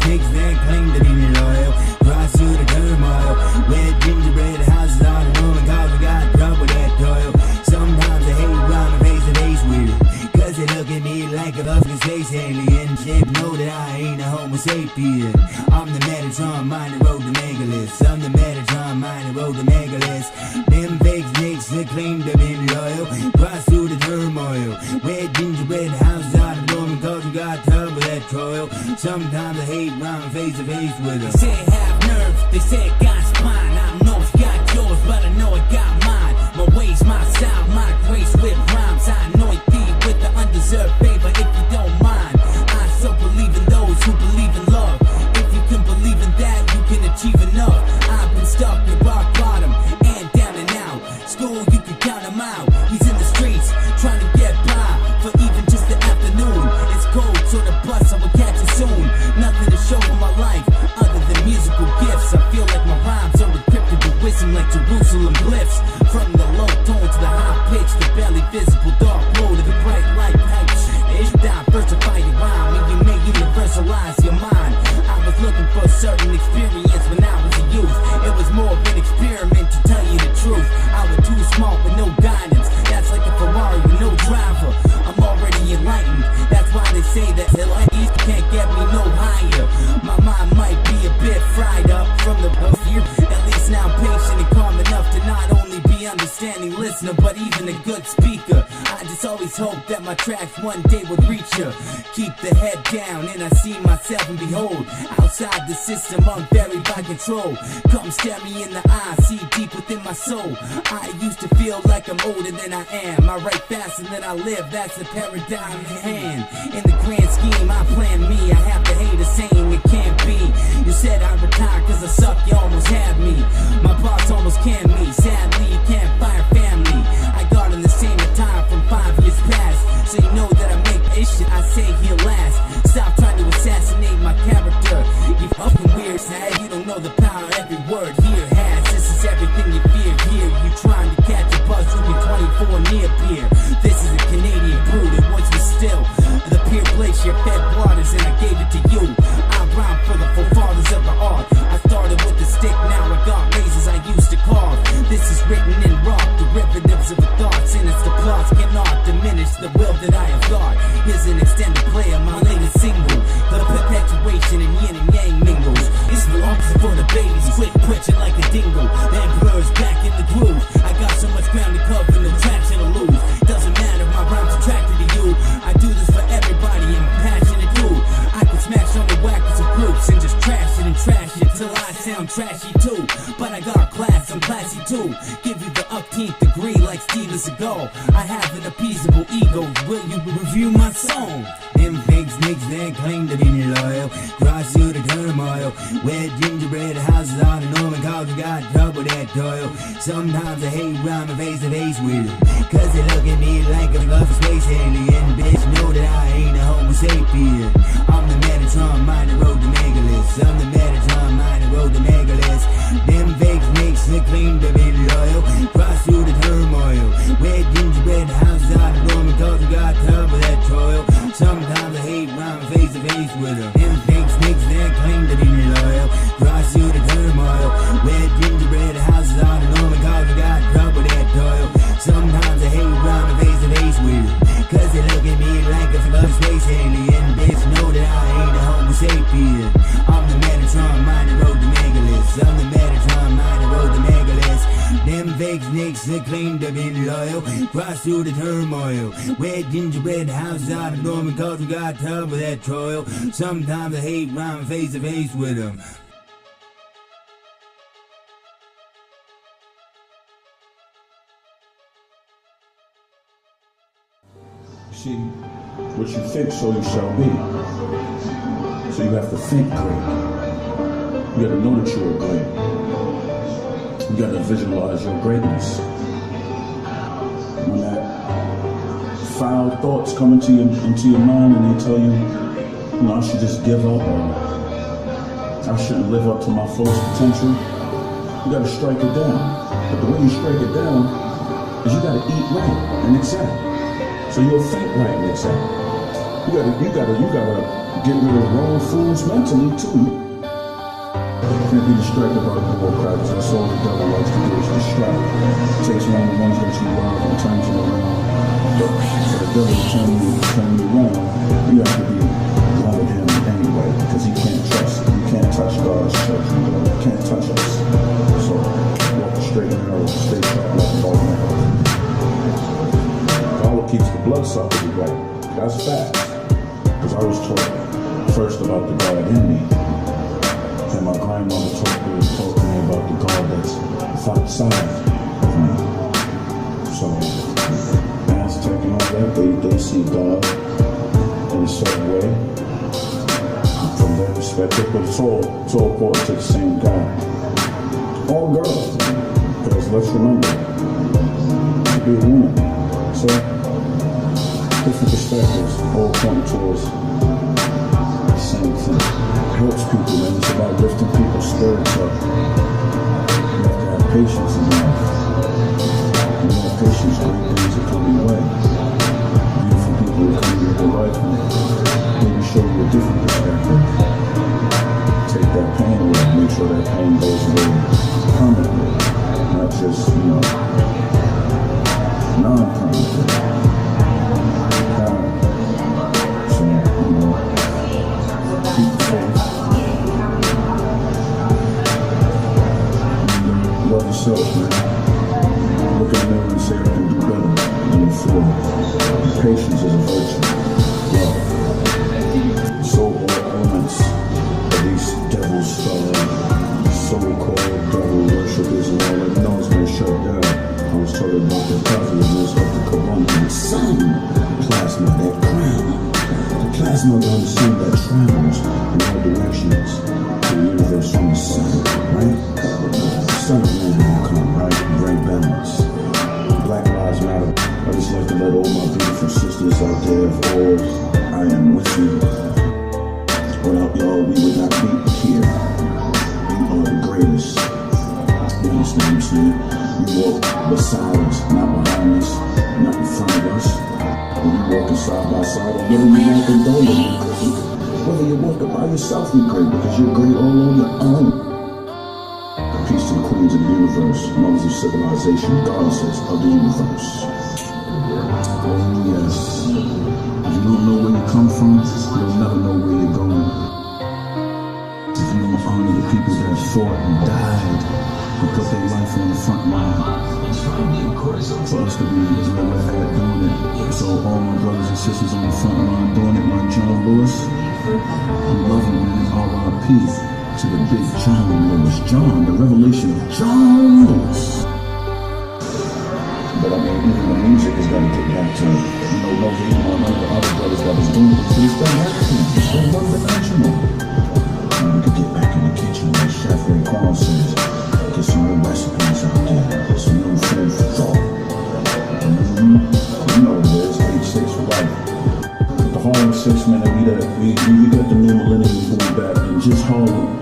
Niggas that claim to be loyal, cross through the turmoil. Red gingerbread houses all the woman cause we got trouble that toil. Sometimes I hate round my face and face with it, cause they look at me like a fucking space alien. Shit, know that I ain't a homo sapien. I'm the Metatron mind that rode the megaliths. I'm the Metatron mind that rode the megaliths. Them fake snakes that claim to be loyal, cross through the turmoil. Red gingerbread houses all the woman cause we got trouble that toil. Sometimes I hate round my face to face with them. They say I have nerve, they say I got spine. I don't know if you got yours, but I know I got mine. My ways, my style, my grace with rhymes. I anoint thee with the undeserved favor if you don't mind. I so believe in those who believe in love. certain experience when I was a youth. It was more of an experiment, to tell you the truth. I was too small with no guidance. That's like a Ferrari with no driver. I'm already enlightened. That's why they say that LA's can't get me no higher. My mind might be a bit fried up from the year. At least now I'm patient and calm enough to not only be understanding listener, but even a good speaker. I just always hope that my tracks one day would reach you. Keep the head down and I see myself and behold, outside the system I'm buried by control. Come stare me in the eye, see deep within my soul. I used to feel like I'm older than I am. I write faster than I live, that's the paradigm in hand. In the grand scheme I plan me, I have to hate a saying it can't be. You said I retired cause I suck, you almost had me. My boss almost canned me, sadly you can't fire family. I got in the same retire from 5 years past. So you know that I make this shit I say here last. Stop trying to assassinate my character. You fucking weird, sad. You don't know the power every word here has. This is everything you fear here. You trying to catch a buzz from your 24 near beer. This is a Canadian brew that once was still the pure glacier fed waters, and I gave it to you. I rhyme for the forefathers of the art. I started with the stick, now I got razors I used to carve. This is written in rock, derivatives of the thoughts, and it's the plots cannot diminish the will that I have got. Here's an extended play of my latest single. The perpetuation and yin and yang mingles. It's the opposite for the babies, quick twitching like a dingle. The emperor's back in the groove. I got so much ground to cover, no traction to lose. Doesn't matter if my rhymes attracted to you. I do this for everybody and I'm passionate dude. I can smash on the whackers of groups and just trash it till I sound trashy too. But I got class, I'm classy too. Give you the 18th degree like Steven Seagal. I have an appeasable ego. Will you review my song? Them fake snakes that claim to be loyal, cross through the turmoil. Where gingerbread houses on the Norman cause you got trouble that toil. Sometimes I hate rhyming face to face with them, cause they look at me like I'm a space alien. Bitch, know that I ain't a homo sapien. I'm the Metatron, mind that wrote the megaliths. I'm the Metatron, mind that wrote the megaliths. Them fake snakes that claim to be loyal, cross through the turmoil. Where gingerbread houses on the Norman cause you got trouble that toil. Sometimes I hate rhyming face to face with them. Them fake snakes that claim to be loyal, cross through the turmoil. Where gingerbread houses on the Norman cause you got trouble that toil. Sometimes I hate rhyming face to face with them, cause they look at me like a space alien. Bitch, know that I ain't a homo sapien. I'm the Metatron, mind that wrote the megaliths. I'm the Metatron, mind that wrote the megaliths. Them fake snakes that claim to be loyal, cross through the turmoil. Where gingerbread houses on the Norman cause we got trouble that toil. Sometimes I hate rhyming face to face with them. See, what you think, so you shall be. So you have to think great. You gotta know that you are great. You gotta visualize your greatness. When that foul thoughts come into your mind and they tell you, I should just give up or I shouldn't live up to my fullest potential, you gotta strike it down. But the way you strike it down is you gotta eat right and exact. So you'll think right and exact. You gotta get rid of wrong foods mentally too. You can't be distracted by the bureaucrats. That's all the devil likes to do is distract. It takes one of the ones that you love and turns you around. For the devil to turn you around, you have to be loving him anyway, because he can't trust. You can't touch God's church. You can't touch us. So walk the straight and narrow, stay sharp like a ball man. God keeps the bloodsucker right. That's fact. Because I was taught first about the God in me. And my grandmother taught me about the God that's outside of me. So, as taking all that, they see God in a certain way from their perspective, but it's all pointing to the same God. All girls, because let's remember, to be a woman. So, different perspectives, all point towards the same thing. It helps people, man. It's about lifting people's spirits up. You have to have patience in life. When you have patience, great things are coming your way. Beautiful people will come into your life and maybe show you a different perspective. Take that pain make sure that pain goes away permanently, not just, non-permanently. So, keep the faith. Love yourself, man. Look in the mirror and say I can do better than before. Patience is a virtue. Love. So all elements of these devils, so-called devil worshippers and all that noise been shut down. I was talking about the positiveness of the corona and the sun plasma, that crown. The plasma of the sun that travels in all directions to the universe from the sun, right? The sun will come, right? Bring balance. Black Lives Matter. I just like to let all my beautiful sisters out there of all I am with you. Without y'all, we would not be here. You are the greatest. You understand what I'm saying? You walk beside us, not behind us, not in front of us. When you walking side by side, or whether you walking alone, you're great. Whether you're walking by yourself, you're great, because you're great all on your own. Peace to the queens of the universe, mothers of civilization, goddesses of the universe. Oh yes. If you don't know where you come from, you'll never know where you're going. If you don't honor the people that fought and died and put their life on the front line for us to be where we're at doing it. So all my brothers and sisters on the front line doing it like John Lewis, we love you, man. R.I.P. to the big John Lewis. John, the revelation of John Lewis. But I mean, even the music is going to get back to, no hate on none of the other brothers that was doing it. But it's done everything. It's been one-dimensional. And we could get back in the kitchen like Chef Ray Kwan says. Get some new recipes out there. Some new food for thought. You know what it is. 86 for life. The Harlem 6, man, we got the new millennium boom back. And just Harlem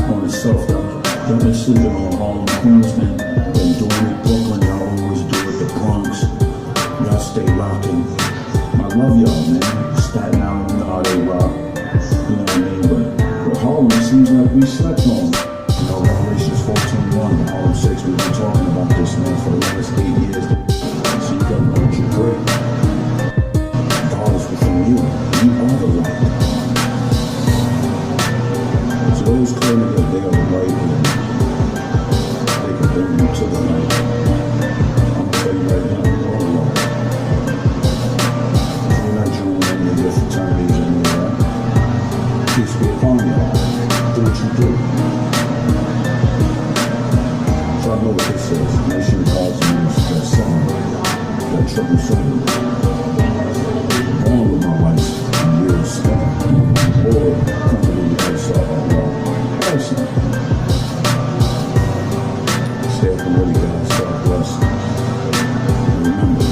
on itself, y'all been sleeping on Harlem. Queens been doing it. Brooklyn, y'all always do it. The Bronx, y'all stay rocking. I love y'all, man. Staten Island, you know how they rock. You know what I mean? But Harlem, it seems like we slept on. Revelations 14:1, Harlem 6, we've been talking about this, man, for the last 8 years. So you gotta know that you're great. God is within you. You are the light. So those claiming that they are the light and they can bring you to the light. I'm gonna tell you right now, you are the light. You're not joining any of your fraternities anymore. Peace be upon y'all. Do what you do. So I know what this says. Nation of God's news, that 7, that 777. Born with my life, I'm real stuff. Or company that saw all person. Stay up and really God, start blessed. And remember,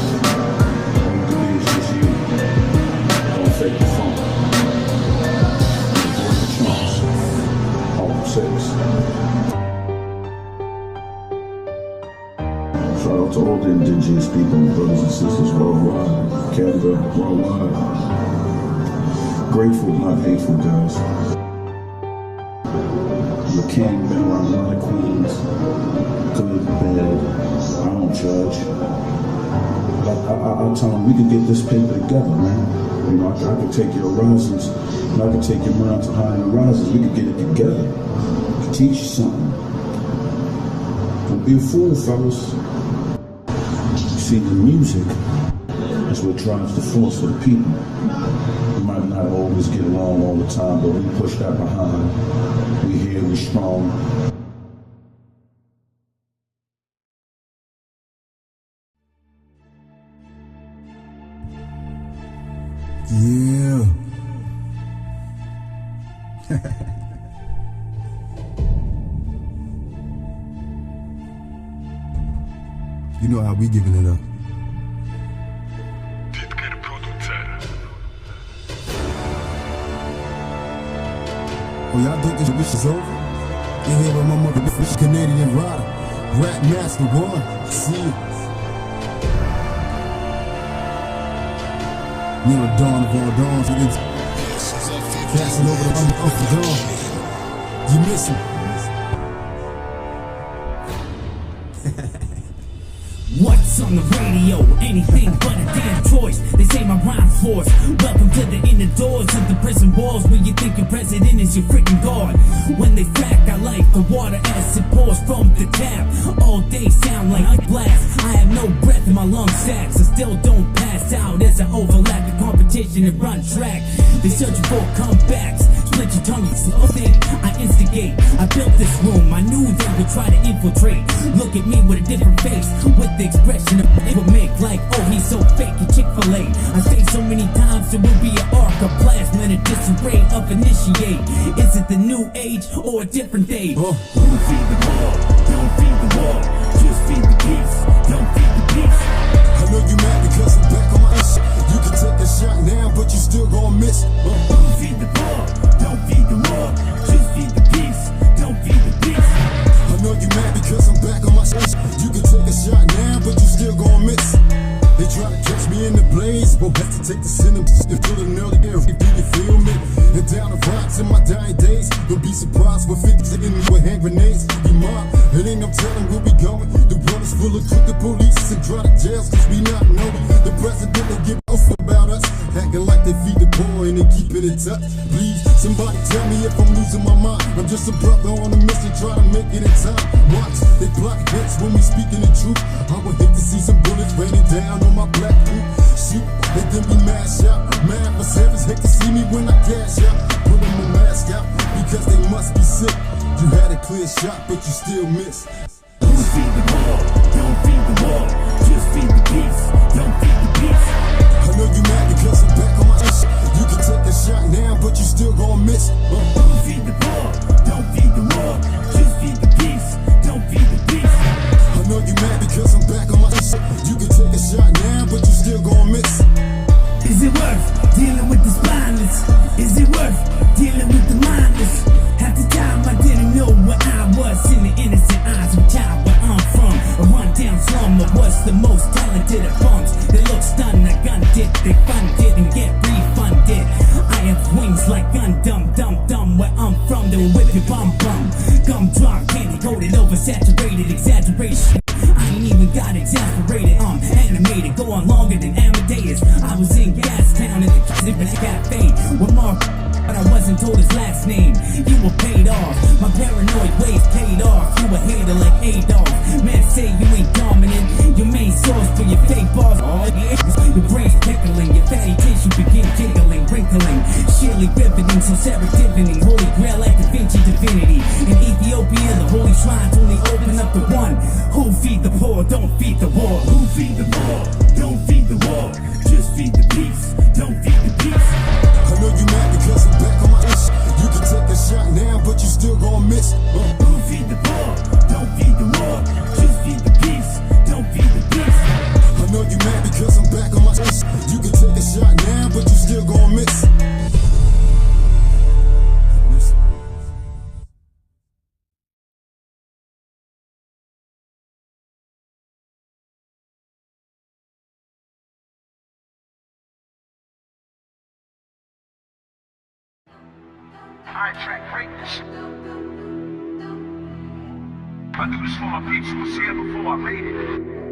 all you can be is just you. Don't fake the funk. Avoid the chunks. Harlem 6. Shout out to all the indigenous people, brothers and sisters worldwide, Canada, worldwide. Grateful, not hateful, guys. The king, been around a lot of queens, good, bad. I don't judge. I'll tell them we can get this paper together, man. You know, I can take your horizons, and I can take your mind to higher horizons. We can get it together. I can teach you something. Don't be a fool, fellas. See, the music is what drives the force for the people. We might not always get along all the time, but we push that behind. We here, we strong. Yeah. You know how we giving it up. Didker Producer. Oh, y'all think this bitch is over? You hear about my mother, this Canadian rider, rap master one. See it. You know, dawn of all dawns, niggas. Kasinova, I'm the dawn. You miss him. on the radio, anything but a damn choice. They say my rhyme's force. Welcome to the inner doors of the prison walls, where you think your president is your freaking god. When they frack, I like the water as it pours from the tap. All day sound like a blast. I have no breath in my lung sacs. I still don't pass out as I overlap the competition and run track. They searching for comebacks. Split your tongue, you slow thin. I instigate. I built this room. I knew they would try to infiltrate. Look at me with a different face, with the expression of it would make like, oh, he's so fake, a Chick-fil-A. I say so many times it will be an arc of plasma and a disarray of initiate. Is it the new age or a different day? Don't feed the war, don't feed the war. Just feed the peace, don't feed the peace. I know you mad because I'm back on my ish. You can take a shot now, but you still gon' miss. Don't feed the war, don't feed the war. Just feed the peace, don't feed the peace. I know you mad because I'm back on my ish. You can take a shot now, but you still gon' miss. They try to catch me in the blaze, won't hesitate to send them to the early air. Do you feel me? And down the rocks in my dying days, don't be surprised when 50 in me with hand grenades. You mob, it ain't no telling where we going. The world is full of crooked police and dry to jails, cause we not know the president don't give a fuck about us. Acting like they feed the poor and they keep it in touch. Please, somebody tell me if I'm losing my mind. I'm just a brother on a mission trying to make it in time. Watch, they block hits when we speaking the truth. I would hate to see some bullets raining down on my black boot. Shoot, let them be mash out. Mad for sevens, hate to see me when I cash out. Put them a mask out because they must be sick. You had a clear shot, but you still miss. Don't feed the war, don't feed the war. Just feed the peace, don't feed the peace. I know you mad because I'm back on my ish. You can take a shot now, but you still gon' miss. Don't feed the war, don't feed the war. Just feed the peace, don't feed the peace. I know you mad because I'm back on my ish. You can take a shot now, but you still gon' miss. Is it worth dealing with the spineless? Is it worth dealing with the mindless? Half the time I didn't know where I was in the innocent eyes of a child where I'm from. A rundown slum of what's the most talented of bums. They look stunned, I gunned it, they funded and get refunded. I have wings like gun dumb, dumb, dumb. Where I'm from, they will whip your bum bum. Gumdrop, candy coated, oversaturated, exaggeration. I ain't even got exasperated, animated, go on longer than Amadeus. I was in Gastown in the Kasinova cafe with Mark, but I wasn't told his last name. You were paid off, my paranoid ways paid off. You a hater like Adolf. Man say you ain't dominant, your main source for your fake bars. Your brain's pickling, your fatty tissue begin jiggling, wrinkling, sheerly riveting, so divining, holy grail like Da Vinci divinity. In Ethiopia, the holy shrines only open up to one. Who feed the poor, don't feed the war. Who feed the poor, don't feed the war. Just feed the peace, don't feed the peace. I know you mad because I'm back on my ish. You can take a shot now, but you still gon' miss. Who feed the poor, don't feed the war. Just feed the peace, don't feed the peace. I know you mad because I'm back on my ish. You can take a shot now, but you still gon' miss. I track greatness. I do this for my peeps who was here before I made it.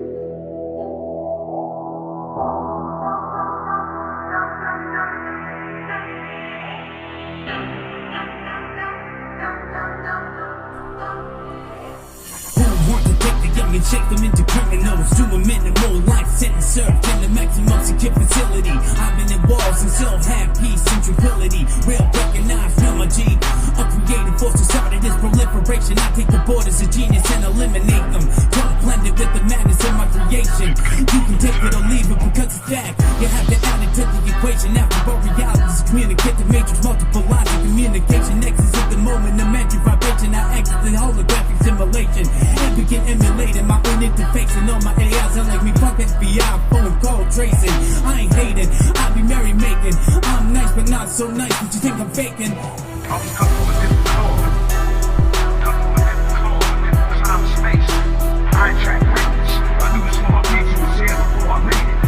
And shake them into criminals to a minimal life sentence served in the maximum secure facility. I've been involved since self-had peace and tranquility. Real recognized, real my G. A creative force to start this proliferation. I take the borders of genius and eliminate them. Don't blend it with the madness of my creation. You can take it or leave it because it's fact. You have to add it to the equation. After all realities, communicate the matrix, multiple lines of communication. Nexus of the moment, the magic vibration. I exit the holographic simulation and begin emulating my own interface. And all my AI sound like me, fuck FBI, phone call tracing. I ain't hating, I be merry making. I'm nice but not so nice, what you think I'm faking? I was coming with different code. Coming with different code, different time and space. I ain't track greatness. I knew this for my peeps who was here before I made it.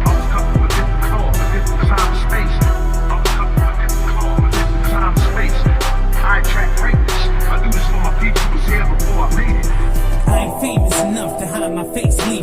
I was coming with different code, different time and space. I was coming with different code, different time and space. I ain't track greatness. I knew this for my peeps who was here before I made it. I ain't famous enough to hide my face, leave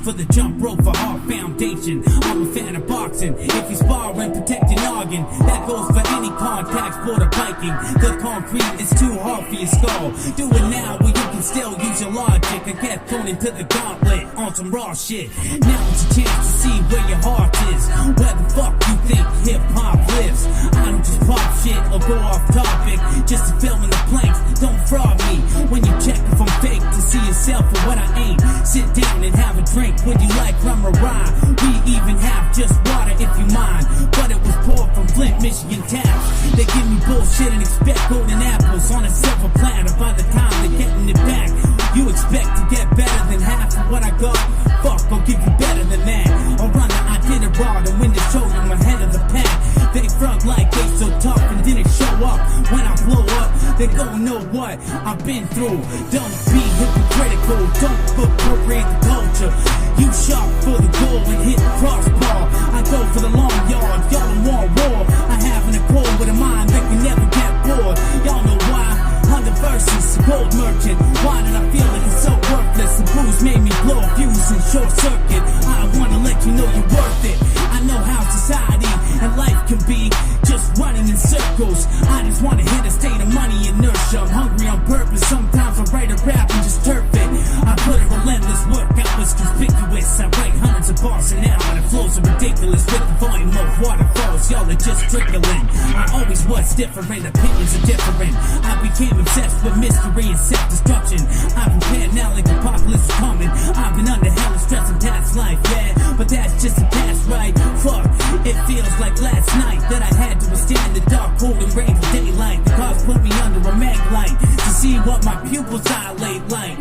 for the jump rope for our foundation. I'm a fan of boxing. If you spar and protect your noggin, that goes for any contact sport or biking. The concrete is too hard for your skull. Do it now where you can still use your logic. I get thrown into the gauntlet on some raw shit. Now it's a chance to see where your heart is. Where the fuck you think hip-hop lives. I don't just pop shit or go off topic just to fill in the blanks. Don't fraud me when you check if I'm fake to see yourself for what I ain't. Sit down and have a drink. Would you like rum or rye? We even have just water if you mind. But it was poured from Flint, Michigan taps. They give me bullshit and expect golden apples on a silver platter. By the time they're getting it back, you expect to get better than half of what I got. Fuck, I'll give you better than that. I'll run the I did it raw to win the show. I'm ahead of the pack. They front like they so tough and didn't show up. When I blow up, they gon' know what I've been through. Don't be hypocritical, don't appropriate the culture. You shot for the goal and hit the crossbar. I go for the long yard, y'all don't want war. I have an accord with a mind that can never get bored. Y'all know why? I'm the versus, a gold merchant. Why did I feel like it's so worthless? The booze made me blow a fuse and short circuit. I wanna let you know you're worth it. I know how society and life can be, just running in circles. I just wanna hit a state of money inertia. I'm hungry on purpose. Sometimes I write a rap and just turf it. I put a relentless work out was conspicuous. I write hundreds of bars an hour and it flows are ridiculous with the volume of waterfalls. Y'all are just trickling. I always was different, opinions are different. I became obsessed with mystery and self-destruction. I've been prepared now like apocalypse is coming. I've been under hell and stress in past life, yeah, but that's just the past, right? Fuck, it feels like last night that I had to withstand the dark, cold and rain of daylight. The cars put me under a mag light to see what my pupils dilate like.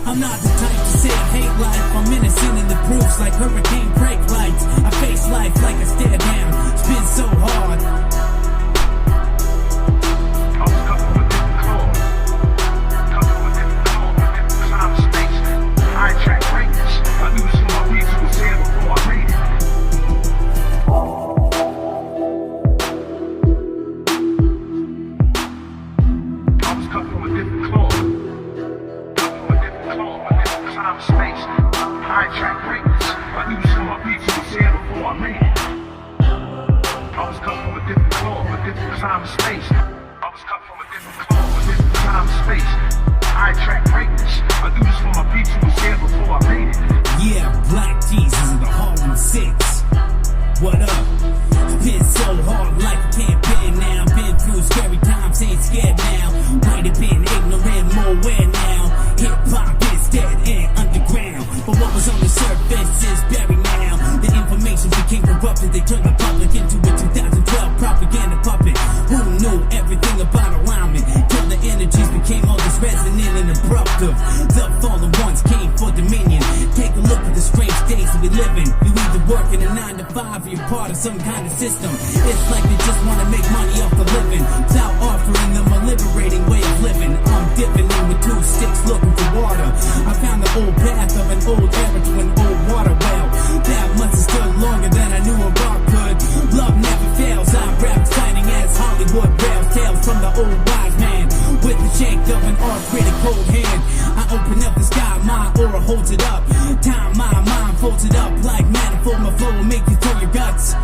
I'm not the type to say I hate life. I'm innocent in the proofs like hurricane brake lights. I face life like I stare down. It's been so hard. I was covered with different clothes. Covered with different clothes, with different time and space. I attract greatness. I knew some of my reason was here before I made it. I was covered with different clothes. Covered with different clothes, with different time and space. I attract greatness. I knew some of my reason was here before I made it. I was cut from a different cloth, a different time and space. I was cut from a different cloth, a different time and space. I attract greatness. I do this for my people who was here before I made it. Yeah, Black Jesus in the Harlem 6. What up? It's been so hard like I can't pin now. Been through scary times, ain't scared now. Might have been ignorant, more aware now. Hip-hop is dead and underground, but what was on the surface is buried now. The information became corrupted. They turned the public into a 2012 propaganda puppet. Who knew everything about alignment? Till the energies became all this resonant and abruptive. The fallen ones came for dominion. Take a look at the strange days that we live in. You either work in a 9 to 5 or you're part of some kind of system. It's like they just want to make money off the living without offering them a liberating way of living. I'm dipping in with 2 sticks looking for water. I found the old path of an old era to an old water well. That must have stood longer than I knew a rock could. Love never fails. I rap exciting as Hollywood rails. Tales from the old wise man with the shake of an arthritic cold hand. I open up the sky, my aura holds it up. Time, my mind folds it up like manifold. My flow will make you throw your guts.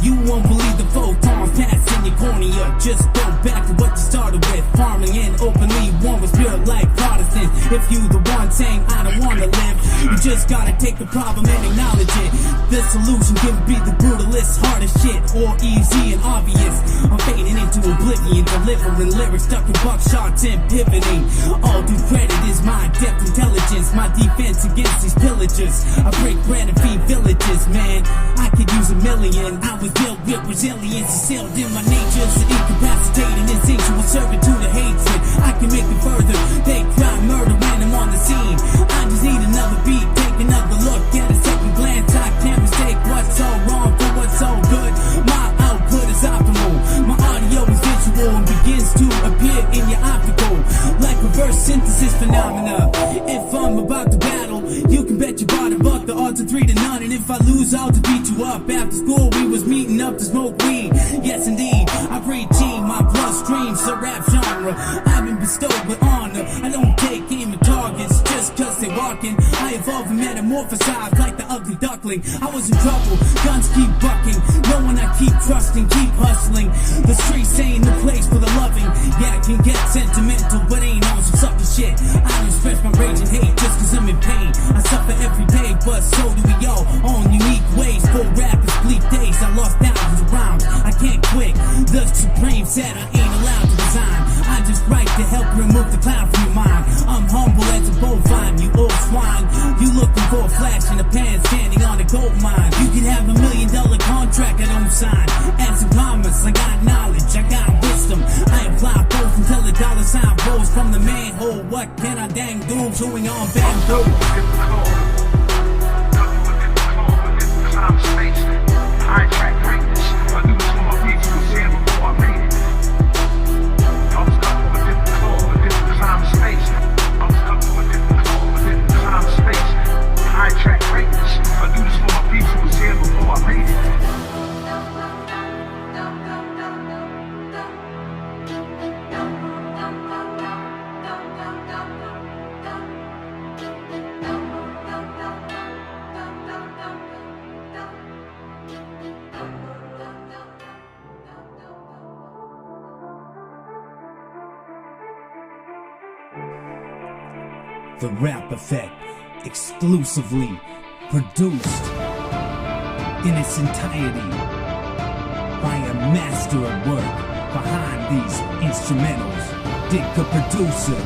You won't believe the photons passing your cornea. Just go back to what you started with. Farming and openly one with spirit like Protestant. If you the one saying I don't wanna live, you just gotta take the problem and acknowledge it. The solution can be the brutalist, hardest shit, or easy and obvious. I'm fading into oblivion, delivering lyrics stuck in buckshots and pivoting. All due credit is my depth intelligence, my defense against these pillagers. I break bread and feed villages, man. I could use a million. I was built with resilience, instilled in my nature, so incapacitating instinctual servitude to hatred. I can make it further. They cry murder when I'm on the scene. I just need another beat, take another look, get a second glance. I can't mistake what's so wrong for what's so good. My output is optimal. My audio is visual and begins to appear in your optical like reverse synthesis phenomena. If I'm about to battle, you can bet your bottom buck the odds are 3 to 9. And if I lose, I'll defeat you up. After school, we was meeting up to smoke weed. Yes, indeed, I breathe tea, my bloodstream's the rap genre. I've been bestowed with honor. I don't take aim at targets just cause they walking. I evolve and metamorphose metamorphosized like the ugly duckling. I was in trouble, guns keep bucking, knowing I keep trusting, keep hustling. The streets ain't the place for the loving. Yeah, I can get sentimental, but ain't on some sucker shit. I don't express my rage and hate just cause I'm in pain. I suffer every day, but so do we all, on unique ways. Full rappers, bleak days, I lost thousands of rounds. I can't quit, the Supreme said I ain't allowed to resign. I just write to help remove the cloud from your mind. I'm humble as a bovine, you old swine. You looking for a flash in the pan, standing on a gold mine. You can have $1 million contract I don't sign. And some promise, I got knowledge, I got wisdom. I apply both until the dollar sign rolls from the manhole. What can I dang do? Chewing on bamboo. Time, space, high track greatness. I knew this for my people was here before I made it. I was stuck for a different claw, a different time and space. I was stuck for a different claw, a different time and space. High track greatness. I knew this for my people was here before I made it. The Rap Effect, exclusively produced in its entirety by a master at work behind these instrumentals, Didker Producer.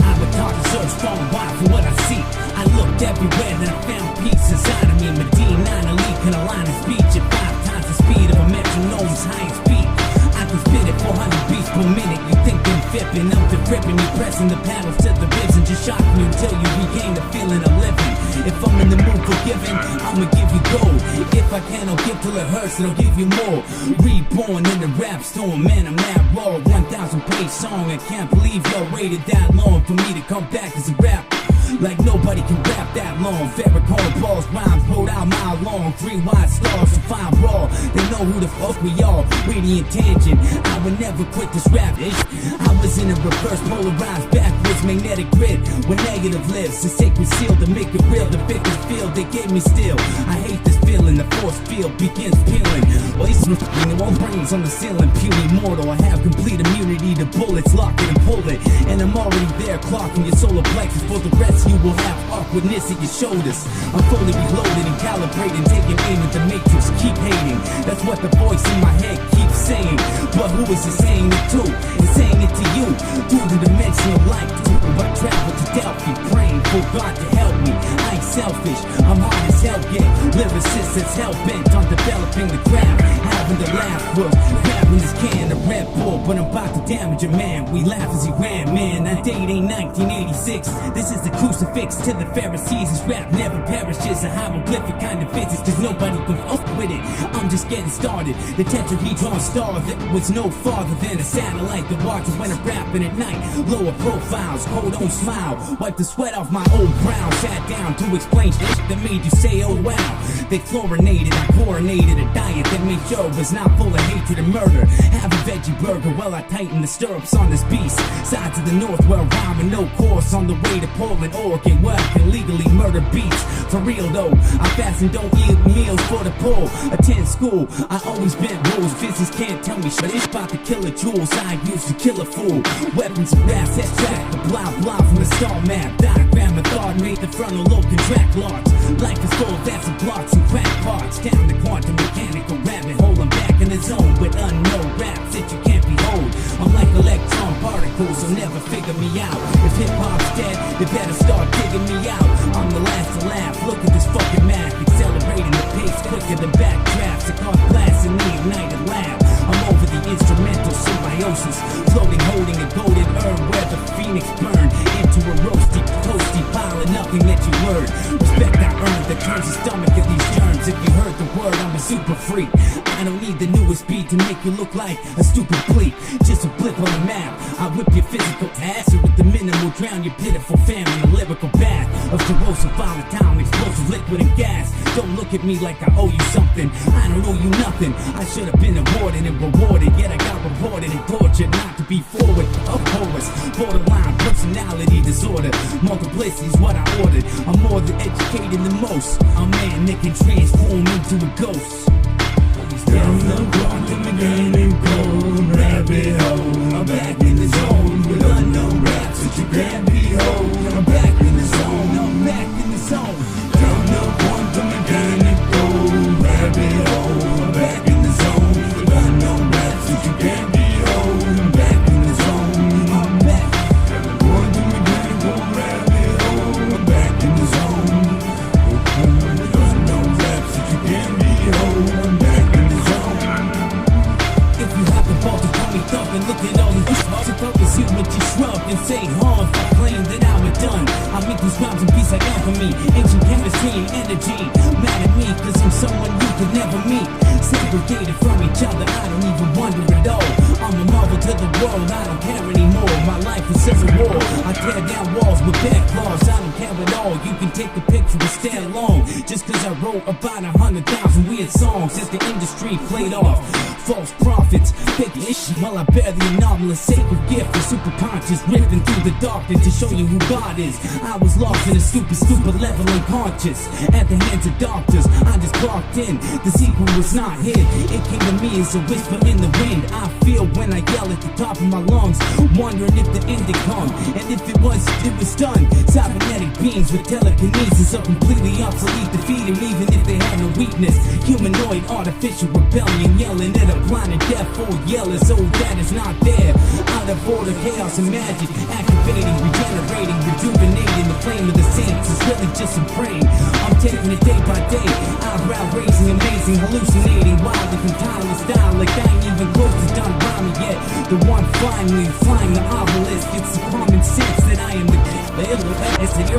I've been talking search for a while for what I see. I looked everywhere and I found peace inside of me. Medina, 9 elite can align a speech at 5 times the speed of a metronome's highest beat. I can spit it 400 beats per minute. You think I'm fipping, I'm decrypting. You pressing the paddles to the ribs and just shocking you until you regain the feeling of living. If I'm in the mood for giving, I'ma give you gold. If I can, I'll give till it hurts and I'll give you more. Reborn in the rap storm, man, I'm that raw. 1,000-page song, I can't believe y'all waited that long for me to come back as a rap. Like nobody can rap that long. Farrakhan balls, rhymes wrote out mile long. 3 wide stars to find raw. They know who the fuck we are. Weedy and tangent. I would never quit this rap ish. I was in a reverse polarized backwards magnetic grid where negative lives. The sacred seal to make it real. The biggest field they gave me still. I hate this feeling. The force field begins peeling. Wasting all brains on the ceiling. Pure immortal. I have complete immunity to bullets. Lock it and pull it. And I'm already there clocking your solar plexus. For the rest you will have awkwardness at your shoulders. I'm fully reloaded and calibrating, taking aim at the matrix, keep hating. That's what the voice in my head keeps saying. But who is it saying it to? It's saying it to you. Through the dimensional light, I travel to Delphi, praying for God to help me. I ain't selfish, I'm hard as hell yet. Lyricist that's hell bent on developing the craft. Having the laugh book, grabbing this can of Red Bull, but I'm about to damage a man. We laugh as he ran, man. That date ain't 1986. This is the crucifix to the Pharisees. This rap never perishes. A hieroglyphic kind of physics, cause nobody can fuck with it. I'm just getting started. The tetrahedron star that was no farther than a satellite that watches when I'm rapping at night. Lower profiles, cold don't smile. Wipe the sweat off my old brow. Sat down to explain shit that made you say, oh wow. They fluorinated, I chlorinated a diet that made sure it was not full of hatred and murder. Have a veggie burger while I tighten the stirrups on this beast. Side to the north where I'm rhyming no course. On the way to Portland, Oregon, where I can legally murder beats. For real though, I fast and don't eat meals for the poor. Attend school, I always bent rules. Physics can't tell me shit. It's about to kill a jewels. I used to kill a fool. Weapons of brass, extract the blah blah from the star map. Diagram of thought made the frontal lobe contract large. Life is full of acid blocks and crack parts. Down the quantum mechanical rabbit hole. I'm back in the zone with unknown raps that you can't behold. I'm like electron particles, so never figure me out. If hip hop's dead, they better start digging me out. I'm the last to laugh. Look at this fucking math, accelerating the pace quicker than backdrafts. It caught glass in the ignited lab. I'm over the instrumental symbiosis, floating, holding a golden urn where the phoenix burned into a roasty, toasty pile of nothing that you heard. Respect I earned that turns the stomach of these germs. If you heard the word, I'm a super freak. I don't need the newest beat to make you look like a stupid bleak. Just a blip on the map. I whip your physical ass, and with the minimal drown your pitiful fam in a lyrical bath of corrosive volatile, explosive liquid and gas. Don't look at me like I owe you something. I don't owe you nothing. I should have been awarded and rewarded, yet I got rewarded. extorted and tortured not to be forward. A poet, borderline personality disorder. Multiplicity is what I ordered. I'm more than educated than most. A man that can transform into a ghost. Down the quantum mechanic cold rabbit hole. I'm back in the zone with unknown raps that you can't behold. I'm back in the zone. I'm back in the zone. Down the quantum mechanic cold rabbit hole. I'm back in the zone with unknown raps that you can't behold. I'm back in the zone. I'm back. Down the quantum mechanic cold rabbit hole. I'm back in the zone with unknown raps that you can't behold. I'm back in the zone. If you have the ball to call me thug and look at all of these parts of focus, you what you shrug and say harm for claim that I was done. I make these rhymes in peace like alchemy, ancient chemistry and energy. Mad at me cause I'm someone you could never meet. Segregated from each other, I don't even wonder at all. I'm a marvel to the world, I don't care anymore. My life is civil war, I tear down walls with bad claws. I don't care at all, you can take a picture and stay along. Just cause I wrote about 100,000 weird songs that the industry played off. False prophets, fake ish, while I bear the anomalous sacred gift of superconscious, ripping through the darkness to show you who God is. I was lost in a stupid level unconscious. At the hands of doctors, I just clocked in. The secret was not hid, it came to me as a whisper in the wind. I feel when I yell at the top of my lungs, wondering if the end had come. And if it was done. Cybernetic beings with telekinesis are completely obsolete, defeated even if they had no weakness. Humanoid artificial rebellion, yelling at a planet death for yellers, so that is not there. Out of order, chaos and magic, activating, regenerating, rejuvenating. The flame of the saints is really just a praying. I'm taking it day by day, eyebrow raising, amazing, hallucinating, wildly from timeless style, like I ain't even close to done rhyming yet. The one finally flying the obelisk, it's the common sense that I am the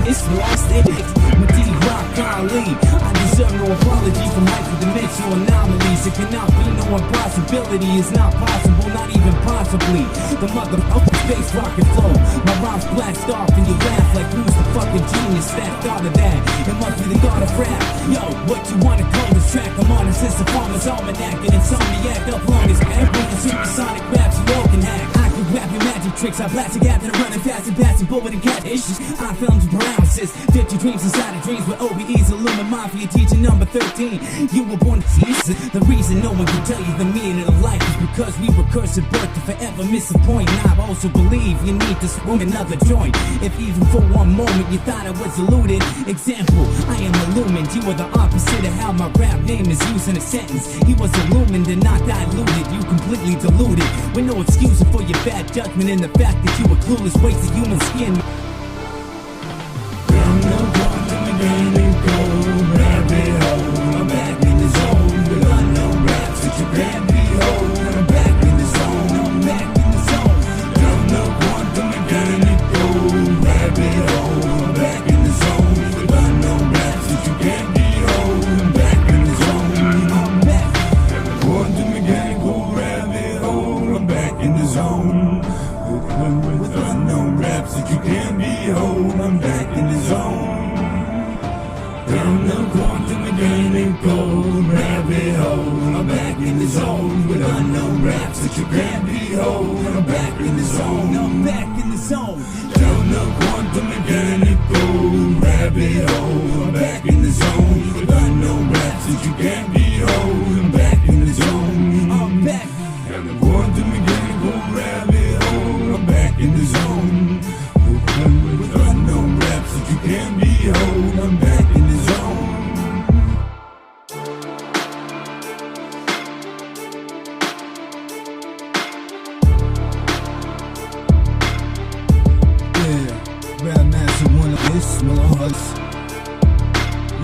it's lost in it. With D-Rock Ali, I deserve no apology for hyperdimensional anomalies. It cannot be no impossibility, it's not possible, not even possibly. The mother of the space rocket flow, my rhymes blast off and you laugh like who's the fucking genius that thought of that? It must be the god of rap. Yo, what you wanna call this track? I'm on it since the farmer's almanac, and insomniac up long as every supersonic raps you all can hack. I can rap your magic tricks, I blast a after running fast and passing bullet and cat issues. I filmed paralysis, 50 dreams inside of dreams with OBE's Illumina Mafia teaching number 13. You were born to tease it. The reason no one can tell you the meaning of life is because we were cursed at birth to forever miss a point. And I also believe you need to smoke another joint. If even for one moment you thought I was deluded. Example, I am illumined. You are the opposite of how my rap name is used in a sentence. He was illumined and not diluted. You completely deluded, with no excuse for your bad judgment and the fact that you were clueless, wasted human skin. Down the quantum mechanic cold rabbit hole. I'm back in the zone with unknown raps that you can't behold. I'm back in the zone. I'm back in the zone. Down the quantum mechanic cold rabbit hole. I'm back in the zone with unknown raps that you can't behold. I'm back in the zone. I'm back. Down the quantum mechanic cold rabbit hole. I'm back in the zone with unknown raps that you can't behold. I'm back in the zone. Down the quantum mechanic cold rabbit hole. I'm back in the zone with unknown raps that you can't behold. I'm back in the zone. I'm back in the zone. Down the quantum mechanic cold rabbit hole. I'm back in the zone with unknown raps that you can't behold. I'm back in the zone. I'm back. Down the quantum mechanic cold rabbit hole. I'm back in the zone with unknown raps that you can't behold. I'm back in the zone. Rap master, one of this, us.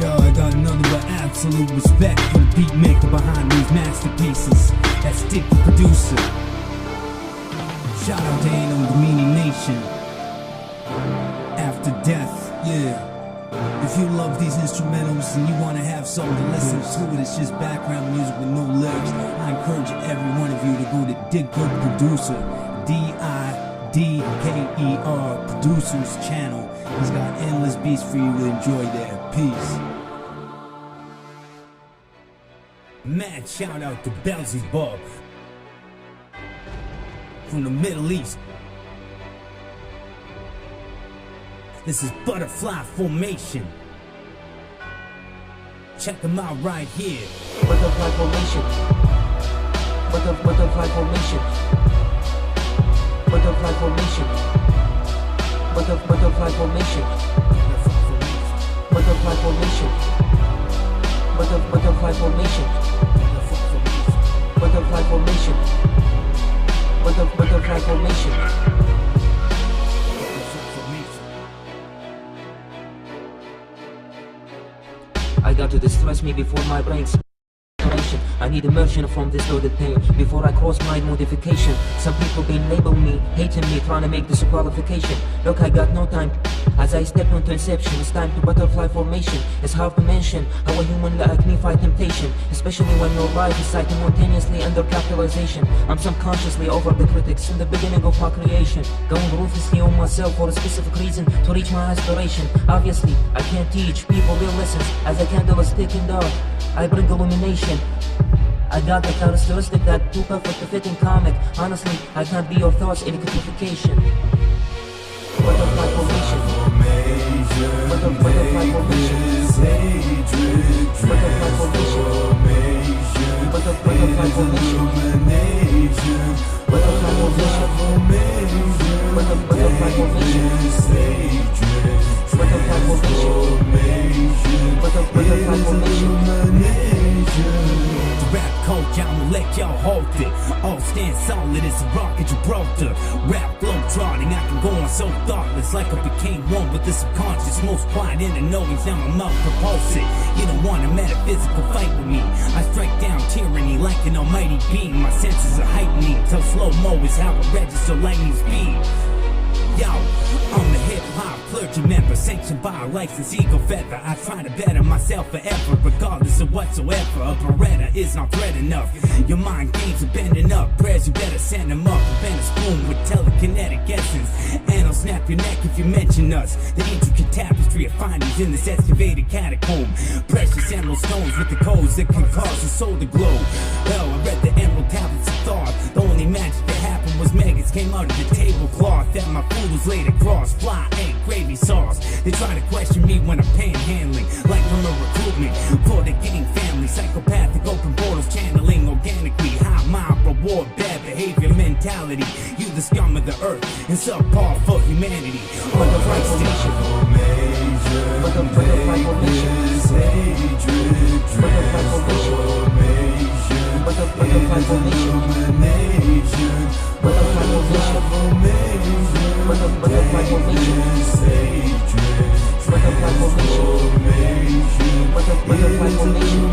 Yo, I got nothing but absolute respect for the beat maker behind these masterpieces. That's Didker Producer. Shout out to Ain't No Demeaning Nation. After Death, yeah. If you love these instrumentals and you want to have something to listen to, it's just background music with no lyrics, I encourage every one of you to go to Didker Producer, D-I-D-K-E-R Producer's channel. He's got endless beats for you to enjoy there. Peace. Mad shout out to Belzy Bob. from the Middle East. This is butterfly formation. Check them out right here. Butterfly formation. Butterfly formation. Butterfly formation. Butterfly formation. Butterfly formation. Butterfly formation. Butterfly formation. Butterfly formation. I got to distress me before my brain's I need immersion from this loaded pain before I cross my modification. Some people been labeling me, hating me, trying to make this a qualification. Look, I got no time. As I step into inception, it's time to butterfly formation. It's hard to mention how a human like me fight temptation, especially when your life is simultaneously under capitalization. I'm subconsciously over the critics in the beginning of my creation, going ruthlessly on myself for a specific reason to reach my aspiration. Obviously, I can't teach people real lessons as a candle is thick and dark. I bring illumination. I got the characteristic that too perfect to fit in comic. Honestly, I can't be your thoughts in electrification. Butterfly formation. Butterfly formation. Butterfly formation. Butterfly formation. Butterfly formation. Butterfly formation. Butterfly formation. Butterfly formation. Rap culture, I'ma let y'all hold it. All stand solid as a rock at Gibraltar. Rap flow trotting, I can go on so thoughtless, like I became one with the subconscious. Most quiet in the knowings, now my mouth propulse it. You don't want a metaphysical fight with me. I strike down tyranny like an almighty beam. My senses are heightening, till slow-mo is how I register lightning speed. Yo, I'm the hip-hop clergy member, sanctioned by a licensed eagle feather. I try to better myself forever, regardless of whatsoever. A Beretta is not threat enough. Your mind games are bending up. Prayers, you better send them up. Bend a spoon with telekinetic essence, and I'll snap your neck if you mention us. The intricate tapestry of findings in this excavated catacomb. Precious emerald stones with the codes that can cause the soul to glow. Well, I read the emerald tablets of thought. The only magic that happened was maggots came out of the tablecloth that my food was laid across. Fly, egg, gravy sauce. They try to question me when I'm panhandling, like I'm a recruitment for the gang family. Psychopathic open portals channeling organically. High mind, reward, bad behavior mentality. You the scum of the earth and subpar for humanity. Butterfly formation. Butterfly formation. Butterfly formation. Butterfly formation. Butterfly formation. Butterfly formation. Butterfly formation. Butterfly formation.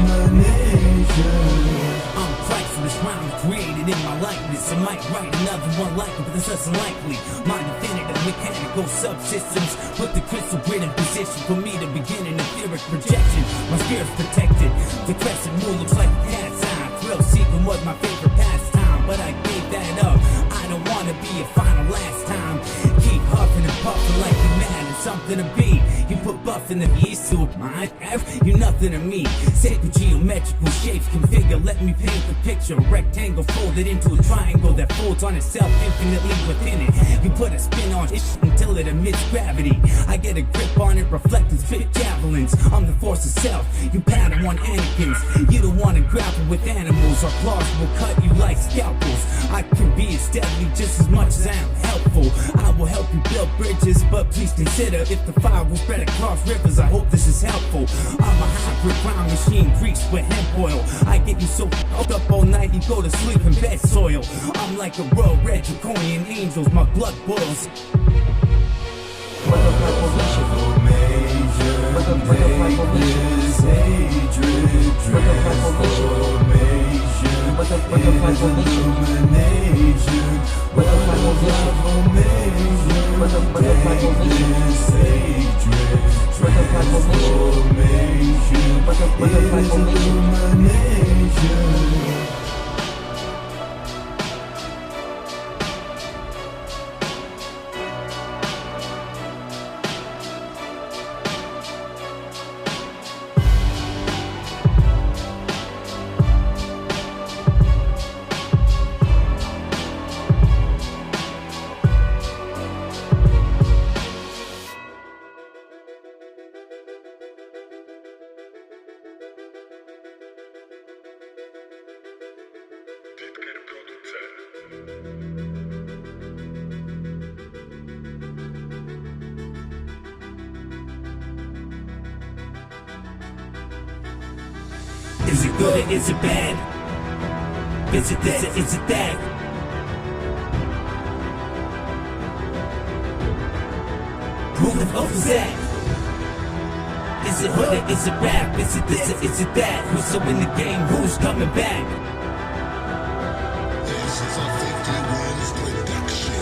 I'm priceless, rhyme created in my likeness. I might write another one like it, but it's less unlikely. My definitive mechanical subsystems put the crystal grid in position for me to begin an etheric projection. My spirit's protected. The crescent moon looks like a cat's eye. Thrill seeking was my favorite pastime, but I gave that up. I don't wanna be a final last time. Keep huffing and puffing like you're mad and something to be. You put buff in the east to my F, you nothing to me. Sacred geometrical shapes configure, let me paint the picture. A rectangle folded into a triangle that folds on itself infinitely within it. You put a spin on it until it emits gravity. I get a grip on it, reflect and spit javelins. I'm the force itself, you pattern on Anakins. You don't wanna grapple with animals, our claws will cut you like scalpels. I can be as deadly just as much as I am helpful. I will help you build bridges, but please consider if the fire will spread across rivers. I hope this is helpful. I'm a hybrid crime machine greased with hemp oil. I get you so hooked up all night you go to sleep in bed soil. I'm like a royal red draconian angels, my blood boils. Butterfly formation. Butterfly formation. Butterfly formation. Butterfly formation. Butterfly formation. Butterfly formation. Butterfly formation. Butterfly formation. Is it good or is it bad? Is it this or is it that? Who the fuck is that? Is it hood or is it rap? Is it this or is it that? Who's so in the game? Who's coming back? This is a 50 wins production.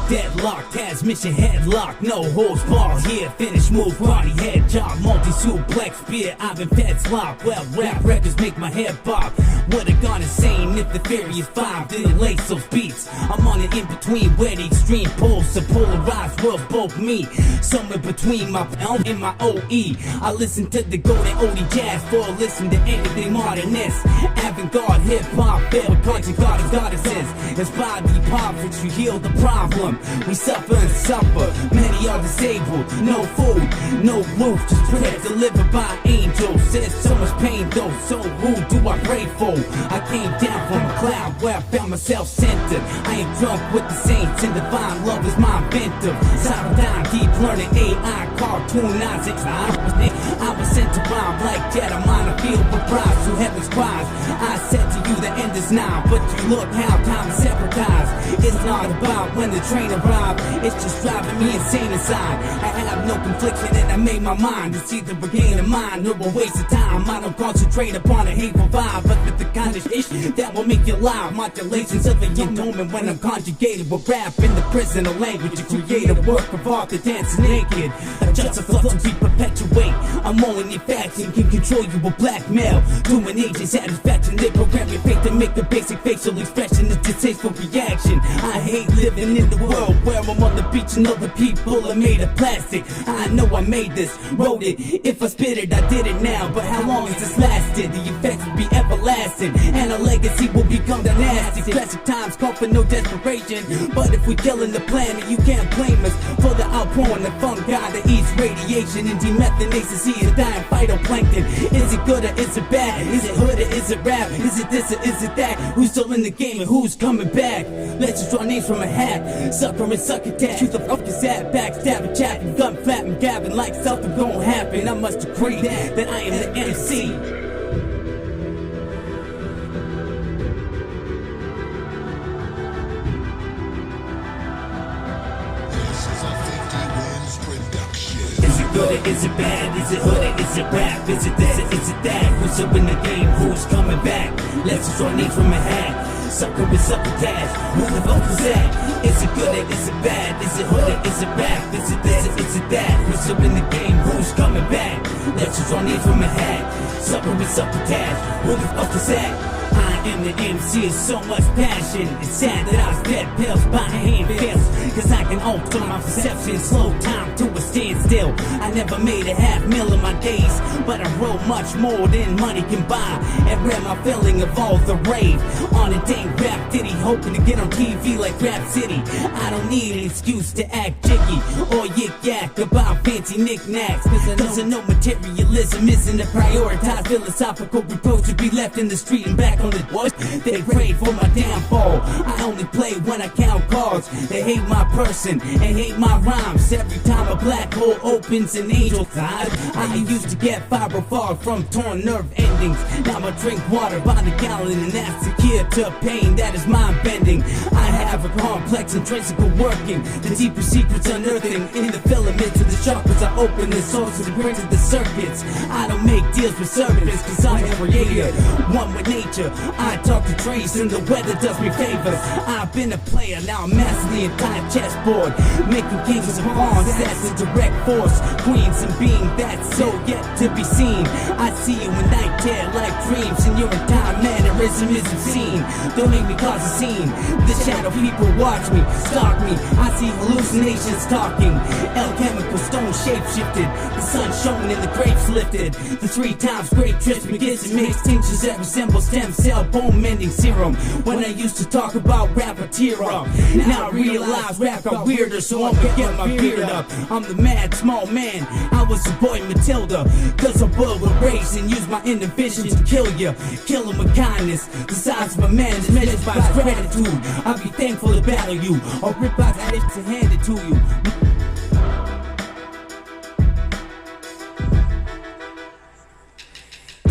Deadlock, transmission headlock, no holds bar here. Finish move, body head job, multi-suplex beer. I've been fed slop. Well, rap records make my head pop. Would've gone insane if the Furious 5 didn't lace those beats. I'm on an in-between where the extreme poles to polarize worlds both me. Somewhere between my L and my OE. I listen to the golden oldie jazz for a listen to anything modernist. Avant-garde hip-hop, favorite country goddesses. Inspired the impoverished, you heal the problem. We suffer and suffer, many are disabled. No food, no roof, just prayer delivered by angels. There's so much pain though, so who do I pray for? I came down from a cloud where I found myself centered. I am drunk with the saints and divine love is my inventive. Cyberdyne, deep learning, AI, cartoon, Isaac. I was sent to rhyme like Jedi mind. I feel reprised through heaven's cries. I said to you the end is now, but you look how time is separatized. It's not about when the train arrived, it's just driving me insane inside. I have no confliction and I made my mind. It's either a gain of mine or a waste of time. I don't concentrate upon a hateful vibe, but with the kind of issue that will make you live. Modulations of an endowment when I'm conjugated with rap in the prison of language. You create a work of art that dances naked. Just a flux we perpetuate. I'm only in faction, can control you with blackmail. Doing agent satisfaction, they program your faith to make a basic facial expression. It's distasteful reaction. I hate living in the world where I'm on the beach and other people are made of plastic. I know I made this, wrote it. If I spit it, I did it now. But how long has this lasted? The effects will be everlasting, and a legacy will become dynastic. Classic times call for no desperation, but if we're killing the planet, you can't blame us for the outpouring of fungi that eats radiation and demethanation. See a dying phytoplankton. Is it good or is it bad? Is it hood or is it rap? Is it this or is it that? Who's still in the game and who's coming back? Let's just draw names from a hat. Sucker and succotash. Who the fuck is that? Backstabbing, chatting, gun flapping, gabbing like something gon' happen. I must agree that I am the MC. Is it good or is it bad? Is it hood or is it rap? Is it this or is it that? Who's up in the game? Who's coming back? Let's just draw names from a hat. Sucker and succotash. Who the fuck is that? Is it good or is it bad? Is it hood or is it rap? Is it this or is it that? Who's up in the game? Who's coming back? Let's just draw names from a hat. Sucker and succotash. Who the fuck is that? I am the MC with so much passion. It's sad that I was dead pills by hand pills, cause I can alter my perception, slow time to a standstill. I never made $500,000 in my days, but I wrote much more than money can buy, and read my feeling of all the rave on a dang rap ditty, hoping to get on TV like Rap City. I don't need an excuse to act jiggy or yik yak about fancy knickknacks, cause I know materialism isn't a prioritized philosophical reproach to be left in the street and back on the what? They prayed for my downfall. I only play when I count cards. They hate my person and hate my rhymes. Every time a black hole opens, an angel dies. I used to get fibrophobia from torn nerve endings. Now I drink water by the gallon, and that's the cure to pain that is mind bending. I have a complex intrinsic working, the deeper secrets unearthing in the filaments of the chakras. I open the source of the brains of the circuits. I don't make deals with servants, cause I'm a creator, one with nature. I talk to trees and the weather does me favors. I've been a player, now I'm mastering the entire chessboard, making kings and pawns, that's a direct force. Queens and being that's so yet to be seen. I see you in night care like dreams, and your entire mannerism is obscene. Don't make me cause a scene. The shadow people watch me, stalk me. I see hallucinations talking. Alchemical stone shape shifted, the sun shone and the grapes lifted. The 3 times great trips begins to mix tinctures that resemble stem cell bone mending serum. When I used to talk about rap, I tear up. Now I realize rap got weirder, so I'm gonna get my beard up. I'm the mad small man, I was the boy Matilda, cause I'm boiled with rage and use my inner vision to kill ya. Kill him with kindness, the size of a man is measured by his gratitude. I'll be thankful to battle you, or rip out that itch to hand it to you.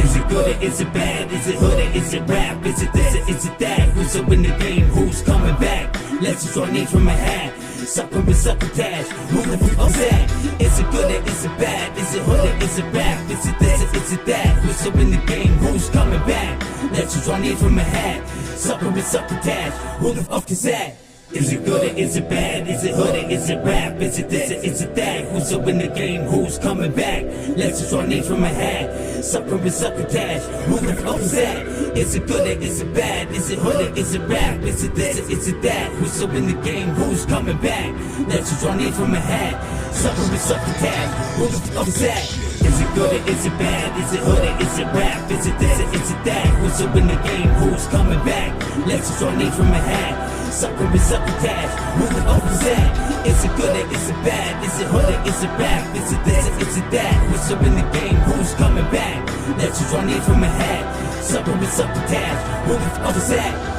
Is it good or is it bad? Is it hood or is it rap? Is it this or is it that? Who's up in the game? Who's coming back? Let's just draw names from a hat. Sucker and succotash. Who the fuck is that? Is it good or is it bad? Is it hood or is it rap? Is it this or is it that? Who's up in the game? Who's coming back? Let's just draw names from a hat. Sucker and succotash. Who the fuck is that? Is it good or is it bad? Is it hood or is it rap? Is it this or is it that? Who's up in the game? Who's coming back? Let's just draw names from a hat. Sucker and succotash. Who the fuck is that? Is it good or is it bad? Is it hood or is it rap? Is it this or is it that? Who's up in the game? Who's coming back? Let's just draw names from a hat. Sucker and succotash. Who the fuck is that? Is it good or is it bad? Is it hood or is it rap? Is it this or is it that? Who's up in the game? Who's coming back? Let's just draw names from a hat. Sucker and succotash. Who the fuck is that? Is it good or is it bad? Is it hood or is it rap? Is it this or is it that? Who's up in the game? Who's coming back? Let's just draw names from a hat. Sucker and succotash. Who the fuck is that?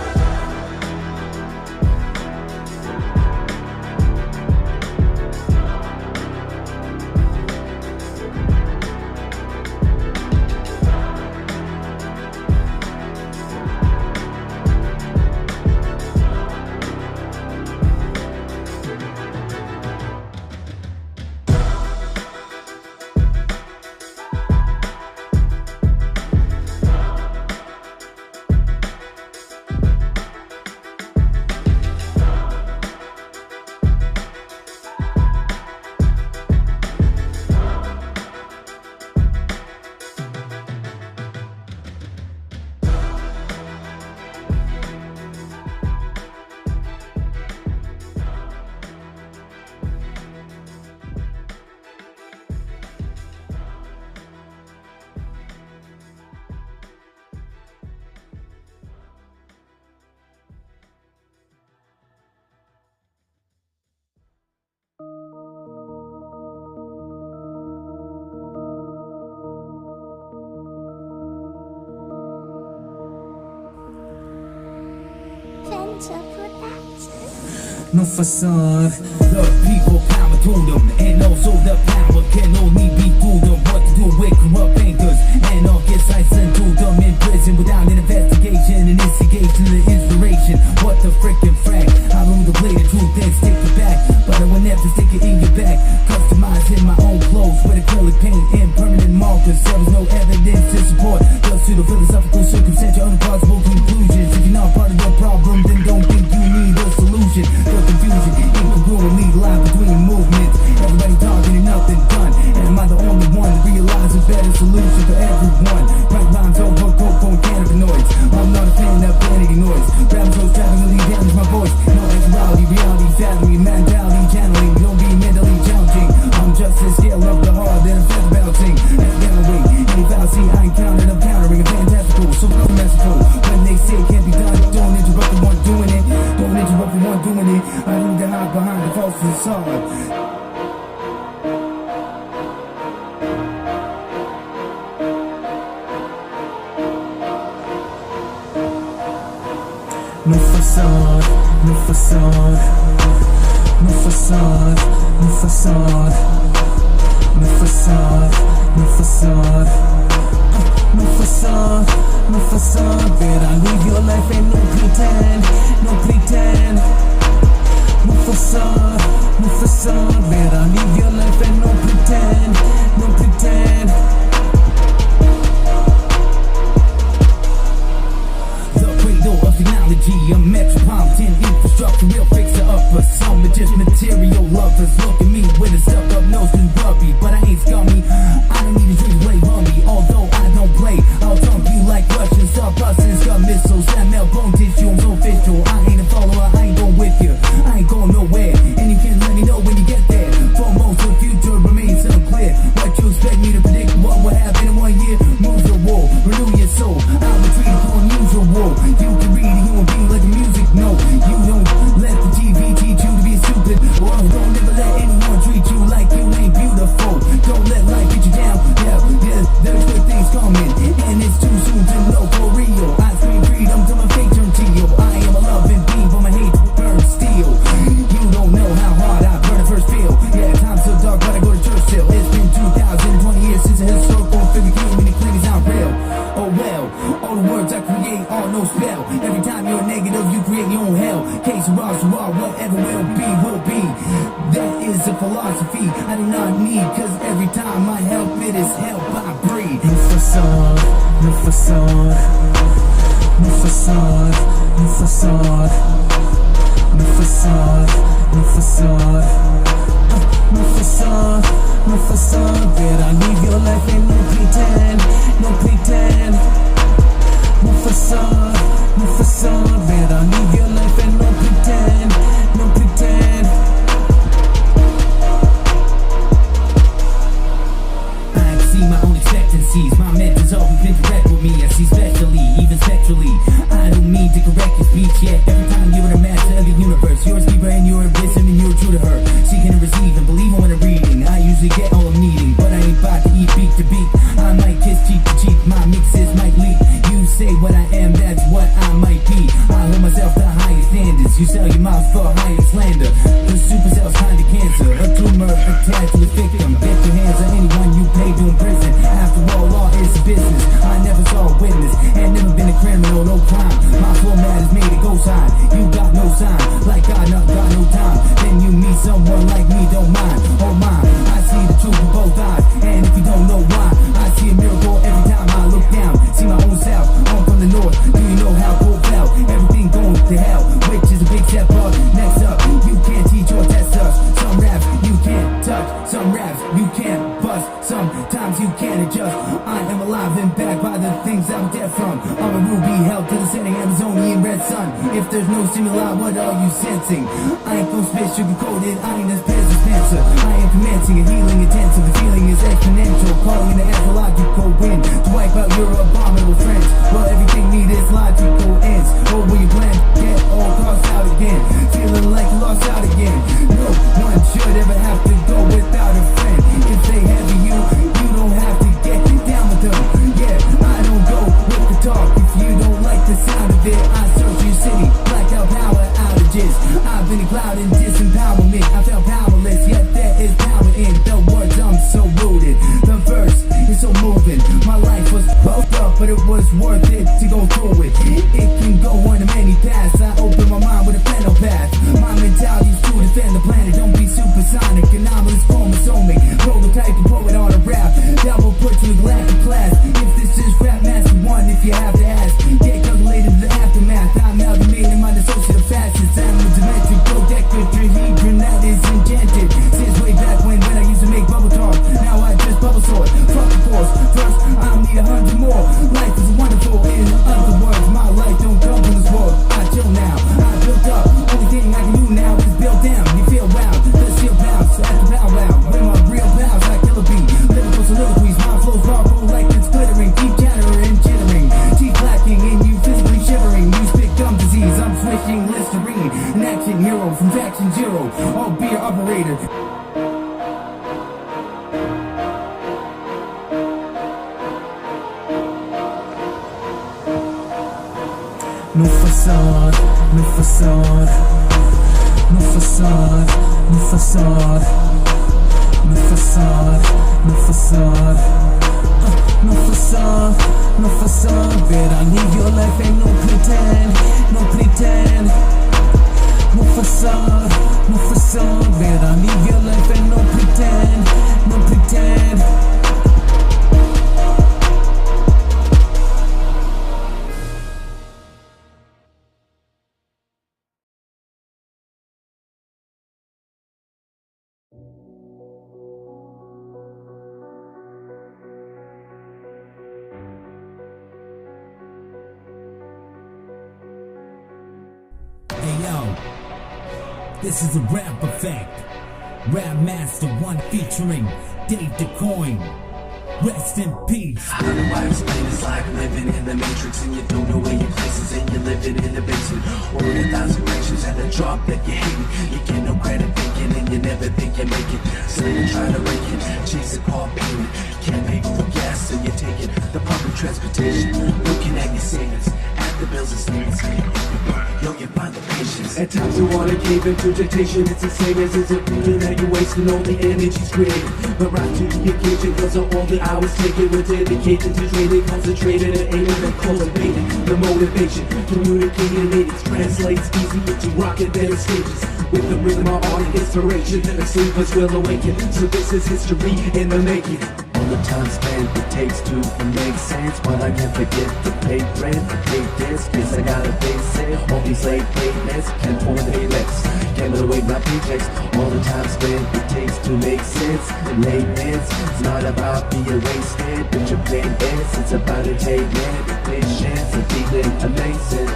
No facade. The people power to them, and also the power can only be through them. What to do with corrupt bankers and all get sites sent to them in prison without an investigation and instigation and inspiration. What the frickin' frack? I rule the blade of truth and stick it back, but I will never stick it in your back. Customizing my own clothes with acrylic paint and permanent markers. There was no evidence to support just to the philosophical circumstantial impossible conclusions. If you're not part of the problem, then don't think you need a solution. The confusion, incongruently lie between movements. Everybody talking and nothing done. And am I the only one to realize a better solution for everyone? Right rhymes over cocoa and cannabinoids. I'm not a fan of vanity noise. Rapping so extravagantly damage my voice. No actuality, reality, fathoming, mentality, channeling. Don't be mentally challenging. I'm just a scale of the heart that I'm fed bouncing. That's galloway. Any fallacy I encountered, I'm countering a fantastical. So merciful. When they say it can't be done, don't interrupt the one doing it. Don't interrupt the one doing it. I need to hide behind the false facade. No facade, no facade, no facade, no facade, no facade, no facade, no facade, no facade. Better live your life and no pretend, no pretend. No facade, no facade. Better live your life and no pretend, no pretend. Of technology, a metropolitan infrastructure, real fixer-upper. Some are just material lovers. Look at me with a stuck-up nose and rubby, but I ain't scummy. I don't need a drink to play rummy, although I don't play. I'll dump you like Russians, start busting, got missiles, that melt bone tissue. I'm so official. I ain't a follower, I ain't going with you. I ain't going nowhere, and you can let me know when you get there. lost to all, whatever will be, will be. That is a philosophy I do not need, cause every time I help, it is help I breathe. No facade, no facade, no facade, no facade, no facade, no facade, no facade, no facade. Better live your life and no pretend, no pretend. No facade, no facade. Better live your life and no pretend, no pretend. I see my own expectancies. My mentor's always been direct with me. I see specially, even sexually. I don't mean to correct your speech yet. Every time you're the master of the universe, you're a keeper and you're a wisdom and you're true to her. Seeking and receiving, believing when I'm reading. I usually get all I'm needing, but I ain't about to eat beat to beat. I might kiss cheek to cheek, my mixes might leak. You say what I am, that's what I might be. I hold myself to highest standards. You sell your mouth for higher slander. The supercell's kind of cancer, a tumor attached to the victim. Get your hands on anyone you pay to imprison. After all, law is a business. I never saw a witness, and never been a criminal, no crime. My format is made to go sign. You got no sign, like I not got no time. Then you meet someone like me, don't mind. Oh my, I see the truth in both eyes, and if you don't know why, I see a miracle every time I look down. See my own self, I'm from the north. Do you know how cold fell? Everything going to hell, which is a big step up. Next up, you can't teach or test us. Some raps you can't touch, some raps you can't bust. Sometimes you can't adjust. I am alive and back by the things I'm dead from. I'm a ruby held to the setting Amazonian red sun. If there's no stimuli, what are you sensing? I ain't gon' spit sugar-coated, I ain't as pissed as cancer. I am commencing a healing intensive. The feeling is exponential, calling in the astrological wind to wipe out your abominable friends. Well, everything need is logical ends. Or will you blend, get all crossed out again? Feeling like you lost out again. No one should ever have to go without a friend. If they heavy you don't have to get down with them. Yeah, I don't go with the talk. If you don't like the sound of it, I search your city, blackout power outages. I've been a cloud in disempowerment. I felt powerless, yet there is power in the words. I'm so rooted. The verse is so moving. My life was fucked up, but it was worth it to go through it. It can go on in many paths. I open my mind with a fennel path. My mentality is to defend the planet. Don't be supersonic, anomalous, chromosomic. Prototype and poet on a rap that will put you in galactic class. If this is rap master one, if you have to ask, get calculated in the aftermath. I'm amalgamating my dissociative facets. I'm a demented dodecahedron that is enchanted. Since way back when I used to make bubble talk, now I just bubble sort. Fuck the force. First, I need 100 more. Life is wonderful. In other words, my life don't come from this world. I chill now. I built up. Only thing I can do now is build down. You feel wild. The steel bounce at the powwow. With my real pals, I kill a beat. Lyrical soliloquies. My flows sparkle like it's glittering. Keep chattering, jittering. Keep clacking and you physically shivering. You spit gum disease. I'm switching Listerine. An action hero from faction zero. All beer operator. No facade, no facade, no facade, no facade, no facade, no facade, no facade, no facade. Better live your life and no pretend, no pretend. No facade, no facade. Better live your life and no pretend, no pretend. Hey yo, this is a rap effect. Rap Master 1 featuring Dave DeCoin. Rest in peace. I don't know why explain it's like living in the matrix and you don't know where your place is and you're living in the basement or in 1,000 directions at a drop that you hate it. You get no credit thinking and you never think you make it. So you try to rake it, chase a car payment. Can't pay for gas so you take it. The public transportation, looking at your savings, at the bills and statements. Yo, you find the patience. At times you wanna cave into temptation. It's the same as a feeling that you're wasting all the energy's created. But rise to the occasion, cause of all the hours taken. We're dedicated to trading, concentrated and aiming and cultivating the motivation. Communicating it translates easy into rocket better stages. With the rhythm of art and inspiration, the sleepers will awaken. So this is history in the making. All the time spent it takes to make sense. While I can't forget the pay rent, the pay this, guess I gotta face it. All these late payments can't afford any less. Can't away my paychecks. All the time spent it takes to make sense. And maintenance, it's not about being wasted, but your pain is. It's about attainment, patience, and feeling amazing.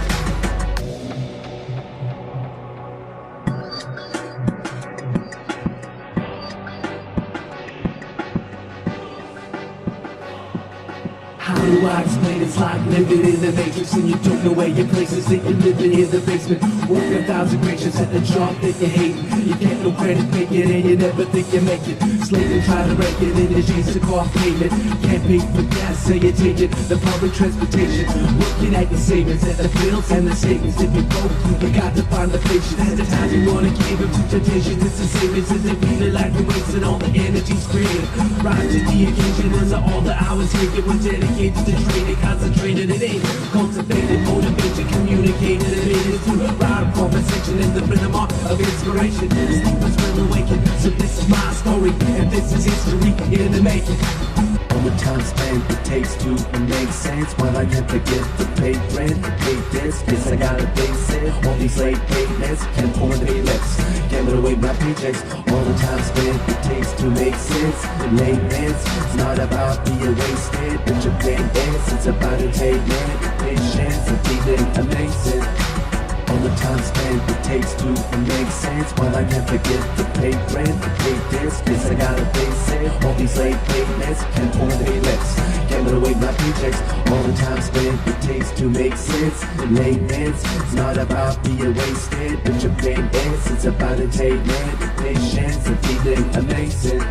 How do I explain? It's like living in the matrix and you don't know where your place is. That you're living in the basement, working 1,000 patients at the job that you hate. You get no credit making and you never think you make it. Slaving trying to break it in the jeans to car payment. Can't pay for gas, so you're taking the public transportation. Working at your savings and the bills and the savings. If you broke, you got to find the patience. At the time you wanna give up to temptation, it's the same as if feeling like you're wasting all the energy's created. Rise to the occasion, and all the hours taken were dedicated to training, concentrated it in, cultivated, motivated, communicated, and made it to a ride of conversation in the rhythm of inspiration. Sleepers will awaken, so this is my story, and this is history in the making. All the time spent it takes to make sense. While I can't forget the pay rent, the pay this, guess I gotta face it. All these late payments can't afford any less. Gambling away my paychecks. All the time spent it takes to make sense. And maintenance, it's not about being wasted, but your pain is. It's about attainment, patience, and feeling amazing. All the time spent it takes to make sense. While I can't forget the pay rent, the pay this, guess I gotta face it. All these late payments can't afford any less. Gambling away my paychecks. All the time spent it takes to make sense. And maintenance, it's not about being wasted, but your pain is. It's about attainment, patience, and feeling amazing.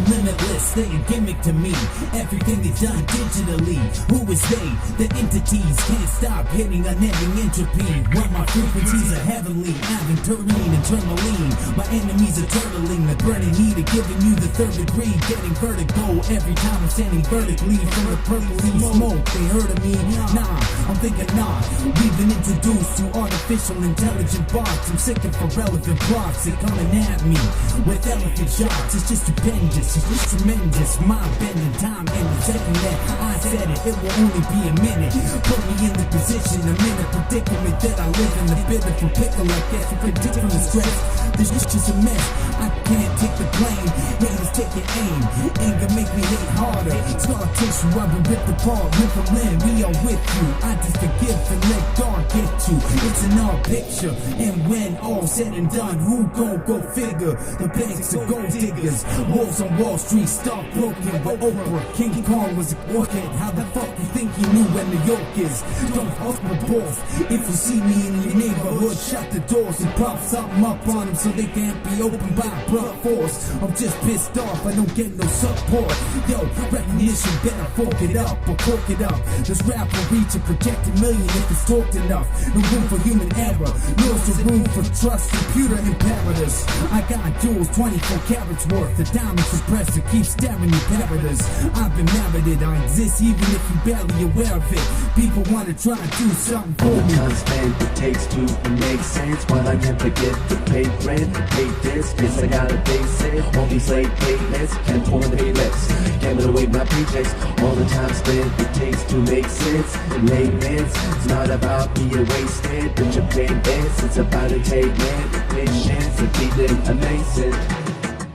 Limitless, they a gimmick to me. Everything is done digitally. Who is they? The entities can't stop hitting unending entropy. While my frequencies are heavenly, having terrain and tourmaline. My enemies are turtling, the burning heat of giving you the third degree. Getting vertigo every time I'm standing vertically from the purpley smoke. They heard of me? Nah, I'm thinking not. We've been introduced to artificial intelligent bots. I'm sick of irrelevant plots. They're coming at me with elephant shots. It's just stupendous. It's tremendous, mind-bending time in the second that I said it, it will only be a minute. Put me in the position, I'm in a predicament that I live in. The bitter from pickle, I guess, ridiculous stress. This is just a mess, I can't take the blame. Haters taking aim, anger make me hate harder. Scar tissue, I've been ripped apart, live and land, we are with you. I just forgive and let God get you. It's an odd picture, and when all said and done, who gon' go figure? The banks of gold diggers, wolves on Wall Street, stock broken by Oprah. King Kong was a warhead. How the fuck you think he knew where New York is? Don't fuck my boss. If you see me in your neighborhood, shut the doors and prop something up on them so they can't be opened by blunt force. I'm just pissed off, I don't get no support. Yo, recognition, better fork it up or cork it up. This rap will reach a projected million if it's talked enough. No room for human error, no room for trust. Computer imperatives. I got jewels 24 carats worth. The diamonds is pressed to keep staring you paradise. I've been merited, I exist even if you barely aware of it. People wanna try and do something for me. Time spent it takes to make sense. While I can't forget the pay rent, the pay this, guess I gotta face it. All these late payments can't afford any less. Gambling away my paychecks. All the time spent it takes to make sense. And maintenance, it's not about being wasted, but your pain is. It's about attainment, patience, and feeling amazing.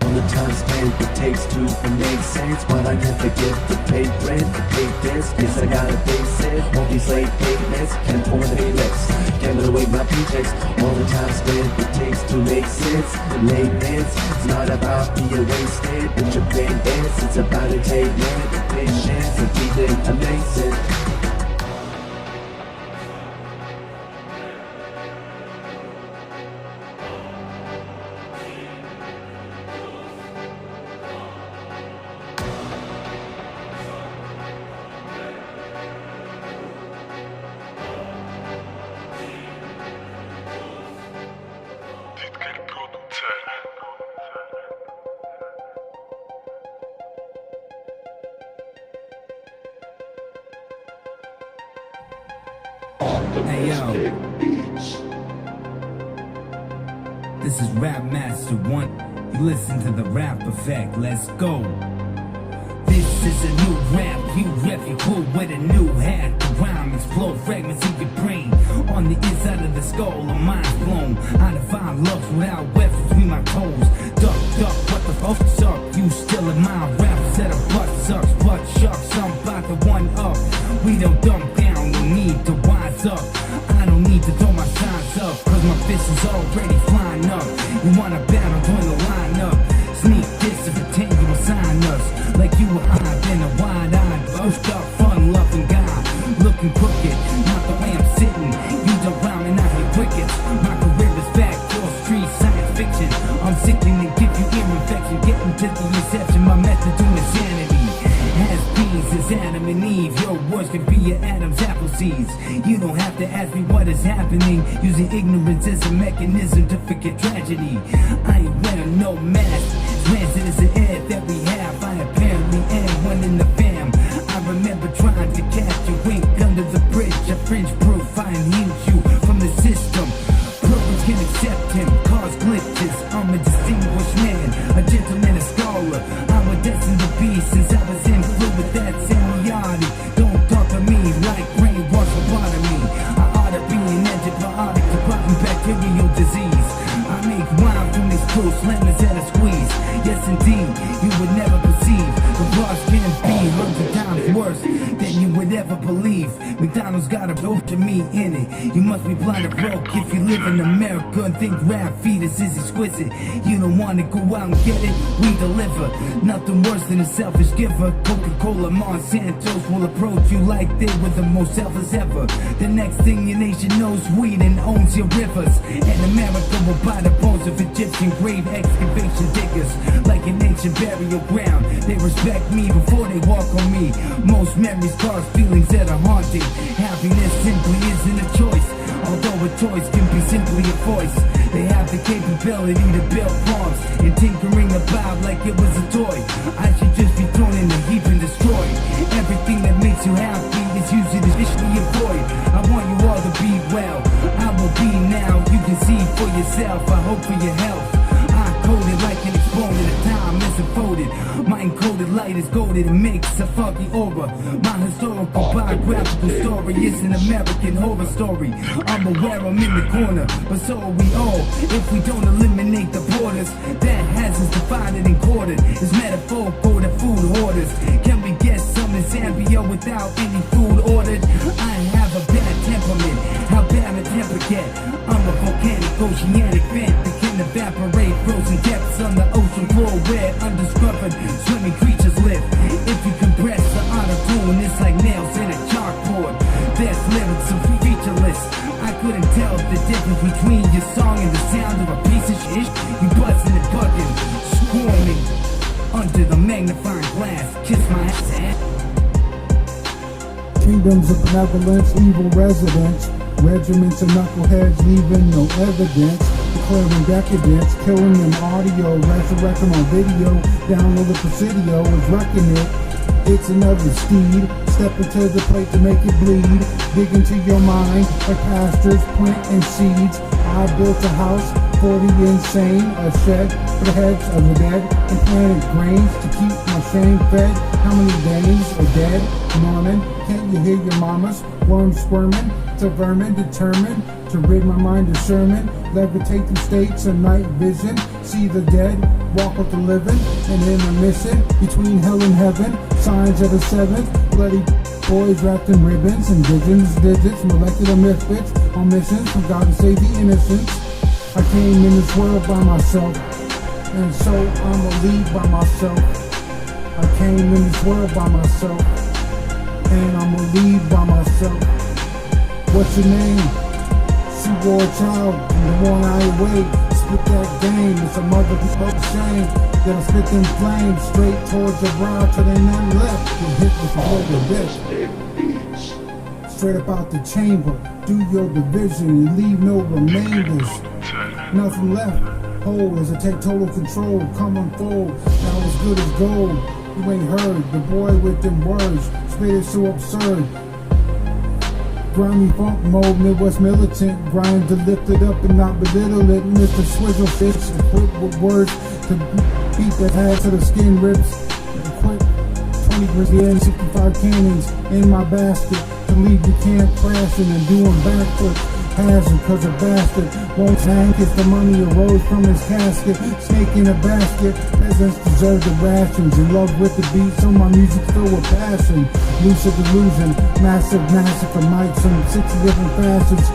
All the time spent it takes to make sense. While I can't forget the pay rent, the pay this, guess I gotta face it. All these late payments can't afford any less. Gambling away my paychecks. All the time spent it takes to make sense. And maintenance, it's not about being wasted, but your pain is. It's about attainment, patience, and feeling amazing. Hey yo, this is Rap Master 1. You listen to the Rap Effect, let's go. This is a new rap, you rep your cool with a new hat. The rhyme explode fragments in your brain. On the inside of the skull, a mind's blown. I define looks without webs between my toes. Duck, what the fuck's up? You still in my rap set of butt sucks, butt shucks. I'm about to one up. We don't dumb down, no need to wise up. I don't need to throw my signs up, cause my fist is already flying up. You wanna battle, join the lineup. Sneak this and pretend you assign us. Like you were high, then a wide-eyed, boast up, fun-loving guy. Looking crooked, not the way I'm sitting. You don't rhyme and I hear crickets. My career is back, your street science fiction. I'm sickening and give you ear infection. Getting to the inception, my method to insanity. Has bees is Adam and Eve. Your words can be your Adam's apple seeds. You don't have to ask me what is happening. Using ignorance as a mechanism to forget tragedy. I ain't wearing no mask. Rancid is the air that we have. I apparently am one in the fam. I remember trying to catch a wink under the bridge. A French proof, I healed you from the system. Purpose can accept him, cause glitches. I'm a distinguished man, a gentleman, a scholar. I was destined to be since I was in fluid with that semiotic. Don't talk to me like brainwash lobotomy. I ought to be an antibiotic to rotten bacterial disease. I make wine from these fruits, lemons at a squeeze. Yes indeed, you would never perceive. The loss can be 100 times worse than you would ever believe. McDonald's got a rope to me in it. You must be blind or broke if you live in America and think rap fetus is exquisite. You don't want to go out and get it, we deliver. Nothing worse than a selfish giver. Coca-Cola, Monsanto's will approach you like they were the most selfless ever. The next thing your nation knows, Sweden owns your rivers. And America will buy the bones of Egyptian grave excavation diggers. Like an ancient burial ground, they respect me before they walk on me. Most memories cause feelings that are haunting. Happiness simply isn't a choice, although a choice can be simply a voice. They have the capability to build bombs and tinkering about like it was a toy. I should just be thrown in the heap and destroyed. Everything that makes you happy is usually the avoid. I want you all to be well, I will be now. You can see for yourself, I hope for your health. Coded like an exponent of time is unfolded. My encoded light is golded and makes a funky aura. My historical biographical story is an American horror story. I'm aware I'm in the corner, but so are we all. If we don't eliminate the borders, that has us divided and quartered. It's metaphorical to food hoarders. Can we get some in Zambia without any food ordered? I have a bad temperament. How bad a temper get? I'm a volcanic oceanic vent that can evaporate frozen depths on the ocean floor where undiscovered swimming creatures live. If you compress the auto-tune, it's like nails in a chalkboard. There's lyrics so featureless, I couldn't tell the difference between your song and the sound of a piece of shit. You buzzing and bugging, squirming under the magnifying glass. Kiss my ass. Kingdoms of benevolence, evil residents, regiments of knuckleheads leaving no evidence. Declaring decadence, killing them audio, resurrecting on video, download the Presidio is wrecking it. It's another steed, step into the plate to make it bleed. Dig into your mind like pastors planting seeds. I built a house for the insane, a shed for the heads of the dead, and planted grains to keep my shame fed. How many days are dead? Norman, can't you hear your mamas? Worms squirming, to vermin determined to rid my mind of Sherman. Levitate through states of night vision. See the dead, walk with the living, and intermission between hell and heaven. Signs of the seventh, bloody boys wrapped in ribbons, indigenous digits, molecular misfits on missions from God to save the innocents. I came in this world by myself, and so I'ma leave by myself. I came in this world by myself, and I'ma leave by myself. What's your name? Sioux Warchild, the one I away. Spit that game, it's a motherfucking shame. Then I spit them flames straight towards your brow till ain't nothing left. You hit with a whole bit. Straight up out the chamber, do your division and leave no remainders. Nothing left. Whole as I take total control, come unfold. Now as good as gold. You ain't heard the boy with them words. Spit is so absurd. Grimy funk mode, Midwest militant, grind to lift it up and not belittle it. Mr. Swizzle Fish, equipped with words to beat the head to the skin rips. Quick 20 Brazilian 65 cannons in my basket to leave the camp crashing and doing backflips. Hazard, cause a bastard won't hang if the money arose from his casket. Snake in a basket, peasants deserve the rations. In love with the beat, so my music filled with passion. Lucid delusion, massive massacre mics in 60 different facets.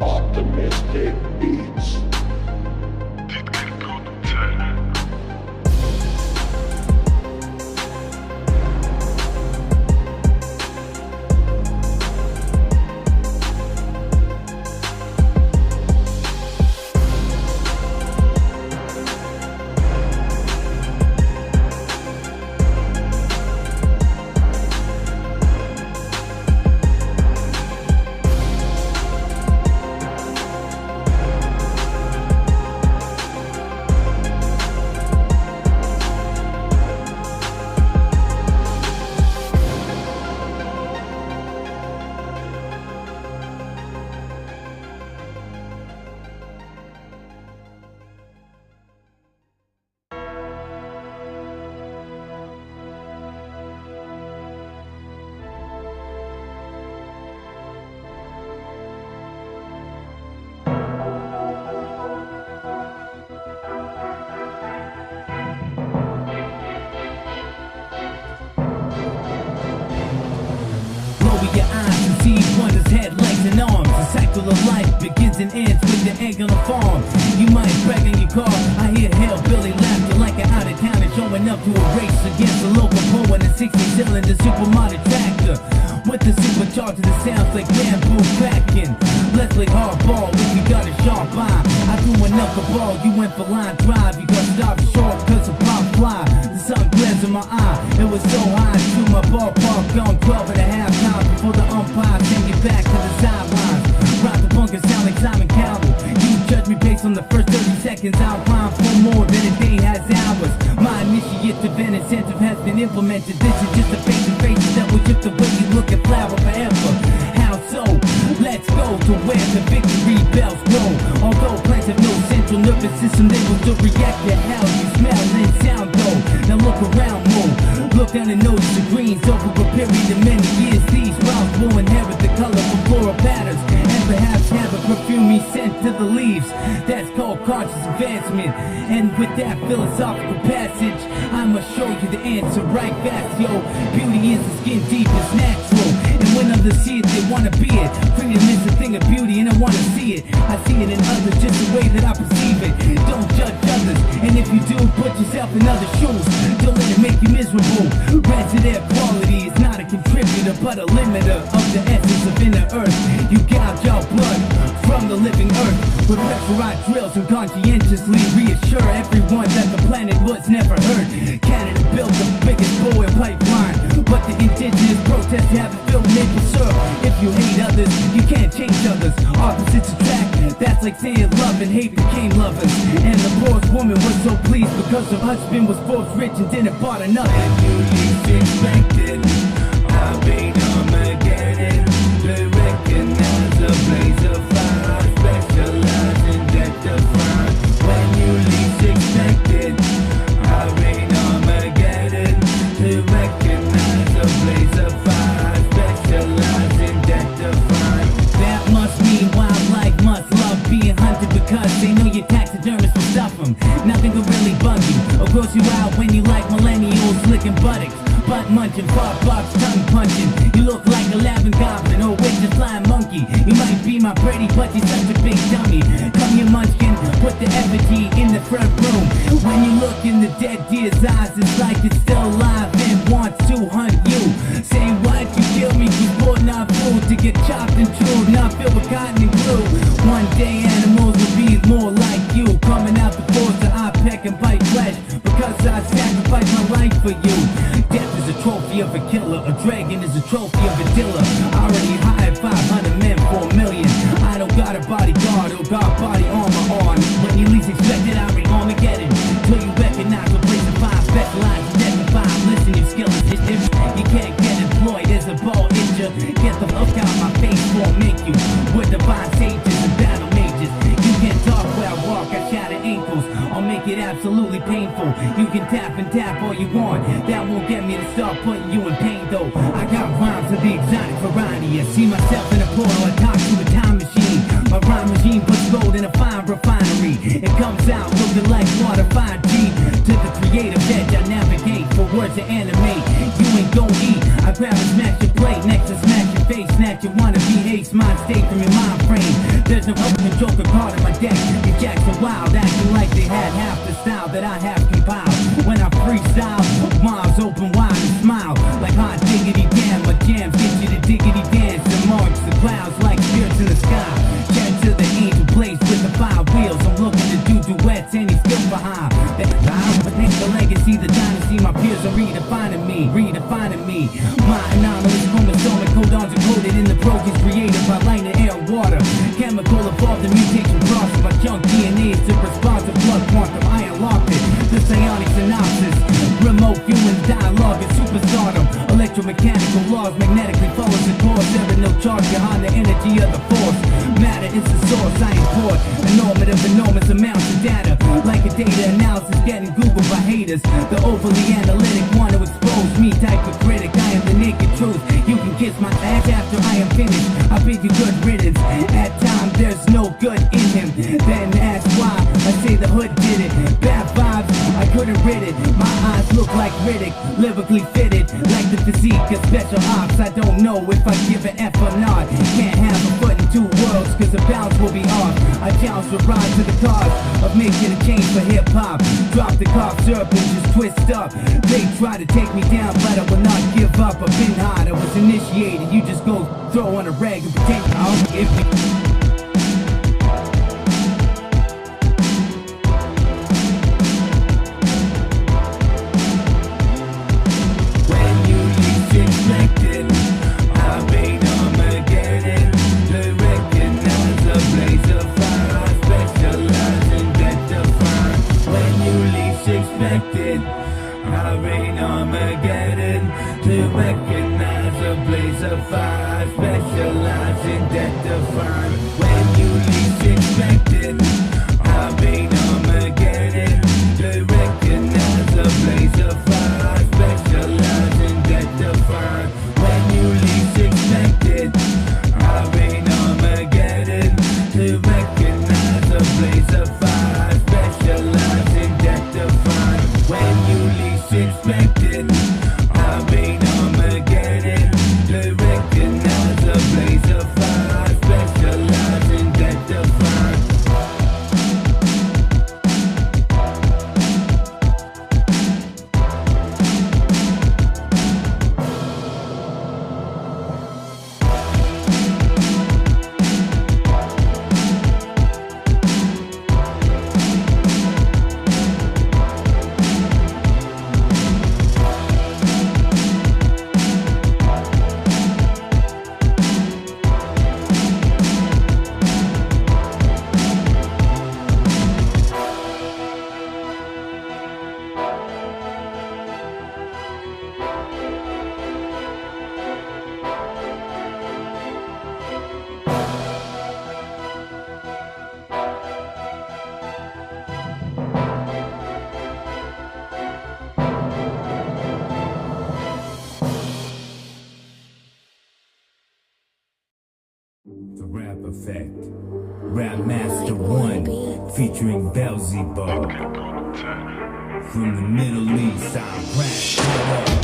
Optimistic beats. Didker Producer. Your eyes and see wonders, head, legs, and arms. The cycle of life begins and ends with the egg on the farm. You might brag in your car. I hear hillbilly laughter like an out of towner showing up to a race against a local pro in a 60-cylinder supermodel tractor. With the supercharger that sounds like bamboo cracking. Let's play hardball if you got a sharp eye. I threw a knuckleball, you went for line drive. You got stopped short cause of pop fly. The sun glares in my eye. It was so high, I threw my ballpark on 12 and a half times before the umpire sent you back to the sidelines. Rock the bunker sound like Simon Cowell. You judge me based on the first 30 seconds. I'll climb for more than a day has hours. My initiative and incentive has been implemented. This is just a face-to-face that will shift the way you look at flower forever. How so? Let's go to where the victory bells grow. Although plants have no central nervous system, they will still react to how you smell and sound though. Now look around more. Look down and notice the greens over a period of many years. These rocks will inherit the colorful floral patterns and perhaps have a perfumey scent to the leaves. That's called conscious advancement. And with that philosophical passage, I must show you the answer right fast, yo. Beauty is the skin deep, it's natural. And when others see it, they wanna be it. Freedom is a thing of beauty and I wanna see it. I see it in others just the way that I perceive it. Don't judge others, and if you do, put yourself in other shoes. Don't let it make you miserable. Resident quality is not a contributor, but a limiter of the essence of inner earth. You gouge out blood from the living earth with pressurized drills and conscientiously reassure everyone that the planet was never hurt. Canada built the biggest oil pipeline, but the indigenous protest haven't filled maple syrup. If you hate others, you can't change others. Opposites attract. That's like saying love and hate became lovers. And the poorest woman was so pleased because her husband was both rich and didn't bought another. And you least expected, I made Armageddon. They recognize a blaze of fire, specialize in death define. When you least expected, I made Armageddon. They recognize a blaze of fire, specialize in death define. That must mean wildlife must love being hunted because they know your taxidermists will stuff them. Nothing could really bug you or gross you out when you like millennials licking buttocks. Butt munching, fart box, tongue punching. You look like a laughing goblin or a wicked flying monkey. You might be my pretty, but you're such a big dummy. Come here, munchkin, put the effigy in the front room. When you look in the dead deer's eyes, it's like it's still alive and wants to hunt you. Say what? You kill me before not food to get chopped and chewed, not filled with cotton and glue. One day animals will be more like you, coming out the force that I peck and bite flesh because I sacrificed my life for you. Death is a trophy of a killer, a dragon is a trophy of a dealer. I already hired 500 men for $1 million. I don't got a bodyguard or got specialize in identifying listening skills. You can't get employed as a ball itcher. Get the fuck out my face won't make you. We're divine sages and battle mages. You can't talk where I walk, I shatter ankles. I'll make it absolutely painful. You can tap and tap all you want. That won't get me to start putting you in pain though. I got rhymes of the exotic variety. I see myself in a portal, I talk to a time machine. My rhyme regime puts gold in a fine refinery. It comes out looking like water 5G. To the creative edge I navigate for words to animate. You ain't gon' eat. I grab and smash your plate. Next to smash your face. Snatch your wannabe haste. Mind state from your mind frame. There's no fucking joker card in my deck. You jacks are wild, acting like they had half the style that I have compiled. When I freestyle, mouths open wide and smile. Like hot diggity damn, my jams get you to diggity dance. And march the clouds like spirits in the sky. Turn to the angel place with the 5 wheels. I'm looking to do duets, any skill behind. The legacy, the dynasty, my peers are redefining me. My anomalous chromosomic codons are coded in the programs created by light and air and water. Chemical evolved and mutation processed by junk DNA to response to blood quantum. I unlocked it. The psionic synopsis, remote human dialogue and superstardom. Electromechanical laws magnetically follows the course. There is no charge behind the energy of the force. Matter is the source I import. Enormous amounts of data. Like a data analysis getting Googled by haters. The overly analytic want to expose me, type of critic. I am the naked truth. You can kiss my ass after I am finished. I bid you good riddance. At times there's no good in him. Then ask why I say the hood did it. Bad vibes, I couldn't rid it. My eyes look like Riddick, lyrically fitted. Like the physique of special ops. I don't know if I give an F or not. Can't have a foot in 2 worlds cause the balance will be off. I challenge the rise to the cause of making a change for hip-hop. Drop the cough syrup and just twist up. They try to take me down but I will not give up. I've been hot, I was initiated. You just go throw on a rag and pretend I'll give me. I reign Armageddon to recognize a blaze of fire, specialize in death define. When you least expect it, I reign Armageddon to recognize a blaze of fire, specialize in death define. When you least expect it, I reign Armageddon to recognize a blaze of fire, specialize in death define. When you least expect it, I reign Armageddon to recognize a blaze of fire, specialize in death define. The Rap Effect, Rap Master 1, featuring Beelzebub. From the Middle East, I rap.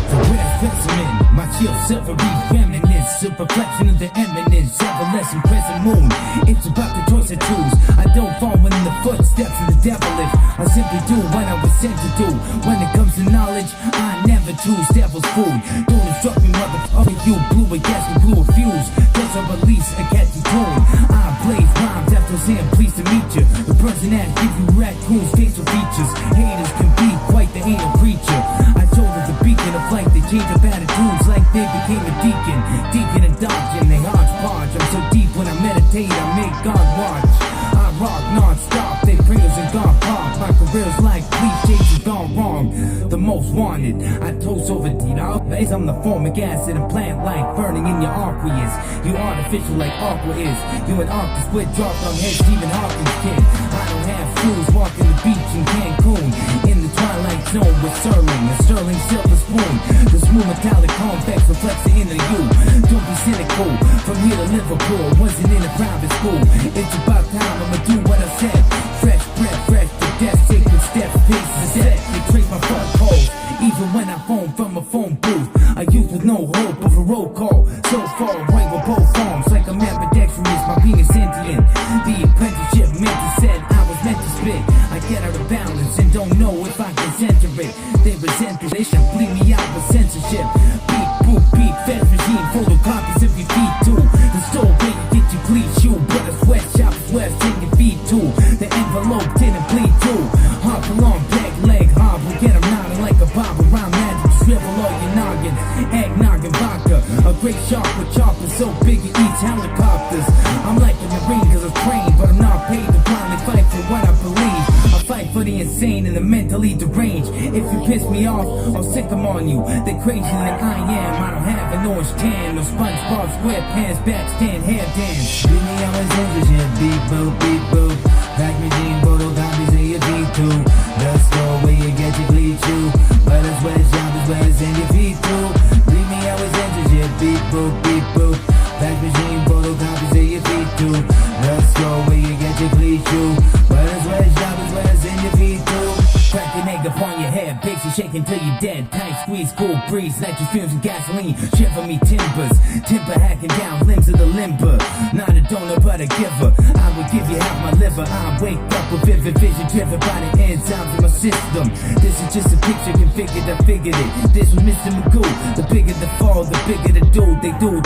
The rare specimen, my chill silvery feminist, a reflection of the eminence, everlasting crescent moon. It's about the choice I choose. I don't follow in the footsteps of the devilish. I simply do what I was sent to do. When it comes to knowledge, I never choose devil's food. Don't instruct me, motherfucker, you blew a gas and blew a fuse. Just a release, a catchy tune. I blaze rhymes after saying pleased to meet you. The person that gives you raccoons, facial features. Haters can be quite the anal preacher. I told her the beacon of light, they change up attitudes like they became a deacon. Deacon and dodging, they hodgepodge. I'm so deep when I meditate, I make God watch. I rock non-stop, they prayers and God pop. My career's like cliches, it's gone wrong. song, the most wanted. I toast over D-Days, I'm the formic acid and plant like burning in your aqueous. You artificial like aqua is. You an octopus split dropped on head Stephen Hawking's kid. I don't have shoes, walking the beach in Cancun. In the twilight zone with Sterling, a sterling silver spoon. The smooth metallic convex reflects the inner you. Don't be cynical, from here to Liverpool, wasn't in a private school. It's about time, I'ma do what I said. Fresh breath, fresh to death, sacred steps, pace to death. They trace my phone calls, even when I phone from a phone booth. I use with no hope of a roll call. So far away with both arms, like I'm ambidextrous, my being is sentient. The apprenticeship meant to said I was meant to spit. I get out of balance and don't know if I can center it. They resent it, they should bleed me out with censorship. Beat, boop, beat, fed regime, photocopies if you feed too. The store where you get your cleat shoe, but a sweatshop is where it's taking feed too. The envelope didn't bleed too. Hop along, black leg, hobble, get them nodding like a bob around magic, shrivel all your noggins. Eggnog and vodka, a great shark with choppers so big it eats helicopters. I'm like a marine cause I'm trained, but I'm not paid to blindly fight for what I believe. I fight for the insane and the mentally deranged. If you piss me off, I'll sick them on you. They're crazier than I am. I don't have an orange tan, no SpongeBob SquarePants, backstand, hair dance. Beat me on my censorship, beat boop, beat boop. Pack machine, photocopies of your feet too. The store where you get your cleat shoe, but a sweatshop is where it's in your feet too. Beat me on my censorship, beat boop, beat boop. Pack machine, photocopies of your feet too. The store where you get your cleat shoe, but a sweatshop is where it's in your feet too. Crack an egg upon your head, bakes you shaking till you're dead. Tight squeeze, cool breeze, nitrous fumes and gasoline. Shiver me timbers, timber hacking down limbs of the limber. Not a donor but a giver. I would give you half my liver. I wake up with vivid vision driven by the enzymes in my system. This is just a picture configured, I figured it. This was Mr. Magoo. The bigger the fall, the bigger the dude. They do.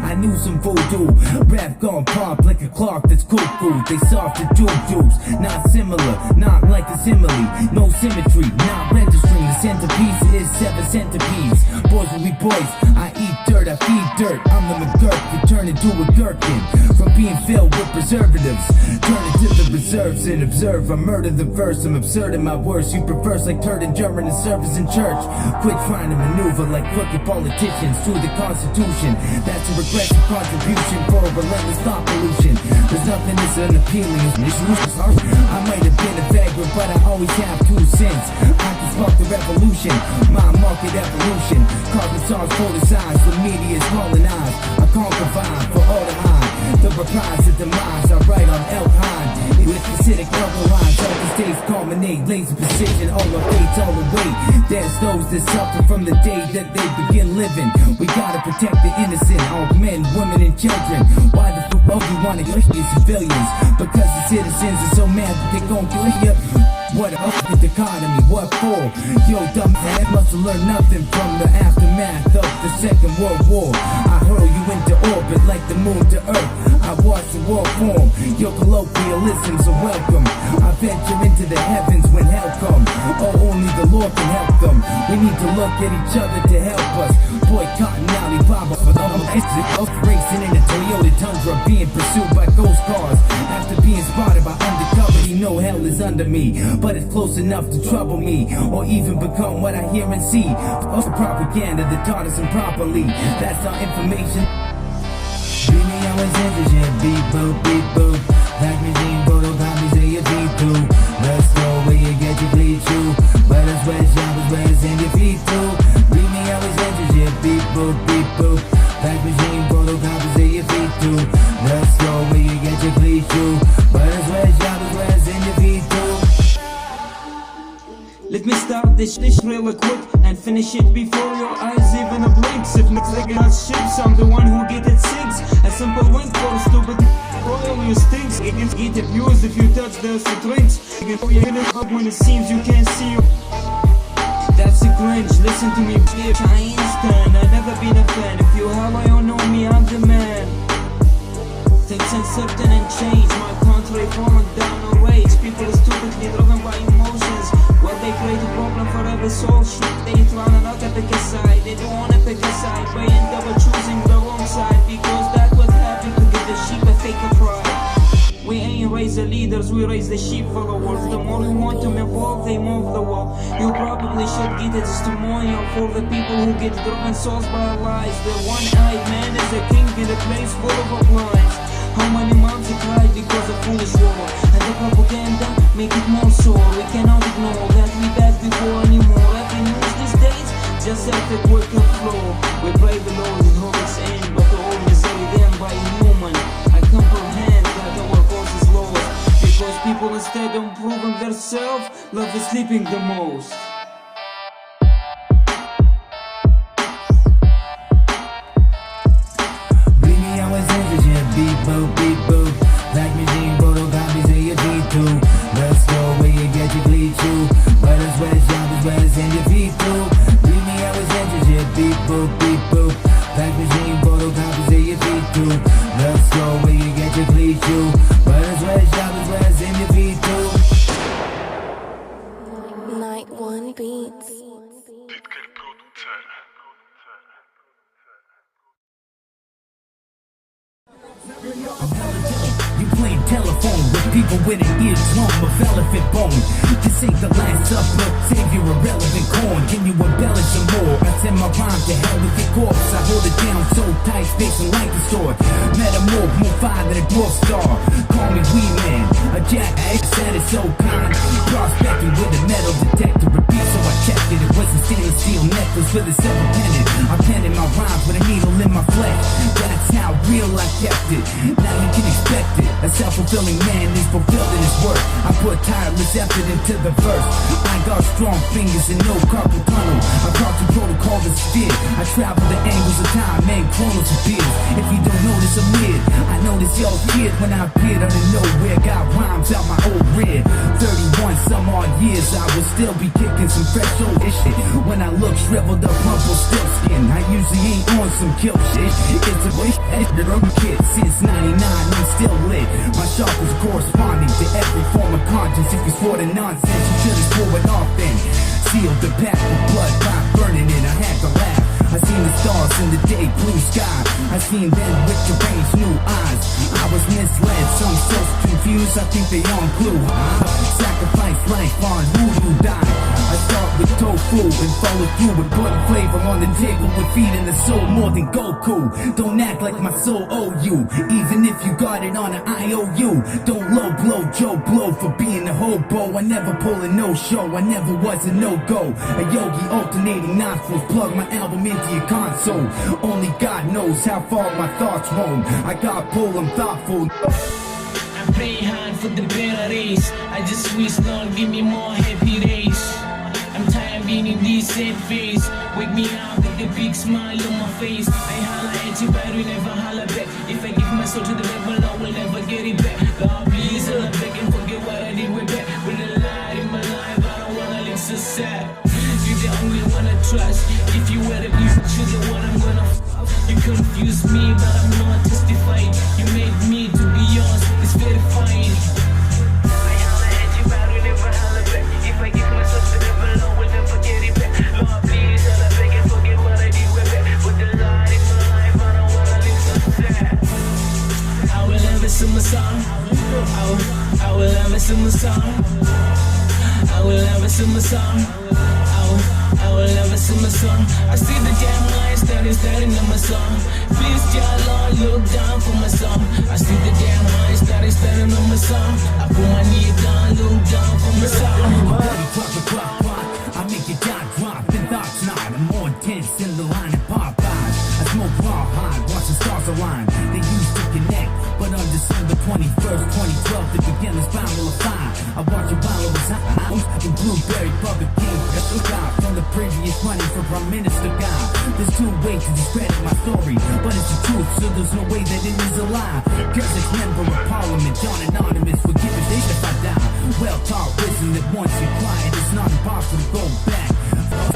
I knew some voodoo. Rap gone pop like a clock that's cuckoo. They soft to doo-doos. Not similar, not like a simile. No symmetry, not registering. The centerpiece is 7 centipedes. Boys will be boys. I eat dirt, I feed dirt. I'm the McGurk, you turn into a gherkin. From being filled with preservatives, turn it to the reserves and observe. I murder the verse, I'm absurd in my words. You perverse like turd and during the service in church. Quit trying to maneuver like crooked politicians through the Constitution. That's a regressive contribution for a relentless thought pollution. There's nothing that's unappealing. I might have been a vagrant, but I always have 2 cents. I can spark the revolution, my market evolution. Carbon stars politicized, the media is colonized. I conquer vibe for all the high. The replies of demise, I write on elk hide. With acidic alkalines, all the states culminate. Laser precision, all our fates all the way. There's those that suffer from the day that they begin living. We gotta protect the innocent, all men, women, and children. Why the fuck you wanna kill your civilians? Because the citizens are so mad that they gon' kill you. What a fucking dichotomy, what for? Yo, dumb head must have learned nothing from the aftermath of the Second World War. I hurl you into orbit like the moon to earth. I watch the world form, your colloquialisms are welcome. I venture into the heavens when hell comes. Oh, only the Lord can help them. We need to look at each other to help us. Boycotting Alibaba for the exit of racing in a Toyota Tundra, being pursued by ghost cars. After being spotted by undercover, you know hell is under me, but it's close enough to trouble me, or even become what I hear and see. Of propaganda that taught us improperly. That's our information. Beat me on my censorship, beat boop, beat boop. Pack machine, photocopies of your feet too. The store where you get your cleat shoe, but a sweatshop is where it's in your feet too. Beat me on my censorship, beat boop, beat boop. Pack machine, photocopies of your feet too. The store where you get your cleat shoe, but a sweatshop is where it's in your feet too. Let me start this really quick and finish it before your eyes even blinks. If it's like not ships, I'm the one who get it six. A simple wink for a stupid oil you stinks. It can get abused if you touch those drinks. You get it up when it seems you can't see you. That's a cringe, listen to me, bitch. I Einstein, I've never been a fan. If you hello, you know me, I'm the man. Things uncertain and change. My country falling down the rage. People are stupidly driven by emotions. Well, they create a problem for every soul shit. They tryna not to pick a side. They don't wanna pick a side. They end up choosing the wrong side. Because that's what happened to give the sheep a fake pride. We ain't raised raise the leaders, we raise the sheep followers. The more we want to evolve, they move the wall. You probably should get a testimonial for the people who get driven souls by lies. The one-eyed man is a king in a place full of applause. How many moms he cried because of foolish war? And the propaganda make it more sore. We cannot ignore that we back before anymore. Every news these days just have a quick flow. We pray the Lord is always in, but the old misery then by human. I comprehend that our cause is lost, because people instead of improving themselves, love is sleeping the most. Beep boop, beep boop. Like machine photocopies of your G2. Let's go where you get your cleat shoe. But it's where shop is where send your feet through. Leave me out with censorship. Beep boop, beep boop. Like machine photocopies of your feet through. Let's go where you get your cleat shoe. But it's where shop is where send your feet through. Night One Beats. Didker Producer. You playing telephone with people with an eardrum of elephant bone. This ain't the last supper, save your irrelevant corn. Can you embellish some more? I send my rhyme to hell with your corpse. I hold it down so tight, spacing like the sword. Metamorph, more fire than a dwarf star. Call me Wee Man, a jack that is so kind. Prospecting with a metal detector, repeat, so I checked it. It was a stainless steel necklace with a silver pendant. I penned my rhymes with a needle in my flesh. That's how real I kept it. Now you can expect it. A self-fulfilling man is fulfilled in his work. I put tireless effort into the verse. I got strong fingers and no carpal tunnel. I brought the protocol to steer. I travel the angles of time, man, chronos appears. If you don't notice, I'm weird. I noticed y'all kid when I appeared out of nowhere. Got rhymes out my old rear. 31 some odd years, I will still be kicking some fresh old shit. When I look shriveled up, rumpled still skin. I usually ain't on some kill shit. It's a way kid since 99, I'm still lit. My sharp is corresponding to every form of conscience. If you swore to nonsense, you should've swore it off then. Sealed the path with blood by burning it, I had to laugh. I seen the stars in the day, blue sky. I seen them with deranged new eyes. I was misled, some so confused, I think they on clue. Sacrifice life on who you die. I start with tofu and follow through with putting flavor on the table with feeding the soul more than Goku. Don't act like my soul owe you, even if you got it on an IOU. Don't low blow Joe Blow for being a hobo. I never pull a no-show, I never was a no-go. A yogi alternating nostrils, plug my album into your console. Only God knows how far my thoughts roam. I got pull, I'm thoughtful. I pray hard for the better race. I just wish Lord give me more happy days. I'm tired being in this sad phase. Wake me up with a big smile on my face. I holla at you but we never holla back. If I give my soul to the devil I will never get it back. Lord please hold up back and forget what I did way back. With a light in my life I don't wanna live so sad. You're the only one I trust. If you were to be you're the one I'm gonna You confuse me but I'm not testifying. You made me to be yours, it's verified. I holla at you but we never holla back. If I give myself to the devil I will never get it back. Lord please hold up back and forget what I did way back. With the light in my life I don't wanna live so sad. I will never sing my song. I will never sing my song. I will never sing my song. I will never sing my song. I see the damn lights that is standing in my song. Please, dear Lord, look down for my song. I see the damn lights that is standing on my song. I put my knee down, look down for my song. I make your jaw drop and thoughts not. I'm more intense than the line of Popeyes. I smoke raw hard, watch the stars align. They used to connect, but on December 21st, 2012, they began the spiral of fire. I watch your followers house in Blueberry Public King. That's the guy from the previous money for Prime Minister guy. There's two ways to discredit my story, but it's the truth, so there's no way that it is a lie. Cause it's member of Parliament, John Anonymous, forgive us if I die. Well-taught wisdom that once you're quiet, it's not impossible to go back.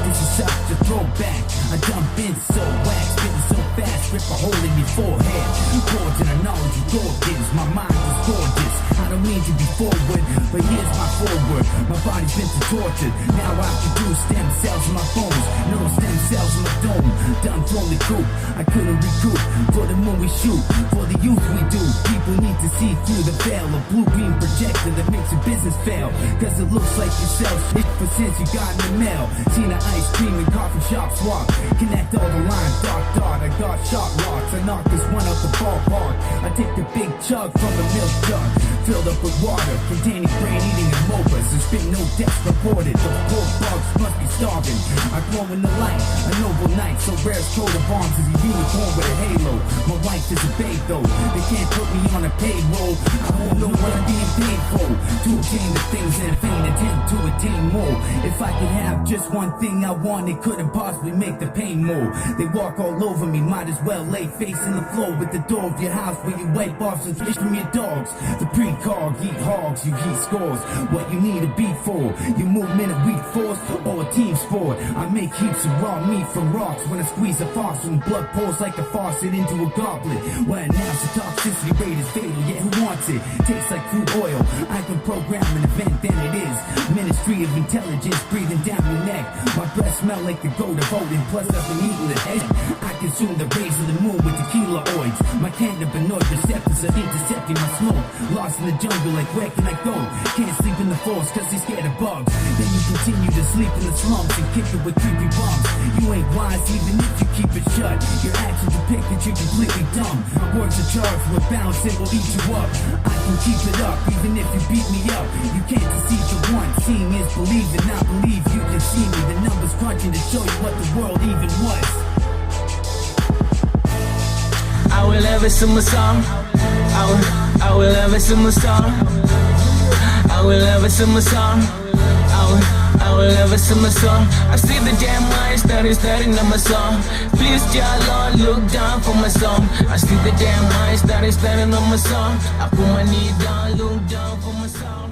This is such a throwback. I jump in so whack, spitting so fast, rip a hole in your forehead. Chords and a knowledge of gorgeous, my mind is gorgeous. I don't mean to be forward, but here's my forward. My body's been tortured, now I produce stem cells in my bones, neural stem cells in my dome. Done from the coop, I couldn't recoup. For the moon we shoot, for the youth we do. People need to see through the veil, a blue beam projector that makes your business fail. Cause it looks like you sell shit for since you got in the mail. Seen an ice cream and coffee shop swap, connect all the lines, dot, I got shot rocks. I knock this one out the ballpark. I take the big chug from the milk jug, filled up with water, containing brain eating and mopas. There's been no deaths reported, the poor bugs must be starving. I glow in the light, a noble knight, so rare's coat of arms is a unicorn with a halo. My wife is a babe though, they can't put me on a payroll. I won't know what I'm being paid for, to obtain the things and faint attempt to attain more. If I could have just one thing I want, it couldn't possibly make the pain more. They walk all over me, might as well lay face in the floor with the door of your house where you wipe off some fish from your dogs. The pre-cog, eat hogs, you eat scores. What you need a beat for, your movement a weak force or a team sport. I make heaps of raw meat from rocks when I squeeze a faucet and blood pours like a faucet into a goblet. When now the toxicity rate is fatal, yet who wants it? Tastes like crude oil, I can program an event, then it is Ministry of Intelligence breathing down your neck. My breath smell like the goat of Odin, plus I've been eating the head. I consume the rays of the moon with tequila oils. My cannabinoid receptors are intercepting my smoke. Lost in the jungle, like where can I go? Can't sleep in the forest cause they scared of bugs. Then you continue to sleep in the slums and kick it with creepy bums. You ain't wise even if you keep it shut. Your actions depict that you're completely dumb. Words are charged with balance, it will eat you up. I can keep it up even if you beat me up. You can't deceive the one, seeing is believing. I believe you can see me, the numbers crunching to show you what the world even was. I will ever sing my song. I will ever sing my song. I will ever sing my song. I will ever sing my song. I see the damn lights that is starting on my song. Please, dear Lord, look down for my song. I see the damn lights that is starting on my song. I put my knee down, look down for my song.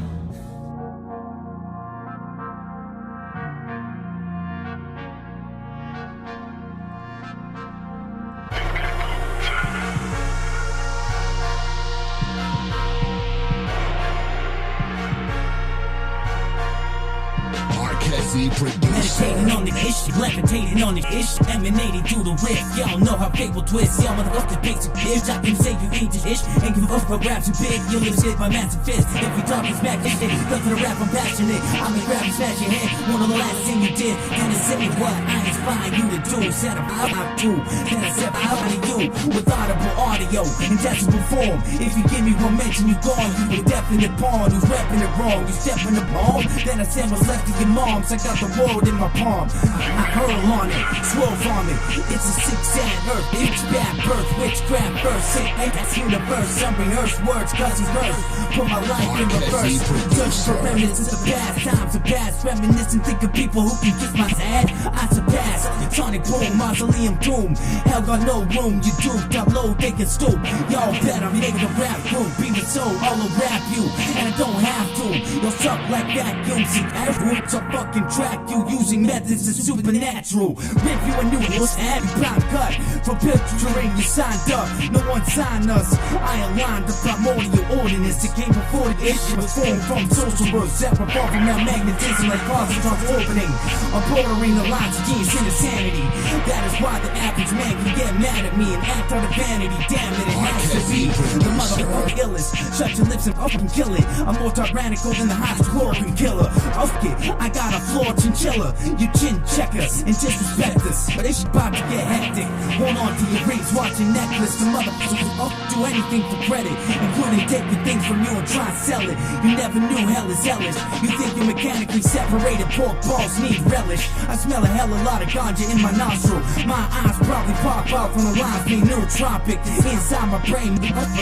Meditating on the issue, levitating on the issue, emanating through the rift. Y'all know how fate will twist. Y'all motherfuckers basic bitch. I can say you ain't this ish, ain't give a fuck about raps and big. You'll live shit by massive fist. If we talk and smack this shit, look for the rap, I'm passionate. I'm gonna grab and smash your head. One of the last thing you did, then to say what I inspire you to do. Set up out to, then I step out to you with audible audio in decibel form. If you give me one mention, you gone. You a definite pawn who's repping it wrong. You step in the palm, then I send what's left of your moms. I got the world in my palm. I hurl on it, swerve on it. It's a sick sad earth, it's bad birth, witchcraft birth, sick ain't that's universe. Some rehearse words, cousins verse. Put my life in reverse. Search for remnants of the past, times of past. Reminiscing, think of people who can kiss my ass. I surpass. Sonic boom, mausoleum doom. Hell got no room, you duped, up low, they can stoop. Y'all bet I'm making a rap group. Be the soul, I'll rap you, and I don't have to. You'll suck like vacuums. See, everyone's a fucking track you using methods that's supernatural. Rip you a new list, add brown cut. For picturing you signed up, no one signed us. I aligned the primordial ordinance. It came before the issue was formed from social birth. Separate far from that magnetism like positrons orbiting. I'm bordering the lines of genius and insanity. That is why the average man can get mad at me and act out of vanity. Damn it, it has to be the motherfucking illest. Shut your lips and fucking kill it. I'm more tyrannical than the highest chloroquine killer. Okay, I got a floor chinchilla. You chin checkers and disrespect us, but it's about to get hectic. Hold on to your rings, watch your necklace. The motherfuckers will do anything for credit, including taking things from you and try and sell it. You never knew hell is hellish. You think you're mechanically separated, pork balls need relish. I smell a hell of a lot of ganja in my nostril. My eyes probably pop out from the lines being neurotropic. Inside my brain,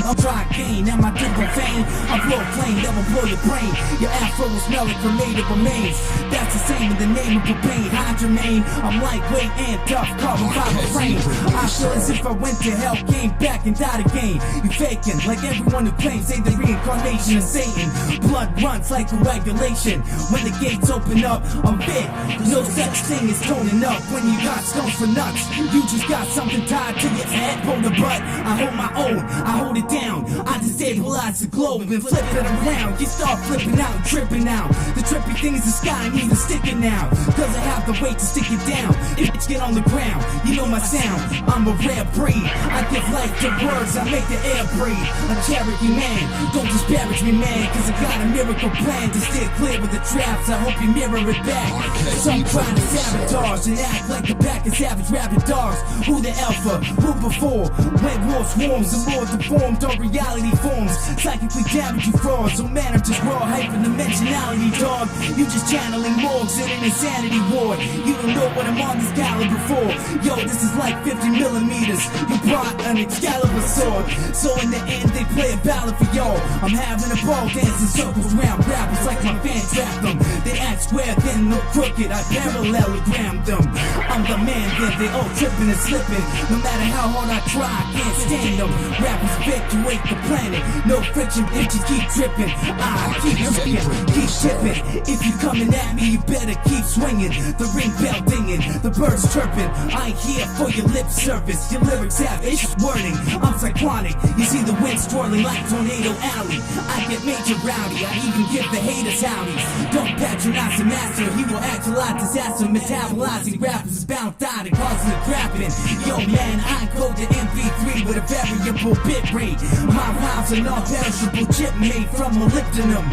I'm trying to gain. Am I doing profane? I blow flame that will blow your brain. Your afro will smell like cremated remains. That's the same in the name of propane. Hydromane, I'm lightweight amped up, carbon fiber frame. I feel as if I went to hell, came back and died again. You faking, like everyone who claims they the reincarnation of Satan. Blood runs like coagulation. When the gates open up, I'm bit. No such thing as toning up when you got stones for nuts. You just got something tied to your head, pull the butt. I hold my own, I hold it down. I destabilize the globe and flip it around. You start flipping out and tripping out. The trippy thing is the sky ain't even sticking now. Cause I have the weight to stick it down. If it's get on the ground, you know my sound. I'm a rare breed. I give life to words, I make the air breathe. A Cherokee man, don't disparage me, man. Cause I got a miracle plan to steer clear with the traps. I hope you mirror it back. Some trying to sabotage and act like the pack of savage rabid dogs. Who the alpha? Who before? When war swarms, the more deformed our reality forms. Psychically damage you frauds. So man, I'm just raw hyperdimensionality, dog. You just channeling morgues in an insanity ward. You don't know what I'm on this caliber for. Yo, this is like 50 millimeters. You brought an Excalibur sword. So in the end, they play a ballad for y'all. I'm having a ball dancing circles around rappers like my fans trap them. They act square, then look crooked. I parallelogram them. I'm the man, then they all tripping and slipping. No matter how hard I try, I can't stand them. Rappers evacuate the planet. No friction, bitches keep tripping. I keep tripping, keep tipping. If you coming at me, you better keep swinging. The ring bell dinging, the birds chirping. I ain't here for your lip service. Your lyrics have issues wording. I'm cyclonic. You see the wind swirling like Tornado Alley. I get major rowdy. I even give the haters howdies. Don't patronize the master. He will actualize disaster. Metabolizing rappers is bound out and causing the crapping. Yo man, I encode the MP3 with a variable bit rate. My rhymes are non-perishable chip made from molybdenum.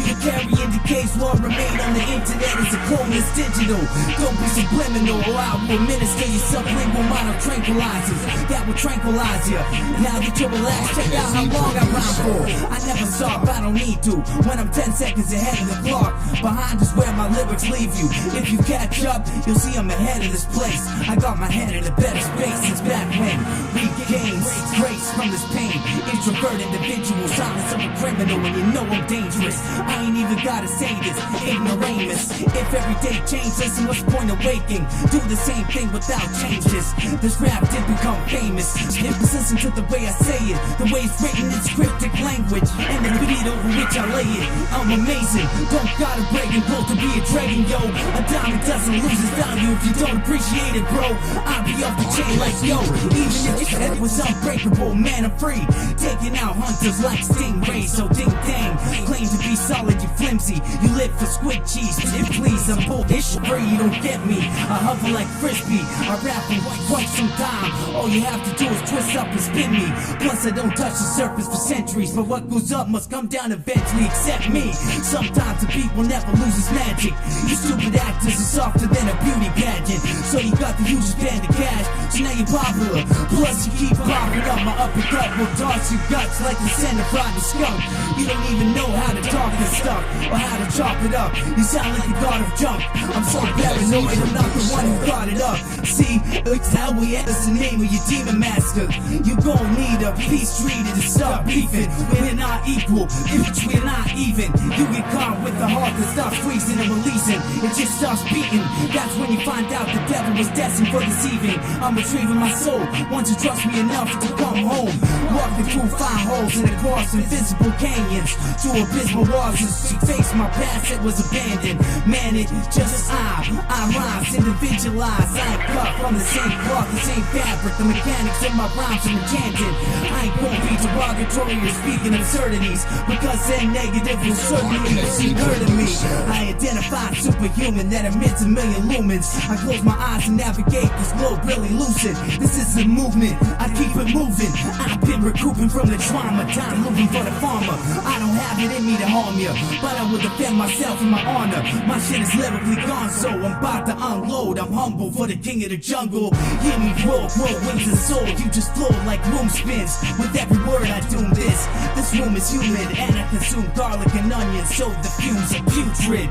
You carry indicates what remain on the internet is a clone that's digital. Don't be subliminal or I will administer you sublingual mono tranquilizers that will tranquilize you. Now that you're relaxed, check out how long I rhyme for. I never stop, I don't need to. When I'm 10 seconds ahead of the clock, behind is where my lyrics leave you. If you catch up, you'll see I'm ahead of this place. I got my head in a better space since back when we gained grace from this pain. Introvert individual, silence of a criminal, and you know I'm dangerous. I ain't even gotta say this, ignoramus. If every day changes, then what's the point of waking? Do the same thing without changes. This rap did become famous. If listen to the way I say it, the way it's written, it's cryptic language, and the beat over which I lay it. I'm amazing, don't gotta break and pull to be a dragon, yo. A diamond doesn't lose its value if you don't appreciate it, bro. I'll be off the chain like yo. Even if your head was unbreakable, man, I'm free. Taking out hunters like stingrays, so ding dang. Claim to be solid, you flimsy. You live for squid cheese, if please, I'm bullish free, you don't get me. I hover like frisbee, I rap for quite some time. All you have to do is twist up and spin me. Plus I don't touch the surface for centuries, but what goes up must come down eventually, except me. Sometimes the beat will never lose its magic. You stupid actors are softer than a beauty pageant. So you got the hugest band of cash, so now you're popular. Plus you keep popping up, my uppercut will toss your guts like the center fried the skunk. You don't even know how to talk this stuff, or how to chop it up. You sound like a god of junk. I'm so paranoid, I'm not the one who got it up. See, it's how we act, that's the name of your demon master. You gon' need a peace treaty to stop beefing. We're not equal, if we're not even. You get caught with the heart that stops freezing and releasing. It just starts beating. That's when you find out the devil was destined for deceiving. I'm retrieving my soul, once you trust me enough to come home. Walking through fire holes and across invisible canyons, through abysmal walls to face my past that was abandoned. Man, it just I rhymes individualized. I ain't cut from the same cloth, the same fabric. The mechanics of my rhymes are enchanted. I ain't gonna be derogatory or speaking absurdities, because then negative will certainly see hurting me. I identify superhuman that emits a million lumens. I close my eyes and navigate this globe really lucid. This is a movement, I keep it moving. I've been recouping from the trauma, time moving for the farmer. I don't have it in me to harm you, but I will defend myself and my honor. My shit is lyrically gone, so I'm about to unload. I'm humble for the king of the jungle. Hear me roll, grow wings and soul. You just flow like room spins. With every word I doom this. This room is humid and I consume garlic and onions, so the fumes are putrid.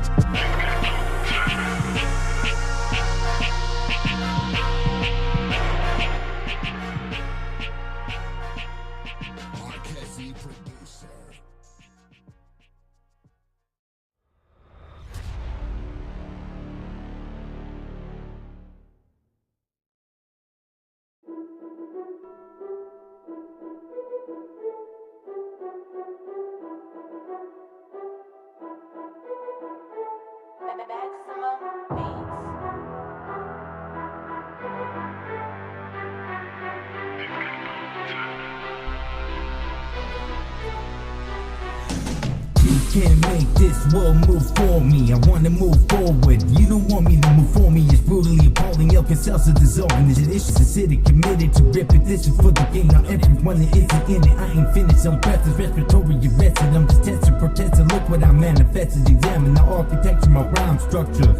can't make this world move for me. I wanna move forward. You don't want me to move for me. It's brutally appalling. Elk and cells are dissolving. It's a city committed to repetition for the game. Now everyone that isn't in it, I ain't finished. I'm breathless, respiratory arrested. I'm just testing, protesting. Look what I manifested. Examine the architecture, my rhyme structure.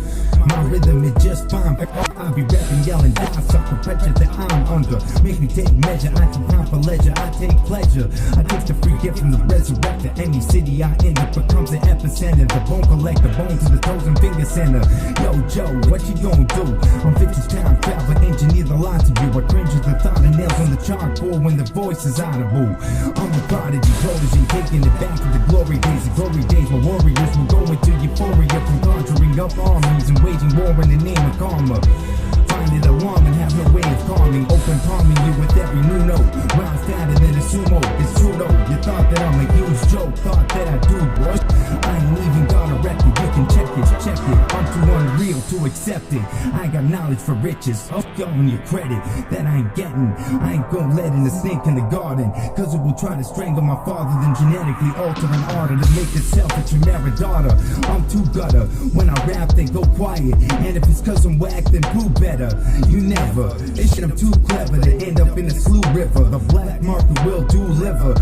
My rhythm is just fine. I'll be rapping, yelling down, sucker pressure that I'm under. Make me take measure. I take time for leisure. I take pleasure. I take the free gift from the resurrector. Any city I end up becomes the epicenter. The bone collector, bone to the toes and finger center. Yo, Joe, what you gonna do? I'm 50 time travel, engineer the line to you. I cringe at the thought of nails on the chalkboard when the voice is audible. I'm the prodigy, protege, taking it back to the glory days. The glory days, my warriors will go into euphoria from conjuring up armies and waging war in the name of karma. Find it alarming, have no way of calming. Open palming you with every new note. Round fatter than a sumo, it's true though. You thought that I'm a huge joke, thought that I do, boy. I ain't even got a record, you can check it. I'm too unreal to accept it. I got knowledge for riches, I'll give on your credit that I ain't getting. I ain't gonna let in the snake in the garden, cause it will try to strangle my father, then genetically alter an order to make itself a chimera daughter. I'm too gutter, when I rap they go quiet, and if it's cause I'm whack then prove better. You never, this shit I'm too clever to end up in a slough river. The black market will deliver.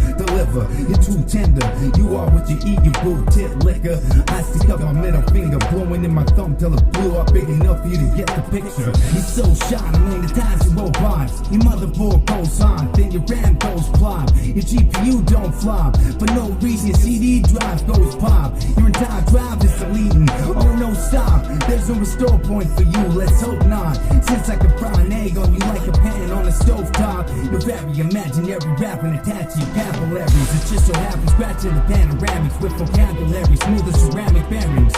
You're too tender, you are what you eat, you boo tip liquor. I stick up my middle finger, blowing in my thumb till it blew up big enough for you to get the picture. You're so shot, I'm in the times you robots. Your motherboard goes on, then your RAM goes plop. Your GPU don't flop, for no reason your CD drive goes pop. Your entire drive is deleting, oh no stop. There's no restore point for you, let's hope not. Since I can fry an egg on you like a pan on a stovetop. You're very imaginary rapping attached to your capillaries. It just so happens scratching the panoramics with vocabulary smooth as ceramic bearings.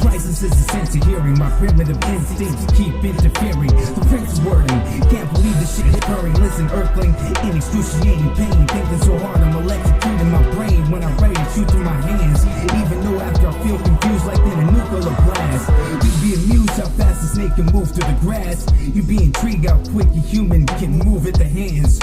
Crisis is the sense of hearing. My primitive instincts keep interfering. The prince wording, can't believe this shit occurring. Listen, earthling, in excruciating pain. Thinking so hard I'm electrocuting my brain when I ready to shoot through my hands. Even though after I feel confused like in a nuclear blast. You'd be amused how fast a snake can move through the grass. You'd be intrigued how quick a human can move at the hands.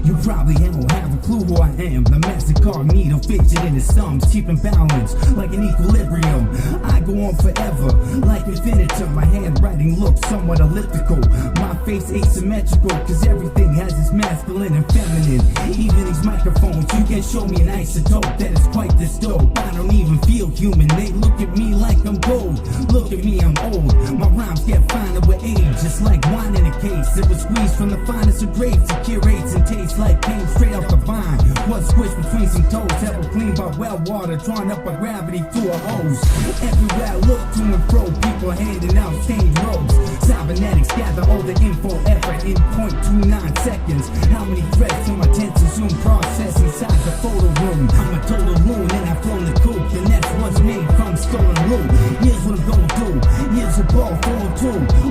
You probably don't have a clue who I am. The master cognito fidget in his thumbs, keeping balance like an equilibrium. I go on forever like infinitum. My handwriting looks somewhat elliptical. My face asymmetrical, cause everything has its masculine and feminine. Even these microphones, you can show me an isotope that is quite this dope. I don't even feel human, they look at me like I'm gold. Look at me, I'm old. My rhymes get finer with age, just like wine in a case. It was squeezed from the finest of grapes. It curates and tastes like cane straight off the vine. Was squished between some toes, held clean by well water, drawn up by gravity through a hose. Everywhere I look to and fro, people handing out stained robes. Cybernetics gather all the info effort in 0.29 seconds. How many threads to my tensor zoom process inside the photo room? I'm a total loon and I've flown the coop. The next one's made from stolen loot. Here's what I'm gonna do. Here's a ball throwing 2,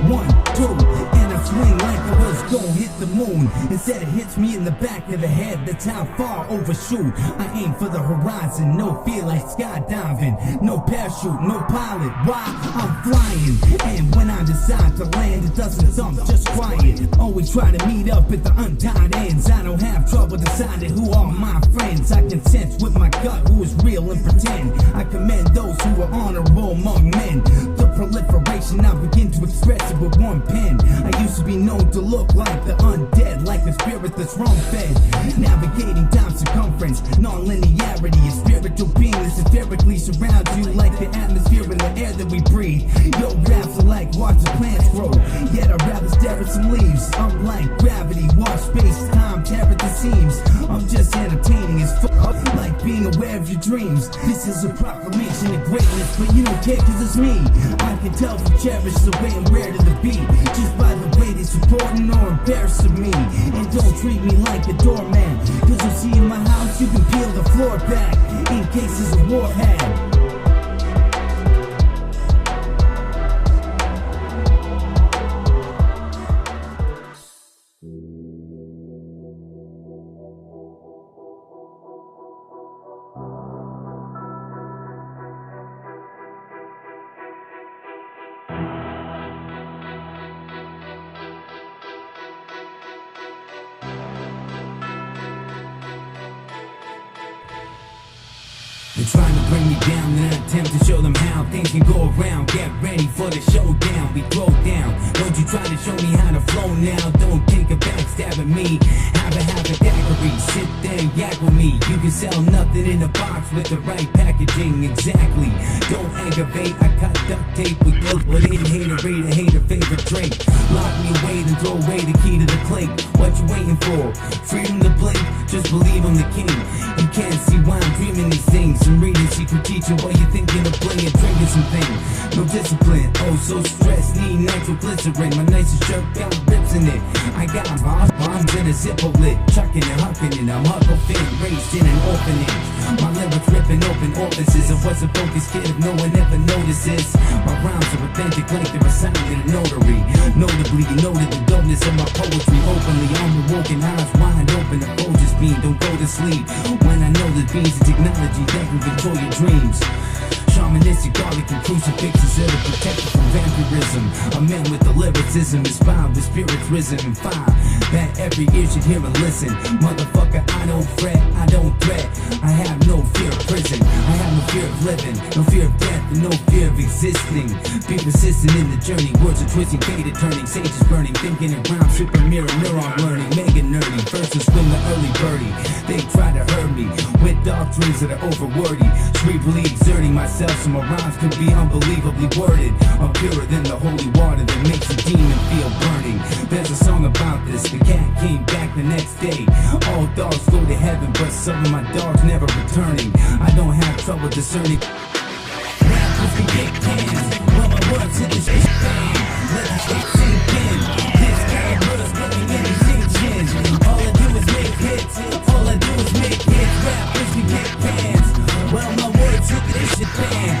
1, 2, and I swing like I was gonna hit the moon. Instead it hits me in the back of the head. That's how far I overshoot. I aim for the horizon, no fear like skydiving. No parachute, no pilot. Why? I'm flying. And when I decide to land, it doesn't thump, just quiet. Always try to meet up at the untied ends. I don't have trouble deciding who are my friends. I can sense with my gut who is real and pretend. I commend those who are honorable among men. The proliferation, I begin to express it with one pen. I used to be known to look like the undead, like a spirit that's wrong-fed. Navigating time circumference, non-linearity, a spiritual being that spherically surrounds you like the atmosphere and the air that we breathe. Your raps are like watching plants grow, yet I'd rather stare at some leaves. I'm like gravity, watch space-time, tear at the seams. I'm just entertaining as fuck, like being aware of your dreams. This is a proclamation of greatness, but you don't care cause it's me. I can tell if you cherish the way and where to the beat, just by the way they supporting or embarrassing me. And don't treat me like a doorman, cause you see in my house you can peel the floor back in cases of Warhead. They're trying to bring me down and I attempt to show them how things can go around. Get ready for the showdown, we throw down. Don't you try to show me how to flow now. Don't take a backstab at me. Have a daiquiri, sit there and yak with me. You can sell nothing in a box with the right packaging, exactly. Don't aggravate, I cut duct tape with guilt, but ain't haterade, a hater favorite trait. Lock me away, then throw away the key to the click. What you waiting for? Freedom to blink, just believe I'm the king. You can't see why I'm dreaming these things. I'm reading secret teaching while you're thinking of playing, drinking something. No discipline, oh so stressed, need nitroglycerin. My nicest shirt got rips in it. I got bombs in a zipper lid, chucking and hucking it. I'm Huckle Finn, raised in an orphanage. My lyrics ripping open orifices. I was a focused kid if no one ever notices. My rhymes are authentic like they're a sign in a notary. Notably, you noted the dopeness of my poetry. Openly, I'm awoken, eyes wide open. The focus beam, don't go to sleep. When I know the beams of technology that can control your dreams. Shamanistic garlic and crucifixes that are protected from vampirism. A man with the lyricism inspired with spirits risen in fire. That every ear should hear and listen. Motherfucker, I don't fret, I don't threat. I have no fear of prison. I have no fear of living, no fear of death, and no fear of existing. Be persistent in the journey. Words are twisting, faded, turning, sages burning, thinking in rhyme, super mirror, neuron learning, mega nerdy. First to swim the early birdie. They try to hurt me with doctrines that are overwordy. Cerebrally exerting myself so my rhymes can be unbelievably worded. I'm purer than the holy water that makes a demon feel burning. There's a song about this. The cat came back the next day. All dogs go to heaven, but some of my dogs never returning. I don't have trouble discerning. Rappers can get cans, but my words hit the shit fan. Let the shit sink in. This caliber's coming in extinction. All I do is make hits. All I do is make hits. Rappers can get cans. Well, my words hit the shit fan.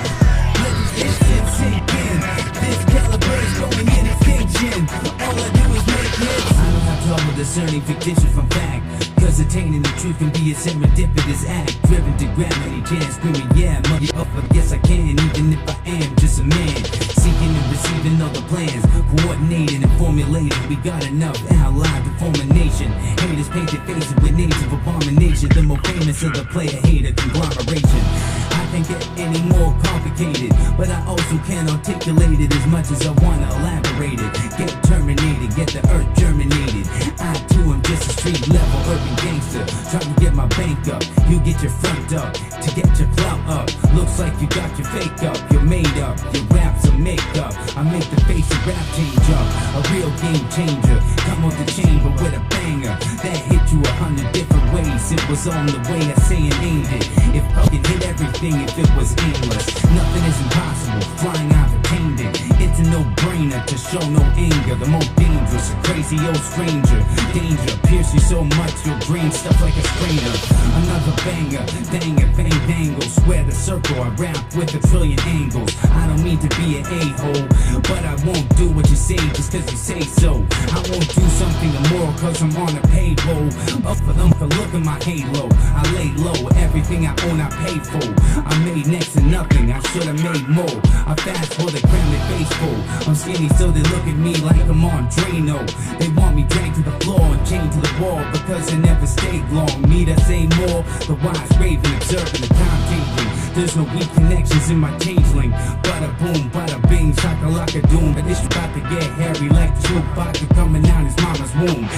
Let the shit sink in. This caliber's going in extinction. All I do is make hits. I don't have trouble discerning fictitious from fact. Cause attaining the truth can be a serendipitous act. Driven to gravity, jazz screaming, yeah, motherfucker, yes I can. Even if I am just a man, seeking and receiving all the plans, coordinating and formulating. We got enough allied to form a nation. Haters paint their faces with names of abomination. The more famous of the player-hater conglomeration. I can't get any more complicated, but I also can't articulate it as much as I wanna elaborate it. Get terminated, get the earth germinated. I too am just a street level urban gangster, trying to get my bank up. You get your front up to get your clout up. Looks like you got your fake up, you're made up. Your raps are makeup. I make the face of rap change up. A real game changer. Come off the chamber with a banger that hit you 100 different ways. It was on the way I say and aimed it. If I could hit everything, if it was aimless, nothing is impossible. Flying, I've attained it. It's a no-brainer to show no anger. The most dangerous, a crazy old stranger. Danger, pierce you so much your brain stuff like a strainer. Another banger, dang it, bang dangle. Square the circle, I rap with a trillion angles. I don't mean to be an a-hole, but I won't do what you say just cause you say so. I won't do something immoral cause I'm on a payroll. Up for them for look at my halo. I lay low, everything I own I pay for. I made next to nothing, I should've made more. I fast for the crown they face full. I'm skinny so they look at me like I'm on Drano. They want me dragged to the floor and chained to the wall because I never stayed long. Need I say more? The wise raven observing the time changing. There's no weak connections in my changeling. Bada boom, bada bing, shakalaka doom. But it's about to get hairy like the Sioux vodka coming out his mama's womb.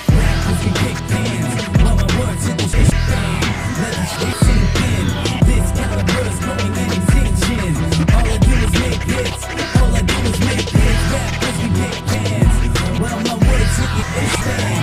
Rappers can kick cans, while my words hit the shit fan. Let the shit sink in. This caliber's going in extinction. All I do is make hits. All I do is make hits. Rappers can kick cans, while my words hit the shit fan.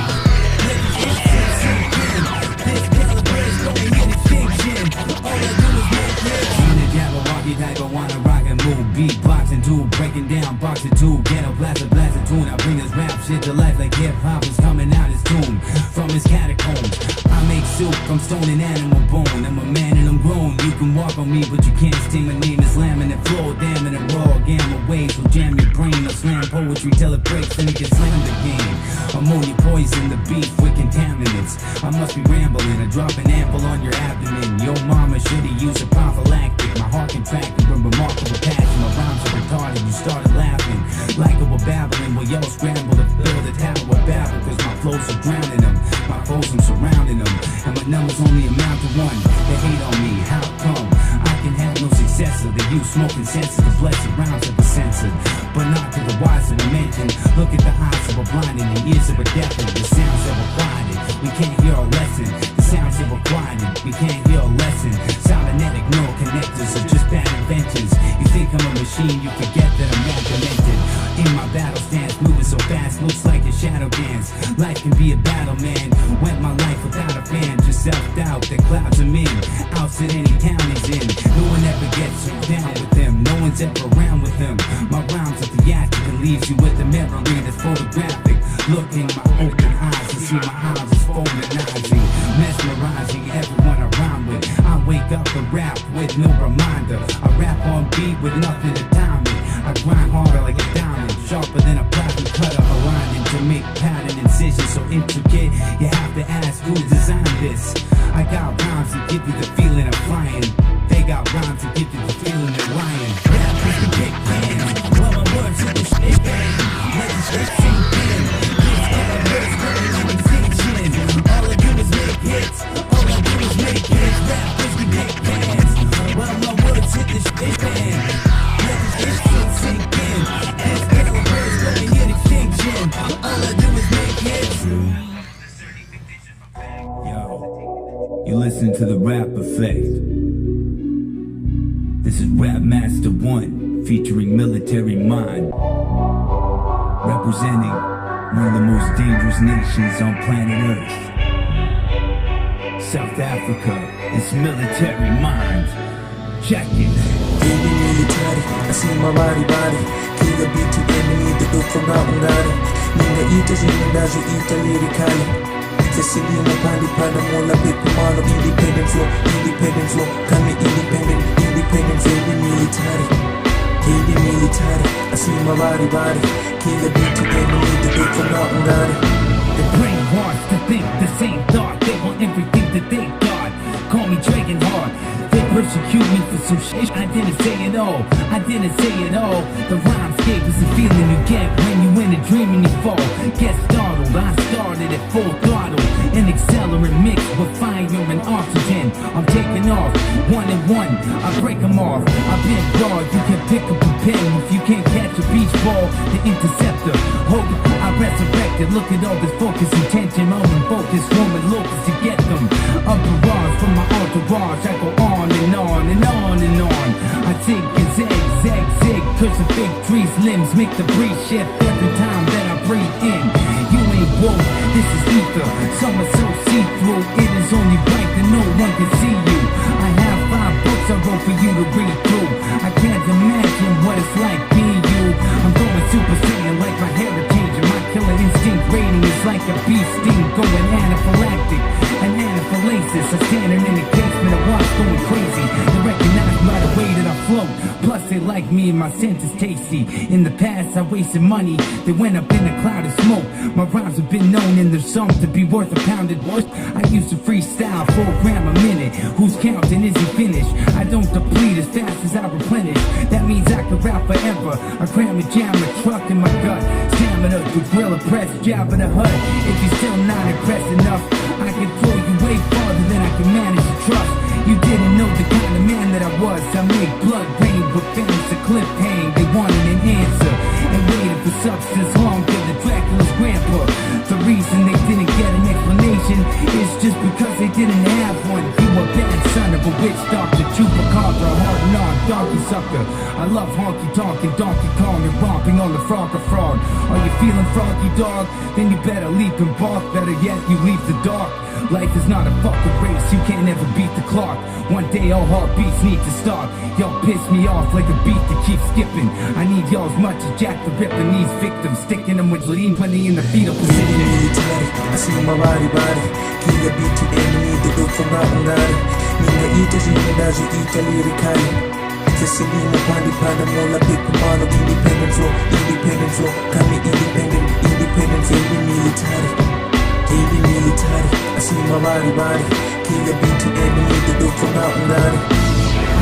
Let the shit sink in. This caliber's going in extinction. All I do is make hits. I'm the Jabberwocky type, I wanna rock and move. Beatboxing too, breaking down, boxing too. Ghetto blasting tune. I bring this rap shit to life like hip-hop is coming out his tomb. From his catacombs, I make soup from stone and animal bone. I'm a man and I'm grown. You can walk on me, but you can't sting. My name is laminate flow, damn it, and raw gamma waves will jam your brain. I'll slam poetry till it breaks, then it gets slammed again. Ammonia poison the beef with contaminants. I must be rambling, I drop an ample on your abdomen. Yo mama should've used a prophylactic. My heart contracted with remarkable passion. My rhymes are retarded, you started laughing like I was babbling. Well, y'all scramble to fill the tower with babble, cause my flows are drowning them. My foes, I'm surrounding them, and my numbers only amount to one. They hate on me, how smoking senses, the blessed rounds that were censored, but not to the wise and the mentioned. Look at the eyes that were blind and the ears that were deafened, the sounds that were quieted. We can't hear a lesson. The sounds that were quieted. We can't hear a lesson. Cybernetic neural connectors are just bad inventions. You think I'm a machine, you forget that I'm not demented. In my battle stance, moving so fast, looks like a shadow dance. Life can be a battle, man. Went my life without a fan, just self-doubt that clouds him in. Outs at any town he's in. No one ever gets you down with them. No one's ever around with them. My rhymes are theatric and leaves you with a memory that's photographic. Look in my open eyes and see my eyes is fulminizing, mesmerizing everyone I rhyme with. I wake up and rap with no reminder. I rap on beat with nothing to time it. I grind harder like a diamond, sharper than a platinum cutter, aligning to make pattern incisions so intricate. You have to ask who designed this. I got rhymes that give you the feeling of flying. They got rhymes that give you the feeling of lying. Rap is the big plan. Well, my words are the shit bang. Let the shit sink in. This kind of verse going to extinction. All I do is make hits. All I do is make hits. Rap is the big plans. Well, my words hit the shit bang. Let the shit sink in. This kind of verse going to extinction. All I do is make hits. Yo, you listen to the Rap Effect. This is Rap Master 1, featuring Military Mind, representing one of the most dangerous nations on planet Earth. South Africa, it's Military Mind. Check it. Baby military, I see my body. Kill a beat to enemy, the dope from Ngari. Ninga eaters in the dazu eat lyrically. Cecilia Pandi Pada Mola Pipu Malo, independent flow, coming independent flow, baby military, I see my body, kill a beat to enemy, the dope from Ngari. The brain wants to think the same thought, they want everything that they got. Call me Dragon Heart. They persecute me for some shit. I didn't say it all. The rhymes gave us the feeling you get when you in a dream and you fall. Get startled. I started at full throttle. An accelerant mix with fire and oxygen. I'm taking off, one and one. I break them off. I've been guard. You can pick up a pen if you can't catch a beach ball. The interceptor. Hope I resurrected. Look at all this focus and tension. I'm in focus, Roman locus to get them. A barrage from my entourage. I go on and on and on and on. I zig and zig, cause the big trees limbs make the breeze shift every time that I breathe in. You ain't woke, this is ether. Some are so see-through, it is only right that no one can see you. I have 5 books I wrote for you to read through. I can't imagine what it's like being you. I'm going Super Saiyan like my heritage, and my killer instinct rating is like a bee sting going anaphylactic. An anaphylaxis, I standing in the casement of watch going crazy. They recognize by the way that I float. Plus they like me and my scent is tasty. In the past I wasted money, they went up in a cloud of smoke. My rhymes have been known in their song to be worth a pound at most. I used to freestyle 4 gram a minute. Who's counting, is he finished? I don't deplete as fast as I replenish. That means I could rap forever. I cram and jam a truck in my gut. Stamina, the gorilla press, jab of the hut. If you're still not impressed enough, I can throw you way farther than I can manage to trust. You didn't know the kind of man that I was. I make blood rain with fans to clip hang. They wanted an answer and waited for substance longer than Dracula's grandpa. The reason they didn't get an explanation is just because they didn't have one. You a bad son of a witch doctor, chupacabra, hardened on donkey sucker. I love honky tonk and Donkey Kong and romping on the frog. Are you feeling froggy, dog? Then you better leap and bark. Better yet, you leave the dark. Life is not a fucking race, you can't ever beat the clock. One day all heartbeats need to stop. Y'all piss me off like a beat that keeps skipping. I need y'all as much as Jack the Ripper needs victims. Sticking them with lean plenty in the fetal position. I see my body, kill a beat to enemy, the dope from Ngari. Ninga eaters in the dazu eat lyrically. Cecilia Pandi Pada Mola Pipu Malo, independent flow, coming independent flow, baby military, I see my body, kill a beat to enemy, the dope from Ngari.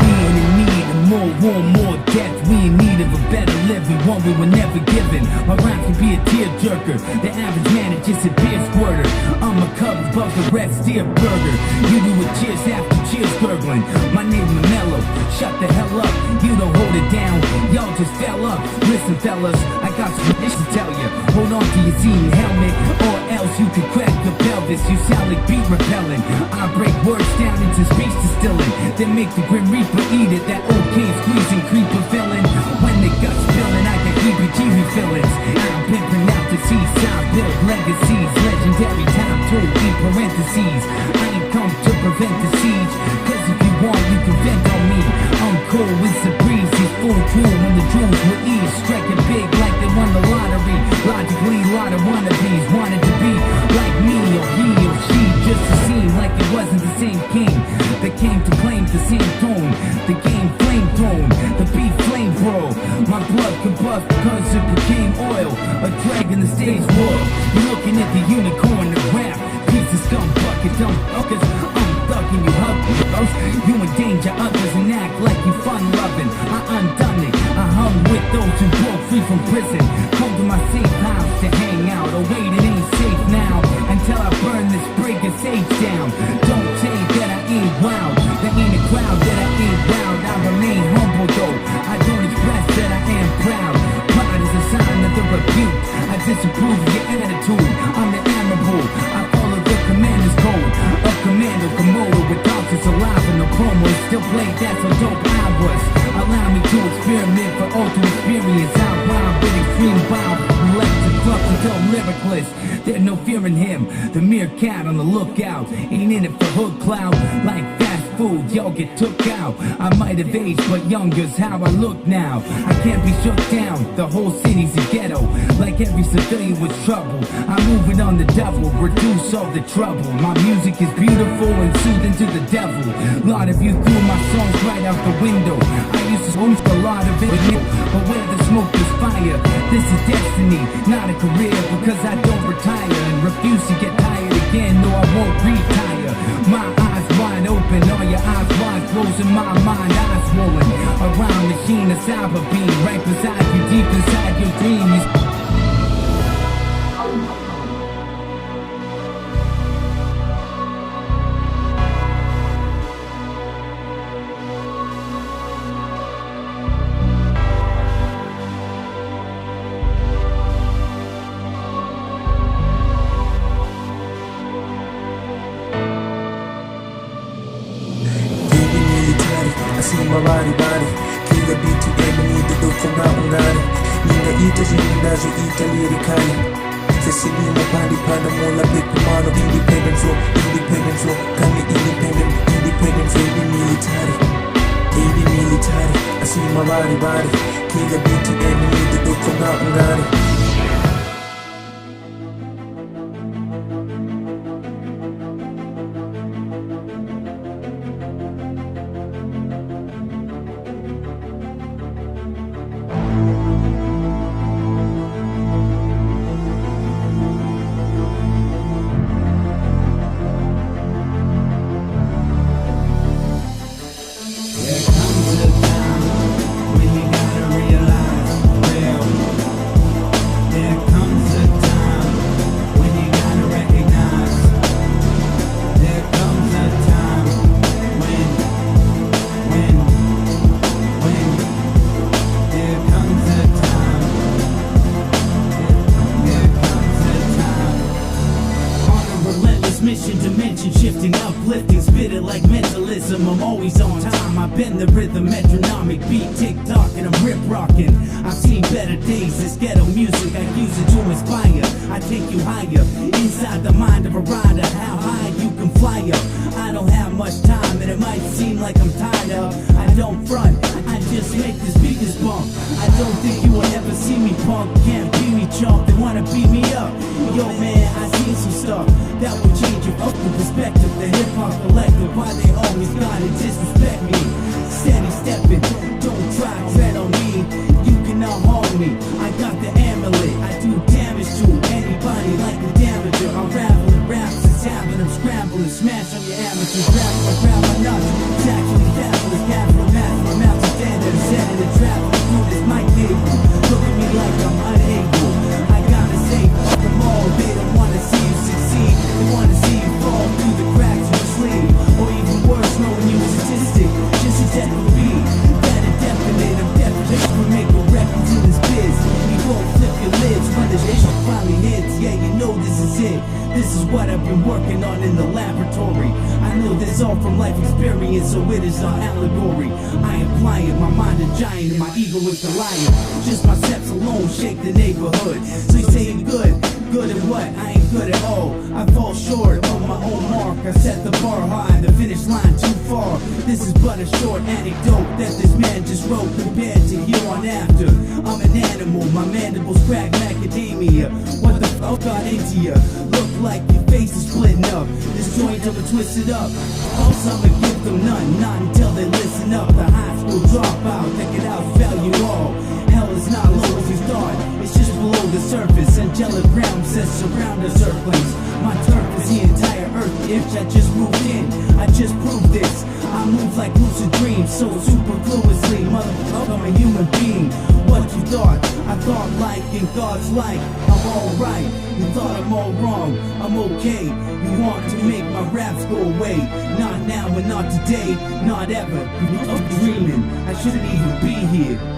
We ain't in need of more more war, more death. We in need of a better living, one we were never given. My rhyme can be a tearjerker, the average man is just a beer squirter. I'm a cover above the red steer burger. You do it cheers after cheers gurgling. My name is Mellow, shut the hell up. You don't hold it down, y'all just fell up. Listen fellas, I got some shit to tell you. Hold on to your seat and helmet, or else you can crack the pelvis. You sound like beat repellent. I break words down into speech distilling, then make the Grim Reaper eat it. That okay squeezing creeper feeling. When the guts spilling, I can keep it GB feelings. I'm pimping out the seaside, build legacies. Legendary time told in parentheses. I ain't come to prevent the siege, cause if you want you can vent on me. I'm cool, it's a breeze, he's full cool when the jewels were ease. Striking big like they won the lottery. Logically, a lot of wannabes wanted to be like me or he or she, just to seem like it wasn't the same king that came to claim the same tone. The game flame tone, the beat flame bro. My blood combust because it became oil, a drag in the stage world. You're looking at the unicorn of rap, piece of scum bucket, dumb fuckers. I'm thugging you, hug you endanger others and act like you fun loving. I undone it, I hung with those who broke free from prison. Come to my safe house to hang out. Oh wait, it ain't safe now until I burn this break of sage down. Don't say that I ain't wild, there ain't a crowd that I ain't wild. I remain humble though, I don't express that I am proud. Pride is a sign of the rebuke, I disapprove of your attitude. I'm the admirable, I follow the commander's code. A commando Komodo with doctors alive and no promo is still played, that's how dope I was. Allow me to experiment for all to experience. I rhyme with extreme vibe, left and flux until lyricless. There's no fear in him, the meerkat on the lookout. Ain't in it for hood clout, like fast food, y'all get took out. I might have aged, but younger's how I look now. I can't be shut down, the whole city's a ghetto. Like every civilian with trouble, I'm moving on the devil, reduce all the trouble. My music is beautiful and soothing to the devil. A lot of you threw my songs right out the window. I used to smoke a lot of it, but where the smoke is fire. This is destiny, not a career, because I don't retire and refuse to get tired again. No, I won't retire. My eyes wide open, all your eyes wide closed, in my mind eyes swollen. A rhyme machine, a cyber beam, right beside you, deep inside your dreams. Bari kila biti enemy dudukuma ungari ninga ita zindazo ita lirikali sesilima pandi pada mola pepumano independent so kami independent so military asima bari kila biti enemy dudukuma ungari. Bend the rhythm, metronomic beat, tick-tock, and I'm rip-rockin'. I've seen better days, this ghetto music, I use it to inspire. I take you higher, inside the mind of a rider, how high you can fly up. I don't have much time, and it might seem like I'm tied up. I don't front, I just make the speakers bump. I don't think you will ever see me punk, can't beat me chump, they wanna beat me up. Yo man, I seen some stuff that will change your fucking perspective. The hip-hop collective, why they always gotta disrespect me. Steady stepping, don't try tread on me. You cannot harm me. I got the amulet. I do damage to anybody like a damager. I'm rattling raps, it's happening. I'm scrambling, smash on your amateurs. Grab my nuts. It's actually fabulous. Capital math, my mouth's a standard. yeah, you know this is it. This is what I've been working on in the laboratory. I know this all from life experience, so it is not allegory. I am pliant, my mind a giant, and my ego is the lion. Just my steps alone shake the neighborhood. So you say you're good, good at what? I ain't good at all. I fall short of my own mark. I set the bar high, the finish line too far. This is but a short anecdote that this man just wrote compared to here on after. I'm an animal, my mandibles crack macadamia. What the fuck got into ya? Look like your face is splitting up. This joint ever twisted up. Also, I'ma give them none, not until they listen up. The high school dropout that can outvalue you all. Hell is not low as you thought, it's just below the surface. Angelic realms that surround us earthlings. My turf is the entire earth, if I just moved in. I just proved this. I move like lucid dreams, so superfluously. Motherfucker, I'm a human being. What you thought? I thought like in God's light. I'm alright. You thought I'm all wrong. I'm okay. You want to make my raps go away. Not now and not today. Not ever. I'm dreaming. I shouldn't even be here.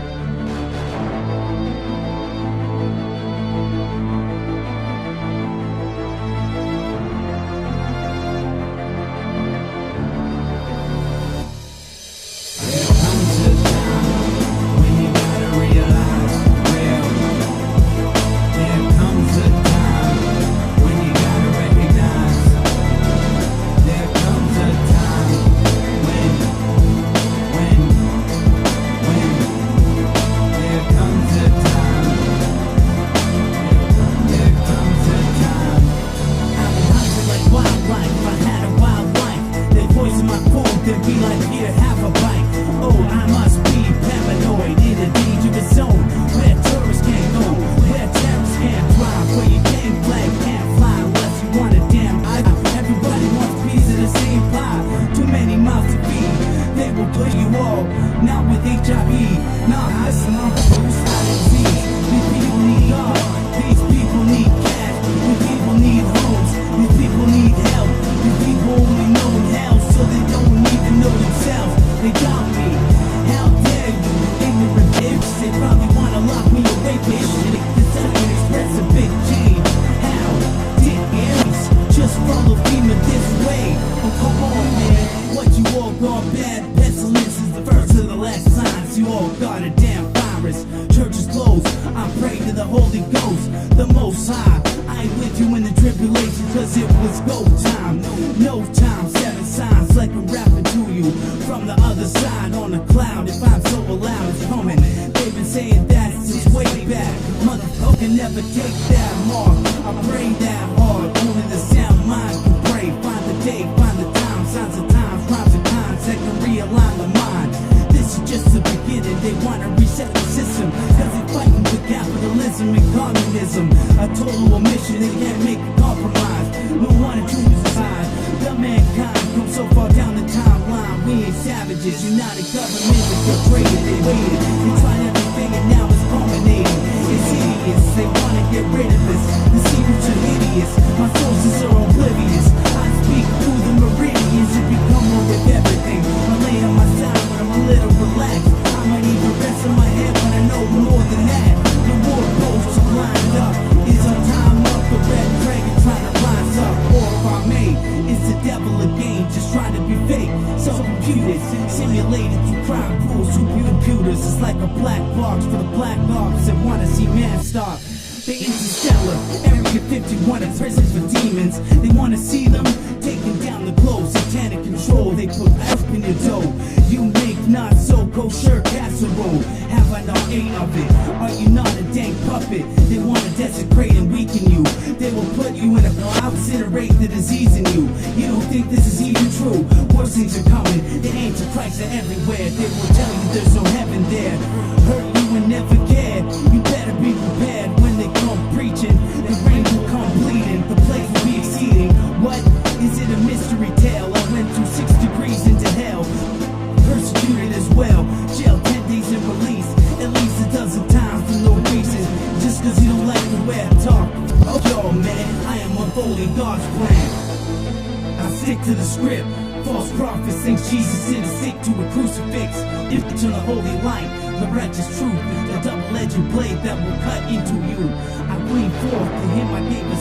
The double-edged blade that will cut into you. I gleam forth to him I gave a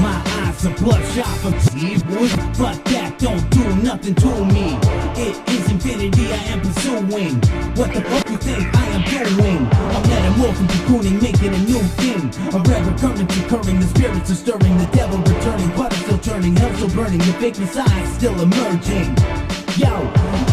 My eyes are bloodshot from evil, but that don't do nothing to me. It is infinity I am pursuing. What the fuck you think I am doing? I'm metamorphing, cocooning, making a new thing. A rare recurrence occurring, the spirits are stirring, the devil returning, but I'm still turning, hell still burning, the fake messiah still emerging. Yo,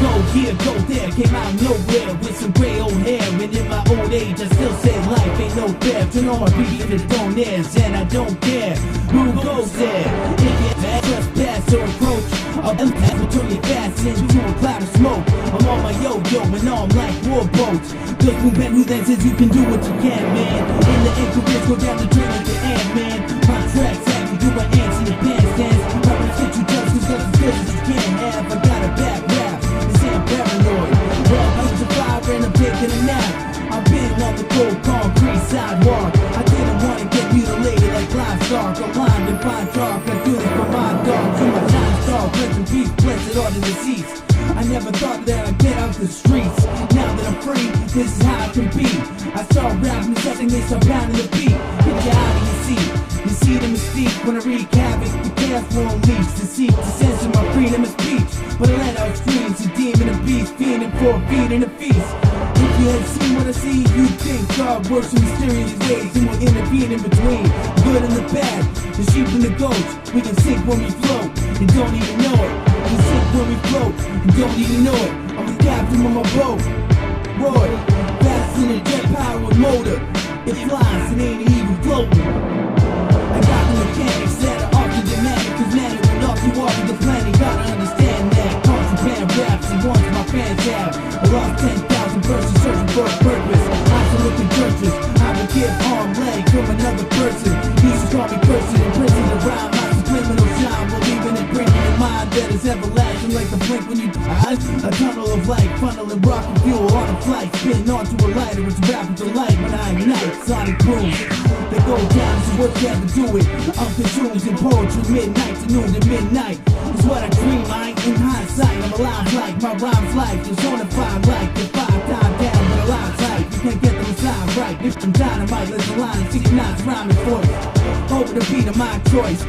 go here, go there, came out of nowhere with some gray old hair. And in my old age, I still say life ain't no fair. Turn on my beat if it don't is, and I don't care who goes there. If you trespass or approach, I'll turn you fast into a cloud of smoke. I'm on my yo-yo and arm like war boats. Cause who then says you can do what you can, man. In the end, careers go down the drain like the ant, man. My tracks have you do my ants in the bandstands. Rappers get you just as good as you can have. I got a bad rap, this ain't paranoid. Well, I'm a fire and I'm taking a nap. I've been on the cold concrete sidewalk. I didn't want to get mutilated like livestock. I'm blind and fine dark. I do this for my dog. To my shining star, rest in peace, blessed are the deceased. I never thought that I'd get out the streets. Now that I'm free, this is how it can be. I start rapping, the second they start pounding the beat. Get you out of your seat. You see the mystique when I wreak havoc. The chaos won't leash. To seek the sense of my freedom of speech. But I let out screams, a demon, a beast, feeding for a feed and a feast. If you had seen what I see, you'd think God works in mysterious ways and will intervene in between the good and the bad, the sheep and the goats. We can sink when we float and don't even know it. We can sink when we float and don't even know it. I'm the captain on my boat. Roy, fast in a jet-powered motor. It flies and ain't even floating. I got the mechanics that are often dramatic, cause man, it will knock you off of the planet. Gotta understand that contraband raps and wants my fans have. I lost 10,000 verses searching for a purpose. I should look in churches. I would give arm leg from another person. Used to call me cursing in prison around my subliminal shine. Believing in bringing your mind that is everlasting like a blink when you die. A tunnel of light, funneling rocket fuel on a flight. Spin onto a lighter, it's rapid delight when I ignite. Sonic boom. They go down, so what you have to do it. I'm consumed in poetry, midnight to noon to midnight. It's what I dream, I ain't in hindsight. I'm alive like my rhymes like personified like the 5 dive down with a live type. You can't get the design right. If I'm dynamite, let the line 69's rhyming for you. Over the beat of my choice.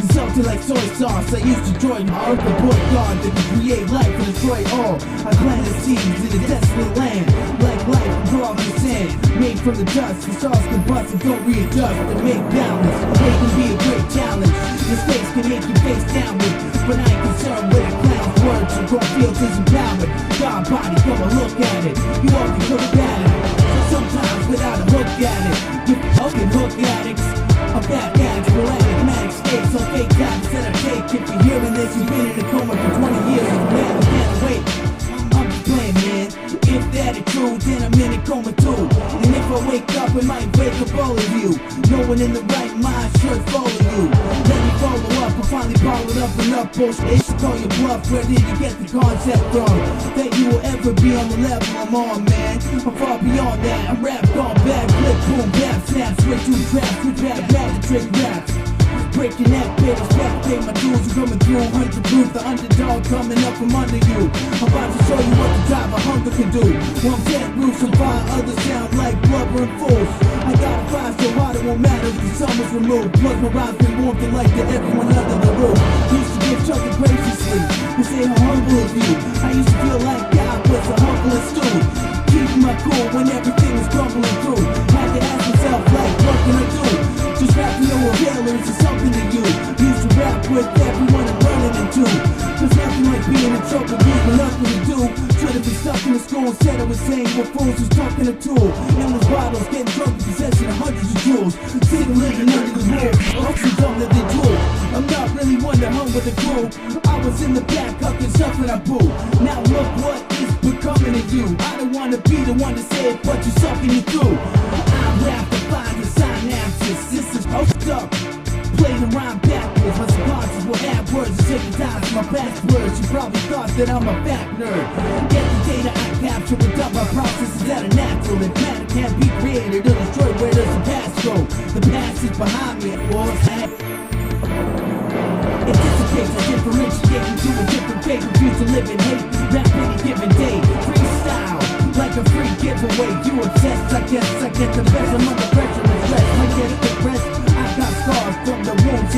Salty like soy sauce, I used to join my the boy God that can create life and destroy all. I planted seeds in a desolate land, like life from off the sand, made from the dust. The stars can bust and don't readjust and make balance. They can be a great challenge. Mistakes can make you face downward, but I ain't concerned with a clown's words. So don't feel disempowered. God body, come and look at it. You already could have had it. So sometimes without a look at it, you're fucking hook addicts. I'm back addicts, sporadic, manic states, on fake guidance that I take. If you're hearing this, you've been in a coma for 20 years, it's bad, I can't wait. I'm just playing, man. If that is true, then I'm in a coma too. And if I wake up, it might wake up all of you. No one in the right mind should follow you. Let me follow up, I finally followed up enough bullshit to call your bluff. Where did you get the concept from? That you will ever be on the level I'm on, man. I'm far beyond that, I'm rap gone back, flip, boom, bap, snap, switch to trap, switch rap, magic trick raps. Breaking that pay respect, pay my dues, I'm coming through 100 proof, the underdog coming up from under you. I'm about to show you what the drive of hunger can do. One dead roofs and 5 others sound like blubbering fools. I gotta fly so hard it won't matter if the summer's removed. Plus my rhymes been warmth and like to everyone under the roof. Used to give chucking graciously, and say how humble of you. I used to feel like God was a humblest dude. Keeping my cool when everything was crumbling through. Had to ask myself like, what can I do? Just rap to no avail, or is it something to you? Used to rap with everyone I'm running into. There's nothing like being in trouble, with nothing to do. Should've been stuck in the school instead I was saying what fools was talking a tool. Endless bottles, getting drunk in possession of hundreds of jewels. Sick of living under the rules, I'm so dumb that they drool. I'm not really one that hung with the crew. I was in the back, hucking stuff when I boo. Now look what is becoming of you. I don't wanna be the one to say it, but you're sucking it through. I rap to find the synapses. This is hooked up, playing around backwards. My subconscious will add words and hypnotize my past words. You probably thought that I'm a fact nerd. Get the data I capture without my processes that are natural. If matter can't be created or destroyed, where does the past go? The past is behind me, it was that. It dissipates, I differentiate into a different fate. Refuse to live in hate, rap any given day. Freestyle, like a free giveaway. You obsessed, I guess I get the best. I'm under pressure and stress, might get depressed. I got scars from the wounds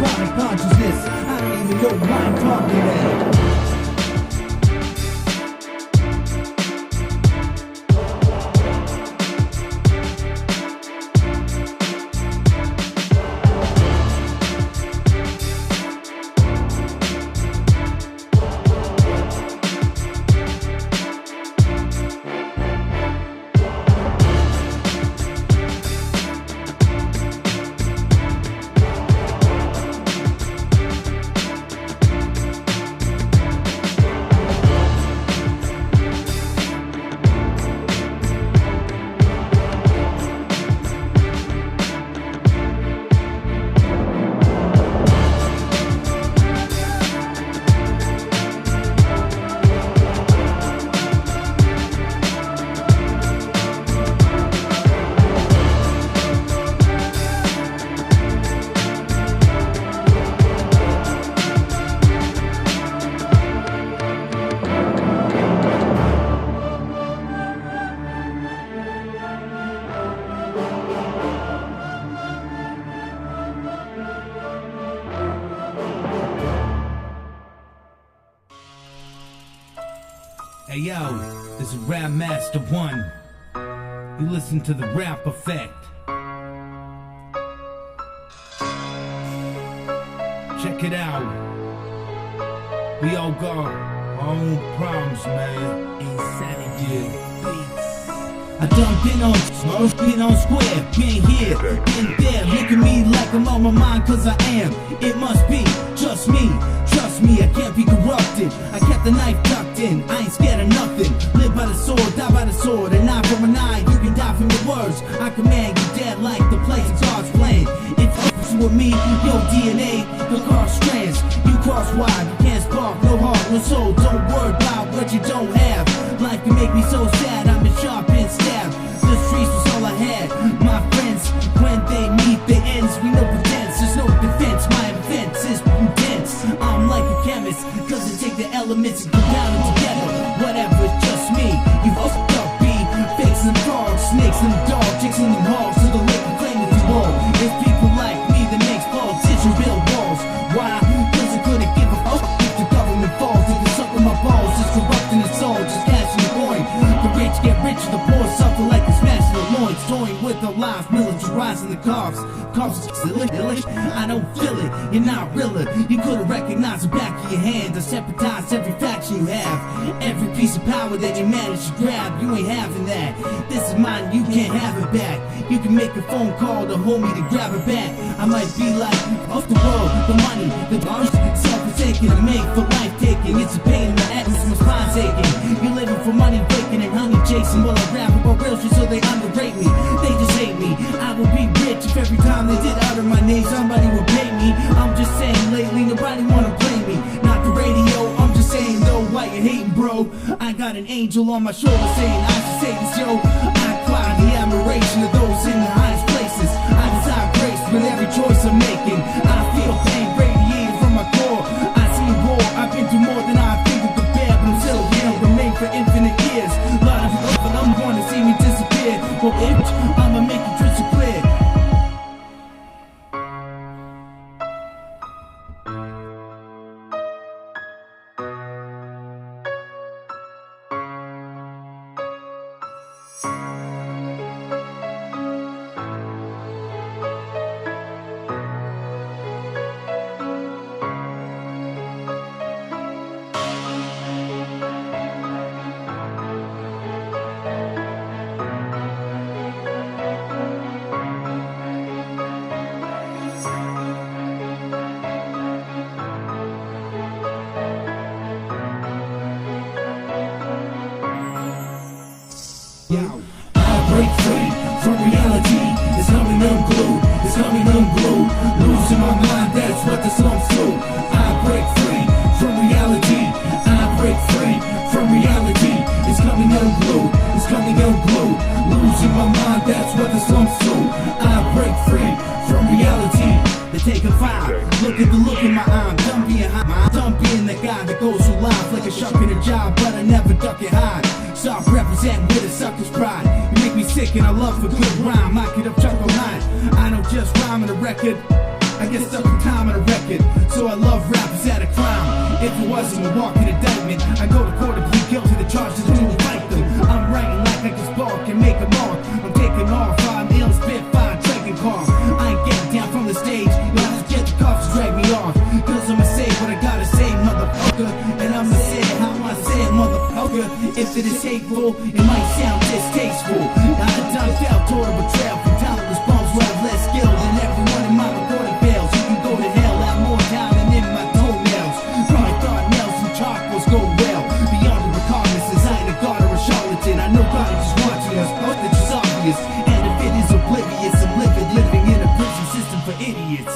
chronic consciousness. I don't even know why I'm talking now. Hey yo, this is Rap Master 1. You listen to the Rap Effect. Check it out. We all got our own problems, man. Insanity. I done been on smoke, been on square, been here, been there. Look at me like I'm on my mind, cause I am. It must be just me. Trust me, I can't be corrupted. I kept the knife tucked in, I ain't scared of nothing. Live by the sword, die by the sword. An eye for an eye, you can die from your words. I command you dead like the place of God's plan. It's with me, your DNA, the cross strands. You cross wide, you can't spark, no heart, no soul. Don't worry about what you don't have. Life can make me so sad, I'm a sharp and stab. The streets was all I had. My friends, when they meet the ends, we no pretense, there's no defense. My offense is intense. I'm like a chemist, cause I take the elements and compound them together. Whatever, it's just me. You fucked up, B. Fakes and frogs, snakes and dogs, chicks and them hogs, to the lake and claim that you all. It's people like me that makes politicians build walls. Why? Cause I couldn't give a fuck if the government falls. They can suck on my balls, it's corrupting the soul, just cashing the coin. The rich get richer, the poor suffer like it's smashing the loins. Toying with the lives, militarizing the cops. Cops are silly, I don't feel it, you're not realer. You couldn't recognize the back of your hand. I separatize every faction you have. Every piece of power that you manage to grab, you ain't having that. This is mine, you can't have it back. You can make a phone call to hold me to grab it back. I might be like, off the world, the money, the bars, self-forsaken, to make for life taking. It's a pain in the ass, my spine's aching. You're living for money, breaking and honey chasing. While I rap about real shit so they underrate me. They just hate me. I will be rich if every time they did utter my name somebody would pay me. I'm just saying lately nobody wanna play me. Not the radio, I'm just saying though, why you hating bro? I got an angel on my shoulder saying I should say this yo. I acquire the admiration of those in the highest places. I desire grace with every choice I'm making. I feel pain radiating from my core. I see war, I've been through more than I think I could bear. But I'm still here, remain for infinite years. A lot of people, but I'm going to see me disappear. Well, if I'ma make it crystal clear. I break free from reality. It's coming unglued, it's coming unglued. Losing my mind, that's what the slumps do. I break free from reality. I break free from reality. It's coming unglued, it's coming unglued. Losing my mind, that's what the slumps do. I break free from reality. They take a file, look at the look in my eye. I'm done being high, I'm done being the guy that goes through life like a shark in a job, but I never duck and hide. Stop representing with a sucker's pride. You make me sick and I love a good rhyme. I could have chuckled line. I don't just rhyme on a record. I get stuck in time on a record, so I love rappers at a crime. If it wasn't a walking indictment, I go to court to plead guilty to charges to fight them. I'm writing like I can spark and make a mark. I'm taking off, 5 mil, spit 5 drinking car. I ain't getting down from the stage, you'll have to get the cops to drag me off. Cause I'ma say what I gotta say, motherfucker. And I'ma say it how I say it, motherfucker. If it is hateful, it might sound distasteful. I felt total betrayal from talentless bums where I've less skill than everyone in my recording fails. You can go to hell, I have more talent in my toenails. Probably thought nails and charcoals go well. Beyond the recognizance, I ain't a god or a charlatan. I know God is just watching us, but it's just obvious. And if it is oblivious, I'm living in a prison system for idiots.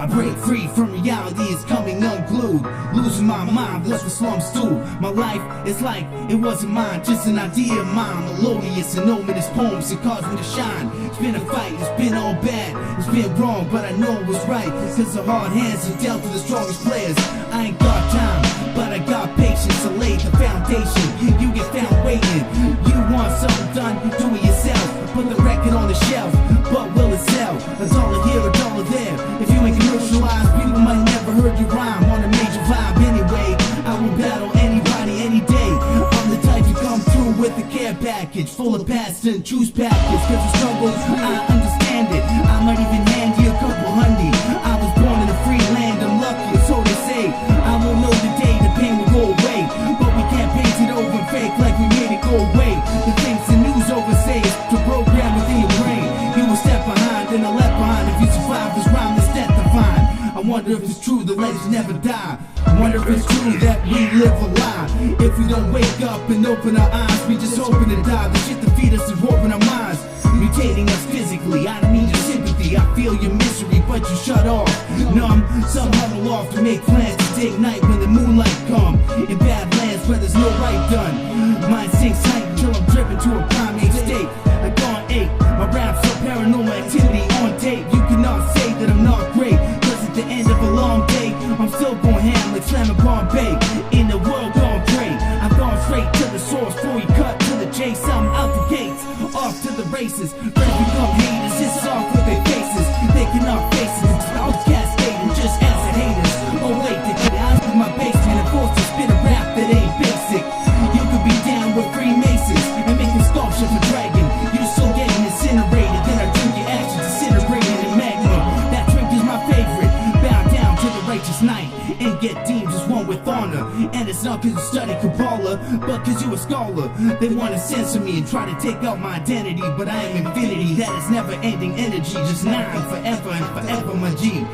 I break free from reality, it's coming unglued. Losing my mind, what the slums do. My life is like it wasn't mine, just an idea of mine. Melodious and ominous poems, it caused me to shine. It's been a fight, it's been all bad, it's been wrong, but I know it was right. Cause the hard hands are dealt to the strongest players. I ain't got time, but I got patience to lay the foundation. You get found waiting. You want something done, do it yourself. Put the record on the shelf, but will it sell? $1 here, $1 there. If you ain't commercialized, people might never heard you rhyme on a major vibe anyway. I will battle anybody, any day. I'm the type to come through with a care package full of pasta and juice packets. Cause the struggle, I understand it. I might even hand you a couple honey. I was born in a free land, I'm lucky, so they say. I won't know the day the pain will go away, but we can't paint it over and fake like we made it go away. The things the news oversay is to program within your brain. You will step behind, then I left behind. If you survive this rhyme, it's death defined. I wonder if it's true the legends never die. I wonder if it's true that we live a lie. If we don't wake up and open our eyes, we just open and die. The shit that feed us is warping our minds, mutating us physically. I don't need your sympathy, I feel your misery, but you shut off. Numb, some huddle off to make plans to take night when the moonlight come. In bad lands where there's no right done. Mind sinks tight until I'm driven to a primate state. I gone ache, my rap's so paranormal activity on tape. You cannot say that I'm not great, cause at the end of a long day, I'm still going ham like slamming Bombay. In the world gone great, I've gone straight to the source before you cut to the chase. I'm out the gates, off to the races. Friends become haters, it's off with their faces. They cannot face it, I'll cascade and just acid haters. Oh wait, they get out of my basement and forced to spit a rap that ain't basic. You could be down with Freemasons and making sculpture for Dragon. You still getting incinerated, then I drink your ashes disintegrated in magma. That drink is my favorite. Bow down to the righteous knight and get deemed as one with honor. And it's not cause you study Kabbalah, but cause you a scholar. They wanna censor me and try to take out my identity, but I am infinity, that is never ending energy. Just 9 forever and forever, my G.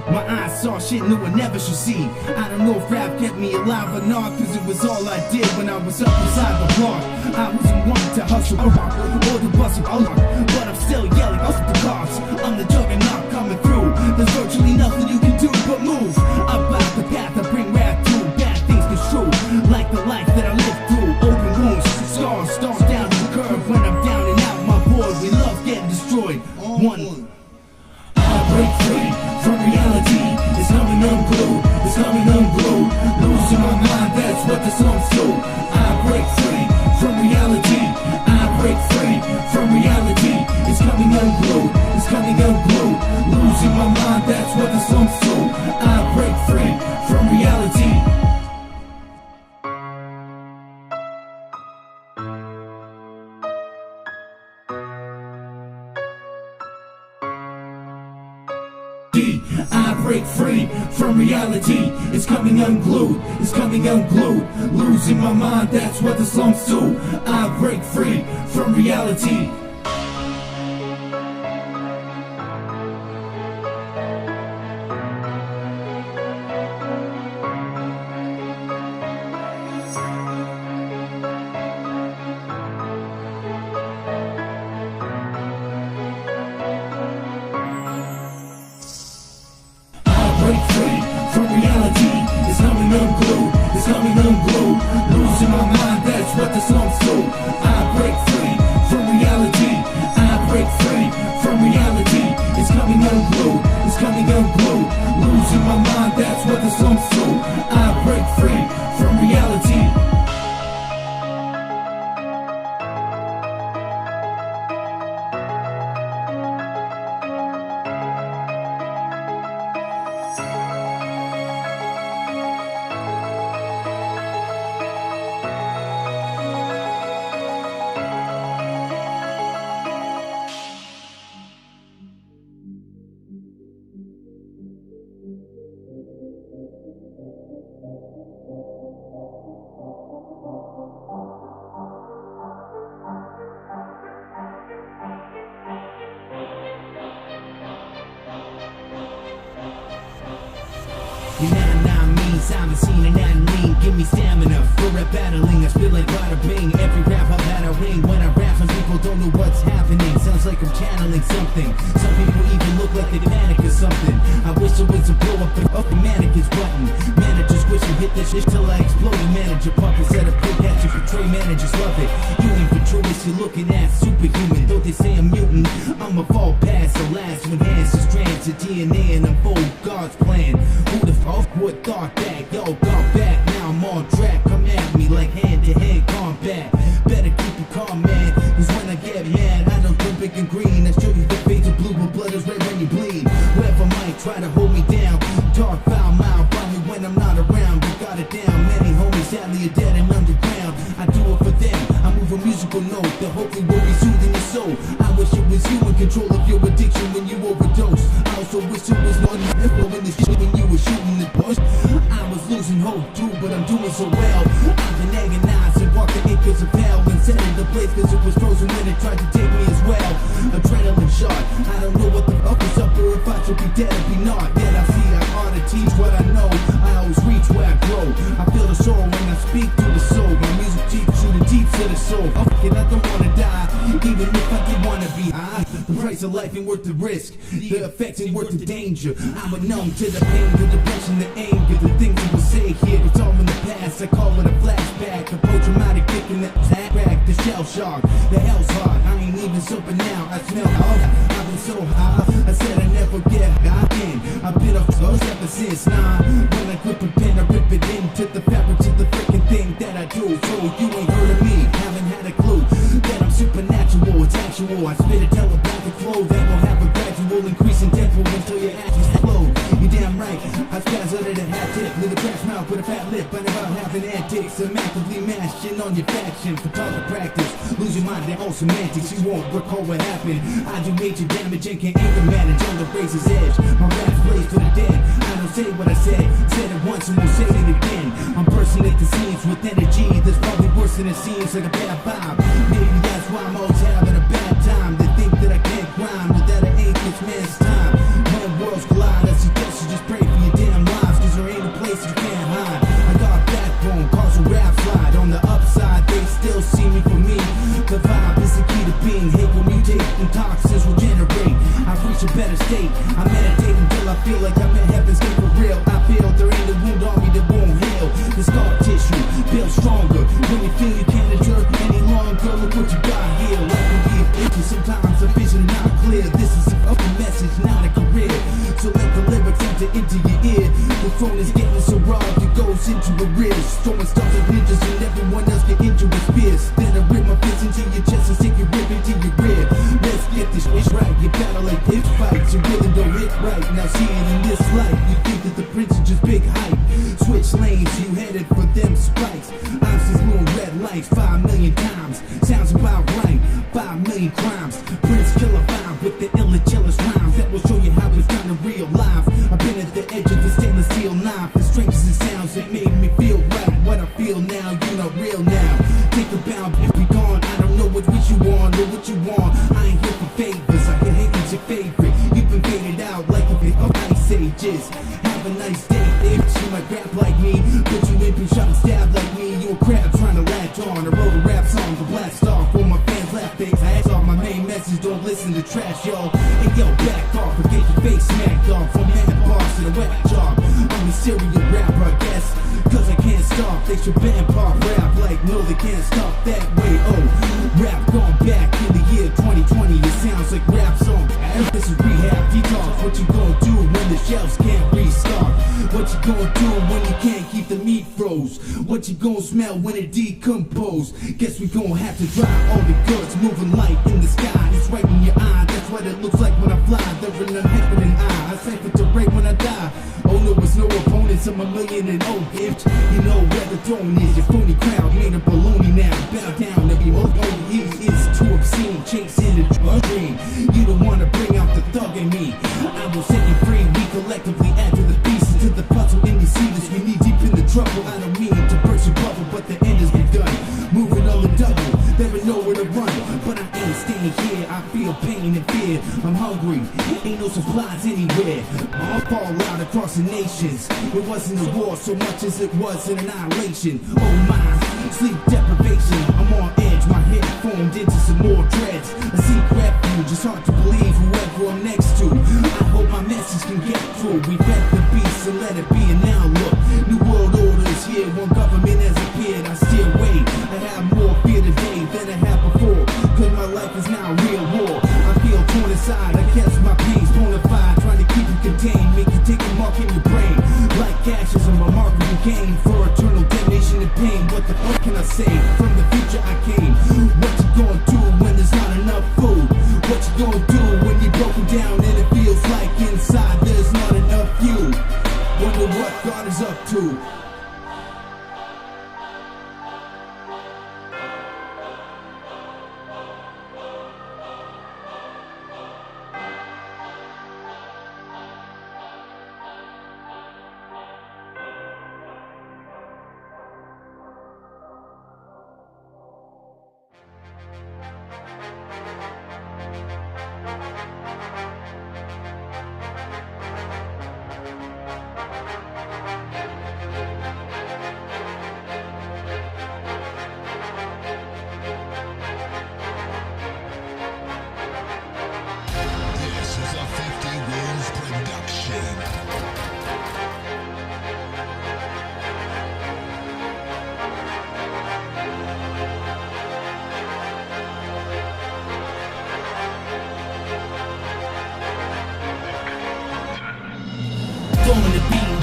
My eyes saw shit no one never should see. I don't know if rap kept me alive or not, cause it was all I did when I was up inside the block. I wasn't one to hustle or to bustle, but I'm still yelling out the cops. I'm the juggernaut coming through. There's virtually nothing you can do but move. About the path I bring rap through. Bad things construe, like the life that I live through. Open wounds, scars, stars down to the curb. When I'm down and out, my boy, we love getting destroyed. One, I break free from reality. It's coming unglued, it's coming unglued. Losing my mind, that's what the songs do. I break free from reality. I break free from reality. It's coming unglued, it's coming unglued. Losing my mind, that's what the songs do. I break free from reality. I break free from reality. It's coming unglued, it's coming unglued. Losing my mind, that's what the slums do. I break free from reality. Break free from reality. It's coming unglued, it's coming unglued. Losing my mind, that's what the slums do. I break free from reality. I break free from reality. It's coming unglued, it's coming unglued. Losing my mind, that's what the slums do. I break free from reality. You now means I'm a scene and that lean. Give me stamina for rap battling. I spill like bada bing. Every rap I've had a ring. When I rap, some people don't know what's happening. Sounds like I'm channeling something. Some people even look like they panic or something. I wish it was a blow up the mannequin's button. Managers wish you hit this shit till I explode. Your manager puppet set up quick at you. Portray managers love it. You ain't virtuous, you're looking at superhuman. Though they say I'm mutant, I'ma fall past the last one. Hands to strands of DNA and unfold God's plan. Who the fuck would thought that? Yo, got back, now I'm on track. Come at me like hand-to-hand combat. Better keep it calm, man, cause when I get mad, I don't go big and green. I show you the fades of blue, but blood is red when you bleed. Whoever might try to hold me down, talk foul mouth by me when I'm not around. We got it down, many homies sadly are dead and underground. I do it for them, I move a musical note that hopefully will be soothing your soul. I wish it was you in control of your addiction when you overdose. I also wish it was one in this shit when you were shooting the bush. I was losing hope too, but I'm doing so well. I've been agonized and walked the acres of hell and set in the place cause it was frozen when it tried to take me as well. Adrenaline shot, I don't know what the fuck is up or if I should be dead or be not. Yet I see I ought to teach what I know. I always reach where I grow. I feel the soul when I speak to the soul. My music teaches you the deep to the soul. And I don't wanna die, even if I did wanna be high. The price of life ain't worth the risk. The effects ain't worth the danger. I'm numb to the pain, the depression, the anger, the things that will say here. It's all in the past. I call it a flashback. A post-traumatic kicking the back, the shell shock, the hell's hot. I ain't even sober now. I smell hot. I've been so high. I said I never get high again. I've been up close ever since 9. When I grip a pen, I rip it into the fabric to the freaking thing that I do. So you ain't heard of me, haven't had a clue that I'm supernatural. It's actual. I spit a telepathic flow that will have a gradual increase in tempo until your actions flow. You're damn right. I spaz under the hat tip, with a crash mouth with a fat lip. I never having antics. I'm actively mashing on your faction for target practice. Lose your mind, they're all semantics. You won't recall what happened. I do major damage and can anger manage on the razor's edge. My raps blaze for the dead. I don't say what I said it once and won't say it again. I'm bursting at the seams with energy that's probably worse than it seems, like a bad vibe. Maybe that's why I'm always having a bad time. They think that I can't grind, but that I ain't this man's time. When worlds collide, I suggest you just pray for your damn lives, cause there ain't a place you can't hide. I got a backbone, cause a rap slide. On the upside, they still see me for me. The vibe is the key to being. Hate will mutate and toxins will generate. I've reached a better state. I meditate until I feel like I'm in heaven's gate for real. I feel there ain't a wound on me that won't heal. The scar tissue builds stronger when you feel you can't endure any longer. Look what you got here. Life can be a picture, sometimes a vision not clear. This is a fucking message, not a career. So let the lyrics enter into your ear. The phone is getting so raw, it goes into a wrist. Throwing stars at ninjas and everyone else get into his fist. Then I rip my fist into your chest and stick your rib into your rib. Let's get this shit right. You battle like hip fights, you really don't hit right. Now see it in this light. You think that the prince is just big hype. Switch lanes, you headed for them spikes. I'm just blue red lights 5 million times. Sounds about right. 5 million crimes. Prince killer vibe with the illest rhymes that will show you how it's done in real life. I've been at the edge of the stainless steel knife. The strangest it sounds, it made me feel right. What I feel now, you're not real now. Take a bow, be gone. I don't know what you want or what you want. I ain't here for favors. I can hate what's your favorite. You've been faded out like a bit of ice ages. Have a nice day, if you might rap like me. Put you in, be shot and stab like me. You a crab trying to latch on. I wrote a rap song to blast off for my fans laugh things. I asked off my main message, don't listen to trash, y'all. Hey yo, back off and get your face smacked off. From man boss to the wet job. I'm a serial rapper, I guess. Cause I can't stop, they should ban pop rap. Like no, they can't stop that way. Oh, rap gone back in the year 2020. It sounds like rap song. This is rehab detox. What you gonna do when the shelves can't restock? What you gonna do when you can't keep the meat froze? What you gonna smell when it decompose? Guess we gonna have to dry all the goods. Moving light in the sky, it's right in your eye. That's what it looks like when I fly. There ain't no happening eye. I cipher to break when I die. Oh no, it's no opponents. I'm a million and oh bitch. You know where the throne is. Your phony crowd made a baloney now. Bow down, every he is too obscene. Chasing a dream. You don't wanna bring out the thug in me. I will set you free. We collectively add to the pieces to the puzzle. And you see this, we need deep in the trouble. I don't mean to burst your bubble, but the end has begun. Moving on the double. there ain't nowhere to run. But I ain't staying here, I feel pain and fear. I'm hungry, ain't no supplies anywhere. I'll fall out across the nations. It wasn't a war so much as it was an annihilation. Oh my, sleep deprivation. I'm on edge, my head formed into some more dreads. I seek refuge, it's hard to believe whoever I'm next to. I hope my message can get through. We fed the beast and let it be, and now look, new world order is here. One government has appeared, I still wait. I have more fear today than I have before, cause my life is now real war. I feel torn inside, I guess my pain's bona fide. Trying to keep it contained, make you take a mark in your brain. Like ashes, I'm a remarkable game for eternal damnation and pain. What the fuck can I say? From the future I came. What you gonna do when there's not enough food? What you gonna do when you're broken down and it feels like inside there's not enough you? Wonder what God is up to.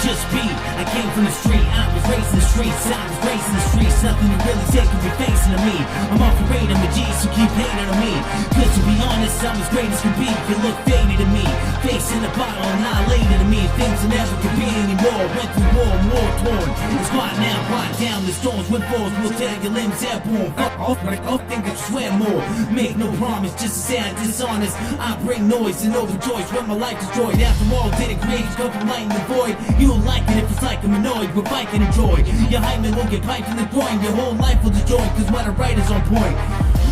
Just be, I came from the street, I was raised in the streets, I was raised in the streets, nothing to really take and be facing to me. I'm off the radar, my G's who keep hating on me. Cause to be honest, I'm as great as can be, you look faded to me. Facing the bottle, annihilated to me, things that never could be anymore. Went through war torn, it's quiet now, quiet down, the storms, wind falls, will tear your limbs airborne. Off, think I swear more, make no promise, just to say I'm dishonest. I bring noise and overjoys when my life destroyed. After all, didn't create, come from light in the void. You don't like it if it's like I'm annoyed, we're biking and joy. Your hype man won't get piped in the groin, your whole life will destroy, cause what I write is on point.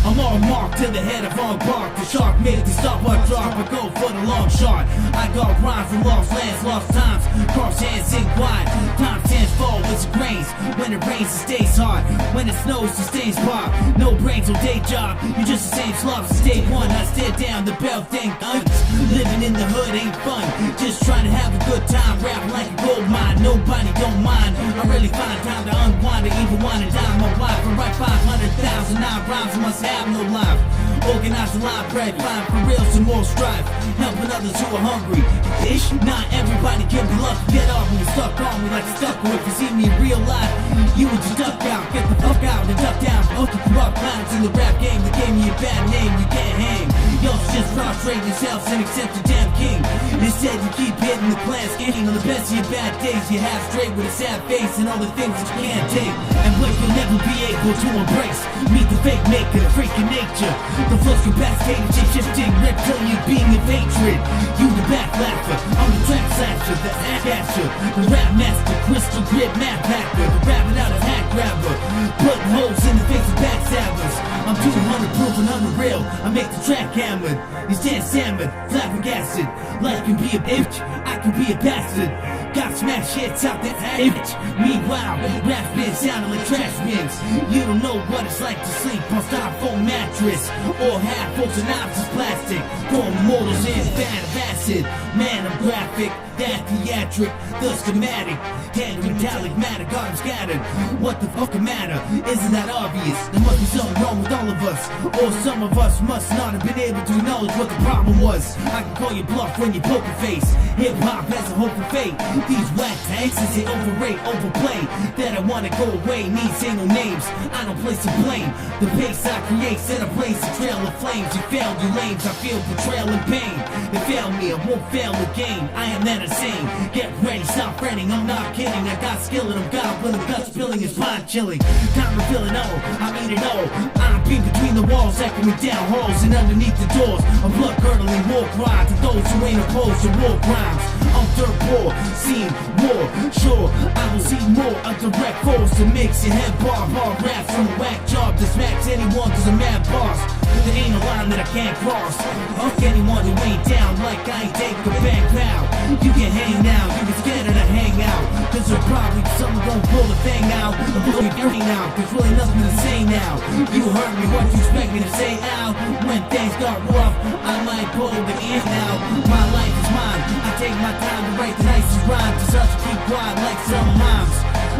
I'm all marked to the head of on bark. The shark made to stop or drop. I go for the long shot. I got grind from lost lands, lost times. Cross hands, sink wide. Time stands fall with the grains. When it rains, it stays hot. When it snows, it stays pop. No brains, no day job. You're just the same slob as day one. I stare down the bell, thank guns. Living in the hood ain't fun. Just trying to have a good time. Rapping like a gold mine. Nobody don't mind. I really find time to unwind. I even want to die my wife. I write 500,000 rhymes and must have no life. Organize a line, bread, find for real some more strife. Helping others who are hungry. Ish, not everybody can be lucky. Get off when you're stuck on me like a stucker. If you see me in real life, you would just duck out. Get the fuck out and duck down. Up the corrupt clowns in the rap game. They gave me a bad name, you can't hang. Y'all just prostrate yourselves and accept the damn king. Instead you keep hitting the class game. On the best of your bad days, you have straight with a sad face and all the things that you can't take. And what you'll never be able to embrace. Meet the fake maker, the freaking nature. The flow's capacitated, shape-shifting, reptilian being of hatred. You the back laugher, I'm the trap slasher, the ass catcher, the rap master, crystal grit map hacker, the rabbit out of hat grabber, putting holes in the face of backstabbers. I'm 200 proof and unreal, I make the track hammered. You stand salmon, flabbergasted. Life can be a bitch, I can be a bastard. Got smash hits out that image. Meanwhile, rap been sounding like trash bins. You don't know what it's like to sleep on styrofoam mattress, or half full synopsis plastic. Throwing mortals in fan of acid. Man, I'm graphic, that theatric, the schematic. Hand metallic matter, got them scattered. What the fuck matter? Isn't that obvious? There must be something wrong with all of us, or some of us must not have been able to acknowledge what the problem was. I can call you bluff when you poker face. Hip hop has a hope for fate. These whack tanks is they overrate, overplay. That I wanna go away, needs ain't no names. I don't place to blame. The pace I create set a place a trail of flames. You failed, you lames. I feel betrayal and pain. They failed me, I won't fail again. I am that to sing. Get ready, stop fretting, I'm not kidding. I got skill and I'm God willing, gut spilling is spine chilling. Time to feel it all, I mean it all. I'm being between the walls, echoing down halls and underneath the doors. A blood curdling war cry to those who ain't opposed to war crimes. I'm dirt poor, seen war, sure I will see more. A direct force to mix your head bar raps from a whack job to smacks anyone cause a mad boss. There ain't a line that I can't cross. Fuck anyone who ain't down like I ain't take a back pow. You can hang now, you can scared to hang out. Cause there's probably someone gon' pull the thing out. Or blow your ring out, there's really nothing to say now. You heard me, what you expect me to say out? When things got rough, I might pull the end out. My life is mine, I take my time to write the nicest rhyme. To such a keep quiet like some moms.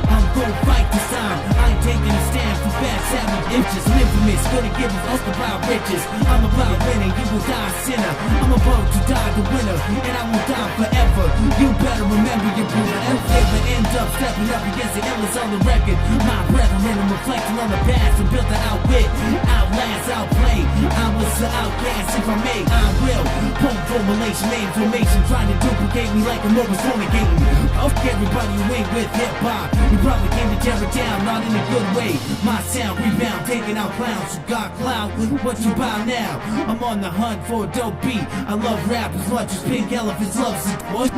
I'm gonna fight this time, I ain't taking a stand for bad savage inches. I'm infamous, gonna give a fuck about riches. I'm about winning, you will die a sinner. I'm about to die the winner, and I will die forever. You better remember your brother. Ever end up stepping up against the illness on the record. My brethren, I'm reflecting on the past and built to outwit, outlast, outplay. I was the outcast, if I may, I will. Pump formulation, information, trying to duplicate me like a mother's fornicating. Fuck everybody who ain't with hip-hop. You probably came to tear it down, not in a good way. My sound rebound, taking out clowns. You got clout, what you buy now? I'm on the hunt for a dope beat. I love rap as much as Pink Elephants loves it. What?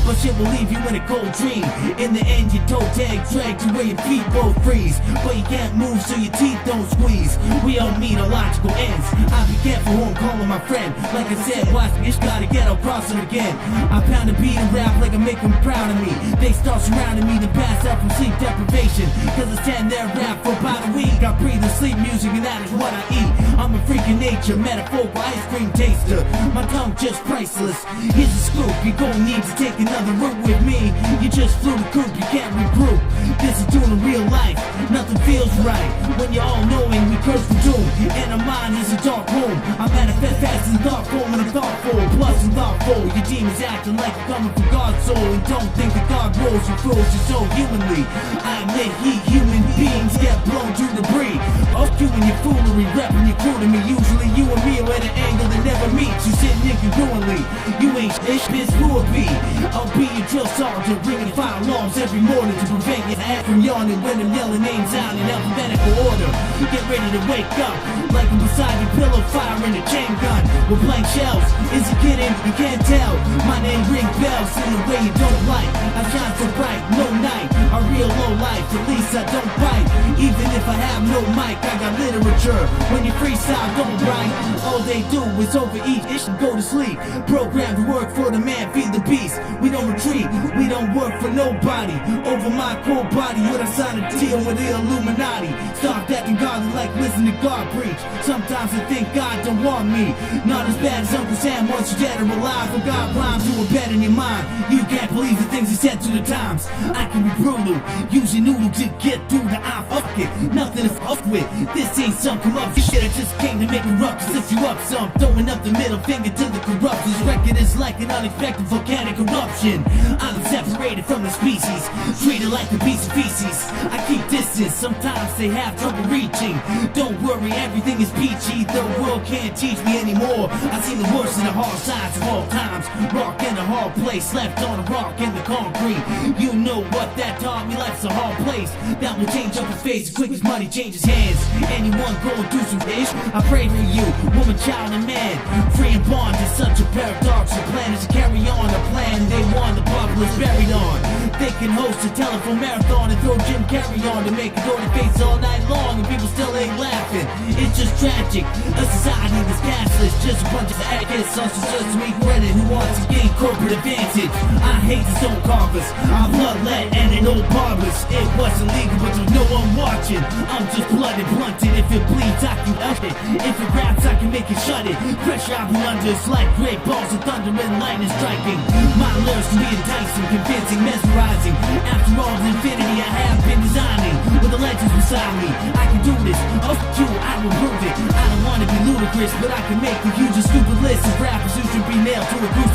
But shit will leave you in a cold dream. In the end, your toe tag drag to where your feet both freeze. But you can't move so your teeth don't squeeze. We all meet on logical ends. I be careful who I'm calling my friend. Like I said, watch me, gotta get I'll cross it again. I pound a beat and rap like I make them proud of me. They start surrounding me to pass out from sleep deprivation. Cause I stand there rap for about a week. I breathe and sleep music and that is what I eat. I'm a freak of nature, metaphorical ice cream taster. My tongue just priceless. Here's a scoop, you're gonna need to take another route with me. You just flew the coop, you can't regroup. This is doing a real life, nothing feels right. When you're all knowing, we curse for doom. And our mind is a dark room. I manifest fast in thought form and I'm thoughtful. Plus I'm thoughtful, your demons acting like you're coming from God's soul. And don't think that God rules you fools, you're so humanly. I admit human beings get blown to debris. Off you and your foolery, repping your crew to me. Usually you and me are at an angle that never meets. You sitting incongruently, you ain't ish, bitch, who will be? I'll be your drill sergeant, ringing fire alarms every morning to prevent your head from yawning when I'm yelling names out in alphabetical order. Get ready to wake up, like I'm beside your pillow, firing a chain gun with blank shells. Is he kidding? You can't tell. My name ring bells in a way you don't like. I shine so bright, no night. A real low life, at least I don't bite. Even if I have no mic, I got literature. When you freestyle, don't write. All they do is overeat, ish and go to sleep. Programmed to work for the man, feed the beast. We don't retreat, we don't work for nobody. Over my cold body, when I sign a deal with the Illuminati. Stop acting godly like listen to God preach. Sometimes I think God don't want me. Not as bad as Uncle Sam once you're dead or alive. But God rhymes to a bed in your mind. You can't believe the things he said to the times. I can be brutal, use your noodle to get through the eye. Fuck it, nothing to fuck with. This ain't some come up shit. I just came to make a ruckus, lift you up some. Throwing up the middle finger to the corrupt. This record is like an unexpected volcanic eruption. I'm separated from the species, treated like a piece of feces. I keep distance, sometimes they have trouble reaching. Don't worry, everything is peachy. The world can't teach me anymore. I've seen the worst and the hard sides of all times. Rock in a hard place, left on a rock in the concrete. You know what that taught me, life's a hard place. That will change up his face as quick as money changes hands. Anyone going through some ish, I pray for you, woman, child, and man. Free and bond is such a paradoxical plan. Is to carry on a plan they want the populace buried on. They can host a telephone marathon and throw Jim Carrey on to make a golden face all night long and people still ain't laughing. It's just tragic, a society that's cashless, just a bunch of addicts on sesame credit who wants to gain corporate advantage. I hate the stone carvers, I'm bloodlet and an old barbers. It wasn't legal but there's no one watching. I'm just blooded, blunted, if it bleeds I can up it. If it raps I can make it shut it. Pressure I've been under, it's like great balls of thunder and lightning striking. My lyrics can be enticing, convincing, mesmerizing. After all the infinity I have been designing, with the legends beside me, I can do this. Oh, you, I will prove it. I don't wanna be ludicrous, but I can make the hugest stupid list of rappers who should be nailed to a goose.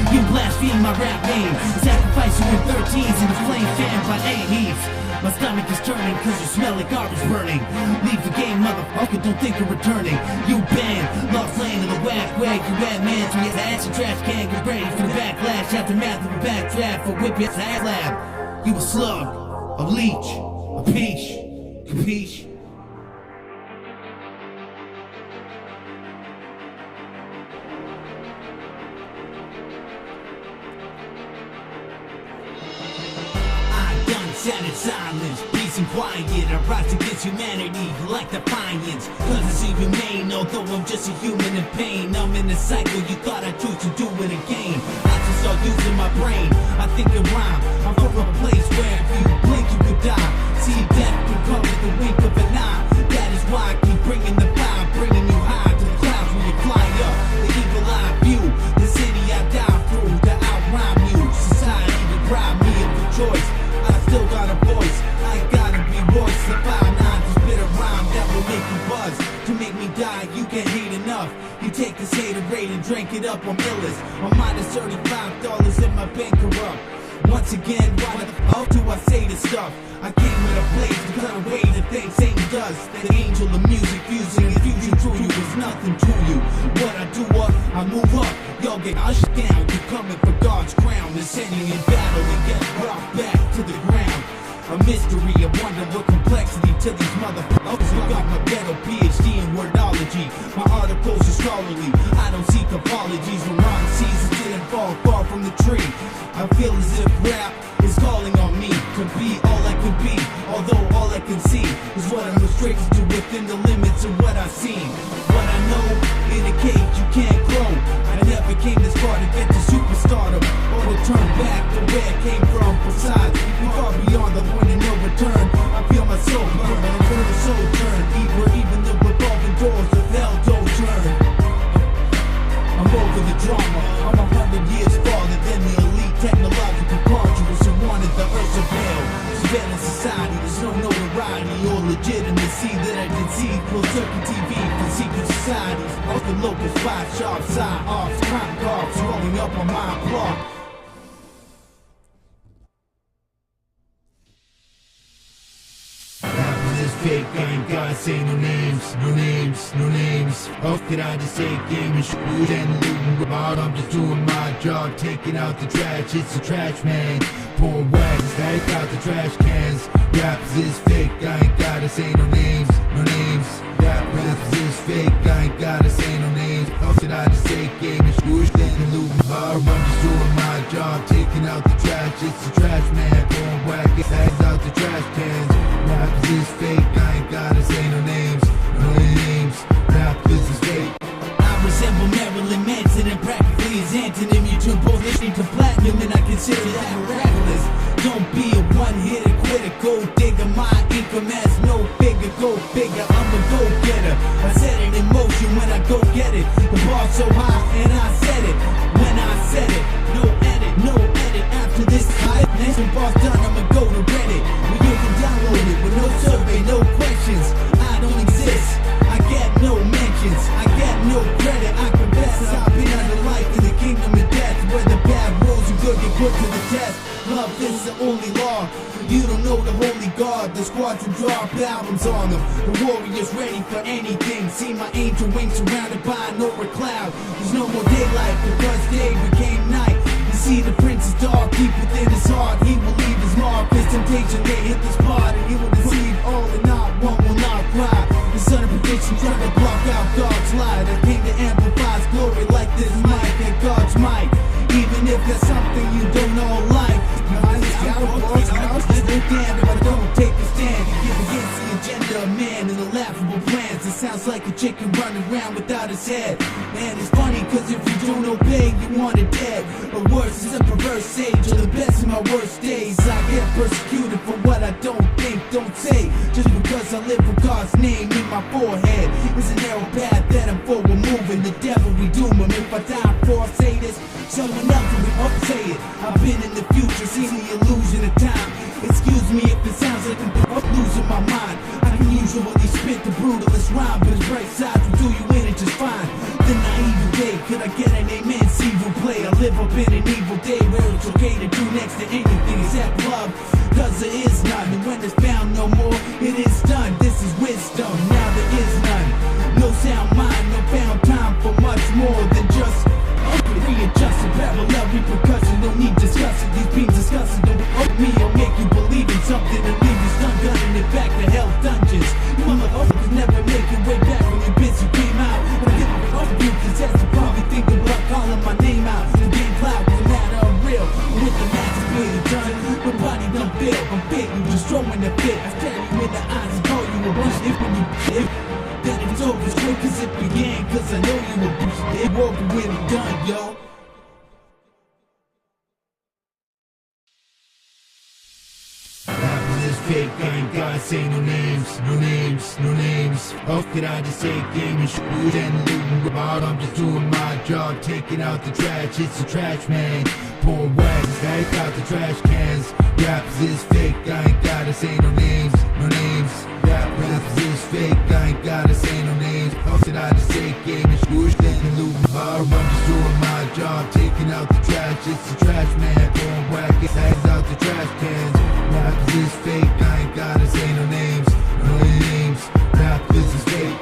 You blast feed my rap name. Sacrifice you in 13s in the flame fan by heaves. My stomach is turning cause you smell like garbage burning. Leave the game, motherfucker, don't think of returning. You banned, lost land in the whack wag. You bad man to your ass, your trash can. Get ready for the backlash, aftermath of a backdraft. For whip your ass lab. You a slug, a leech, a peach, capiche? Shattered silence, peace and quiet. I rise against humanity like defiance. Cause it's inhumane, although I'm just a human in pain. I'm in a cycle, you thought I choose to do it again. I just start using my brain, I think and rhyme. I'm from a place where if you blink you could die. See death can come with the wink of an eye. That is why I keep bringing the fire, bringing you high to the clouds when you fly up. The eagle eye view, the city I dive through to outrhyme you. Society deprived me of the choice. I still got a voice, I gotta be voiced. The 5'9" to spit a rhyme that will make you buzz. To make me die, you can't hate enough. You take this haterade and drink it up on Millis. On minus $35 in my bank corrupt. Once again, why the fuck do I say this stuff? I came with a blaze to cut away the things Satan does. The angel of music fusing and fusion through you is nothing to you. What I do up, I move up. Y'all get ushered down, you coming for God's crown. Ascending in battle and get brought back to the ground. A mystery, I wonder what complexity to these motherfuckers. I got my ghetto PhD in wordology. My articles are scholarly, I don't seek apologies. When Ron seasons didn't fall far from the tree. I feel as if rap is calling on me to be all I can be. Although all I can see is what I'm restricted to within the limits of what I've seen. What I know, in a cage you can't grow. I never came this far to get to superstardom or to turn back to where it came from. Besides, we far beyond the point of no return. I feel my soul burn, I feel the soul turn. Even the revolving doors of hell don't turn. I'm over the drama, I'm 100 years farther than the elite technological conjurers who wanted the earth to fail. Surveillance society, there's no notoriety or legitimacy that I can see. Closed circuit TV for secret societies. Off the local spot, sharp side offs, crime cops rolling up on my block. Fake, I ain't gotta say no names, no names, no names. How could I just take game and shoot and looting about? I'm just doing my job, taking out the trash. It's the trash man, pouring wax, take out the trash cans. Rappers is fake, I ain't gotta say no names, no names. Rappers is fake, I ain't gotta say no names. How could I just take game and shoot and looting about? I'm just doing my job, taking out the trash. It's the trash man, pouring wax, take out the trash cans. Rappers is fake, I ain't gotta say no names, no names. Rappers is fake. I resemble Marilyn Manson and practically his antonym. You turn both listening to platinum and I consider that miraculous. Don't be a one-hitter quitter, go digger. My income has no figure, go figure. I'm a go-getter. I set it in motion when I go get it. The bar's so high and I said it. When I said it, no edit, no edit. After this hype, next when bar's done, I'ma go to Reddit. Where you can download it with no survey, no questions. I don't exist, I get no mentions, I get no credit. I confess that I've been under life in the kingdom of death, where the bad rules and good get put to the test. Love, this is the only law. You don't know the holy God. The squadron drop albums on them. The warriors ready for anything. See my angel wings surrounded by an aura cloud. There's no more daylight because day became night. You see the prince's dog deep within his heart. He will leave his mark. His temptation may hit the spot, and he will deceive all and not one will not cry. The son of prediction trying to block out God's light. I came to amplify his glory like this mic and God's mic. Even if there's something you don't know like. Damn if I don't take a stand and give against the agenda of man and the laughable plans. It sounds like a chicken running around without his head. And it's funny cause if you don't obey you want it dead. Or worse, it's a perverse sage or the best of my worst days. I get persecuted for what I don't think, don't say. Just because I live with God's name in my forehead. It's a narrow path that I'm forward moving. The devil we doom him. If I die before I say this, someone else will up say it. I've been in the future, seen the illusion of time. Excuse me if it sounds like I'm losing my mind. I can usually spit the brutalest rhyme, but its bright sides will do you in it just fine. The naive day, could I get an amen? See you play. I live up in an evil day. okay to do next to anything except love, cause there is none. And when it's found no more, it is done. This is wisdom, now there is none. No sound mind, no found time for much more than just readjust and parallel repercussion. No need discussing these beings discussing. Don't hope me or make you believe in something and leave you stunned, gunning it back to hell dungeons. You motherfuckers never make your way back when your bitch you came out. But I get off you, cause that's the probably think about calling my name out. The game cloud was matter of real. With the matches being done, my body done feel. I'm big, you just throwing the fit. I stare you in the eyes and call you a bitch if when you if. Then it's over, it's quick as it began, cause I know you a bitch. It over when it's done, yo. Fake, I ain't gotta say no names, no names, no names. How could I just say game and shoot and looting about? I'm just doing my job, taking out the trash. It's the trash man, pouring wax, take out the trash cans. Raps is fake, I ain't gotta say no names, no names. Raps is fake, I ain't gotta say no names. How could I just say game and shoot and looting about? I'm just doing my job, taking out the trash. It's the trash man, pouring wax, take out the trash cans. Rap is fake, I ain't gotta say no names, no names. Rap this is fake.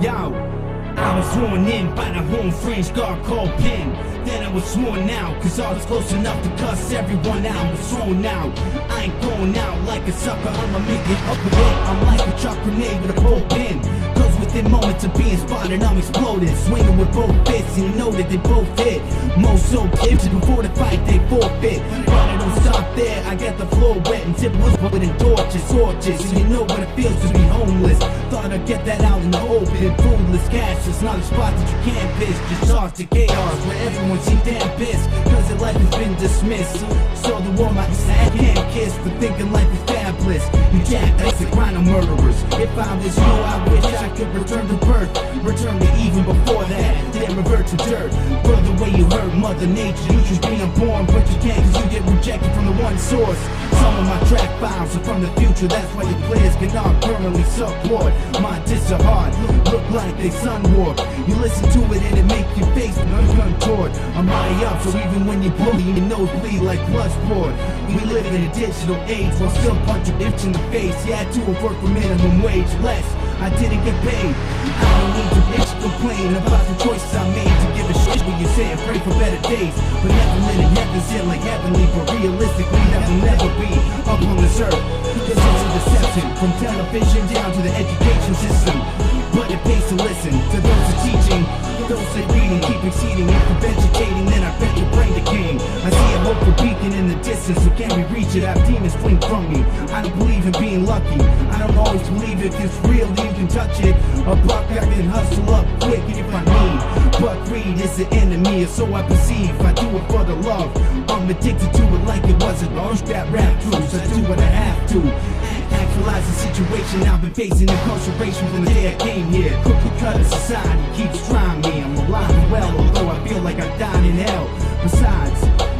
Yo, I was sworn in by the home fringe guard called Pin. Then I was sworn out, cause I was close enough to cuss everyone out. I was thrown out, I ain't going out like a sucker. I'ma make it up with it. I'm like a chalk grenade with a pole pin. Cause within moments of being spotted, I'm exploding. Swinging with both fists, and you know that they both hit. Most so gifted before the fight, they forfeit. But I don't stop there, I got the floor wet and tip was with torches, and you know what it feels to be homeless. Thought I'd get that out in the open. Foodless cash, it's not a spot that you can't piss. Just toss to chaos where everyone seems damn pissed, cause their life has been dismissed. So the one I can't kiss for thinking life is fabulous. You jackass the grind of murderers. If I was you, I wish I could return to birth. Return to even before that, then revert to dirt. For the way you hurt Mother Nature. You just being born, but you can't cause you get rejected from the one source. Some of my track files are from the future, that's why your players cannot permanently support. My discs are hard, look like they sun warp. You listen to it and it make your face contort. I'm high up, so even when you bully, your nose bleed like blood sport. We live in a digital age, while still punch a bitch in the face. Yeah, I do work for minimum wage, less, I didn't get paid. I don't need to bitch complain about the choices I made to give a shit when you say and pray for better days. But never letting heaven's in like heavenly, but realistically that will never be up on this earth. Cause it's a deception, from television down to the education system. But it pays to listen to those who teaching, those that reading, keep exceeding. If you're vegetating, then I bet your brain decaying. I see a hope for beacon in the distance, so can we reach it? I have demons fling from me. I don't believe in being lucky, I don't always believe if it's real, you can touch it. A buck I can hustle up quick if I need. But greed is the enemy, or so I perceive. I do it for the love, I'm addicted to it like it wasn't launch that rap truth. I do what I have to. Actualize the situation I've been facing, incarceration from the day I came here. Cookie cutter society keeps trying me. I'm alive and well, although I feel like I died in hell. Besides,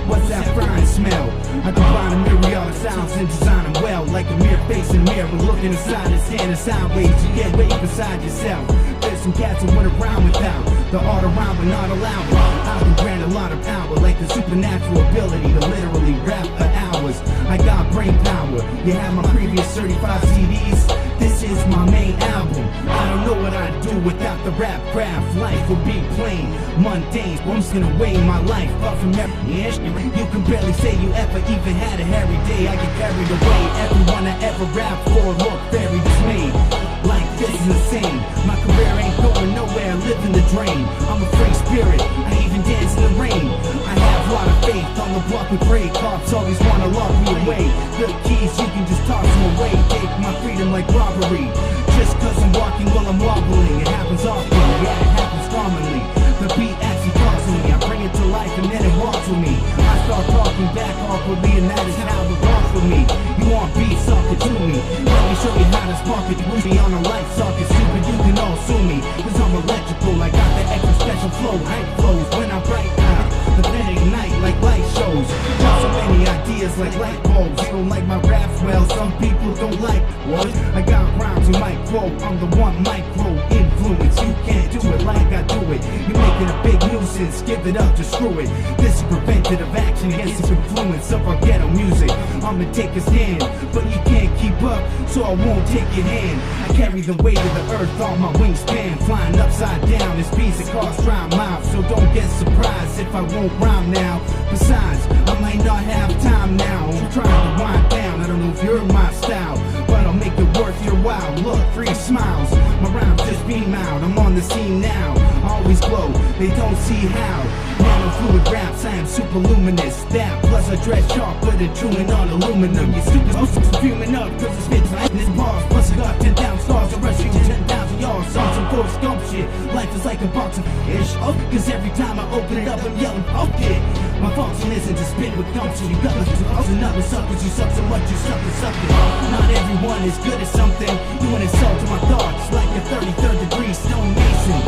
what's that frying smell? I combine a myriad of sounds and design them well. Like a mere face in a mirror, looking inside and standing sideways. You get way beside yourself. There's some cats who went around without the art around but not allowed. I've been granted a lot of power, like the supernatural ability to literally rap for hours. I got brain power. You have my previous 35 CDs. This is my main album. I don't know what I'd do without the rap craft. Life would be plain, mundane. I'm just gonna weigh my life up from every inch. You can barely say you ever even had a hairy day. I get carried away. Everyone I ever a rap for look very dismayed. Like this is insane. My career ain't going nowhere, living the dream. I'm a free spirit, I even dance in the rain. I have a lot of faith on the block and pray. Cops always wanna lock me away. The keys, you can just toss them away. Take my freedom like robbery. Just cause I'm walking while I'm wobbling. It happens often, yeah, it happens commonly. The beat actually talks to me, I bring it to life and then it walks with me. I start talking back awkwardly and that is how it walks with me. You want beef, suck it to me. Let me show you how to spark it. You be on a light socket, stupid, you can all sue me. Cause I'm electrical, I got the extra special flow. Hype flows when I write out. The pen ignite like light shows. Got so many ideas like light bulbs. You don't like my raps, well, some people don't like what? I got rhymes and mic quote. I'm the one micro influence. You can't do it like I do it. You're making a big nuisance, give it up, just screw it. This is preventative action against the influence of our ghetto music. I'ma take a stand, but you can't keep up, so I won't take your hand. I carry the weight of the earth on my wingspan, flying upside down. This piece of cars dry mouth, so don't get surprised if I won't rhyme now. Besides, I might not have time now. I'm trying to wind down, I don't know if you're my style, but I'll make it worth your while. Look, 3 smiles, my rhymes just beam out. I'm on the scene now, I always glow, they don't see how. Nano fluid raps, I am super luminous. That plus I dress sharp, but it's chewing on aluminum. You stupid, I'm fuming up, cause it's spits like this bars. Plus I got 10,000 stars, I rush you 10,000 yards. On some forced scum shit, life is like a box of ish. Oh, cause every time I open it up, I'm yelling, oh yeah. My function isn't to spit with gumption. You got to another suckers, you suck so much, you suck and suck it. Not everyone is good at something. You an insult to my thoughts, like a 33rd degree stonemason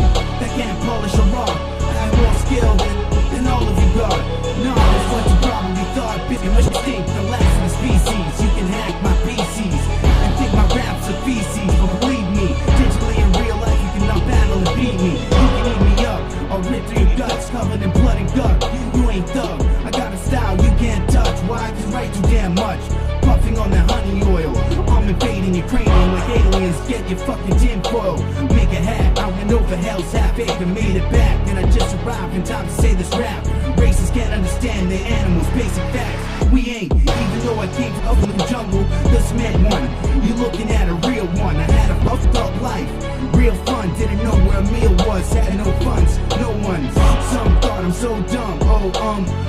that can't polish a rock. I have more skill than all of you got. No, that's what you probably thought. Bitch, you must think the last of the species. You can hack my PCs and think my raps are feces, but believe me, digitally in real life you cannot battle and beat me. You can eat me up, I'll rip through your guts, covered in blood and gut. You ain't thug, I got a style you can't touch. Why? Cause write too damn much. Puffing on that honey oil, I'm invading your cranium like aliens. Get your fucking tinfoil, make a hat. I went over hell's half acre, made it back. Then I just arrived in time to say this rap. Racists can't understand their animals, basic facts. We ain't, even though I came from up in the jungle, the cement one. You're looking at a real one. I had a fucked up life, real fun. Didn't know where a meal was, had no funds, no one. Some thought I'm so dumb. Oh,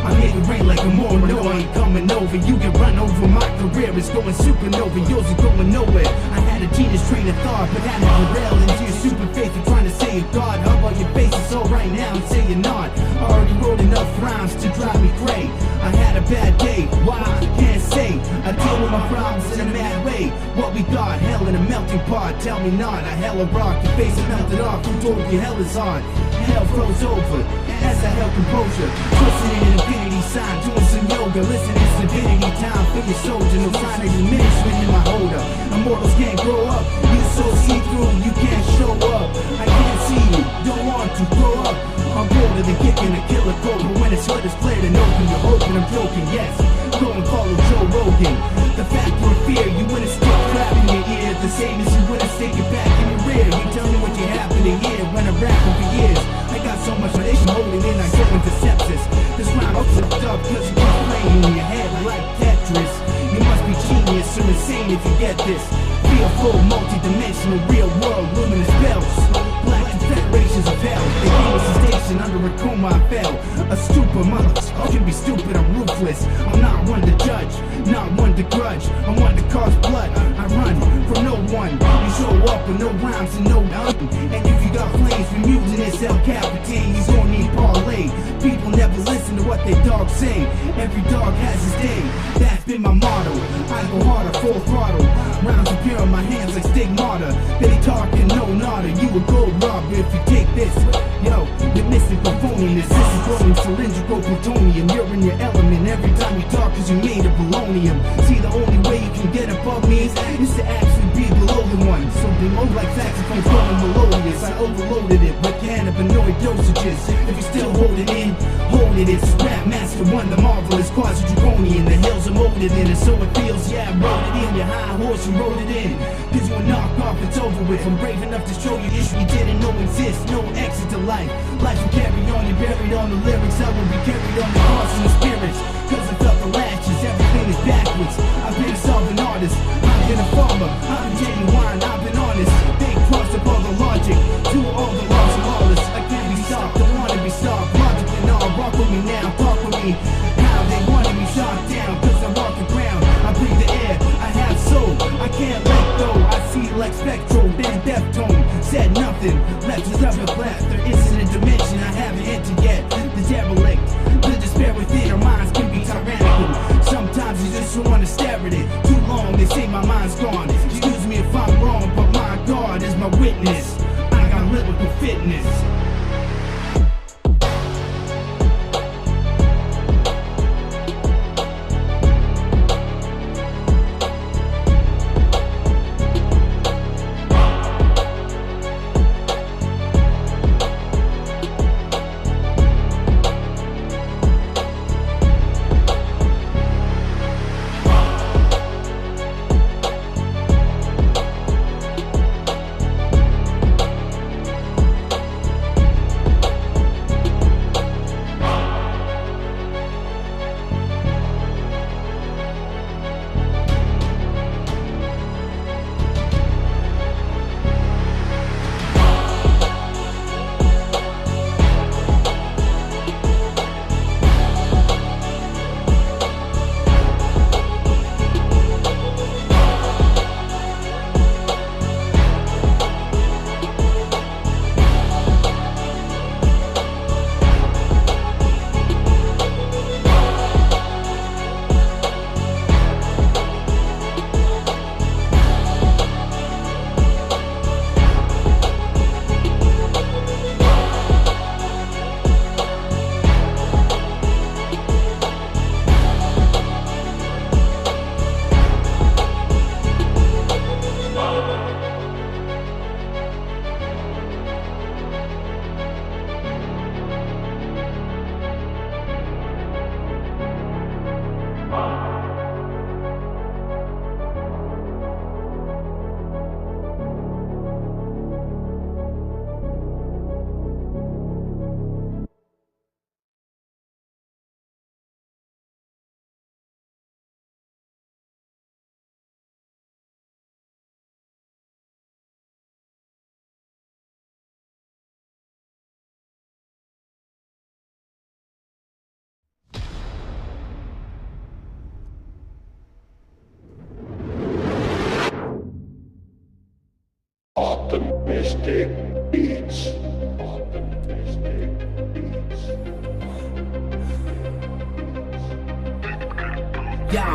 I make it rain like a moron. No, I ain't coming over. You can run over. My career is going supernova. Yours is going nowhere. I had a genius train of thought, but had to derail into your stupid faith and trying to say you're God. How about your face is all right now and say you're not? I already wrote enough rhymes to drive me cray. I had a bad day. Why? Can't say. I deal with my problems in a mad way. What we got? Hell in a melting pot. Tell me not. I hell a rock. Your face is melted off. Who told you hell is hard? Hell froze over as I held composure. Twisting in an infinity sign, doing some yoga. Listen, it's divinity time for your soldier. No sign of diminishment in my holder. Immortals can't grow up. You so see-through, you can't show up. I can't see you, don't want to grow up. I'm bolder than kicking a killer code, but when it's hood is clear and open, you're hoping I'm joking, yes. Go and follow Joe Rogan. The factor of fear, you wouldn't stick crap in your ear. The same as you wouldn't stick it back in your rear. You tell me what you happen to hear when I'm rapping for years. I got so much foundation holding in, I go into sepsis. This rhyme I'm flipped up cause you keep playing in your head like Tetris. You must be genius or insane if you get this. Fearful, multi-dimensional, real world, luminous bells. Black confederations of hell. They gave us a station under a coma I fell. A stupor, mother, I can be stupid, I'm ruthless. I'm not one to judge, not one to grudge. I'm one to cause blood, I run from no one. You show up with no rhymes and no nothing. And if you got flames for mutinous El Capitan, you gon' need parlay. People never listen to what their dogs say. Every dog has his day, that's been my motto. I go harder, full throttle. Rounds appear in my hands like stigmata. They talking no nada, you a gold robber if you take this. Yo, you're missing performance. This is growing cylindrical plutonium. You're in your element every time you talk cause you made of polonium. See, the only way you can get above me is to actually be below the one. So below like saxophone flowing melodious. I overloaded it with cannabinoid dosages. If you're still holding in, hold it. It's Rap Master One, the marvelous quasi-draconian. The hills are molded in and so it feels. Yeah, I wrote it in your high horse, you wrote it in. Cause you a knockoff, it's over with. I'm brave enough to show you issue you didn't know exists. No exit to life. Life will carry on, you're buried on the lyrics. I will be carried on the cross and the spirits. Cause I felt the lashes, everything is backwards. I've been a solving artist, I'm gonna fall. just don't wanna stare at it too long. They say my mind's gone. Excuse me if I'm wrong, but my God is my witness. I got lyrical fitness. Optimistic beats. Optimistic beats. Yo,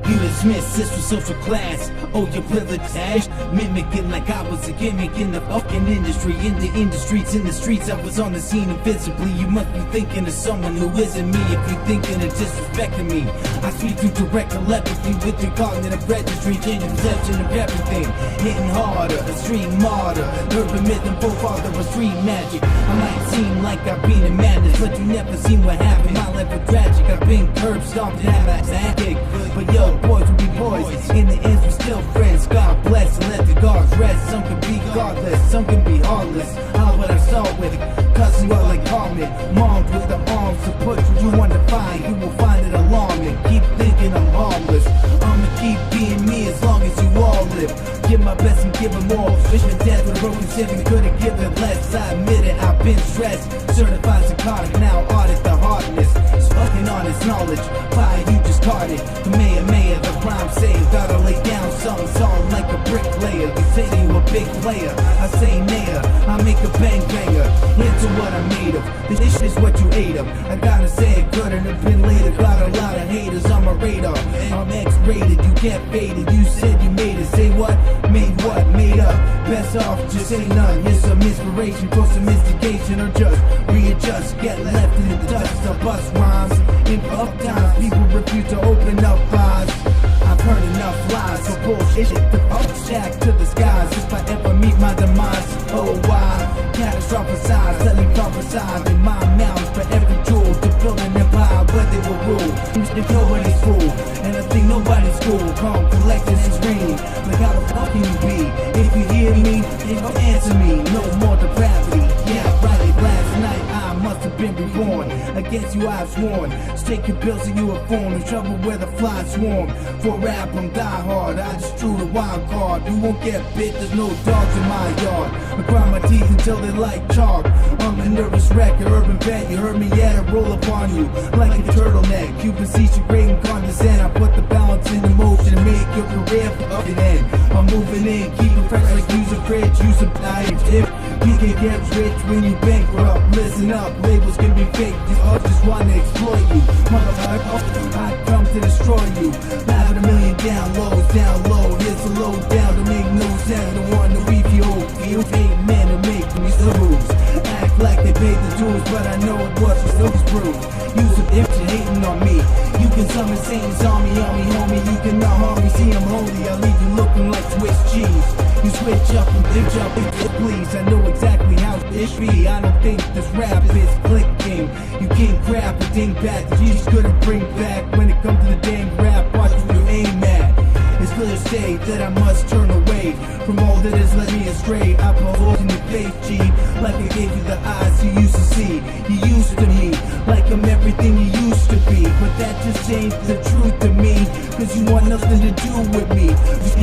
you dismiss this from social class. Oh, your privilege ash, mimicking like I was a gimmick in the fucking industry. In the streets, I was on the scene invisibly. You must be thinking of someone who isn't me. If you're thinking of disrespecting me, I speak through direct telepathy with your cognitive registry, changing perception of everything. Hitting harder, a stream martyr, urban myth and forefather of street magic. I might seem like I've been in madness, but you never seen what happened. My life was tragic. I've been curb stomped and had a tactic. But yo, boys will be boys. In the end, we're still friends. God bless and let the gods rest. Some can be godless, some can be heartless. How would I start with it? Cussing out like Harlem. Moms with the arms to put you want to find. You will find it alarming. Keep thinking I'm harmless. I'ma keep being me as long as you all live. Give my best and give it more. Wish me death with broken seven, couldn't give it less. I admit it, I've been stressed. Certified psychotic, now audit the hardness. Fucking honest knowledge, fire you just caught it. The mayor, the crime saved. Gotta lay down something solid like a bricklayer. You say you a big player, I say nayer. I make a bang banger, into what I'm made of. This is what you ate of. I gotta say it couldn't have been later. Got a lot of haters on my radar. I'm X-rated, you get faded. You said you made it, say what? Made what? Made up. Best off, just say none. Here's some inspiration for some instigation, or just readjust. Get left in the dust. I bust rhymes in up times. People refuse to open up eyes. I've heard enough lies for bullshit to upstack to the skies. If I ever meet my demise, oh why? Catastrophize, let me prophesize in my mouth for every jewel to build an empire where they will rule. If nobody's fool, and I think nobody's cool. Calm, collected and serene. Like how the fuck can you be? If you hear me, then don't answer me. No more depravity. Yeah, right. Last night I must have been reborn. Against you I've sworn. Stake your bills and you are born. In trouble where the flies swarm. For rap I'm die hard. I just drew the wild card. You won't get bit. There's no dogs in my yard. I grind my teeth until they like chalk. I'm a nervous wreck, an urban vet. You heard me, yeah, I roll upon you like a turtleneck. You beseech you great and condescend. I put the balance in motion and make your career for up and end. I'm moving in, keep it fresh like use a fridge, use a diet tip. You can get rich when you bankrupt. Listen up, labels can be fake. These others just wanna exploit you. Motherfucker, I come to destroy you. Having 1,000,000 downloads, down low. Here's a low down to make no sound. Don't want to weave you over. You hate men to make these rules. Act like they paid the dues, but I know it was just those brews. Use it if you're hating on me. You can summon Satan's army, homie. You cannot harm me, see I'm holy. I'll leave you looking like Swiss cheese. You switch up and ditch up, please. I know exactly how it be. I don't think this rap is clicking. You can't grab a ding back that you just couldn't bring back. When it comes to the dang rap, watch what you aim at. It's clear to say that I must turn away from all that has led me astray. I put holes in your face, G, like I gave you the eyes you used to see. You used to me, like I'm everything you used to be. But that just ain't the truth to me, cause you want nothing to do with me.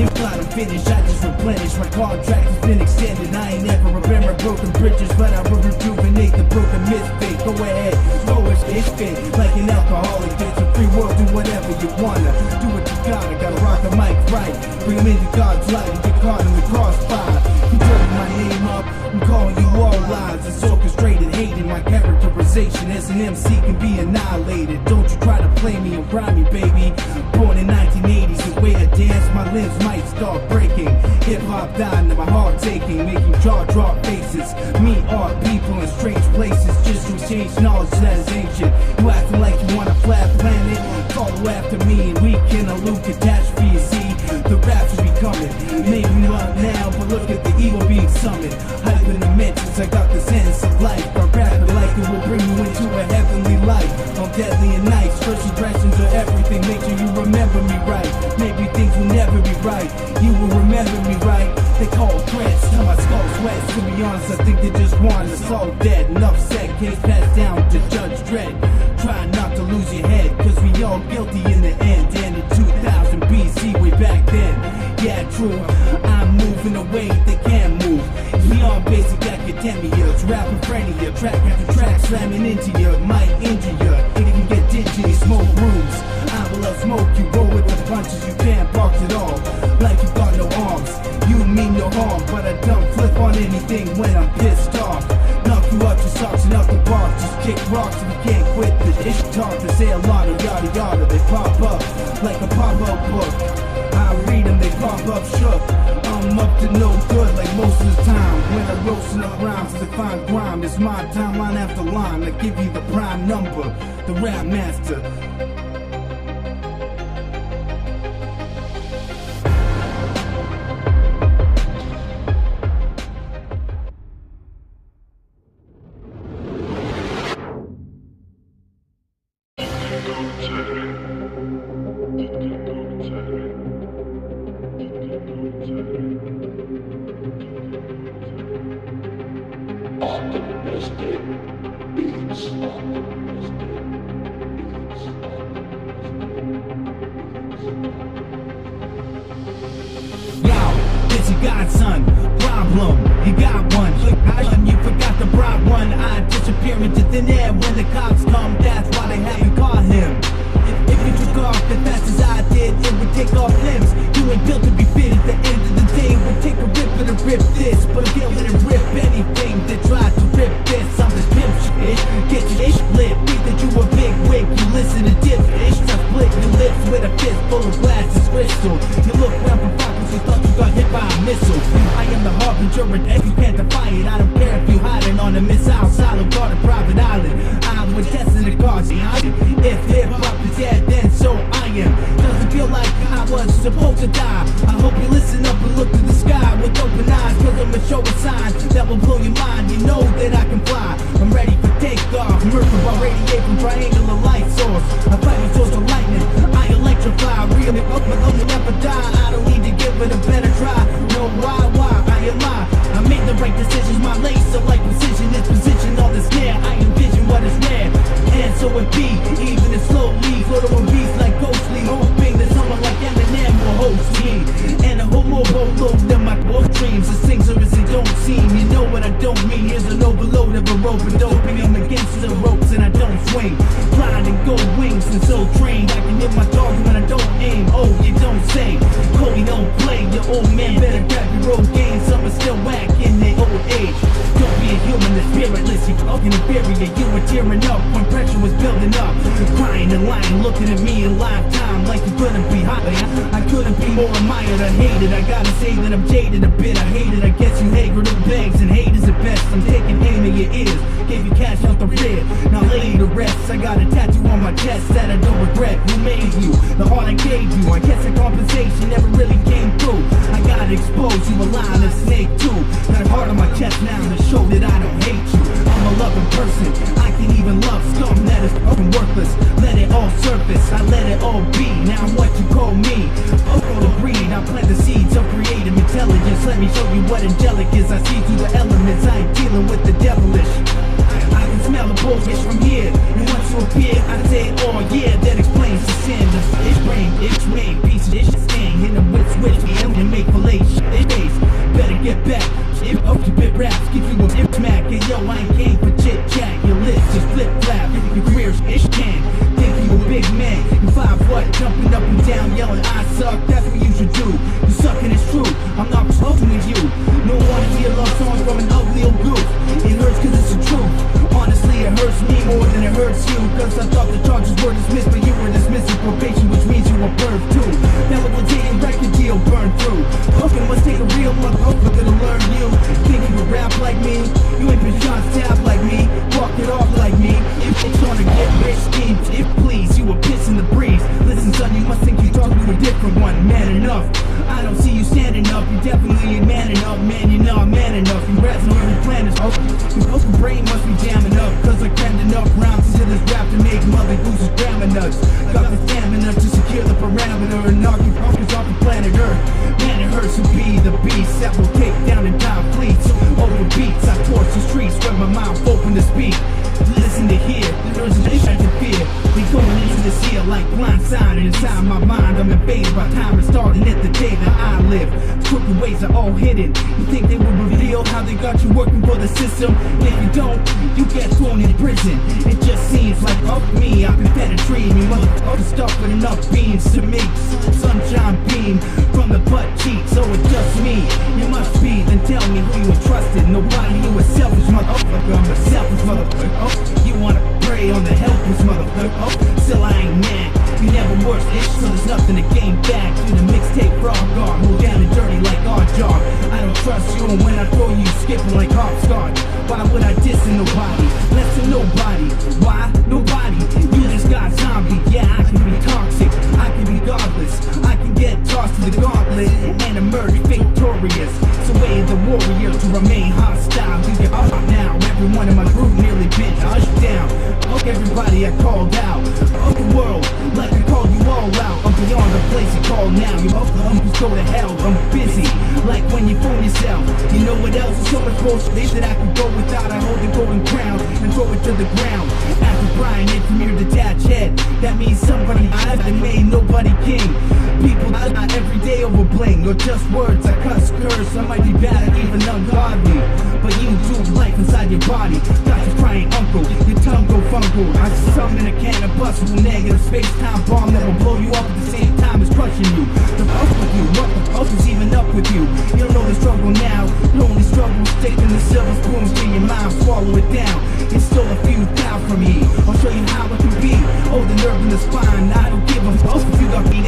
If I'm finished, I just replenish. My contract has been extended. I ain't never remember broken bridges, but I will rejuvenate the broken misfit. Go ahead, go it's fit, like an alcoholic. It's a free world, do whatever you wanna. Do what you gotta rock the mic right. Bring them into God's light and get caught in the crossfire. You turning my name up, I'm calling you all lies. It's orchestrated hating. My characterization as an MC can be annihilated. Don't you try to play me and rhyme me, baby. Born in 1980s, the way I dance, my limbs might start breaking. Hip-hop dying and my heart taking, making jaw drop faces. Me, art, people in strange places, just to exchange knowledge that is ancient. You acting like you want a flat planet? Follow after me and we can elude catastrophe. You see, the raps will be coming. Maybe not now, but look at the evil being summoned. Hype in dimensions, I got the sense of life. I rap it like it will bring you into a heavenly light. I'm deadly and nice, first impressions are everything. Make sure you remember me right. Maybe things will never be right. You will remember me right. They call threats till my skull sweats. To be honest, I think they just want us all dead. Enough said, case passed down to Judge Dredd. Try not to lose your head, cause we all guilty in the end. And in 2000 BC, way back then. Yeah, true, I'm moving away, they can't move. It's beyond basic academia. It's rapping friendly, track after track slamming into you. Might injure you, it can get dingy, smoke rooms. I will smoke you, roll with the punches, you can't box at all. Like you got no arms, you mean no harm. But I don't flip on anything when I'm pissed off. Knock you out your socks and out the box. Just kick rocks if you can't quit the ish talk. To say a lot of yada yada, they pop up like a pop-up book. I read them, they pop up shook. I'm up to no good like most of the time. When I'm roasting up rhymes to find grime, it's my time line after line. I give you the prime number, the rap master. Optimistic beats. Yo, it's your godson. Problem, you got one. You forgot the broad one. I disappear into thin air when the cops come. That's why they haven't caught him. If you took off as fast as I did, it would take off limbs. You ain't built to be fit at the end of the day. Would take a rip and rip this, but kill it and rip anything that tries to rip this. I'm this pimp shit. Get your ish lit. Think that you a big wig. You listen to dip ish. I split your lips with a fist full of glasses crystal. You look around for pockets, you thought you got hit by a missile. I am the harbinger and if you can't defy it, I don't care if you hiding on a missile silo guard a private island. I'm with destiny cards. If hip-hop is dead, then so I am. Doesn't feel like I was supposed to die. I hope you listen up and look to the sky with open eyes, cause I'ma show a sign that will blow your mind. You know that I can fly, I'm ready for takeoff. Mercury radiate from triangular light source. I fight with source of lightning, I electrify. Real it up, but I'll never die. I don't need to give it a better try. No, why, I am I made the right decisions, my laser like precision is position on the snare. I envision what is rare, and so it be. Even if slowly, float on beats like ghostly, hoping that someone like Eminem will host me. And a homo load them my both dreams. The things are as they don't seem. You know what I don't mean. Here's an overload of a rope and doping. I'm against the ropes and I don't swing. Blind and gold wings and so trained. I can hit my target when I don't aim. Oh, you don't say. Cody don't play. Your old man better grab your old game. Some are still whack in their old age. Don't be a human, the spiritless. You're fucking inferior. You were tearing up when pressure was building up. Crying and lying, looking at me in lifetime. say that I'm jaded a bit. I hate it, I guess you hate the bags, and hate is the best. I'm taking aim at your ears, gave you cash out the rear. Now lay to rest, I got a tattoo on my chest that I don't regret. Who made you? The heart I gave you. I guess the compensation never really came through. I gotta expose you, a lion and snake too. Got a heart on my chest now to show that I don't hate you. I'm a loving person, I can even love scum that is fucking worthless. Let it all surface, I let it all be. Now I'm what you call me, the breed. I plant the seeds of creative intelligence. Let me show you what angelic is. I see through the elements, I ain't dealing with the devilish. I can smell the bullshit from here, and once you appear, I say, oh yeah, that explains the sin. It's brain, it's rain, piece of shit stain. Hit them with switch, and make relation. It's better get back. If up to bit raps, give you a hip smack. And yo, I ain't came for chit chat. Your list is flip flap. Your career's ish can. Think you a big man. You 5 what? Jumping up and down, yelling, I suck. That's what you should do. You suck and it's true. I'm not fucking with you. No one to hear love songs from an ugly old goof. It hurts cause it's the truth. Honestly, it hurts me more than it hurts you. Cause I thought the charges were dismissed, but you were dismissing probation, which means you were birthed too. That was the day record deal burned through. Fucking must take a real motherfucker to learn you. Think you can rap like me? You ain't been shot stabbed like me. Walk it off like me. If it's trying to get rich schemes, if please, you were pissing the breeze. Listen son, you must think you talking to a different one. Man enough, I don't see you standing up. You definitely ain't man enough, man, you're not man enough. You rats on every planet. Your vocal brain must be jamming up. Cause I crammed enough rhymes into this rap to make mother gooses grammar nuts. Got the stamina to secure the parameter and knock you fuckers off the planet Earth. Man, it hurts to be the beast that will take down and die fleets. Over beats, I torch the streets, spread my mouth open to speak. Listen to hear, there's a nation to fear. We going into this year like blind sign, and inside my mind I'm invaded by time and starting at the day that I live. Crooked ways are all hidden. You think they will reveal how they got you working for the system? And if you don't, you get thrown in prison. It just seems like up me, I've been penetrating you motherfuckers stuff with enough beams to make sunshine beam from the butt cheek. So it's just me, you must be. Then tell me who you entrusted. Nobody, you a selfish motherfucker. I'm a selfish motherfucker. You wanna prey on the helpless motherfucker. Still I ain't mad. You never worse ish, so there's nothing to gain back. Do the mixtape frog guard, move down and dirty like our job. I don't trust you, and when I throw you skipping like hopscotch. Why would I diss nobody? Less than nobody. Why? Nobody. You just got zombie. Yeah, I can be toxic. I can be godless. I can get tossed to the gauntlet and emerge victorious. It's the way of the warrior to remain hostile. You get up now. Everyone in my group nearly been hushed down. Fuck everybody I called out. Fuck the world like I called you all out. I'm beyond the place you call now. You hope the uncles go to hell. I'm busy like when you phone yourself. You know what else is so much bullshit that I can go without. I hold the golden crown and throw it to the ground. After Brian hit from your detached head, that means somebody I made nobody king. People die every day over bling or just words. I cuss, curse. I might be bad or even ungodly, but you do life inside your body. Got you crying uncle, your tongue go fungal. I summon a can of bust with a negative space-time bomb that will blow you up at the same time as crushing you. The fuck with you, what the fuck is even up with you? You don't know the struggle now, the only struggle sticking the silver spoons to your mind, swallow it down. It's still a few thou from me. I'll show you how it can be. Oh, the nerve in the spine. I don't give a fuck if you got me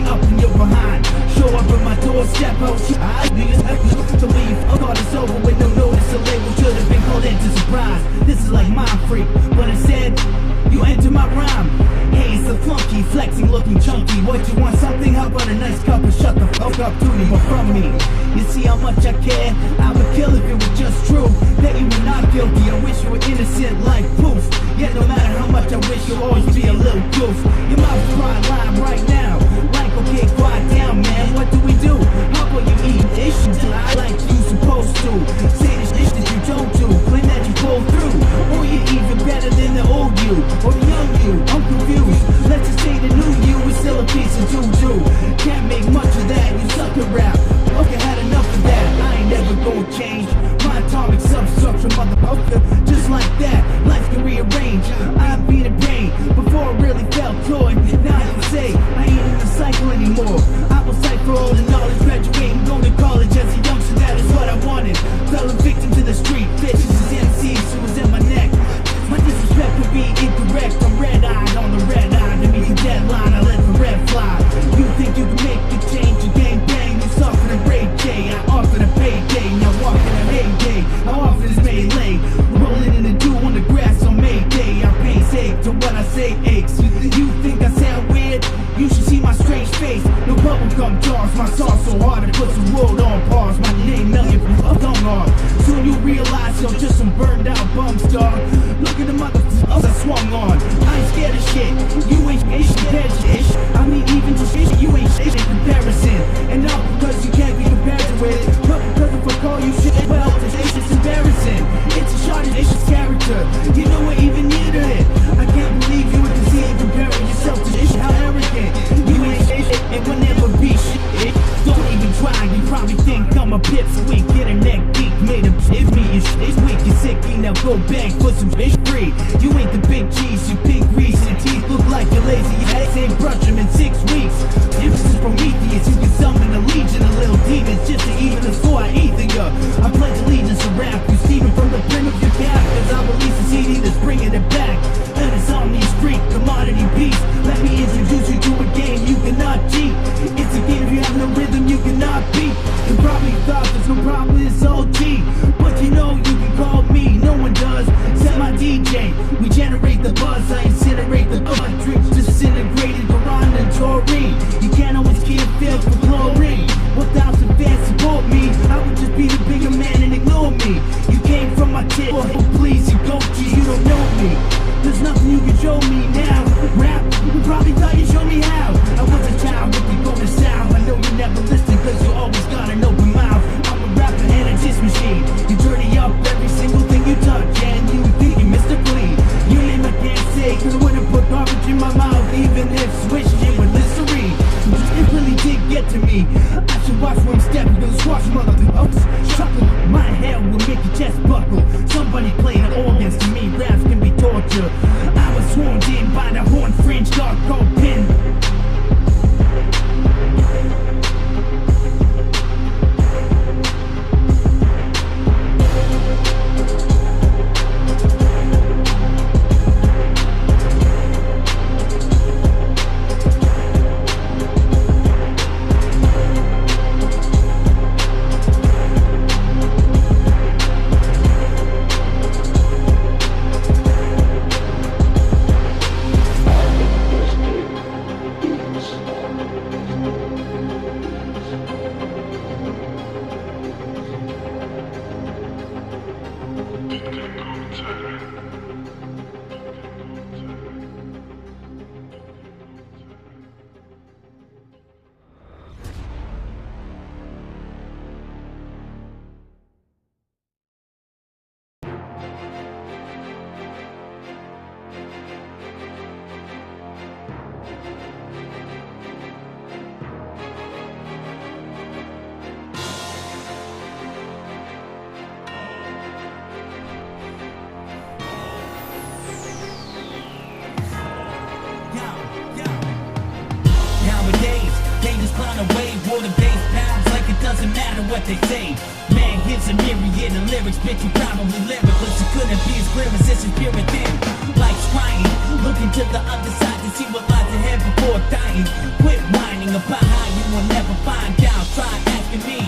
up in your behind. Show up at my doorstep, oh shit, I niggas to leave. I thought it's over with no notice. The label should have been called into surprise. This is like Mind Freak, but instead you enter my rhyme. Hey, it's a flunky, flexing, looking chunky. What you want? Something? How about a nice cup and shut the fuck up to me? But from me, you see how much I care. I would kill if it was just true that you were not guilty. I wish you were innocent like poof. Yet no matter how much I wish, you'll always be a little goof. Your mouth is dry line right now. Like, okay, quiet down, man. What do we do? How about you eat issues I like you supposed to? Say the shit that you don't do. Claim that you pull through. Or you even better than the old you or the young you. I'm confused. Let's just say the new you is still a piece of doo-doo. Can't make much of that. You suck at rap. Okay, had enough of that. I ain't never gonna change. My atomic substructure, motherfucker. Just like that, life can rearrange. I've been a brain before I really felt joy. Now I can say I ain't in the cycle anymore. I will cipher all the knowledge, graduating, go to college as a youngster. That is what I wanted. Fell a victim to the street, bitches as MCs who was in my neck. My disrespect would be incorrect. I'm red-eyed on the red eye. To meet the deadline, I let the red fly. You think you can strange face, no bubblegum jaws. My song so hard it puts the world on pause. My name million gone on. Soon you realize you're just some burned out bum star. Look at the motherfuckers I swung on. I ain't scared of shit. You ain't scared of shit. I mean even to shit, you ain't shit in comparison. And not because you can't be compared to it, but because if I call you shit, well, it's just embarrassing. It's a shot, it's just character. You know we're even near to it. I can't believe you would concede comparing yourself to shit. How arrogant. You ain't shit and will never be shit. Don't even try, you probably think I'm a pipsqueak. Get a neck geek, made a if me and shit. It's weak, you're sick, now go bang for some fish free. You ain't the big cheese, you pink grease. Your teeth look like you're lazy, your ass ain't brush them in 6 weeks. If this is Prometheus, you can summon a legion of little demons just to even the score I either ya. I pledge allegiance to rap, you see me from the brim of your cap. Cause I release a CD that's bringing it back. And it's on these street commodity beats. Let me introduce you to a game you cannot cheat. It's a game if you have no rhythm you cannot beat. You probably thought there's no problem, it's OG. But you know you can call me, no one does. Set my DJ, we generate the buzz. I incinerate the blood, drink disintegrated Quran and taurine. You can't always get filled for chlorine. 1,000 fans support me, I would just be the bigger man and ignore me. You came from my tip, oh please you go to, you don't know me. There's nothing you can show me now. Rap, you probably thought you showed me how. I was a child with the golden sound. I know you never listen cause you always got an open mouth. I'm a rapper and a diss machine. You dirty up every single thing you touch and you think you missed a clean. Your name I can't say cause I wouldn't put garbage in my mouth even if switched it with Listerine. It really did get to me. I should watch where I'm stepping cause squash motherfuckers. Chuckle, my hair will make your chest buckle. Somebody play the organs to me, raps can be torture. I was sworn in by the horn fringe dark gold pin. What they say, man, here's a myriad of lyrics, bitch, you probably lyricless. You couldn't be as clear as this is pure within. Life's crying, looking to the other side to see what lies ahead before dying. Quit whining about how you will never find out. Try asking me,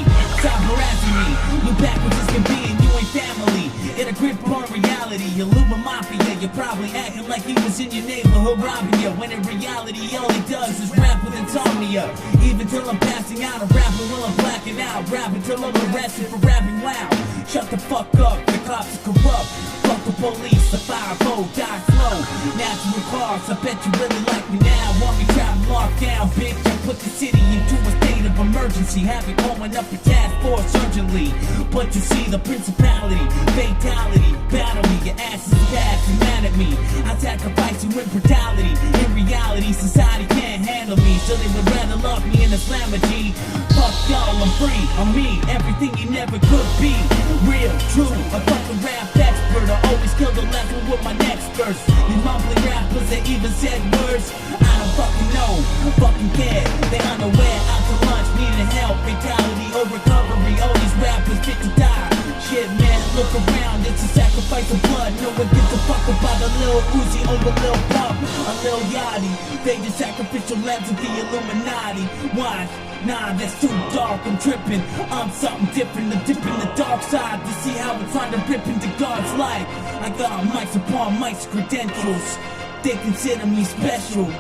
stop harassing me. You backwards as can be and you ain't family. Get a grip on reality, you Luma Mafia. You're probably acting like he was in your neighborhood robbing you, when in reality all he does is rap with insomnia. Even till I'm passing out, I'm rapping while I'm blacking out. Rapping till I'm arrested for rapping loud. Shut the fuck up, the cops are corrupt. Fuck the police, the fire code, die slow. Natural cars, I bet you really like me now. Want me trapped, locked down, bitch. I put the city into a state of emergency. Have it going up a task force urgently. But you see the principality, fatality, battle me. Your ass is past, you mad at me. I sacrifice you in brutality. In reality, society can't handle me, so they would rather lock me in a slammer G. Fuck y'all, I'm free, I'm me. Everything you never could be. Real, true, a fucking rap expert. I always kill the last one with my next verse. These mumbling rappers, they even said words. I don't fucking know, fucking care. They unaware, out to lunch, needing help. Fatality or recovery, all these rappers fit to die. Shit, man, look around, it's a sacrifice of blood. No one gives a fuck about a little Uzi or a little pump, a little Yachty. They just sacrificial lambs of the Illuminati. Watch, nah, that's too dark, I'm tripping. I'm something different, I'm dipping the dark side to see how I'm trying to rip into God's light. I got mics upon mics credentials, they consider me special.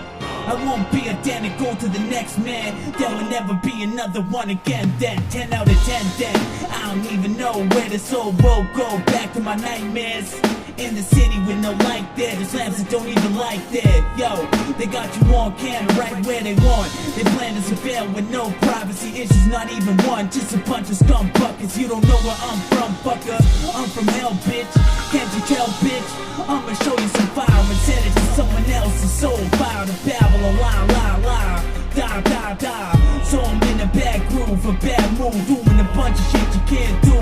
I won't be a Dan and go to the next man. There will never be another one again. Then 10 out of 10 then I don't even know where this whole road go. Back to my nightmares in the city with no light there. The slams that don't even like there. Yo, they got you on camera right where they want. They plan to surveil with no privacy issues, not even one. Just a bunch of scum buckets. You don't know where I'm from, fucker. I'm from hell, bitch. Can't you tell, bitch? I'ma show you some fire and send it to someone else's soul. Fire to babble a lie, lie, lie. Die, die, die. So I'm in a bad groove, a bad mood, doing a bunch of shit you can't do.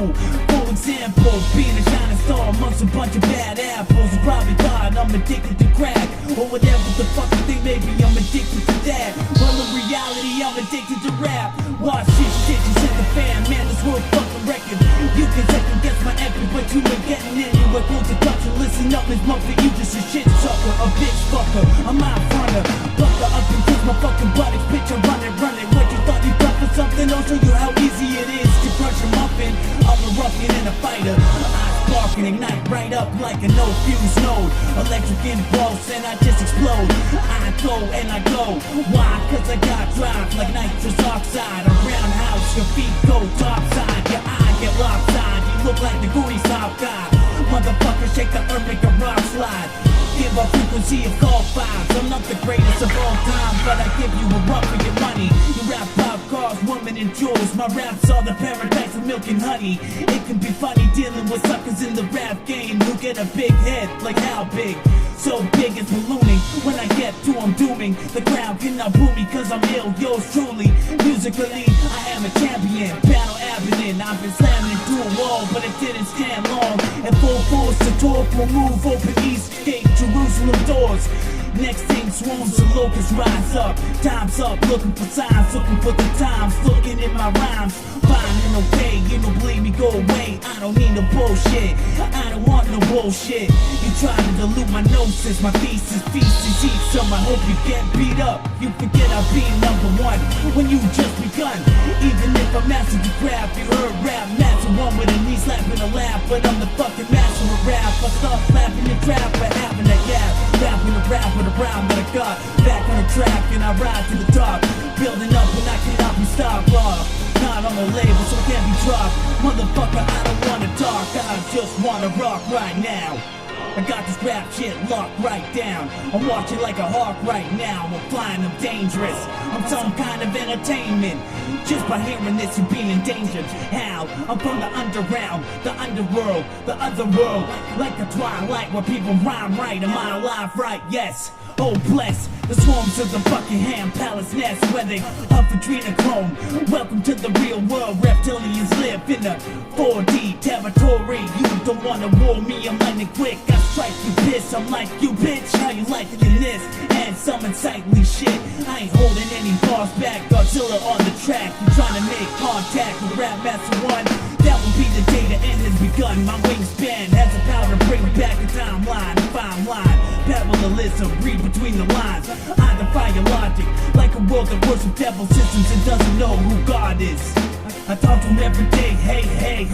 For example, being a shining star amongst a bunch of bad apples. You probably thought I'm addicted to crack or whatever the fuck you think. Maybe I'm addicted to that. Well, in reality, I'm addicted to rap. Watch shit, you set the fan, man. This world fucking record. You can second guess my epic, but you ain't getting anywhere close to touch and listen up, Miss Muffet. You just a shit sucker, a bitch fucker, I'm out fronter. Bucker up and kiss my fucking buttocks. Picture run it. What you thought you got for something? I'll show you how easy it is to crush a muffin. I'm a ruffian and a fighter. I spark and ignite right up like a no-fuse node. Electric impulse and I just explode. I go and I go. Why? Cause I got drive like nitrous oxide. A roundhouse, your feet go topside. Your eye get lopside. You look like the Goonies top guy. Motherfucker, shake the earth, make a rock slide. Give a frequency of call fives. I'm not the greatest of all time, but I give you a run for your money. You rap pop cars, women and jewels. My raps are the paradise of milk and honey. It can be funny dealing with suckers in the rap game who get a big head, like how big? So big it's ballooning. When I get to I'm dooming. The crowd cannot boo me cause I'm ill, yours truly. Musically, I am a champion. Battle abstinent, I've been slamming into a wall, but it didn't stand long. And full force to talk will move, open East Gate, Jerusalem doors. Next thing, swarms of locusts rise up. Time's up, looking for signs, looking for the times, looking in my rhymes. Finding a way, you don't believe me, go away. I don't need no bullshit, I don't want no bullshit. You try to dilute my gnosis, my thesis, feces, eat some. I hope you get beat up. You forget I'll be number one when you just begun. Even if I mastered the craft, you heard rap, master one with a knee slapping a laugh. But I'm the fucking master of rap. I start slapping the trap for having a gap. Rapping a rap with a round that I got. Back on the track and I ride to the top. Building up and I cannot be stopped. Not on the label so it can't be dropped. Motherfucker, I don't wanna talk, I just wanna rock right now. I got this rap shit locked right down. I'm watching like a hawk right now. I'm flying, I'm dangerous. I'm some kind of entertainment. Just by hearing this, you're being endangered. How? I'm from the underground, the underworld, the other world. Like the twilight where people rhyme right. Am I alive right? Yes. Oh bless the swarms of the Buckingham Palace nest where they huff adrenochrome. Welcome to the real world. Reptilians live in the 4D territory. You don't wanna war me, I'm lightning quick. I strike you piss, I'm like you bitch. How you like it in this? And some unsightly shit. I ain't holding any bars back. Godzilla on the track. You trying to make contact with Rap Master 1? That will be the day the end has begun. My wingspan has the power to bring back a timeline. Fine line, parallelism, read between the lines. I defy your logic, like a world that worships devil systems and doesn't know who God is. I talk to him every day, hey.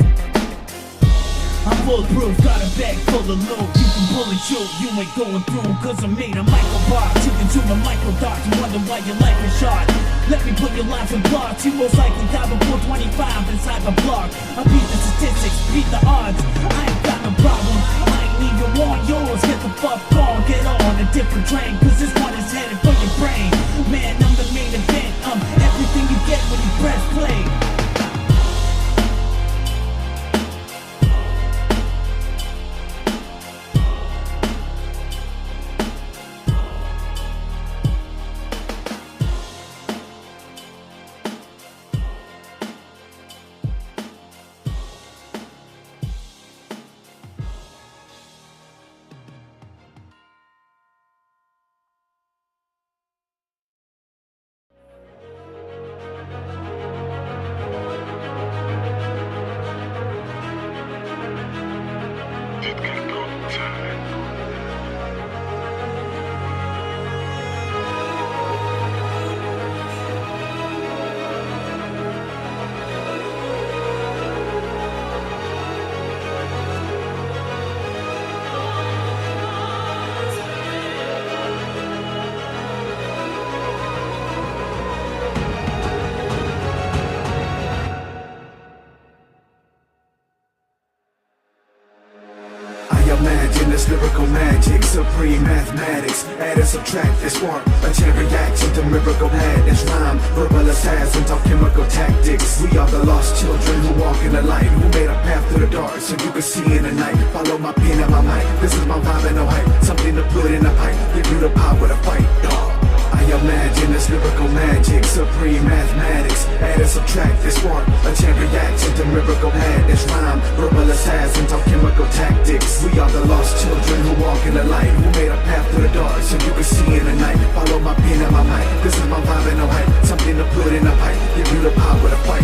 I'm bulletproof, got a bag full of loot. You can bully shoot, you ain't going through. Cause I made a microbox, you consume a microdot. You wonder why your life is short. Let me put your life in blocks. You most likely die before 25 inside the block. I beat the statistics, beat the odds. I ain't got no problem, I ain't even want yours. Get the fuck on, get on a different train. Cause this one is headed for your brain. Man, I'm the main event, I'm everything you get when you press play. this lyrical magic, supreme mathematics. Add and subtract, and spark a chain reaction to miracle madness. Rhyme, verbal assassins, alchemical tactics. We are the lost children who walk in the light, who made a path through the dark so you can see in the night. Follow my pen and my mic, this is my vibe and no hype. Something to put in a pipe, give you the power to fight. I imagine this lyrical magic, supreme mathematics. Add and subtract, and spark a chain reaction to miracle madness. Rhyme, verbal assassins, alchemical tactics. We are the lost children who walk in the light, who made a path through the dark so you can see in the night. Follow my pen and my mic, this is my vibe and no hype. Something to put in a pipe, give you the power to fight.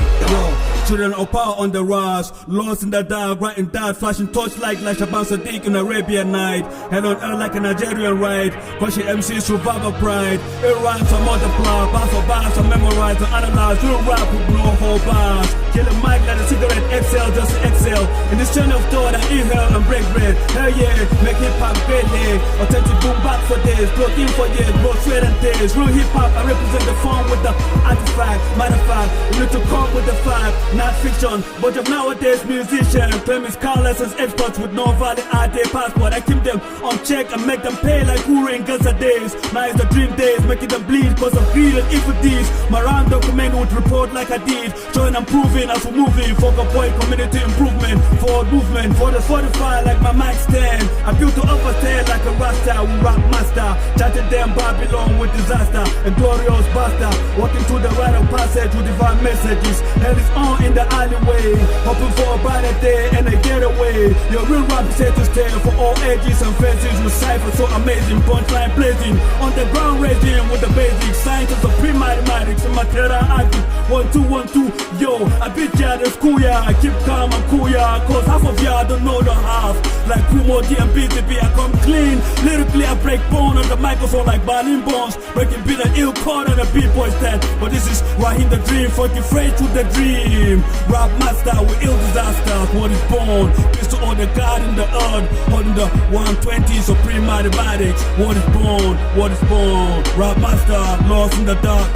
Children of power on the rise, lost in the dark, writing dark, flashing torchlight like Shaban Sadiq in Arabian night. Head on earth like a Nigerian ride, crushing MCs survivor pride. It rhymes I multiply, bar for bars I memorize and analyze. Real rap with no whole bars. Kill a mic like a cigarette, exhale just to exhale. In this channel of thought I inhale and break bread. Hell yeah, make hip hop great, yeah. Authentic boom back for days, plug in for years, blood, sweat and tears. Real hip hop, I represent the form with the artifact. Matter of fact, you need to come with the fact. Not fiction, but of nowadays musician claiming scholars as experts with no valid ID passport. I keep them on check and make them pay like Uri and Gaza days. Now it's the dream days, making them bleed cause of greed and evil deeds. My round document would report like I did, showing I'm proving as we're moving. Focal point, community improvement, forward movement, for the 45 like my mic stand. I built to upper tail like a rasta, we rap master. Chatting them Babylon with disaster and glorious bastard. Walking through the rite of passage with divine messages. Hell is on in the alleyway, hoping for a brighter day and a getaway. Your real rap is here to stay for all ages and faces. With cypher so amazing, punchline blazing, on the ground raging with the basics. Scientists of pre-mathematics and material acting. 1, 2, 1, 2, yo, I beat ya, the school ya. I keep calm and cool ya, cause half of ya don't know the half. Like Kumo, D and BTB, I come clean. Lyrically I break bone on the microphone like Berlin bones. Breaking beat and ill chord on the beat-boy stand. But this is Warhead the dream, 40 afraid to the dream. Rap master with ill disasters, what is born. Peace to all the God in the earth, holding the 120 supreme mathematics. What is born, what is born. Rap master, lost in the dark.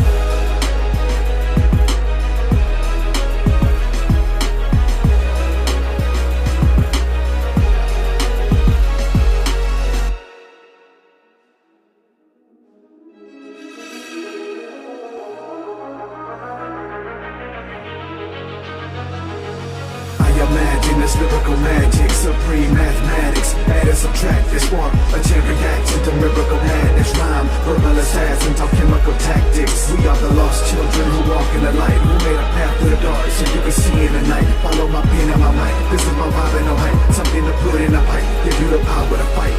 Imagine this lyrical magic, supreme mathematics. Add and subtract, and spark a chain reaction to miracle madness. Rhyme, verbal assassins, alchemical tactics. We are the lost children who walk in the light, who made a path through the dark so you can see in the night. Follow my pen and my mic, this is my vibe and no hype. Something to put in a pipe, give you the power to fight.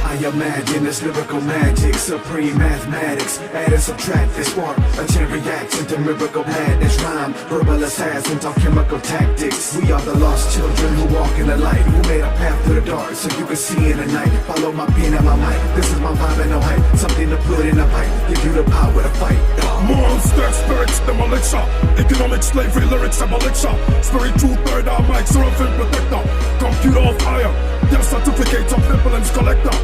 I imagine this lyrical magic, supreme mathematics. Add and subtract, and spark a chain reaction to miracle madness. Rhyme, verbal assassins, alchemical tactics. We are the lost children who walk in the light, who made a path through the dark so you can see in the night. Follow my pen and my mic, this is my vibe and no hype. Something to put in a pipe, give you the power to fight. Monster spirits, demolition. Economic slavery, lyrics, abolition. Spiritual third eye mic, surfing protector. Computer of fire, their certificates of implements collector.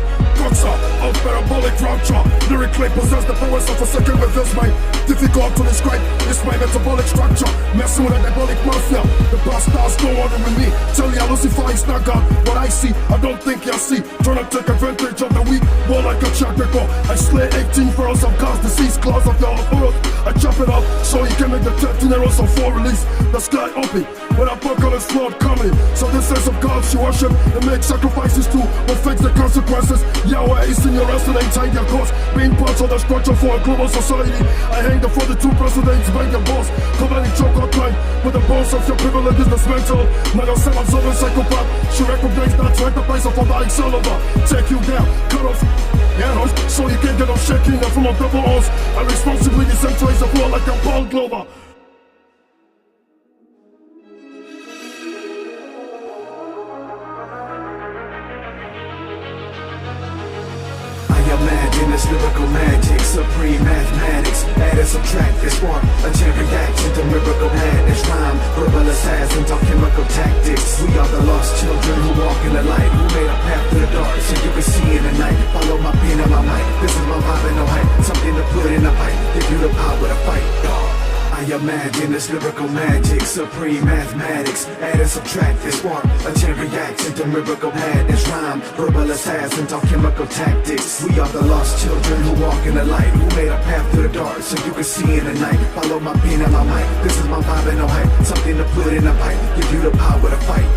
Coxer of parabolic rapture. Lyrically possess the powers of a second reverse mind. Difficult to describe, it's my metabolic structure. Messing with a diabolic mafia. The bastards don't want it with me. Tell ya Lucifer is not God. What I see, I don't think you'll see. Trying to take advantage of the weak, more like a track record. I slay 18 furrows of God's disease, claws of your earth. I chop it up so you can make the 13 arrows of 4 release. The sky open when apocalypse flood coming. So the sense of gods you worship and make sacrifices to will fix the consequences. Yahweh is in your residence, hide your cause. Being part of the structure for a global society. I hang the 42 presidents, bang your boss. Commanding choke or climb with the bones of your privileges dismantled. Now you're self-absorbing psychopath. She recognizes that to enterprise of a body Kasinova. Take you down, cut off. Yeah, so you can't get off shaking them from a double horse. I responsibly decentralize the floor like a Paul Glover. Imagine this lyrical magic, supreme mathematics. Add and subtract, and spark a chain reaction to miracle madness. Rhyme, verbal assassins, alchemical tactics. We are the lost children who walk in the light, who made a path through the dark so you can see in the night. Follow my pen and my mic, this is my vibe and no hype. Something to put in a pipe, give you the power to fight. I I imagine this lyrical magic, supreme mathematics. Add and subtract this spark, a chain reaction to miracle madness. Rhyme, verbal assassins, alchemical tactics. We are the lost children who walk in the light, who made a path through the dark so you can see in the night. Follow my pen and my mic, this is my vibe and no hype. Something to put in a pipe, give you the power to fight.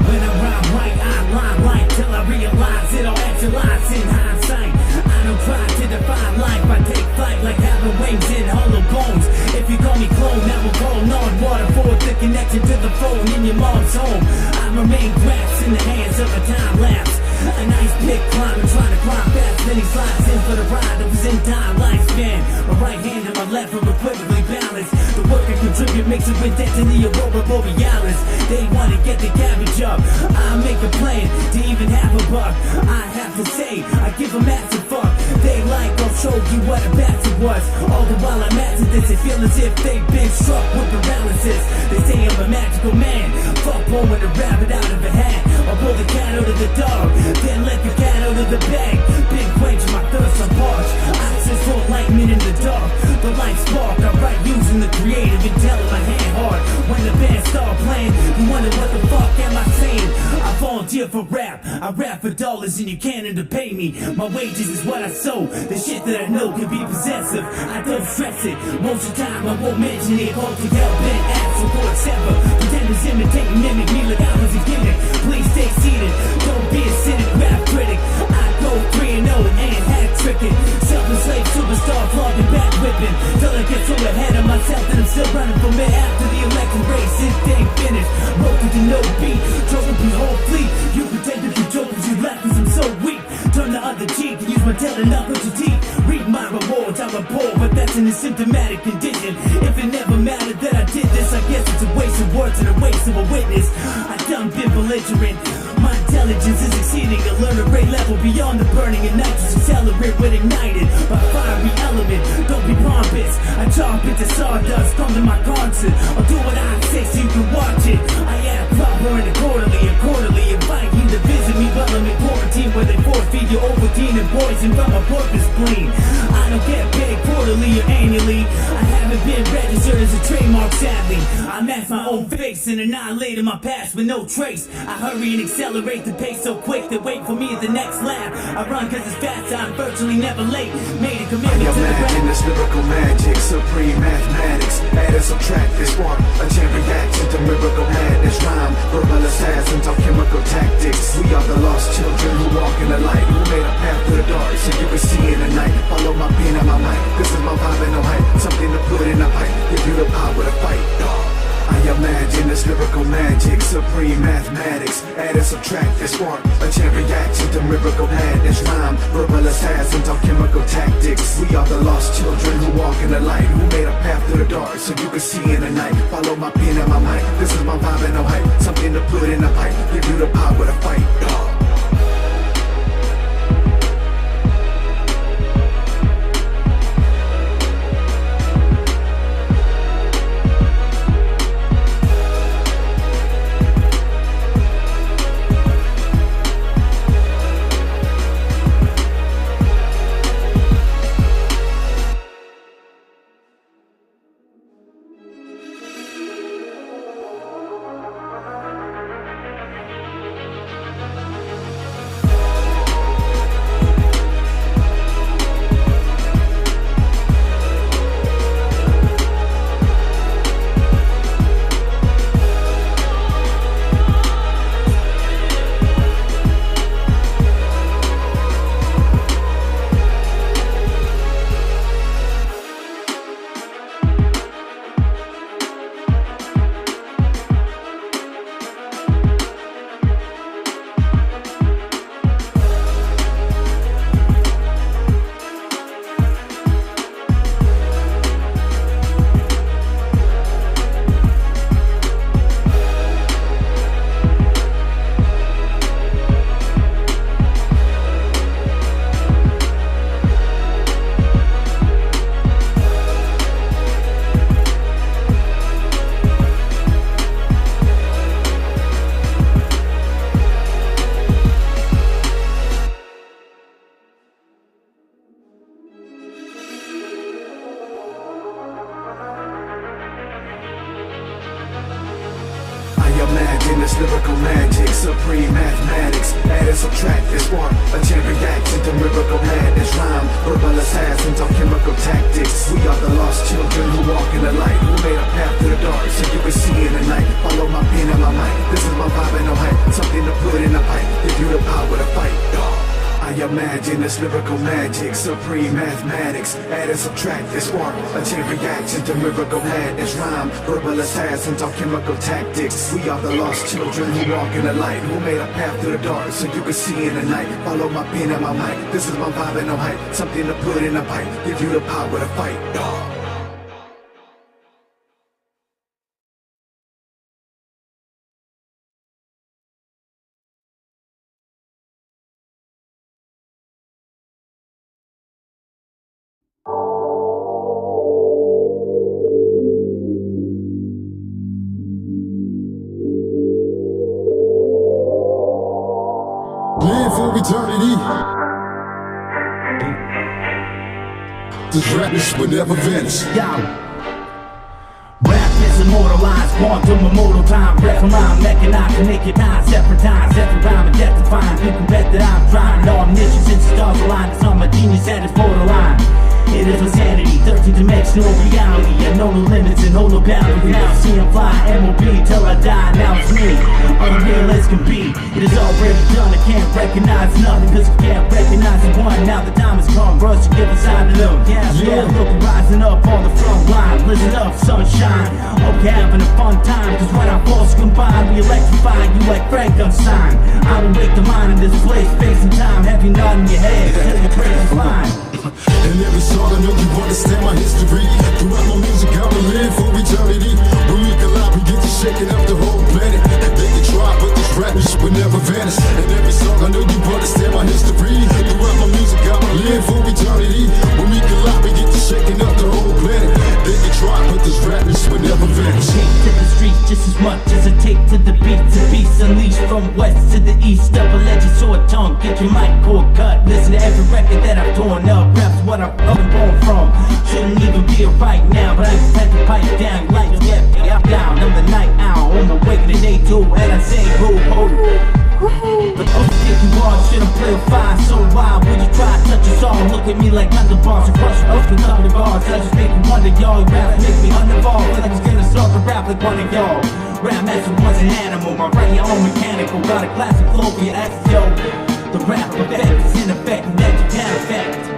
When I rhyme right, I line right till I realize it all actualize in hindsight. I don't try to define life, I take flight like having wings in hollow bones. If you call me clone, now I'm calling on water for the connection to the phone in your mom's home. I remain grasped in the hands of a time lapse. A nice big climber trying to climb fast, then he slides in for the ride of his entire lifespan. My right hand and my left are equivocally balanced. The work I contribute makes it with destiny aurora borealis. They want to get the cabbage up, I make a plan to even have a buck. I have to say, I give a massive fuck. They like, I'll show you what a bastard was. All the while I'm at this, they feel as if they've been struck with paralysis. They say I'm a magical man, fuck pulling a rabbit out of a hat. I'll pull the cat out of the dog, then let the cat out of the bag. Big quench my thirst, I'm parched. Access for enlightenment in the dark. The light spark, I write using the creative intel in my hand hard. When the band start playing, you wonder what the fuck am I saying? I volunteer for rap, I rap for dollars and you can't underpay me. My wages is what I sow, the shit that I know can be possessive. I don't stress it, most of the time I won't mention it. Call to help, then ask for etc. Pretenders imitate and mimic me like I was a gimmick. Please stay seated, don't be a cynic rap critic. I go 3-0 and hat tricking. Self-enslaved superstar flogging back whipping. Till I get so ahead of myself that I'm still running from it after the election race. This thing finished, broken to no beat. Joker be whole fleet. You pretend to be jokers, you laugh cause I'm so weak. Turn the other cheek and use my tail and knuckle to teeth. Read my rewards, I'm a poor, but that's an asymptomatic condition. If it never mattered that I did this, I guess it's a waste of words and a waste of a witness. I done been belligerent. My intelligence is exceeding a learner rate level beyond the burning and nitrous accelerate when ignited by fiery element. Don't be pompous, I chop it to sawdust, come to my concert. I'll do what I say so you can watch it. I am proper and accordingly invite you to visit me while I'm in quarantine, where they force feed you Ovaltine and poison from my porpoise spleen. I don't get paid quarterly or annually. I haven't been registered as a trademark, sadly. I mask my own face and annihilated my past with no trace. I hurry and accelerate the pace so quick they wait for me at the next lap. I run cause it's fast, I'm virtually never late. Made a commitment to the Imagine this lyrical magic, supreme mathematics. Add and subtract this spark, a chain reaction to miracle madness. Rhyme, verbal assassins, alchemical tactics. We are the lost children who walk in the light, who made a path through the dark so you can see in the night. Follow my pen and my mic, this is my vibe and no hype. Something to put in a pipe, give you the power to fight. I imagine this lyrical magic, supreme mathematics. Add and subtract this spark, a chain reaction to miracle madness. Rhyme, verbal assassins, alchemical tactics. We are the lost children who walk in the light, who made a path through the dark so you can see in the night. Follow my pen and my mic, this is my vibe and no hype. Something to put in a pipe, give you the power to fight. imagine this lyrical magic, supreme mathematics. Add and subtract and spark a chain reaction to miracle madness. Rhyme, verbal assassins on chemical tactics. We are the lost children who walk in the light, who made a path to the dark so you can see in the night. Follow my pen and my mic, this is my vibe and no hype. Something to put in the pipe, give you the power to fight. I imagine this lyrical magic, supreme mathematics. Add and subtract and spark a chain reaction to miracle madness. Rhyme, verbal assassins on chemical tactics. We are the lost children who walk in the light, who made a path to the dark so you can see in the night. Follow my pen and my mic, this is my vibe and no hype. Something to put in the pipe, give you the power to fight. Live for eternity. This rapness will never vanish. Rap is immortalized, quantum immortal time. Breath from rhyme, mechanized, naked time. Separate times, every rhyme is death defined. You can bet that I'm trying. No omniscience since the stars align. It's on my genius at its borderline. It is insanity, 13-dimensional reality. I know no limits and hold no boundaries. Now see him fly, MOB till I die. Now it's me, unreal as can be. It is already done, I can't recognize nothing, cause I can't recognize the one. Now the time has come, rush to give a sign to them. Yeah, look, rising up on the front line. Listen up, sunshine. Okay, having a fun time, cause when our forces combine, we electrify you like Frankenstein. I will wake the mind in this place, space and time. Have you nod in your head, till your brain is fine. In every song I know you understand my history. Throughout my music I will live for eternity. When we collide we get to shaking up the whole planet. They can try but this rapness will never vanish. In every song I know you understand my history. Throughout my music I will live for eternity. When we collide we get to shaking up the whole planet. They can try but this rapness will never vanish. Take to the streets just as much as I take to the beats. A beast unleashed from west to the east. Double-edged sword tongue, get your mic cord cut. Listen to every record that I've torn up. Rap's what I'm up and born from. Shouldn't even be a right now, but I just had to pipe down. Like get me up down, I'm the night owl. On my way to the day too, and I say ho ho. But if you are, shouldn't play a fire. So why would you try to touch a song? Look at me like underbars and crush up the top of the bars. I just make me wonder, y'all. Rap make me uninvolved. Like I was gonna start to rap like one of y'all. Rap master was an animal, my right on mechanical. Got a classic flow for your ass, yo. The rap effect is in effect, and that you can affect.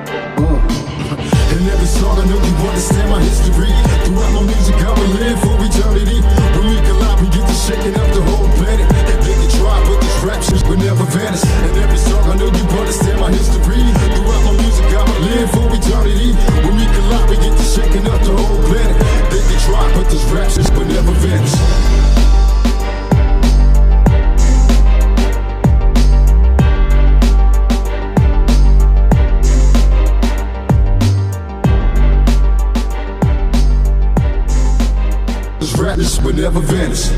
In every song I know you understand my history. Throughout my music I will live for eternity. When we collide we get to shaking up the whole planet. They can try but this rap shit will never vanish. In every song I know you understand my history. Throughout my music I will live for eternity. When we collide we get to shaking up the whole planet. They can try but this rap shit will never vanish. This will never vanish.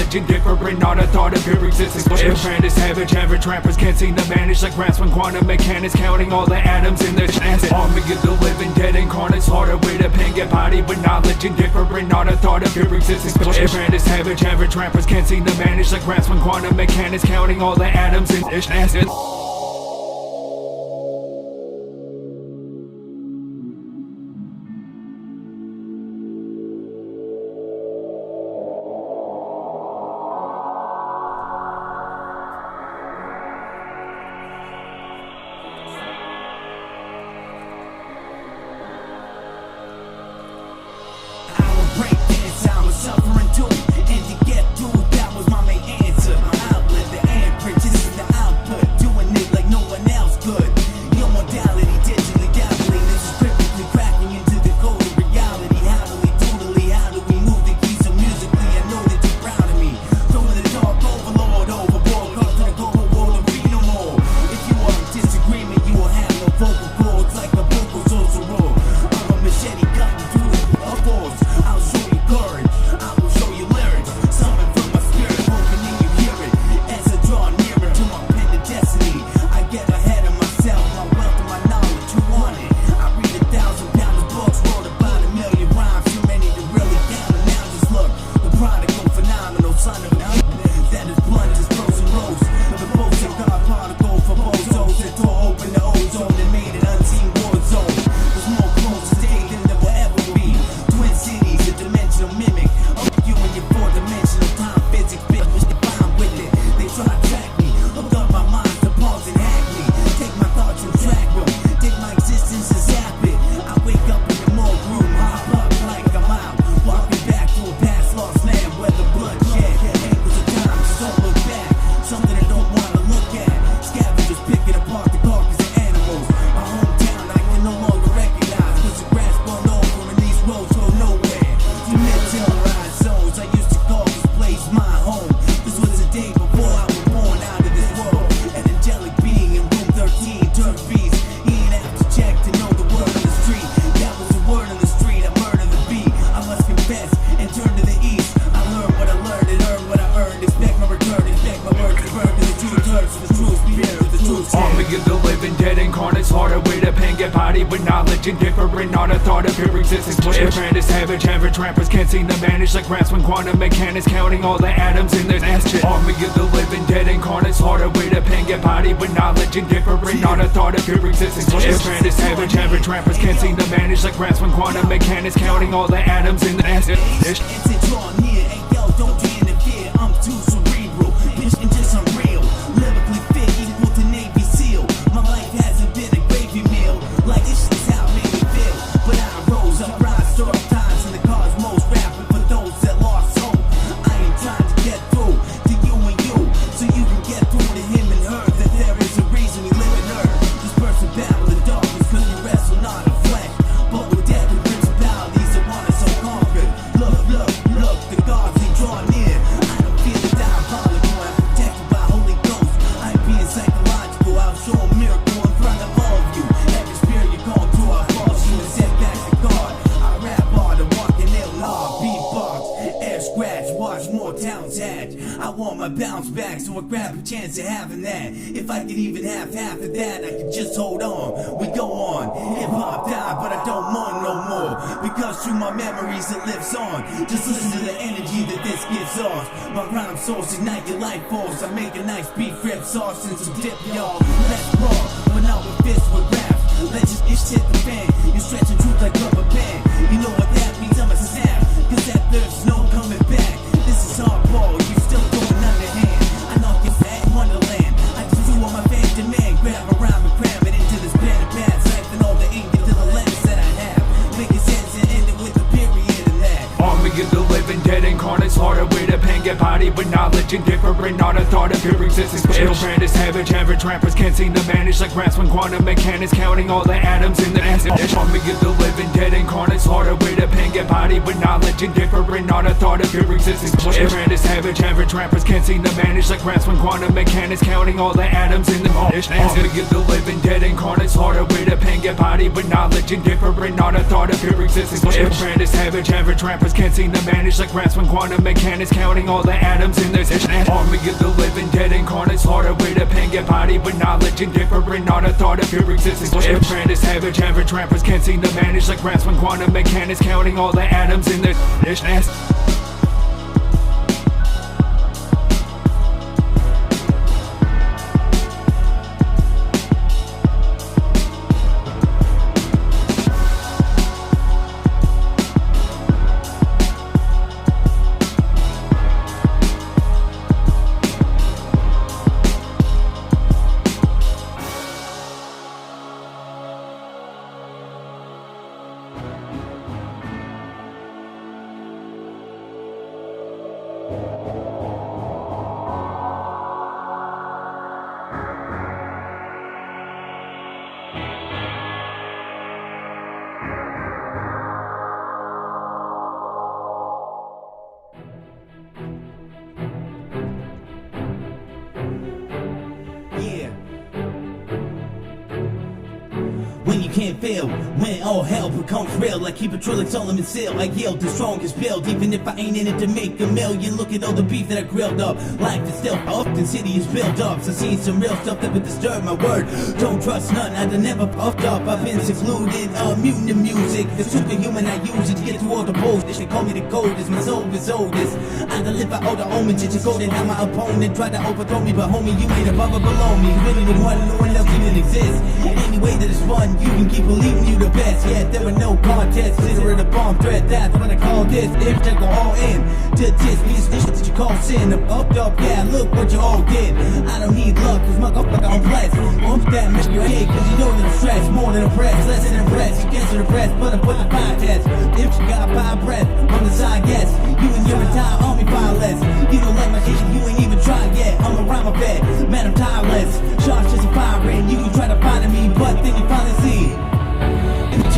knowledge indifferent, not a thought of pure existence. Different is savage, average rappers can't seem to manage like grasp when quantum mechanics counting all the atoms in their transit. Army of the living dead incarnates, harder way to pen get body, but knowledge indifferent, not a thought of pure existence. Different is savage, average rappers can't seem to manage like grasp when quantum mechanics counting all the atoms in their transit. Indifferent, not a thought of pure existence. Different is savage, average rappers can't seem to manage like grasp when quantum mechanics counting all the atoms in their ass shit. Army of the living dead incarnates, harder way to pen get body, but knowledge indifferent, not a thought of pure existence. Different is savage, average rappers can't seem to manage like grasp when quantum mechanics counting all the atoms in their ass shit. Draw near, and yo, don't interfere. I'm too cerebral, bitch, and just unreal. Lyrically fit, equal to Navy SEAL. My life hasn't been a gravy meal. Like this shit's how it made me feel. But I rose, I rise, dark times in the cosmos, rapping for those that lost hope. I am trying to get through to you and you, so you can get through to him and her. That there is a reason we live in earth. This person battle the darkness, cause we wrestle not in flesh, but with death and principalities that want us so conquered. Look, look, look, the gods they draw near. I don't feel the diabolical, I'm protected by Holy Ghost. I'm being psychological, I'll show a miracle in front of all of you. Every spirit you're going through, I false you and set back to God. I rap hard and walking ill law, beatbox, air scratch, watch more towns hatch. I want my bounce back, so I grab a chance of having that. If I could even have half of that, I could just hold on. We go on. Hip hop died, but I don't mourn no more, because through my memories it lives on. Just listen to the energy that this gives off. My rhyme source ignite your life force. I make a nice beef rib sauce and some dip, y'all. Let's raw, but not with fists with raps. Let's just hit the fan. You're stretching truth like rubber band. You know what that means? I'm a snap, cause that there's no coming back. This is hardball, you still going underhand. I knock your fat wonderland. I just do what my fans demand. Grab a rhyme and cram it into this pen and pad. Siphon all the ink into the letters that I have. Make it sense and end it with a period in that. Army of the living dead incarnates, harder way to pen get body, but knowledge indifferent, not a thought of pure existence. Different is savage, average rappers can't seem to manage like grasp when quantum mechanics counting all the atoms in their ass. Army of the living dead incarnates, harder way to pen get body, but knowledge indifferent, not a thought of pure existence. Different is savage, average rappers can't seem to manage like grasp when quantum mechanics counting all the atoms in their ass. Army of the living dead incarnates, harder way to pen get body, but knowledge indifferent, not a thought of pure existence. Different is savage, average rappers can't seem to manage like grasp when quantum mechanics counting all all the atoms in this army of the living dead incarnate, slaughter with a pen, get body with knowledge indifferent, not a thought of pure existence. Apprentice, savage, average trappers can't seem to manage like grasping quantum mechanics, counting all the atoms in this When you can't fail, when all hell becomes real, I keep it true like Solomon Seal. I yield the strongest build, even if I ain't in it to make a million. Look at all the beef that I grilled up. Life is still often city is built up. So seeing some real stuff that would disturb my word. Don't trust none, I done never puffed up. I've been secluded, immune to music. The superhuman I use it to get through all the bullshit. They call me the coldest, my soul is oldest. I deliver all the omens, it's golden. How my opponent tried to overthrow me, but homie, you ain't above or below me. Really the one, no one else even exists. Any way that it's fun, you can keep believing you the best. Yeah, there were no contests. Consider it a bomb threat. That's what I call this. If I go all in to this, me this shit that you call sin. I'm fucked up, yeah, look what you all did. I don't need luck, cause my motherfucker I'm blessed. Won't that make you hate, cause you know that I'm stressed. More than impressed, less than impressed. You can't depressed, but I'm putting a fire test. If you got fire breath on the side, yes. You and your entire army fire less. You don't like my shit, you ain't even tried yet. I'm around my bed, man, I'm tireless. Shots just a firing, you can try to find me, but then you finally see.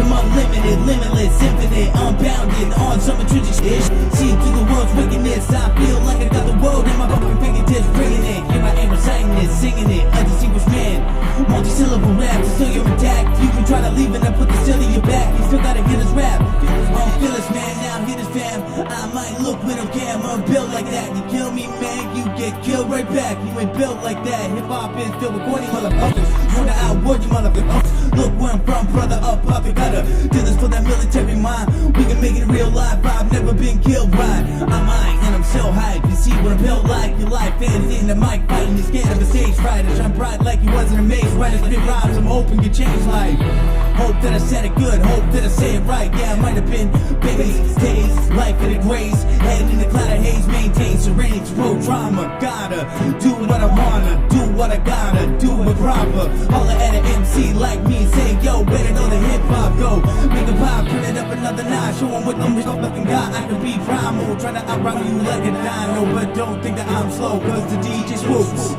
I'm unlimited, limitless, infinite, unbounded, on some intrinsic shit. Seeing through the world's wickedness, I feel like I got the world in my fucking fingertips, bringing it. Here I am reciting it, singing it, a distinguished man. Multi-syllable raps until you're intact. You can try to leave and I put the still in your back. You still gotta get his rap. I'm fearless, man, now hit his fam. I might look when I'm cam, I'm built like that. You kill me, man, you get killed right back. You ain't built like that. Hip-hop is filled with corny motherfuckers. Wanna outward you motherfuckers. Look where I'm from, brother, up, up, you gotta do this for that military mind. We can make it real life, I've never been killed, right? I'm high and I'm so hype. You see what I'm built like, your life fans in the mic fighting. You're scared of the stage fright. I shine bright like you wasn't amazed. Right as spit rhymes, I'm hoping you change life. Hope that I said it good, hope that I say it right. Yeah, I might have been babies, days, life in a grace. Head in the cloud of haze, maintain serenity, road drama. Gotta do what I wanna, do what I gotta, do it proper. Holla at an MC like me, say yo, where did all the hip hop go? Make a pop, turn it up another notch. Show 'em what I'm fucking got. I can be primal, try to outrun you like a dino, but don't think that I'm slow, cause the DJ swoops.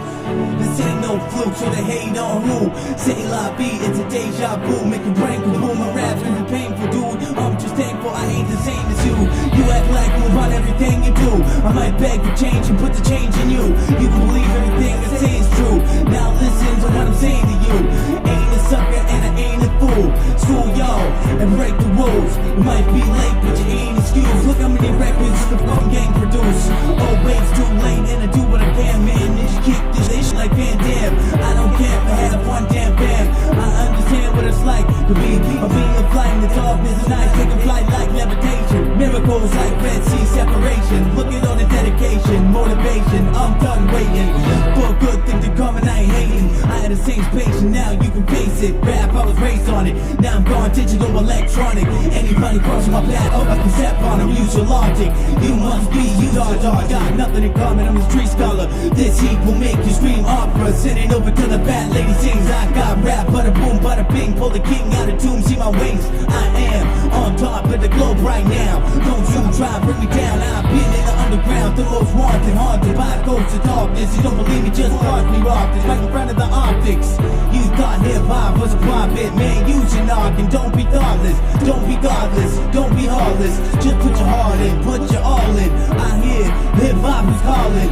This ain't no fluke, so they hate on who? Say la vie, it's a deja vu. Make your brain kaboom, my rap's really painful, dude. I'm just thankful I ain't the same as you. You act like you about everything you do. I might beg for change and put the change in you. You can believe everything I say is true. Now listen to what I'm saying to you. Ain't a sucker and I ain't a fool. School y'all and break the rules. You might be late, but you ain't excused. Look how many records the fucking gang produce. Oh, wait, it's too late and I do what I can, man. And just kick this shit like Van Damme. I don't care if I have one damn band. I understand what it's like to be a being of flight in the darkness of night, taking flight like levitation. Miracles like Red Sea separation. Look at all the dedication, motivation. I'm done waiting for a good thing to come and I ain't hating. I had the same patient, now you can face it. Rap, I was raised on it. Now I'm going digital, electronic. Anybody crossing my path, oh, I can step on them. Use your logic. You must be, you dog. Got nothing in common, I'm a street scholar. This heat will make you scream opera. Sitting over to the fat lady sings. I got rap, bada boom, bada bing. Pull the king out of tomb, see my wings. I am on top of the globe right now. Don't you try to bring me down. I've been in the underground, the most wanted, haunted by ghosts of darkness. You don't believe me, just watch me rock this right in front of the optics. You thought hip-hop was a profit, man, use your noggin. Don't be thoughtless, don't be godless, don't be heartless. Just put your heart in, put your all in. I hear hip-hop is calling.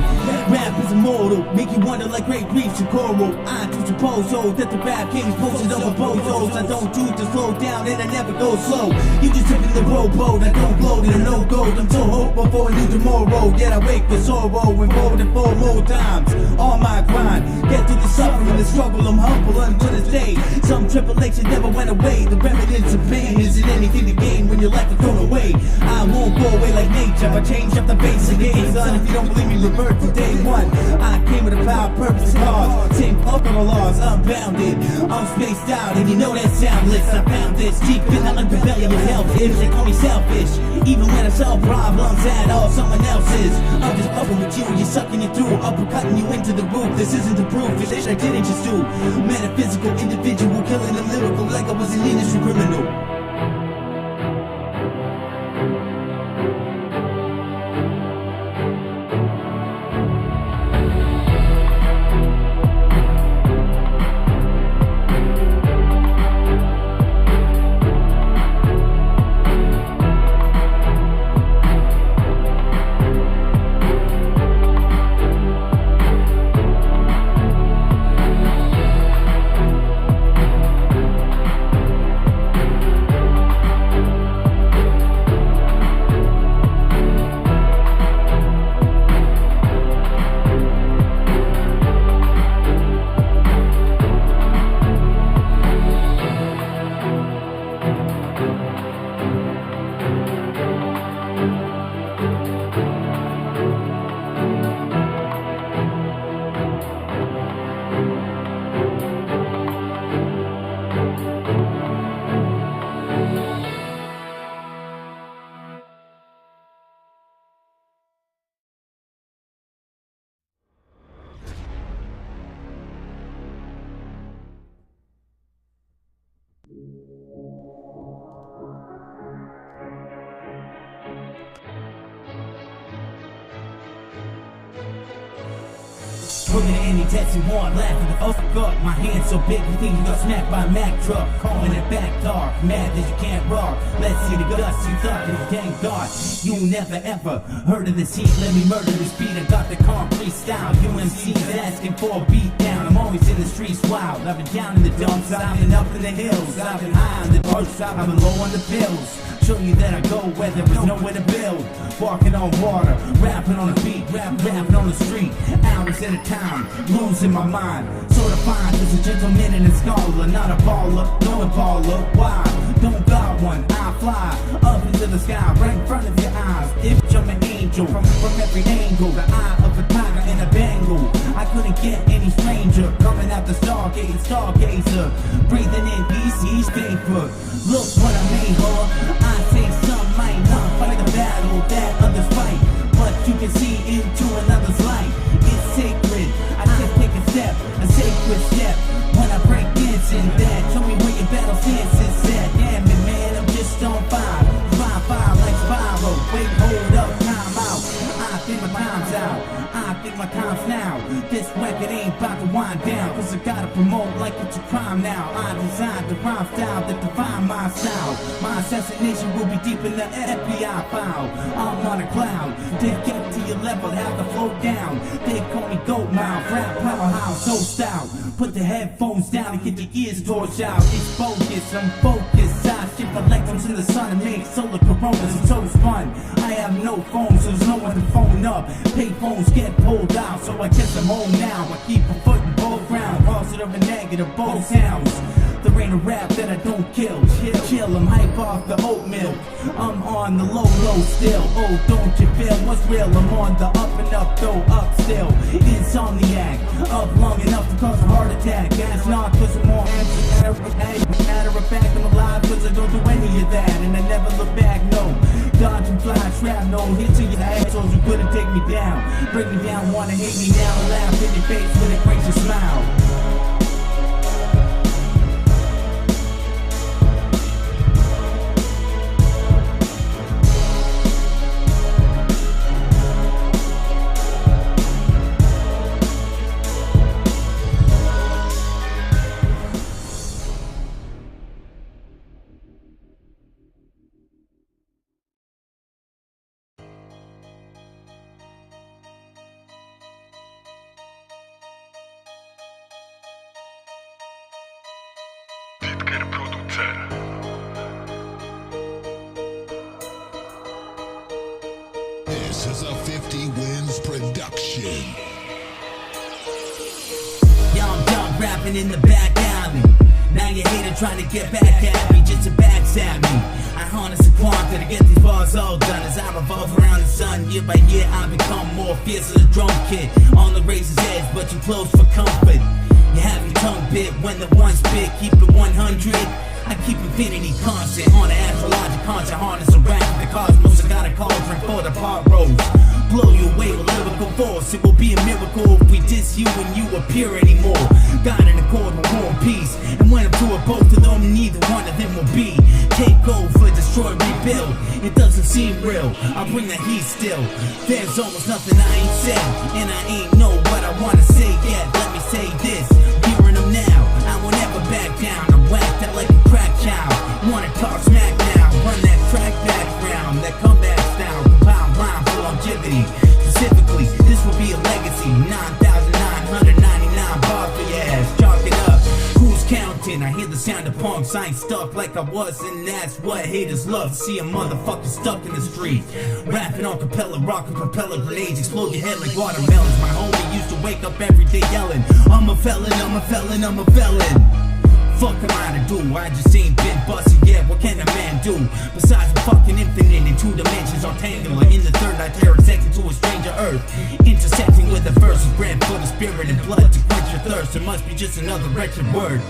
Rap is a immortal, make you wonder like great reefs and coral. I do suppose so that the rap kings posted over bozos. I don't choose to slow down and I never go slow. You just took in the rowboat, I don't float in a no gold. I'm so hopeful for a new tomorrow, yet I wake with sorrow and fold it 4 more times. On my grind, get through the suffering, the struggle, I'm humble until this day. Some tribulation never went away. The remnants of pain isn't anything to gain when your life is thrown away. I won't go away like nature, I change up the base again, son. If you don't believe me, revert to day one. I came with a power, purpose, and cause. Same alcohol laws, unbounded. I'm spaced out, and you know that soundless. I found this deep in the underbelly of hell. If they call me selfish, even when I solve problems at all someone else's. I'm just fucking with you, you're sucking it through, uppercutting you into the roof. This isn't the proof, it's this I didn't just do. Metaphysical individual, killing the lyrical like I was an industry criminal. Looking at any test you want, laughing the fuck up. My hand's so big, you think you got smacked by a Mack truck. Calling it back dark, mad that you can't rock. Let's see the guts, you thought you dang God. You never ever heard of this heat, let me murder this beat. I got the concrete style, UMC's asking for a beat down. I'm always in the streets wild, I've been down in the dumps, I've been up in the hills, I've been high on the drugs, I've been low on the pills. Show you that I go where there was nowhere to build. Walking on water, rapping on the beat, rapping on the street. Hours at a time, losing my mind. Sort of fine as a gentleman and a scholar, not a baller, no baller. Why? Don't got one, I fly up into the sky, right in front of your eyes. If I'm an angel, from every angle, the eye of a tiger and a bangle. I couldn't get any stranger, coming out the stargate, stargazer. Breathing in east vapor. Look what I made, huh? I say some might not fight the battle that others fight, but you can see into another's life. It's sacred, I just take a step, a sacred step. When I break dancing, that show me where your battle stance is at. Damn it, man, I'm just on fire. Fire like spiral. Wait, hold up, time out. I think my time's out. I think my time's now. This record ain't about to wind down, cause I gotta promote like it's a crime now. I designed the rhyme style that define my style. My assassination will be deep in the FBI file. I'm on a cloud, they get to your level, have to flow down. They call me Goat Mouth, rap powerhouse, so style. Put the headphones down and get your ears torched out. It's focus, I'm focused. I shift electrons in the sun and make solar coronas. It's so fun. I have no phone, so there's no one to phone up. Pay phones get pulled out, so I guess I'm home now. I keep a foot in both ground, positive and negative, both sounds. There ain't a rap that I don't kill. Chill, I'm hype off the oat milk. I'm on the low still. Oh, don't you feel what's real? I'm on the up and up, though up still. Insomniac, up long enough to cause a heart attack. Gas not cause I'm more empty. Matter of fact, I'm alive cause I don't do any of that. And I never look back, no. Dodge and fly, trap, no hit to your assholes, you couldn't take me down. Break me down, wanna hate me now. Laugh in your face when it breaks your smile. Didker Producer. This is a 50 Wins production. Yo, I'm done rapping in the back alley. Now you hater trying to get back at me just to backstab me. I harness the quanta to get these bars all done. As I revolve around the sun, year by year I become more fierce as a drum kid. On the razor's edge, but too close for comfort. You have your tongue bit when the one spit, keep it 100. I keep infinity constant on the astrological constant. Harness around the cosmos. I got a cauldron for the pot roast. Blow you away with lyrical force. It will be a miracle if we diss you and you appear anymore. God in accord with war and peace. And when I'm through with both of them, neither one of them will be. Take over, destroy, rebuild. It doesn't seem real. I bring the heat still. There's almost nothing I ain't said, and I ain't know what I wanna say yet. Let me say this, hearing them now. I won't ever back down. I'm whacked out like a crack child. Wanna talk smack now? Run that track back round. That comeback style, compound rhyme for longevity. Specifically, this will be a legacy. 9,999 bars for your ass. Chalk it up. Who's counting? I hear the sound of punks. I ain't stuck like I was, and that's what haters love to see a motherfucker stuck in the street. Rapping on capella, rocking propeller grenades, explode your head like watermelons. My homie used to wake up every day yelling, I'm a felon, I'm a felon, I'm a felon. Fuck am I to do? I just ain't been busted yet. What can a man do? Besides I'm fucking infinite in 2 dimensions, rectangular. In the third, I tear a second to a stranger earth. Intersecting with the verse is bread for the spirit and blood to quench your thirst. It must be just another wretched word.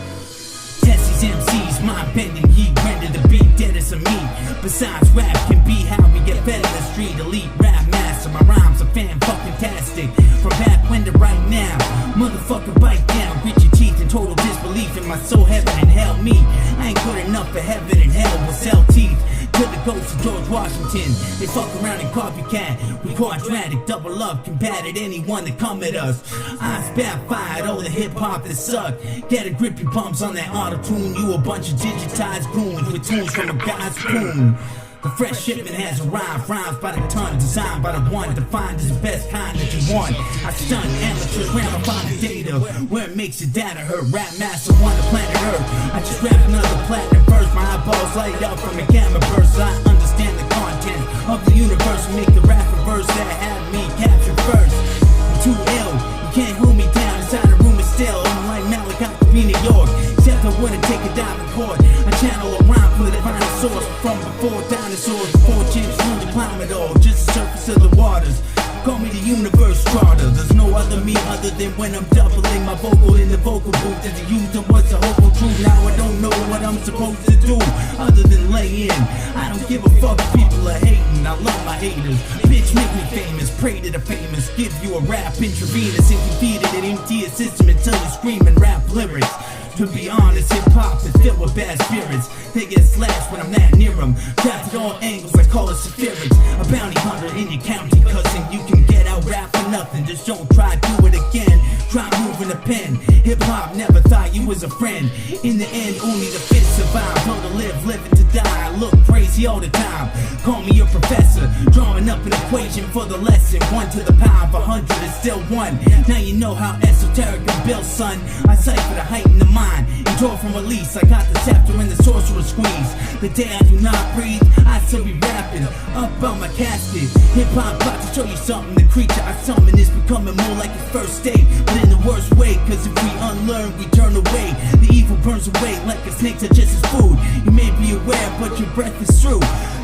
Test these MCs, mind bending, heat render the beat dead as a meat. Besides, rap can be how we get fed in the street. Elite rap master, my rhymes are fan-fucking-tastic. From back when to right now, motherfucker bite down, grit your teeth in total disbelief in my soul, heaven and hell me. I ain't good enough for heaven and hell, will sell teeth to the ghost of George Washington. They fuck around and copycat, we quadratic, double up, combated anyone that come at us. I spat fired, all the hip-hop that suck. Get a grip, your bumps on that auto-tune. You a bunch of digitized goons with tunes from a guy's spoon. The fresh shipment has arrived, rhymes by the ton, designed by the one, defined as the best kind that you want. I stun amateurs, ramify the data, where it makes your data hurt. Rap master on the planet Earth. I just rap another platinum verse, my eyeballs light up from the camera burst. I understand the content of the universe, make the rap verse that had me captured first. I'm too ill, you can't hold me down, inside the room is still. I'm like Malik out to be New York, except I wouldn't take a dive in court. I channel a rhyme for the divine source, from before dinosaurs, before chimps knew to climb it all, just the surface of the waters. Call me the universe starter. There's no other me other than when I'm doubling my vocal in the vocal booth. As a user, what's the hopeful truth? Now I don't know what I'm supposed to do other than lay in. I don't give a fuck if people are hating. I love my haters. Bitch, make me famous. Pray to the famous. Give you a rap intravenous and you feed it and empty a system until you scream and rap lyrics. To be honest, hip-hop is filled with bad spirits. They get slashed when I'm not near them. Trapped at all angles, I call it sapphics. A bounty hunter in your county, cousin. You can get out rap for nothing. Just don't try do it again. Try moving the pen. Hip-hop never thought you was a friend. In the end, only the fit survive. Know to live, living to die. I look crazy all the time. Call me your professor. Drawing up an equation for the lesson. 1 to the power of 100 is still 1. Now you know how esoteric I'm built, son. I cipher the height in the mind. Enjoy from release, I got the scepter and the sorcerer squeeze. The day I do not breathe, I still be rapping up on my casket. Hip-hop about to show you something. The creature I summon is becoming more like its first state, but in the worst way, cause if we unlearn, we turn away. The evil burns away like a snake touches his food. You may be aware, but your breath is through.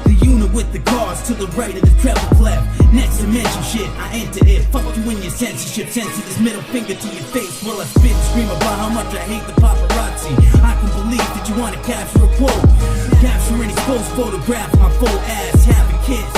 The unit with the cars to the right of the treble clef. Next dimension shit, I enter it. Fuck you in your censorship. Censor this middle finger to your face while I spit and scream about how much I hate the paparazzi. I can believe that you want to capture a quote. Capture any exposed photograph of my full ass having kids.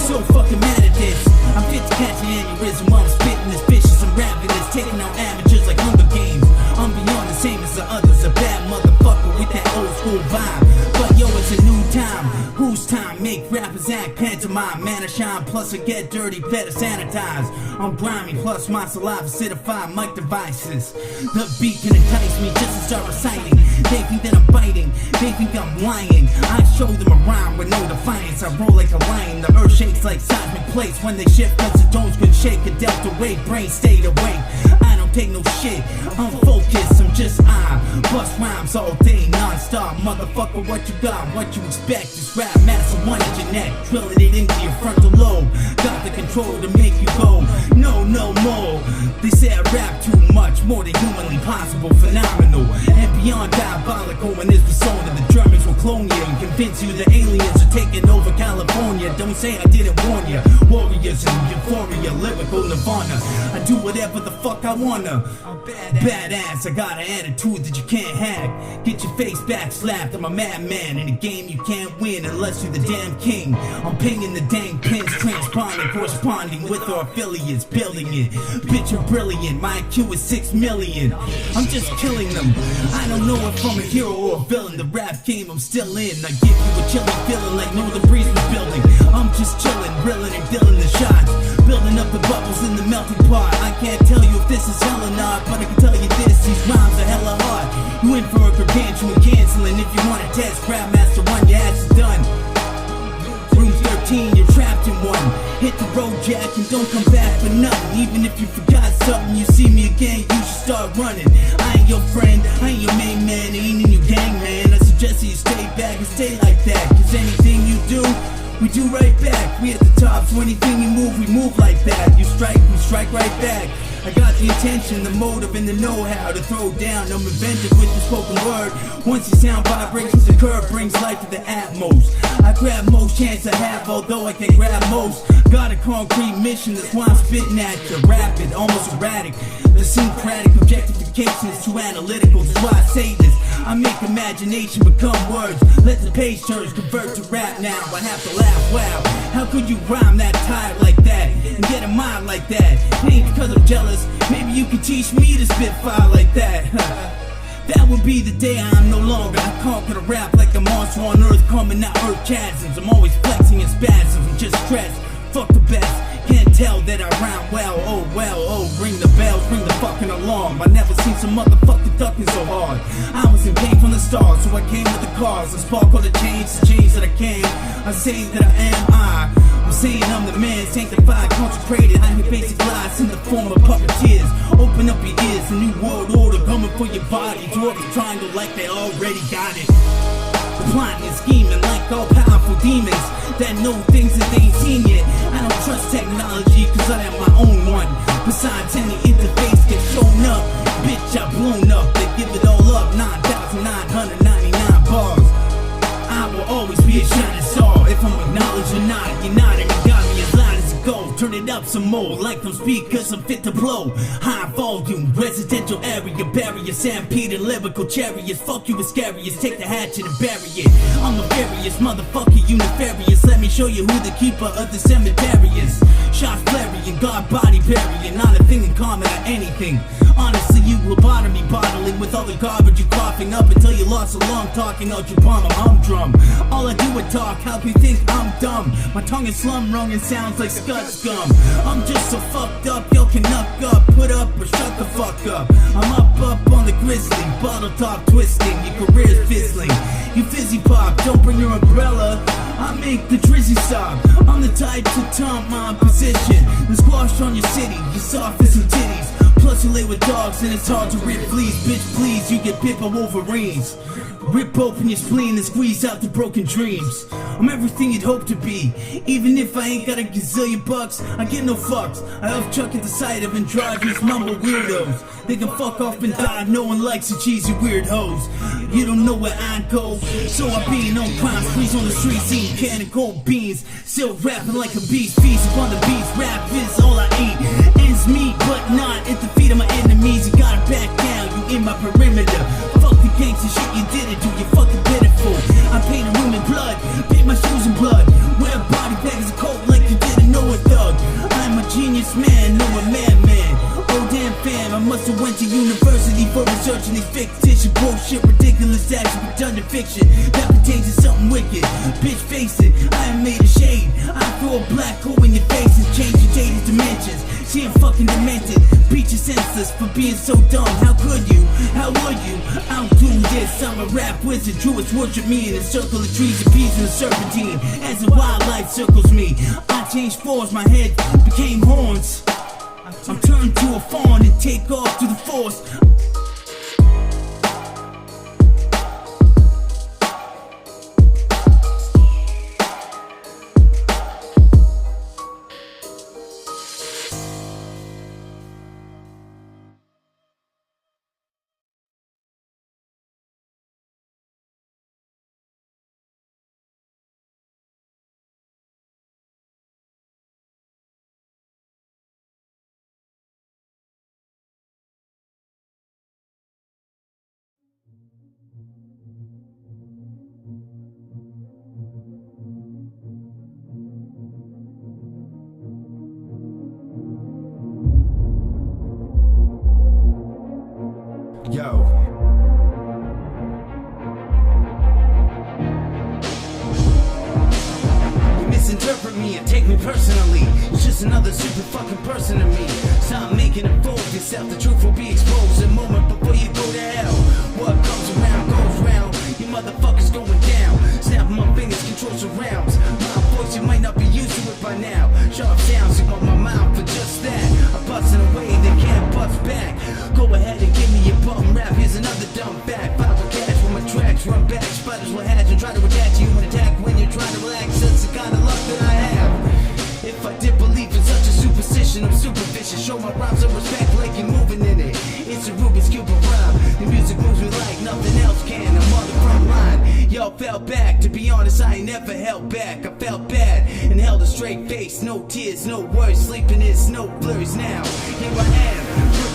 So fucking mad at this. I'm fit to catch an aneurysm while I'm spitting this vicious and ravenous. Taking out amateurs like Hunger Games. I'm beyond the same as the others. A bad motherfucker with that old school vibe. But yo, it's a new time. Whose time? Make rappers act pantomime. Man, I shine, plus I get dirty, better sanitize. I'm grimy, plus my saliva acidify mic devices. The beat can entice me just to start reciting. They think that I'm biting, they think I'm lying. I show them a rhyme with no defiance. I roll like a lion, the earth shakes like seismic plates when they shift, cause the tones could shake a delta wave, brain stayed awake. I don't take no shit. I'm focused, I'm just bust rhymes all day, non-stop. Motherfucker, what you got, what you expect? This rap master one at your neck, drilling it into your frontal lobe. Got the control to make you go, no more. They say I rap too much, more than humanly possible, phenomenal, and beyond diabolical. When this persona, the Germans will clone you and convince you the aliens are taking over California. Don't say I didn't warn you. Warriors and euphoria, lyrical nirvana. I do whatever the fuck I wanna. Badass, I got an attitude that you can't hack. Get your face back slapped, I'm a madman. In a game you can't win unless you're the damn king. I'm pinging the dang pins, transponding, corresponding with our affiliates, building it. Bitch, you're brilliant, my IQ is 6 million. I'm just killing them. I don't know if I'm a hero or a villain. The rap game I'm still in. I give you a chilling feeling like no the breeze was building. I'm just chilling, grilling and dealing the shots, building up the bubbles in the melting pot. I can't tell you if this is hell or not, but I can tell you this, these rhymes are hella hard. You in for a gargantuan canceling. If you want to test Grandmaster 1, your ass is done. Room 13, you're trapped in one. Hit the road, Jack, and don't come back for nothing. Even if you forgot something, you see me again, you should start running. I ain't your friend, I ain't your main man, I ain't in your gang, man. I suggest that you stay back and stay like that, cause anything you do, we do right back. We at the top, so anything you move, we move like that. You strike, we strike right back. I got the intention, the motive, and the know-how to throw down. I'm inventive with the spoken word. Once your sound vibrations occur, brings life to the atmos. I grab most chance I have, although I can't grab most. Got a concrete mission, that's why I'm spitting at you. Rapid, almost erratic. The syncretic objectification is too analytical, that's why I say this. I make imagination become words. Let the page turns convert to rap now. I have to laugh, wow. How could you rhyme that tired like that and get a mind like that? It ain't because I'm jealous. Maybe you could teach me to spit fire like that. That would be the day I'm no longer. I conquer the rap like a monster on earth, coming out earth chasms. I'm always flexing in spasms, I'm just stressed. Fuck the best. Can't tell that I rhyme well, oh, ring the bells, ring the fucking alarm. I never seen some motherfucking ducking so hard. I was in pain from the start, so I came with the cars. I spark all the change that I can. I say that I am I'm saying I'm the man, sanctified, consecrated. I'm your basic lies in the form of puppeteers. Open up your ears, a new world order coming for your body. Draw the triangle like they already got it. Plotting and scheming like all powerful demons that know things that they ain't seen yet. I don't trust technology cause I have my own one. Besides any interface gets shown up, bitch I blown up. They give it all up, 9,999 bars. I will always be a shining star. If I'm acknowledged or not, you're not, and you got me as loud as it goes. Turn it up some more, like them speakers, I'm fit to blow. High volume, residential area, barrier, San Peter, lyrical chariots. Fuck you, it's scariest, take the hatchet and bury it. I'm a various motherfucker, you nefarious. Let me show you who the keeper of the cemetery is. Shots flaring, God body burying, not a thing in common or anything. Honestly, you lobotomy bottling with all the garbage you coughing up until you lost a lung talking out your bum. I'm humdrum. All I do is talk, how you think I'm dumb? My tongue is slum wrong and sounds like scut scum. I'm just so fucked up, yo can knock up, put up or shut the fuck up. I'm up on the grizzly, bottle top twisting, your career's fizzling. You fizzy pop, don't bring your umbrella. I make the drizzy stop. I'm the type to taunt my position. The squash on your city, your soft as some titties. Plus you lay with dogs and it's hard to rip fleas. Bitch please, you get bit by wolverines. Rip open your spleen and squeeze out the broken dreams. I'm everything you'd hope to be. Even if I ain't got a gazillion bucks, I get no fucks. I off chuck at the sight of androgynous mumble weirdos. They can fuck off and die, no one likes the cheesy weird hoes. You don't know where I go, so I been on crime sprees on the streets, eating can and cold beans. Still rapping like a beast, feast upon the beats. Rap is all I eat. Ends meet, but not at the feet of my enemies. You gotta back down, you in my perimeter. Fuck the gangsta shit you didn't do, you fucking pitiful. I paint a room in blood, paint my shoes in blood. Wear body bags of coke like you didn't know a thug. I'm a genius man, no a madman. Oh damn fam, I must have went to university for researching these fictitious bullshit, ridiculous acts of redundant fiction that pertains to something wicked. Bitch face it, I am made of shade. I throw a black hole in your face and change your dated dimensions. She ain't fucking demented, beat you senseless for being so dumb. How could you? How would you? I'll do this, I'm a rap wizard. Druids worship me in a circle of trees and bees and a serpentine. As the wildlife circles me, I changed forms, my head became horns. I'm turned to a fawn and take off to the force. Yo. You misinterpret me and take me personally. It's just another stupid fucking person to me. Stop making a fool of yourself. The truth will be exposed a moment before you go to hell. What comes around goes round. You motherfuckers going down. Snapping my fingers, control surrounds. My voice, you might not be used to it by now. Sharp sounds stick on my mouth for just that. I'm busting away, they can't bust back. Go ahead and give me your bum rap. Here's another dumb fact. Five will catch when my tracks run back. Spiders will hatch and try to attach you and attack when you're trying to relax. That's the kind of luck that I have. If I did believe in such a superstition, I'm superficial. Show my rhymes some respect like you're moving in it. It's a Rubik's Cube of rhyme. The music moves me like nothing else can. I'm on the front line. Y'all fell back. To be honest, I ain't never held back. I felt bad and held a straight face. No tears, no words. Sleeping is no blurs now. Here I am,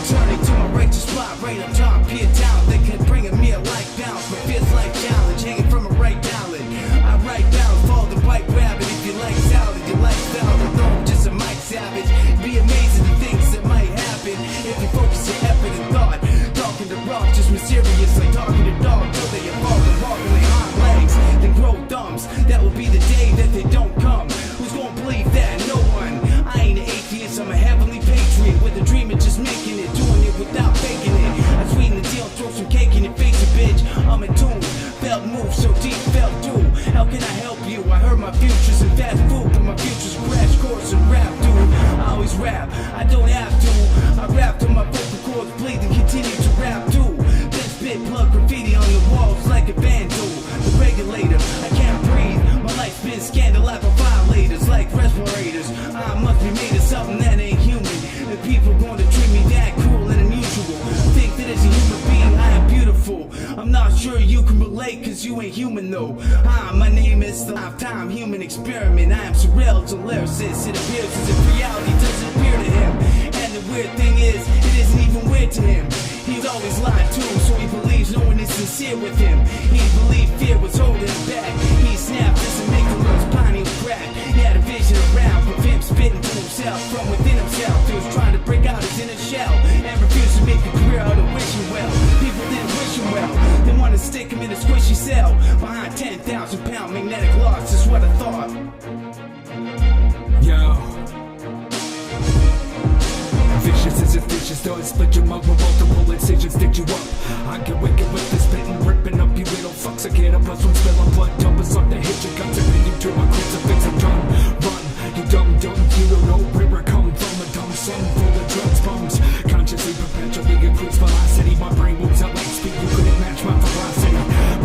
returning to my righteous spot. Right on top, pure talent that can bring a mere life balance. My fierce life challenge, hanging from a right talent. I write balance, follow the white rabbit. If you like salad, you like salad. Though I'm just a mic savage. Be amazed at the things that might happen if you focus your effort and thought. Talking to rock, just mysterious, like talking to dog till they evolve and walk on their hind legs, then grow thumbs. That will be the day that they don't come. Who's gonna believe that? No one. I ain't an atheist, I'm a heavenly patriot with a dream of just making it, doing it without faking it. I sweeten the deal, throw some cake in your face, bitch. I'm in tune. Felt move so deep, felt through. How can I help you? I heard my future's in fast food, but my future's a crash course in rap, dude. I always rap, I don't have to. I rap till my vocal cords bleed and continue to rap too. Then spit blood graffiti on the walls like a vandal. The regulator, I can't breathe. My life's been scandalized by violators like respirators. I must be made of something that ain't human. And people gonna treat me that cruel and unusual. Think that as a human being I am beautiful. I'm not sure you can relate cause you ain't human though. Hi, my name is the Lifetime Human Experiment. I am surreal to lyricist. It appears as if reality doesn't appear to him. And the weird thing is, it isn't even weird to him. He's always lied to, so he believes no one is sincere with him. He believed fear was holding him back. He snapped this and make the world's pineal crack. He had a vision around of him spitting to himself from within himself. He was trying to break out his inner shell and refused to make a career out of wishing well. People didn't wish him well. They wanted to stick him in a squishy cell behind 10,000-pound magnetic locks. Is what I thought. Yo. Vicious as a vicious does, split your mug with multiple incisions, stitch you up. I get wicked with this spitting, ripping up you little fucks. I get up, plus one spilling blood, dump us up to hit your guts, and then you turn my crucifix and run, you dumb, you don't know where I come from. A dumb son full of drugs, bums, consciously, perpetually a cruise velocity. My brain moves at light speed, you couldn't match my velocity.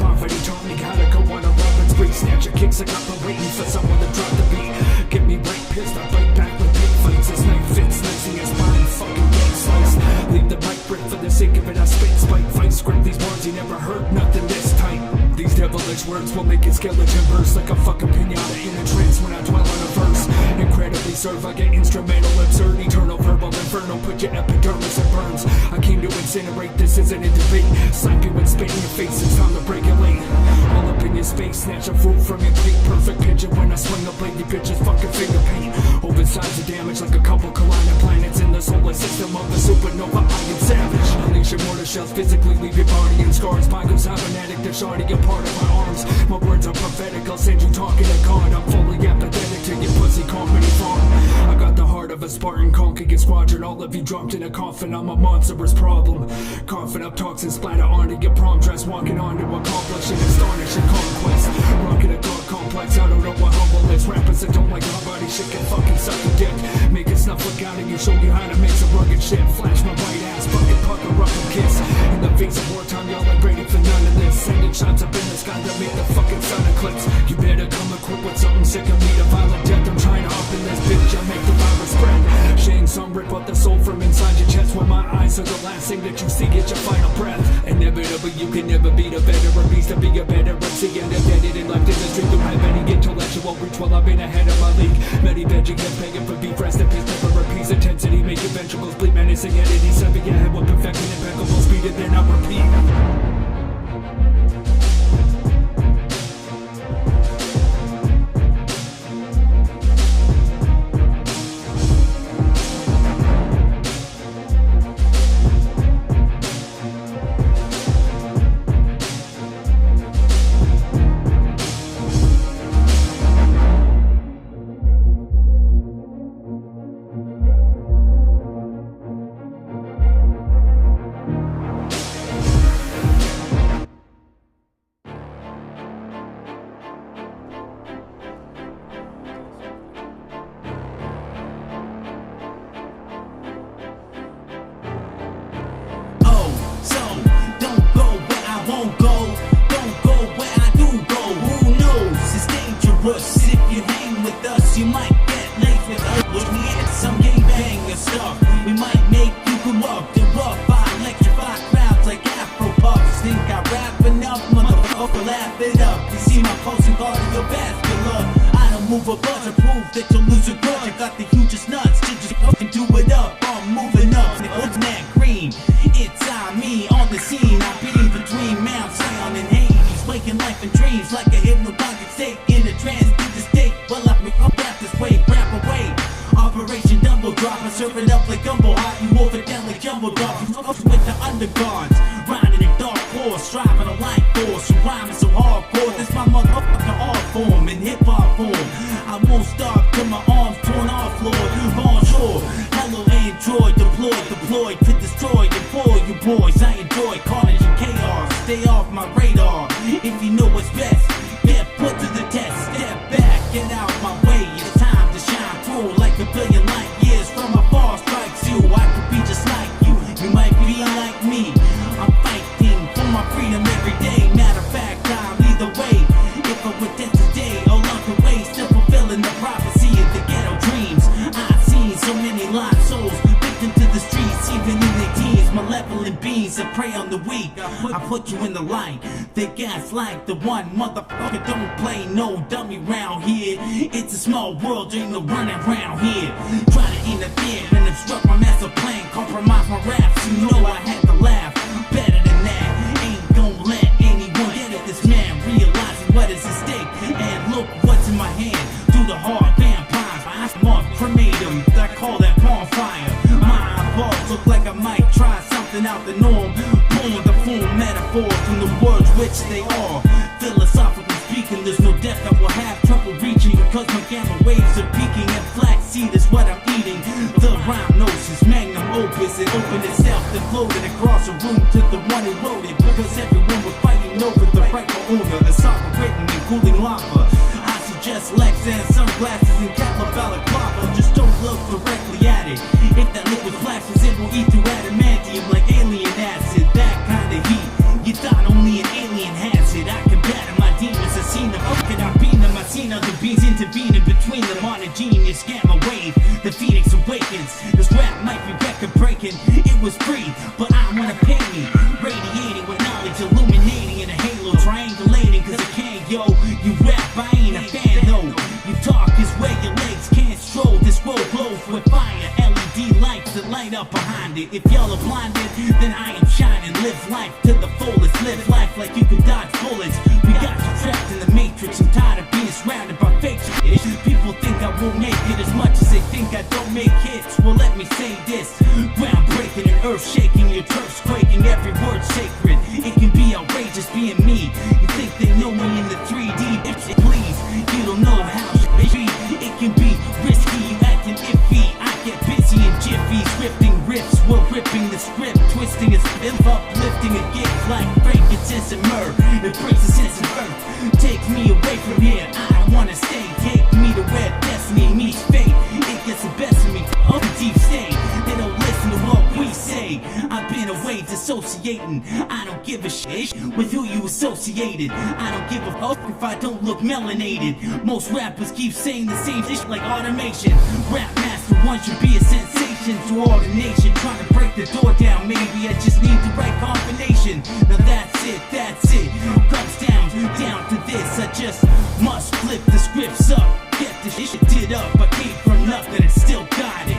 Poverty taught me how to go on a robbery spree. Snatch your kicks, I got the waiting for someone to drop the beat. Get me right pissed, I bite back with big fights. This knife fits, slicing your spine, fucking get sliced. Leave the mic brick for the sake of it, I spit, spike, fight, script these words, you never heard nothing this tight. These devilish words will make it skeleton burst like a fucking pinata in a trance when I dwell on a verse. Incredibly serve, I get instrumental, absurd, eternal, verbal inferno, put your epidermis in burns. I came to incinerate, this isn't a debate. Slap you and spit in your face, it's time to regulate. All up in your space, snatch a fruit from your plate. Perfect picture when I swing a blade, you bitches fucking finger paint. Oversize the damage like a couple colliding planets in the solar system of the supernova. I am savage. Unleash your mortar shells, physically leave your body in scars. Mine goes cybernetic, they're sharding a part of my arms. My words are prophetic, I'll send you talking to God. I'm fully apathetic to your pussy comedy farm. I got the heart of of a Spartan conking a squadron. All of you dropped in a coffin, I'm a monstrous problem. Coughing up toxins, splatter onto your prom dress. Walking on to accomplish an astonishing conquest. Rocking a god complex, I don't know what humble is. Rappers that don't like nobody shit can fucking suck a dick. Make a snuff look out of you, show you how to make some rugged shit. Flash my white ass, fucking pucker up and kiss. In the face of wartime, y'all ain't ready for none of this. Sending shots up in the sky that make the fucking sun eclipse. You better come equipped with something sick and meet a violent death. I'm trying to hop in this bitch, I make the virus spread. Shane some rip up the soul from inside your chest. When my eyes are the last thing that you see, get your final breath. Inevitably, you can never beat a veteran beast to be a better MC. And embedded in life industry, don't have any intellectual reach while I've been ahead of my league. Many veggie get begging for beef, rest in peace, pepper appease intensity, make your ventricles bleed, menacing entity. Seven your head with perfecting impeccable speed, and then I repeat. Like the one motherfucker don't play no dummy round here. It's a small world, ain't no running around here. Try to interfere and obstruct my master plan, compromise my raps. You know I had to laugh. Better than that, ain't gon' let anyone get at this man. Realizing what is at stake, and look what's in my hand. Do the hard vampires, I mark crematum. I call that bonfire. My eyeballs look like I might try something out the norm. Pulling the full metaphors from the words which they are. Philosophically speaking, there's no depth I will have trouble reaching, because my gamma waves are peaking, and flaxseed is what I'm eating. The rhyme gnosis, magnum opus, it opened itself and floated across a room to the one who wrote it, because everyone was fighting over the rightful owner. A saga written in cooling lava. I suggest Lex and sunglasses and Kappa balaclava. Just don't look directly at it. If that liquid flashes, it will eat through adamantium like alien acid. That kind of heat, you thought only an alien has it. I can batter my demons, I seen them. Can I beat them? I seen other beings intervening between them on a genius gamma wave. The phoenix awakens. This rap might be record breaking. It was free, but I wanna pay me. Radiating with knowledge, illuminating in a halo, triangulating, cause I can't, yo. You rap, I ain't a fan, no. You talk is where your legs can't stroll. This world glows with fire, LED lights that light up behind it. If y'all are blinded, then I am shining. Live life to the fullest, live life like you can dodge bullets. We got you trapped in the matrix. I'm tired of being surrounded by fake shit. People think I won't make it as much as they think I don't make hits. Well, let me say this: groundbreaking and earth shaking, your turf's quaking, every word sacred. It can be outrageous being me. You think they know me in the 3D? Please, you don't know how shit be. It can be risky, you acting iffy. I get we're ripping the script, twisting a spin, uplifting a gift like frankincense and myrrh. It brings a sense of earth. Take me away from here, I don't wanna stay. Take me to where destiny meets fate. It gets the best of me, up a deep state. They don't listen to what we say. I've been away dissociating. I don't give a shit with who you associated. I don't give a fuck if I don't look melanated. Most rappers keep saying the same shit like automation. Rap master one should be a sensation to all the nation. Trying to break the door down, maybe I just need the right combination. Now that's it, comes down to this. I just must flip the scripts up, get this shit did up. I came from nothing and still got it.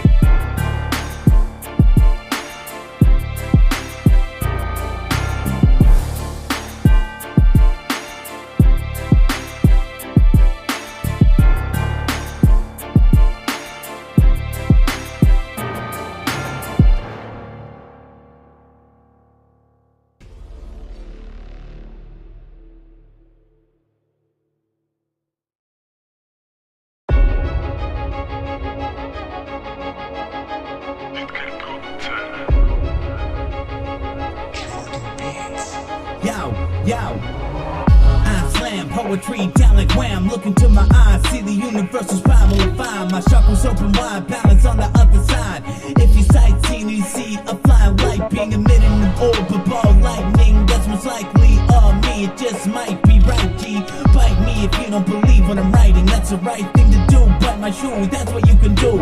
I slam poetry down like wham. Look into my eyes, see the universal's primal and fine. My chakras open wide, balance on the other side. If you sightsee, you see a flying light being emitted an orb of ball lightning. That's most likely me. It just might be right, G. Bite me if you don't believe what I'm writing. That's the right thing to do. Bite my shoe, that's what you can do.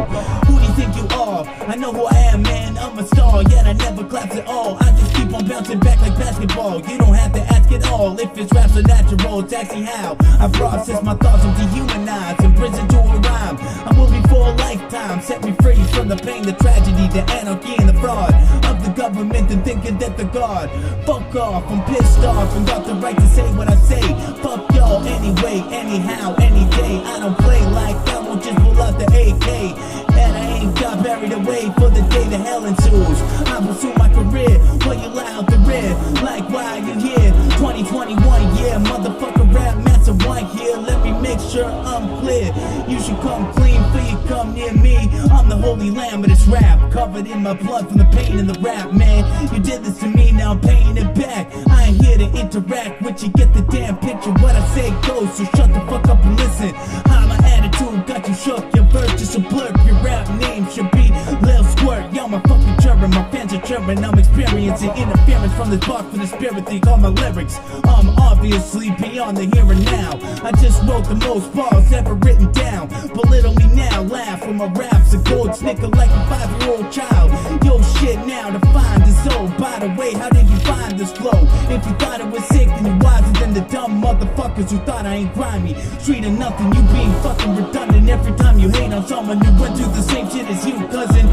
Who do you think you are? I know who I am, man. I'm a star, yet I never collapse at all. I just keep on bouncing back like basketball. You don't have to ask at all if it's raps or natural. It's actually how I process my thoughts and dehumanize. Imprisoned to a rhyme. I'm moving for a lifetime. Set me free from the pain, the tragedy, the anarchy, and the fraud of the government and thinking that they're God. Fuck off, I'm pissed off and got the right to say what I say. Fuck y'all anyway, anyhow, any day. I don't play like I won't just pull out the AK. And I ain't got buried away for the day the hell ensues. I pursue my career while you loud the rear. Like why you here? 2021, yeah, motherfucker rap master one here. Let me make sure I'm clear. You should come clean before you come near me. I'm the holy lamb of this rap, covered in my blood from the pain in the rap, man. You did this to me, now I'm paying it back. I ain't here to interact with you, get the damn picture. What I say goes, so shut the fuck up and listen. How my attitude got you shook, your verse just a blurb. Your rap name should be Lil Squirt. Yo, my fucking chirping, my fans are chirping. I'm experiencing interference from this bark for the spirit. They call my lyrics, I'm obviously beyond the here and now. I just wrote the most bars ever written down. Belittle me now, laugh when my raps a gold snicker like a 5-year-old child. Yo, shit now to find the soul. By the way, how did you find this flow? If you thought it was sick, then you're wiser than the dumb motherfuckers who thought I ain't grimy. Street or nothing, you being fucking redundant. Every time you hate on someone who went through the same shit as you, cousin.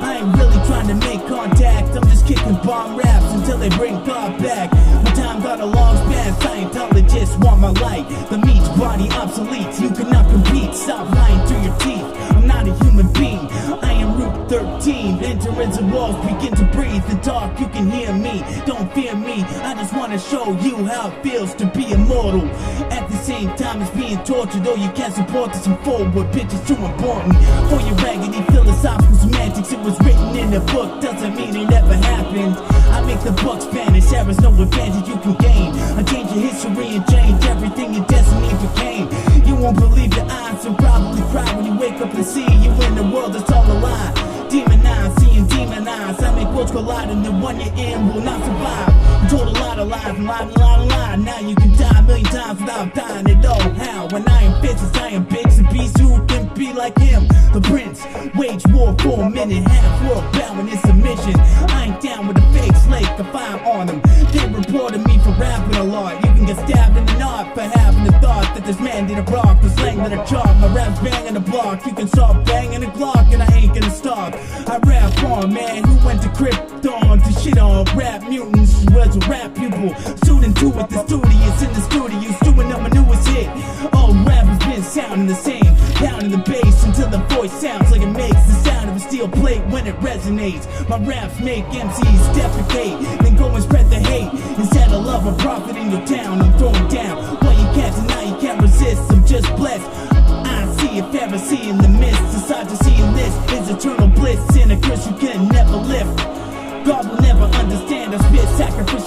I ain't really trying to make contact. I'm just kicking bomb raps until they bring God back. My time got a long span, Scientologists want my light. The meat's body obsolete, you cannot compete. Stop lying through your teeth, I'm not a human being. I am Route 13, enter into walls, begin to breathe. The dark, you can hear me, don't fear me. I just wanna show you how it feels to be immortal. At the same time as being tortured, or you can't support this and forward. Picture's too important for your raggedy philosophical semantics. It was written in a book, doesn't mean it never happened. I make the bucks vanish, there is no advantage you can gain. I change your history and change everything your destiny became. You won't believe your eyes and probably cry when you wake up and see you in the world that's all a lie. Demonized, seeing demon eyes. I make worlds collide and the one you're in will not survive. You told a lot of lies and lied and lied and lied. Now you can die a million times without dying at all. How? When I am vicious, I am bits and beasts who can be like him. The prince, wage war for a minute. Half world bowing in submission. I ain't down with a fake slate, a fire on them. They reported me for rapping a lot. You can get stabbed in the knot for having the thought that this man did a rock. The slang that I chalk, my rap's banging the block. You can start banging the Glock and I ain't gonna stop. I rap on, man, who went to Krypton to shit on rap mutants. Was a rap pupil, student two with the studious in the studio, doing up my newest hit. All rap has been sounding the same, pounding the bass until the voice sounds like it makes the sound of a steel plate when it resonates. My raps make MCs defecate, then go and spread the hate. Instead of love and profit in your town, I'm throwing down. Well, you can't deny, you can't resist, I'm just blessed. I see if ever see in the mist. Society seeing this is eternal bliss, and a curse you can never lift.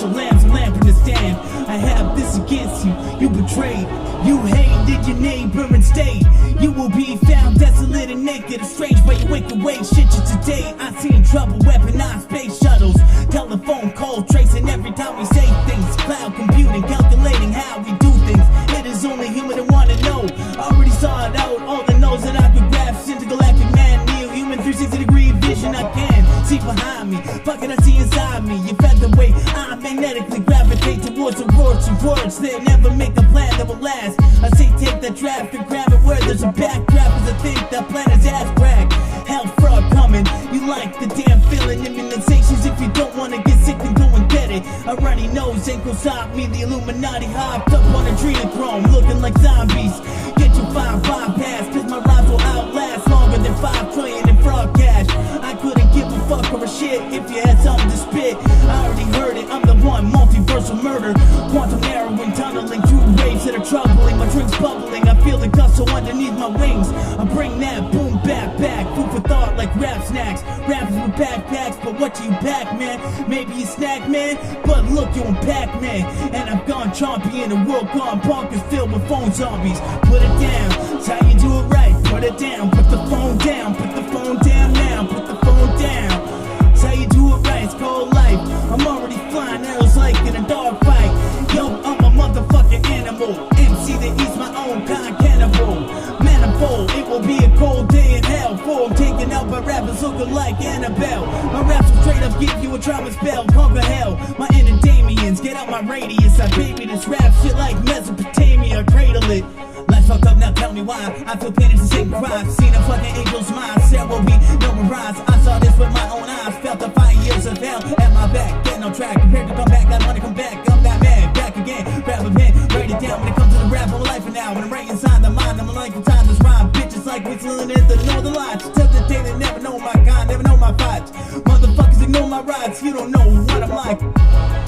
special lambs and lamp in the stand. I have this against you, you betrayed, you hated your neighbor and stayed. You will be found desolate and naked, estranged by your wicked ways. Shit you today, I seen trouble, weaponized space shuttles, telephone calls, tracing every time we say things, cloud computing, calculating how we do things. It is only human that wanna know. Already saw it out, all the knows that I could grasp. Intergalactic man, neo-human, 360-degree vision I can see behind me. Fuck it, I see inside me. You felt the way I magnetically gravitate towards the words of words. They never make a plan that will last. I say take that draft and grab it where there's a backdraft. Cause I think that plan is ass crack. Hell frog coming. You like the damn feeling, immunizations. If you don't wanna get sick, then go and get it. A runny nose ain't gon' stop me. The Illuminati hopped up on a adrenochrome, looking like zombies. Get your 5-5 pass, cause my rhymes will outlast longer than 5 trillion in fraud cash. I couldn't give a fuck or a shit if you had something to spit. I already heard it, I'm the one, multiversal murder. Quantum narrowing, tunneling through waves that are troubling. My drink's bubbling, I feel the gusto underneath my wings. I bring that boom back, food for thought like rap snacks. Rappers with backpacks, but what you pack, man? Maybe you snack, man, but look, you on Pac-Man. And I've gone chompy in a world gone bonkers filled with phone zombies. Put it down, it's how you do it right. Put it down, put the phone down, put the phone down now, put the phone down. It's how you do it right, it's called life. I'm already flying arrows like in a dog fight. Yo, I'm a motherfucking animal. MC that eats my own kind, cannibal. Manifold, it will be a cold day in hell. For I'm taken out by rappers looking like Annabelle. My raps will straight up give you a trauma spell. Conquer hell, my inner Damians, get out my radius. I baby this rap shit like Mesopotamia, cradle it. Life's fucked up, now tell me why. I feel pain and Satan cries. Seen a fucking angel's mind. There will be no rise. I saw this with my own eyes. Felt the 5 years of hell at my back. Getting on track, prepared to come back. I wanna come back. I'm that man, back again. Grab a pen, write it down. When it comes to the rap, I'm life for now. When I'm right inside the mind, I'm like the time to rhyme. Bitches like whistling at the northern lights. Till the day they never know my kind, never know my fights. Motherfuckers ignore my rights. You don't know what I'm like.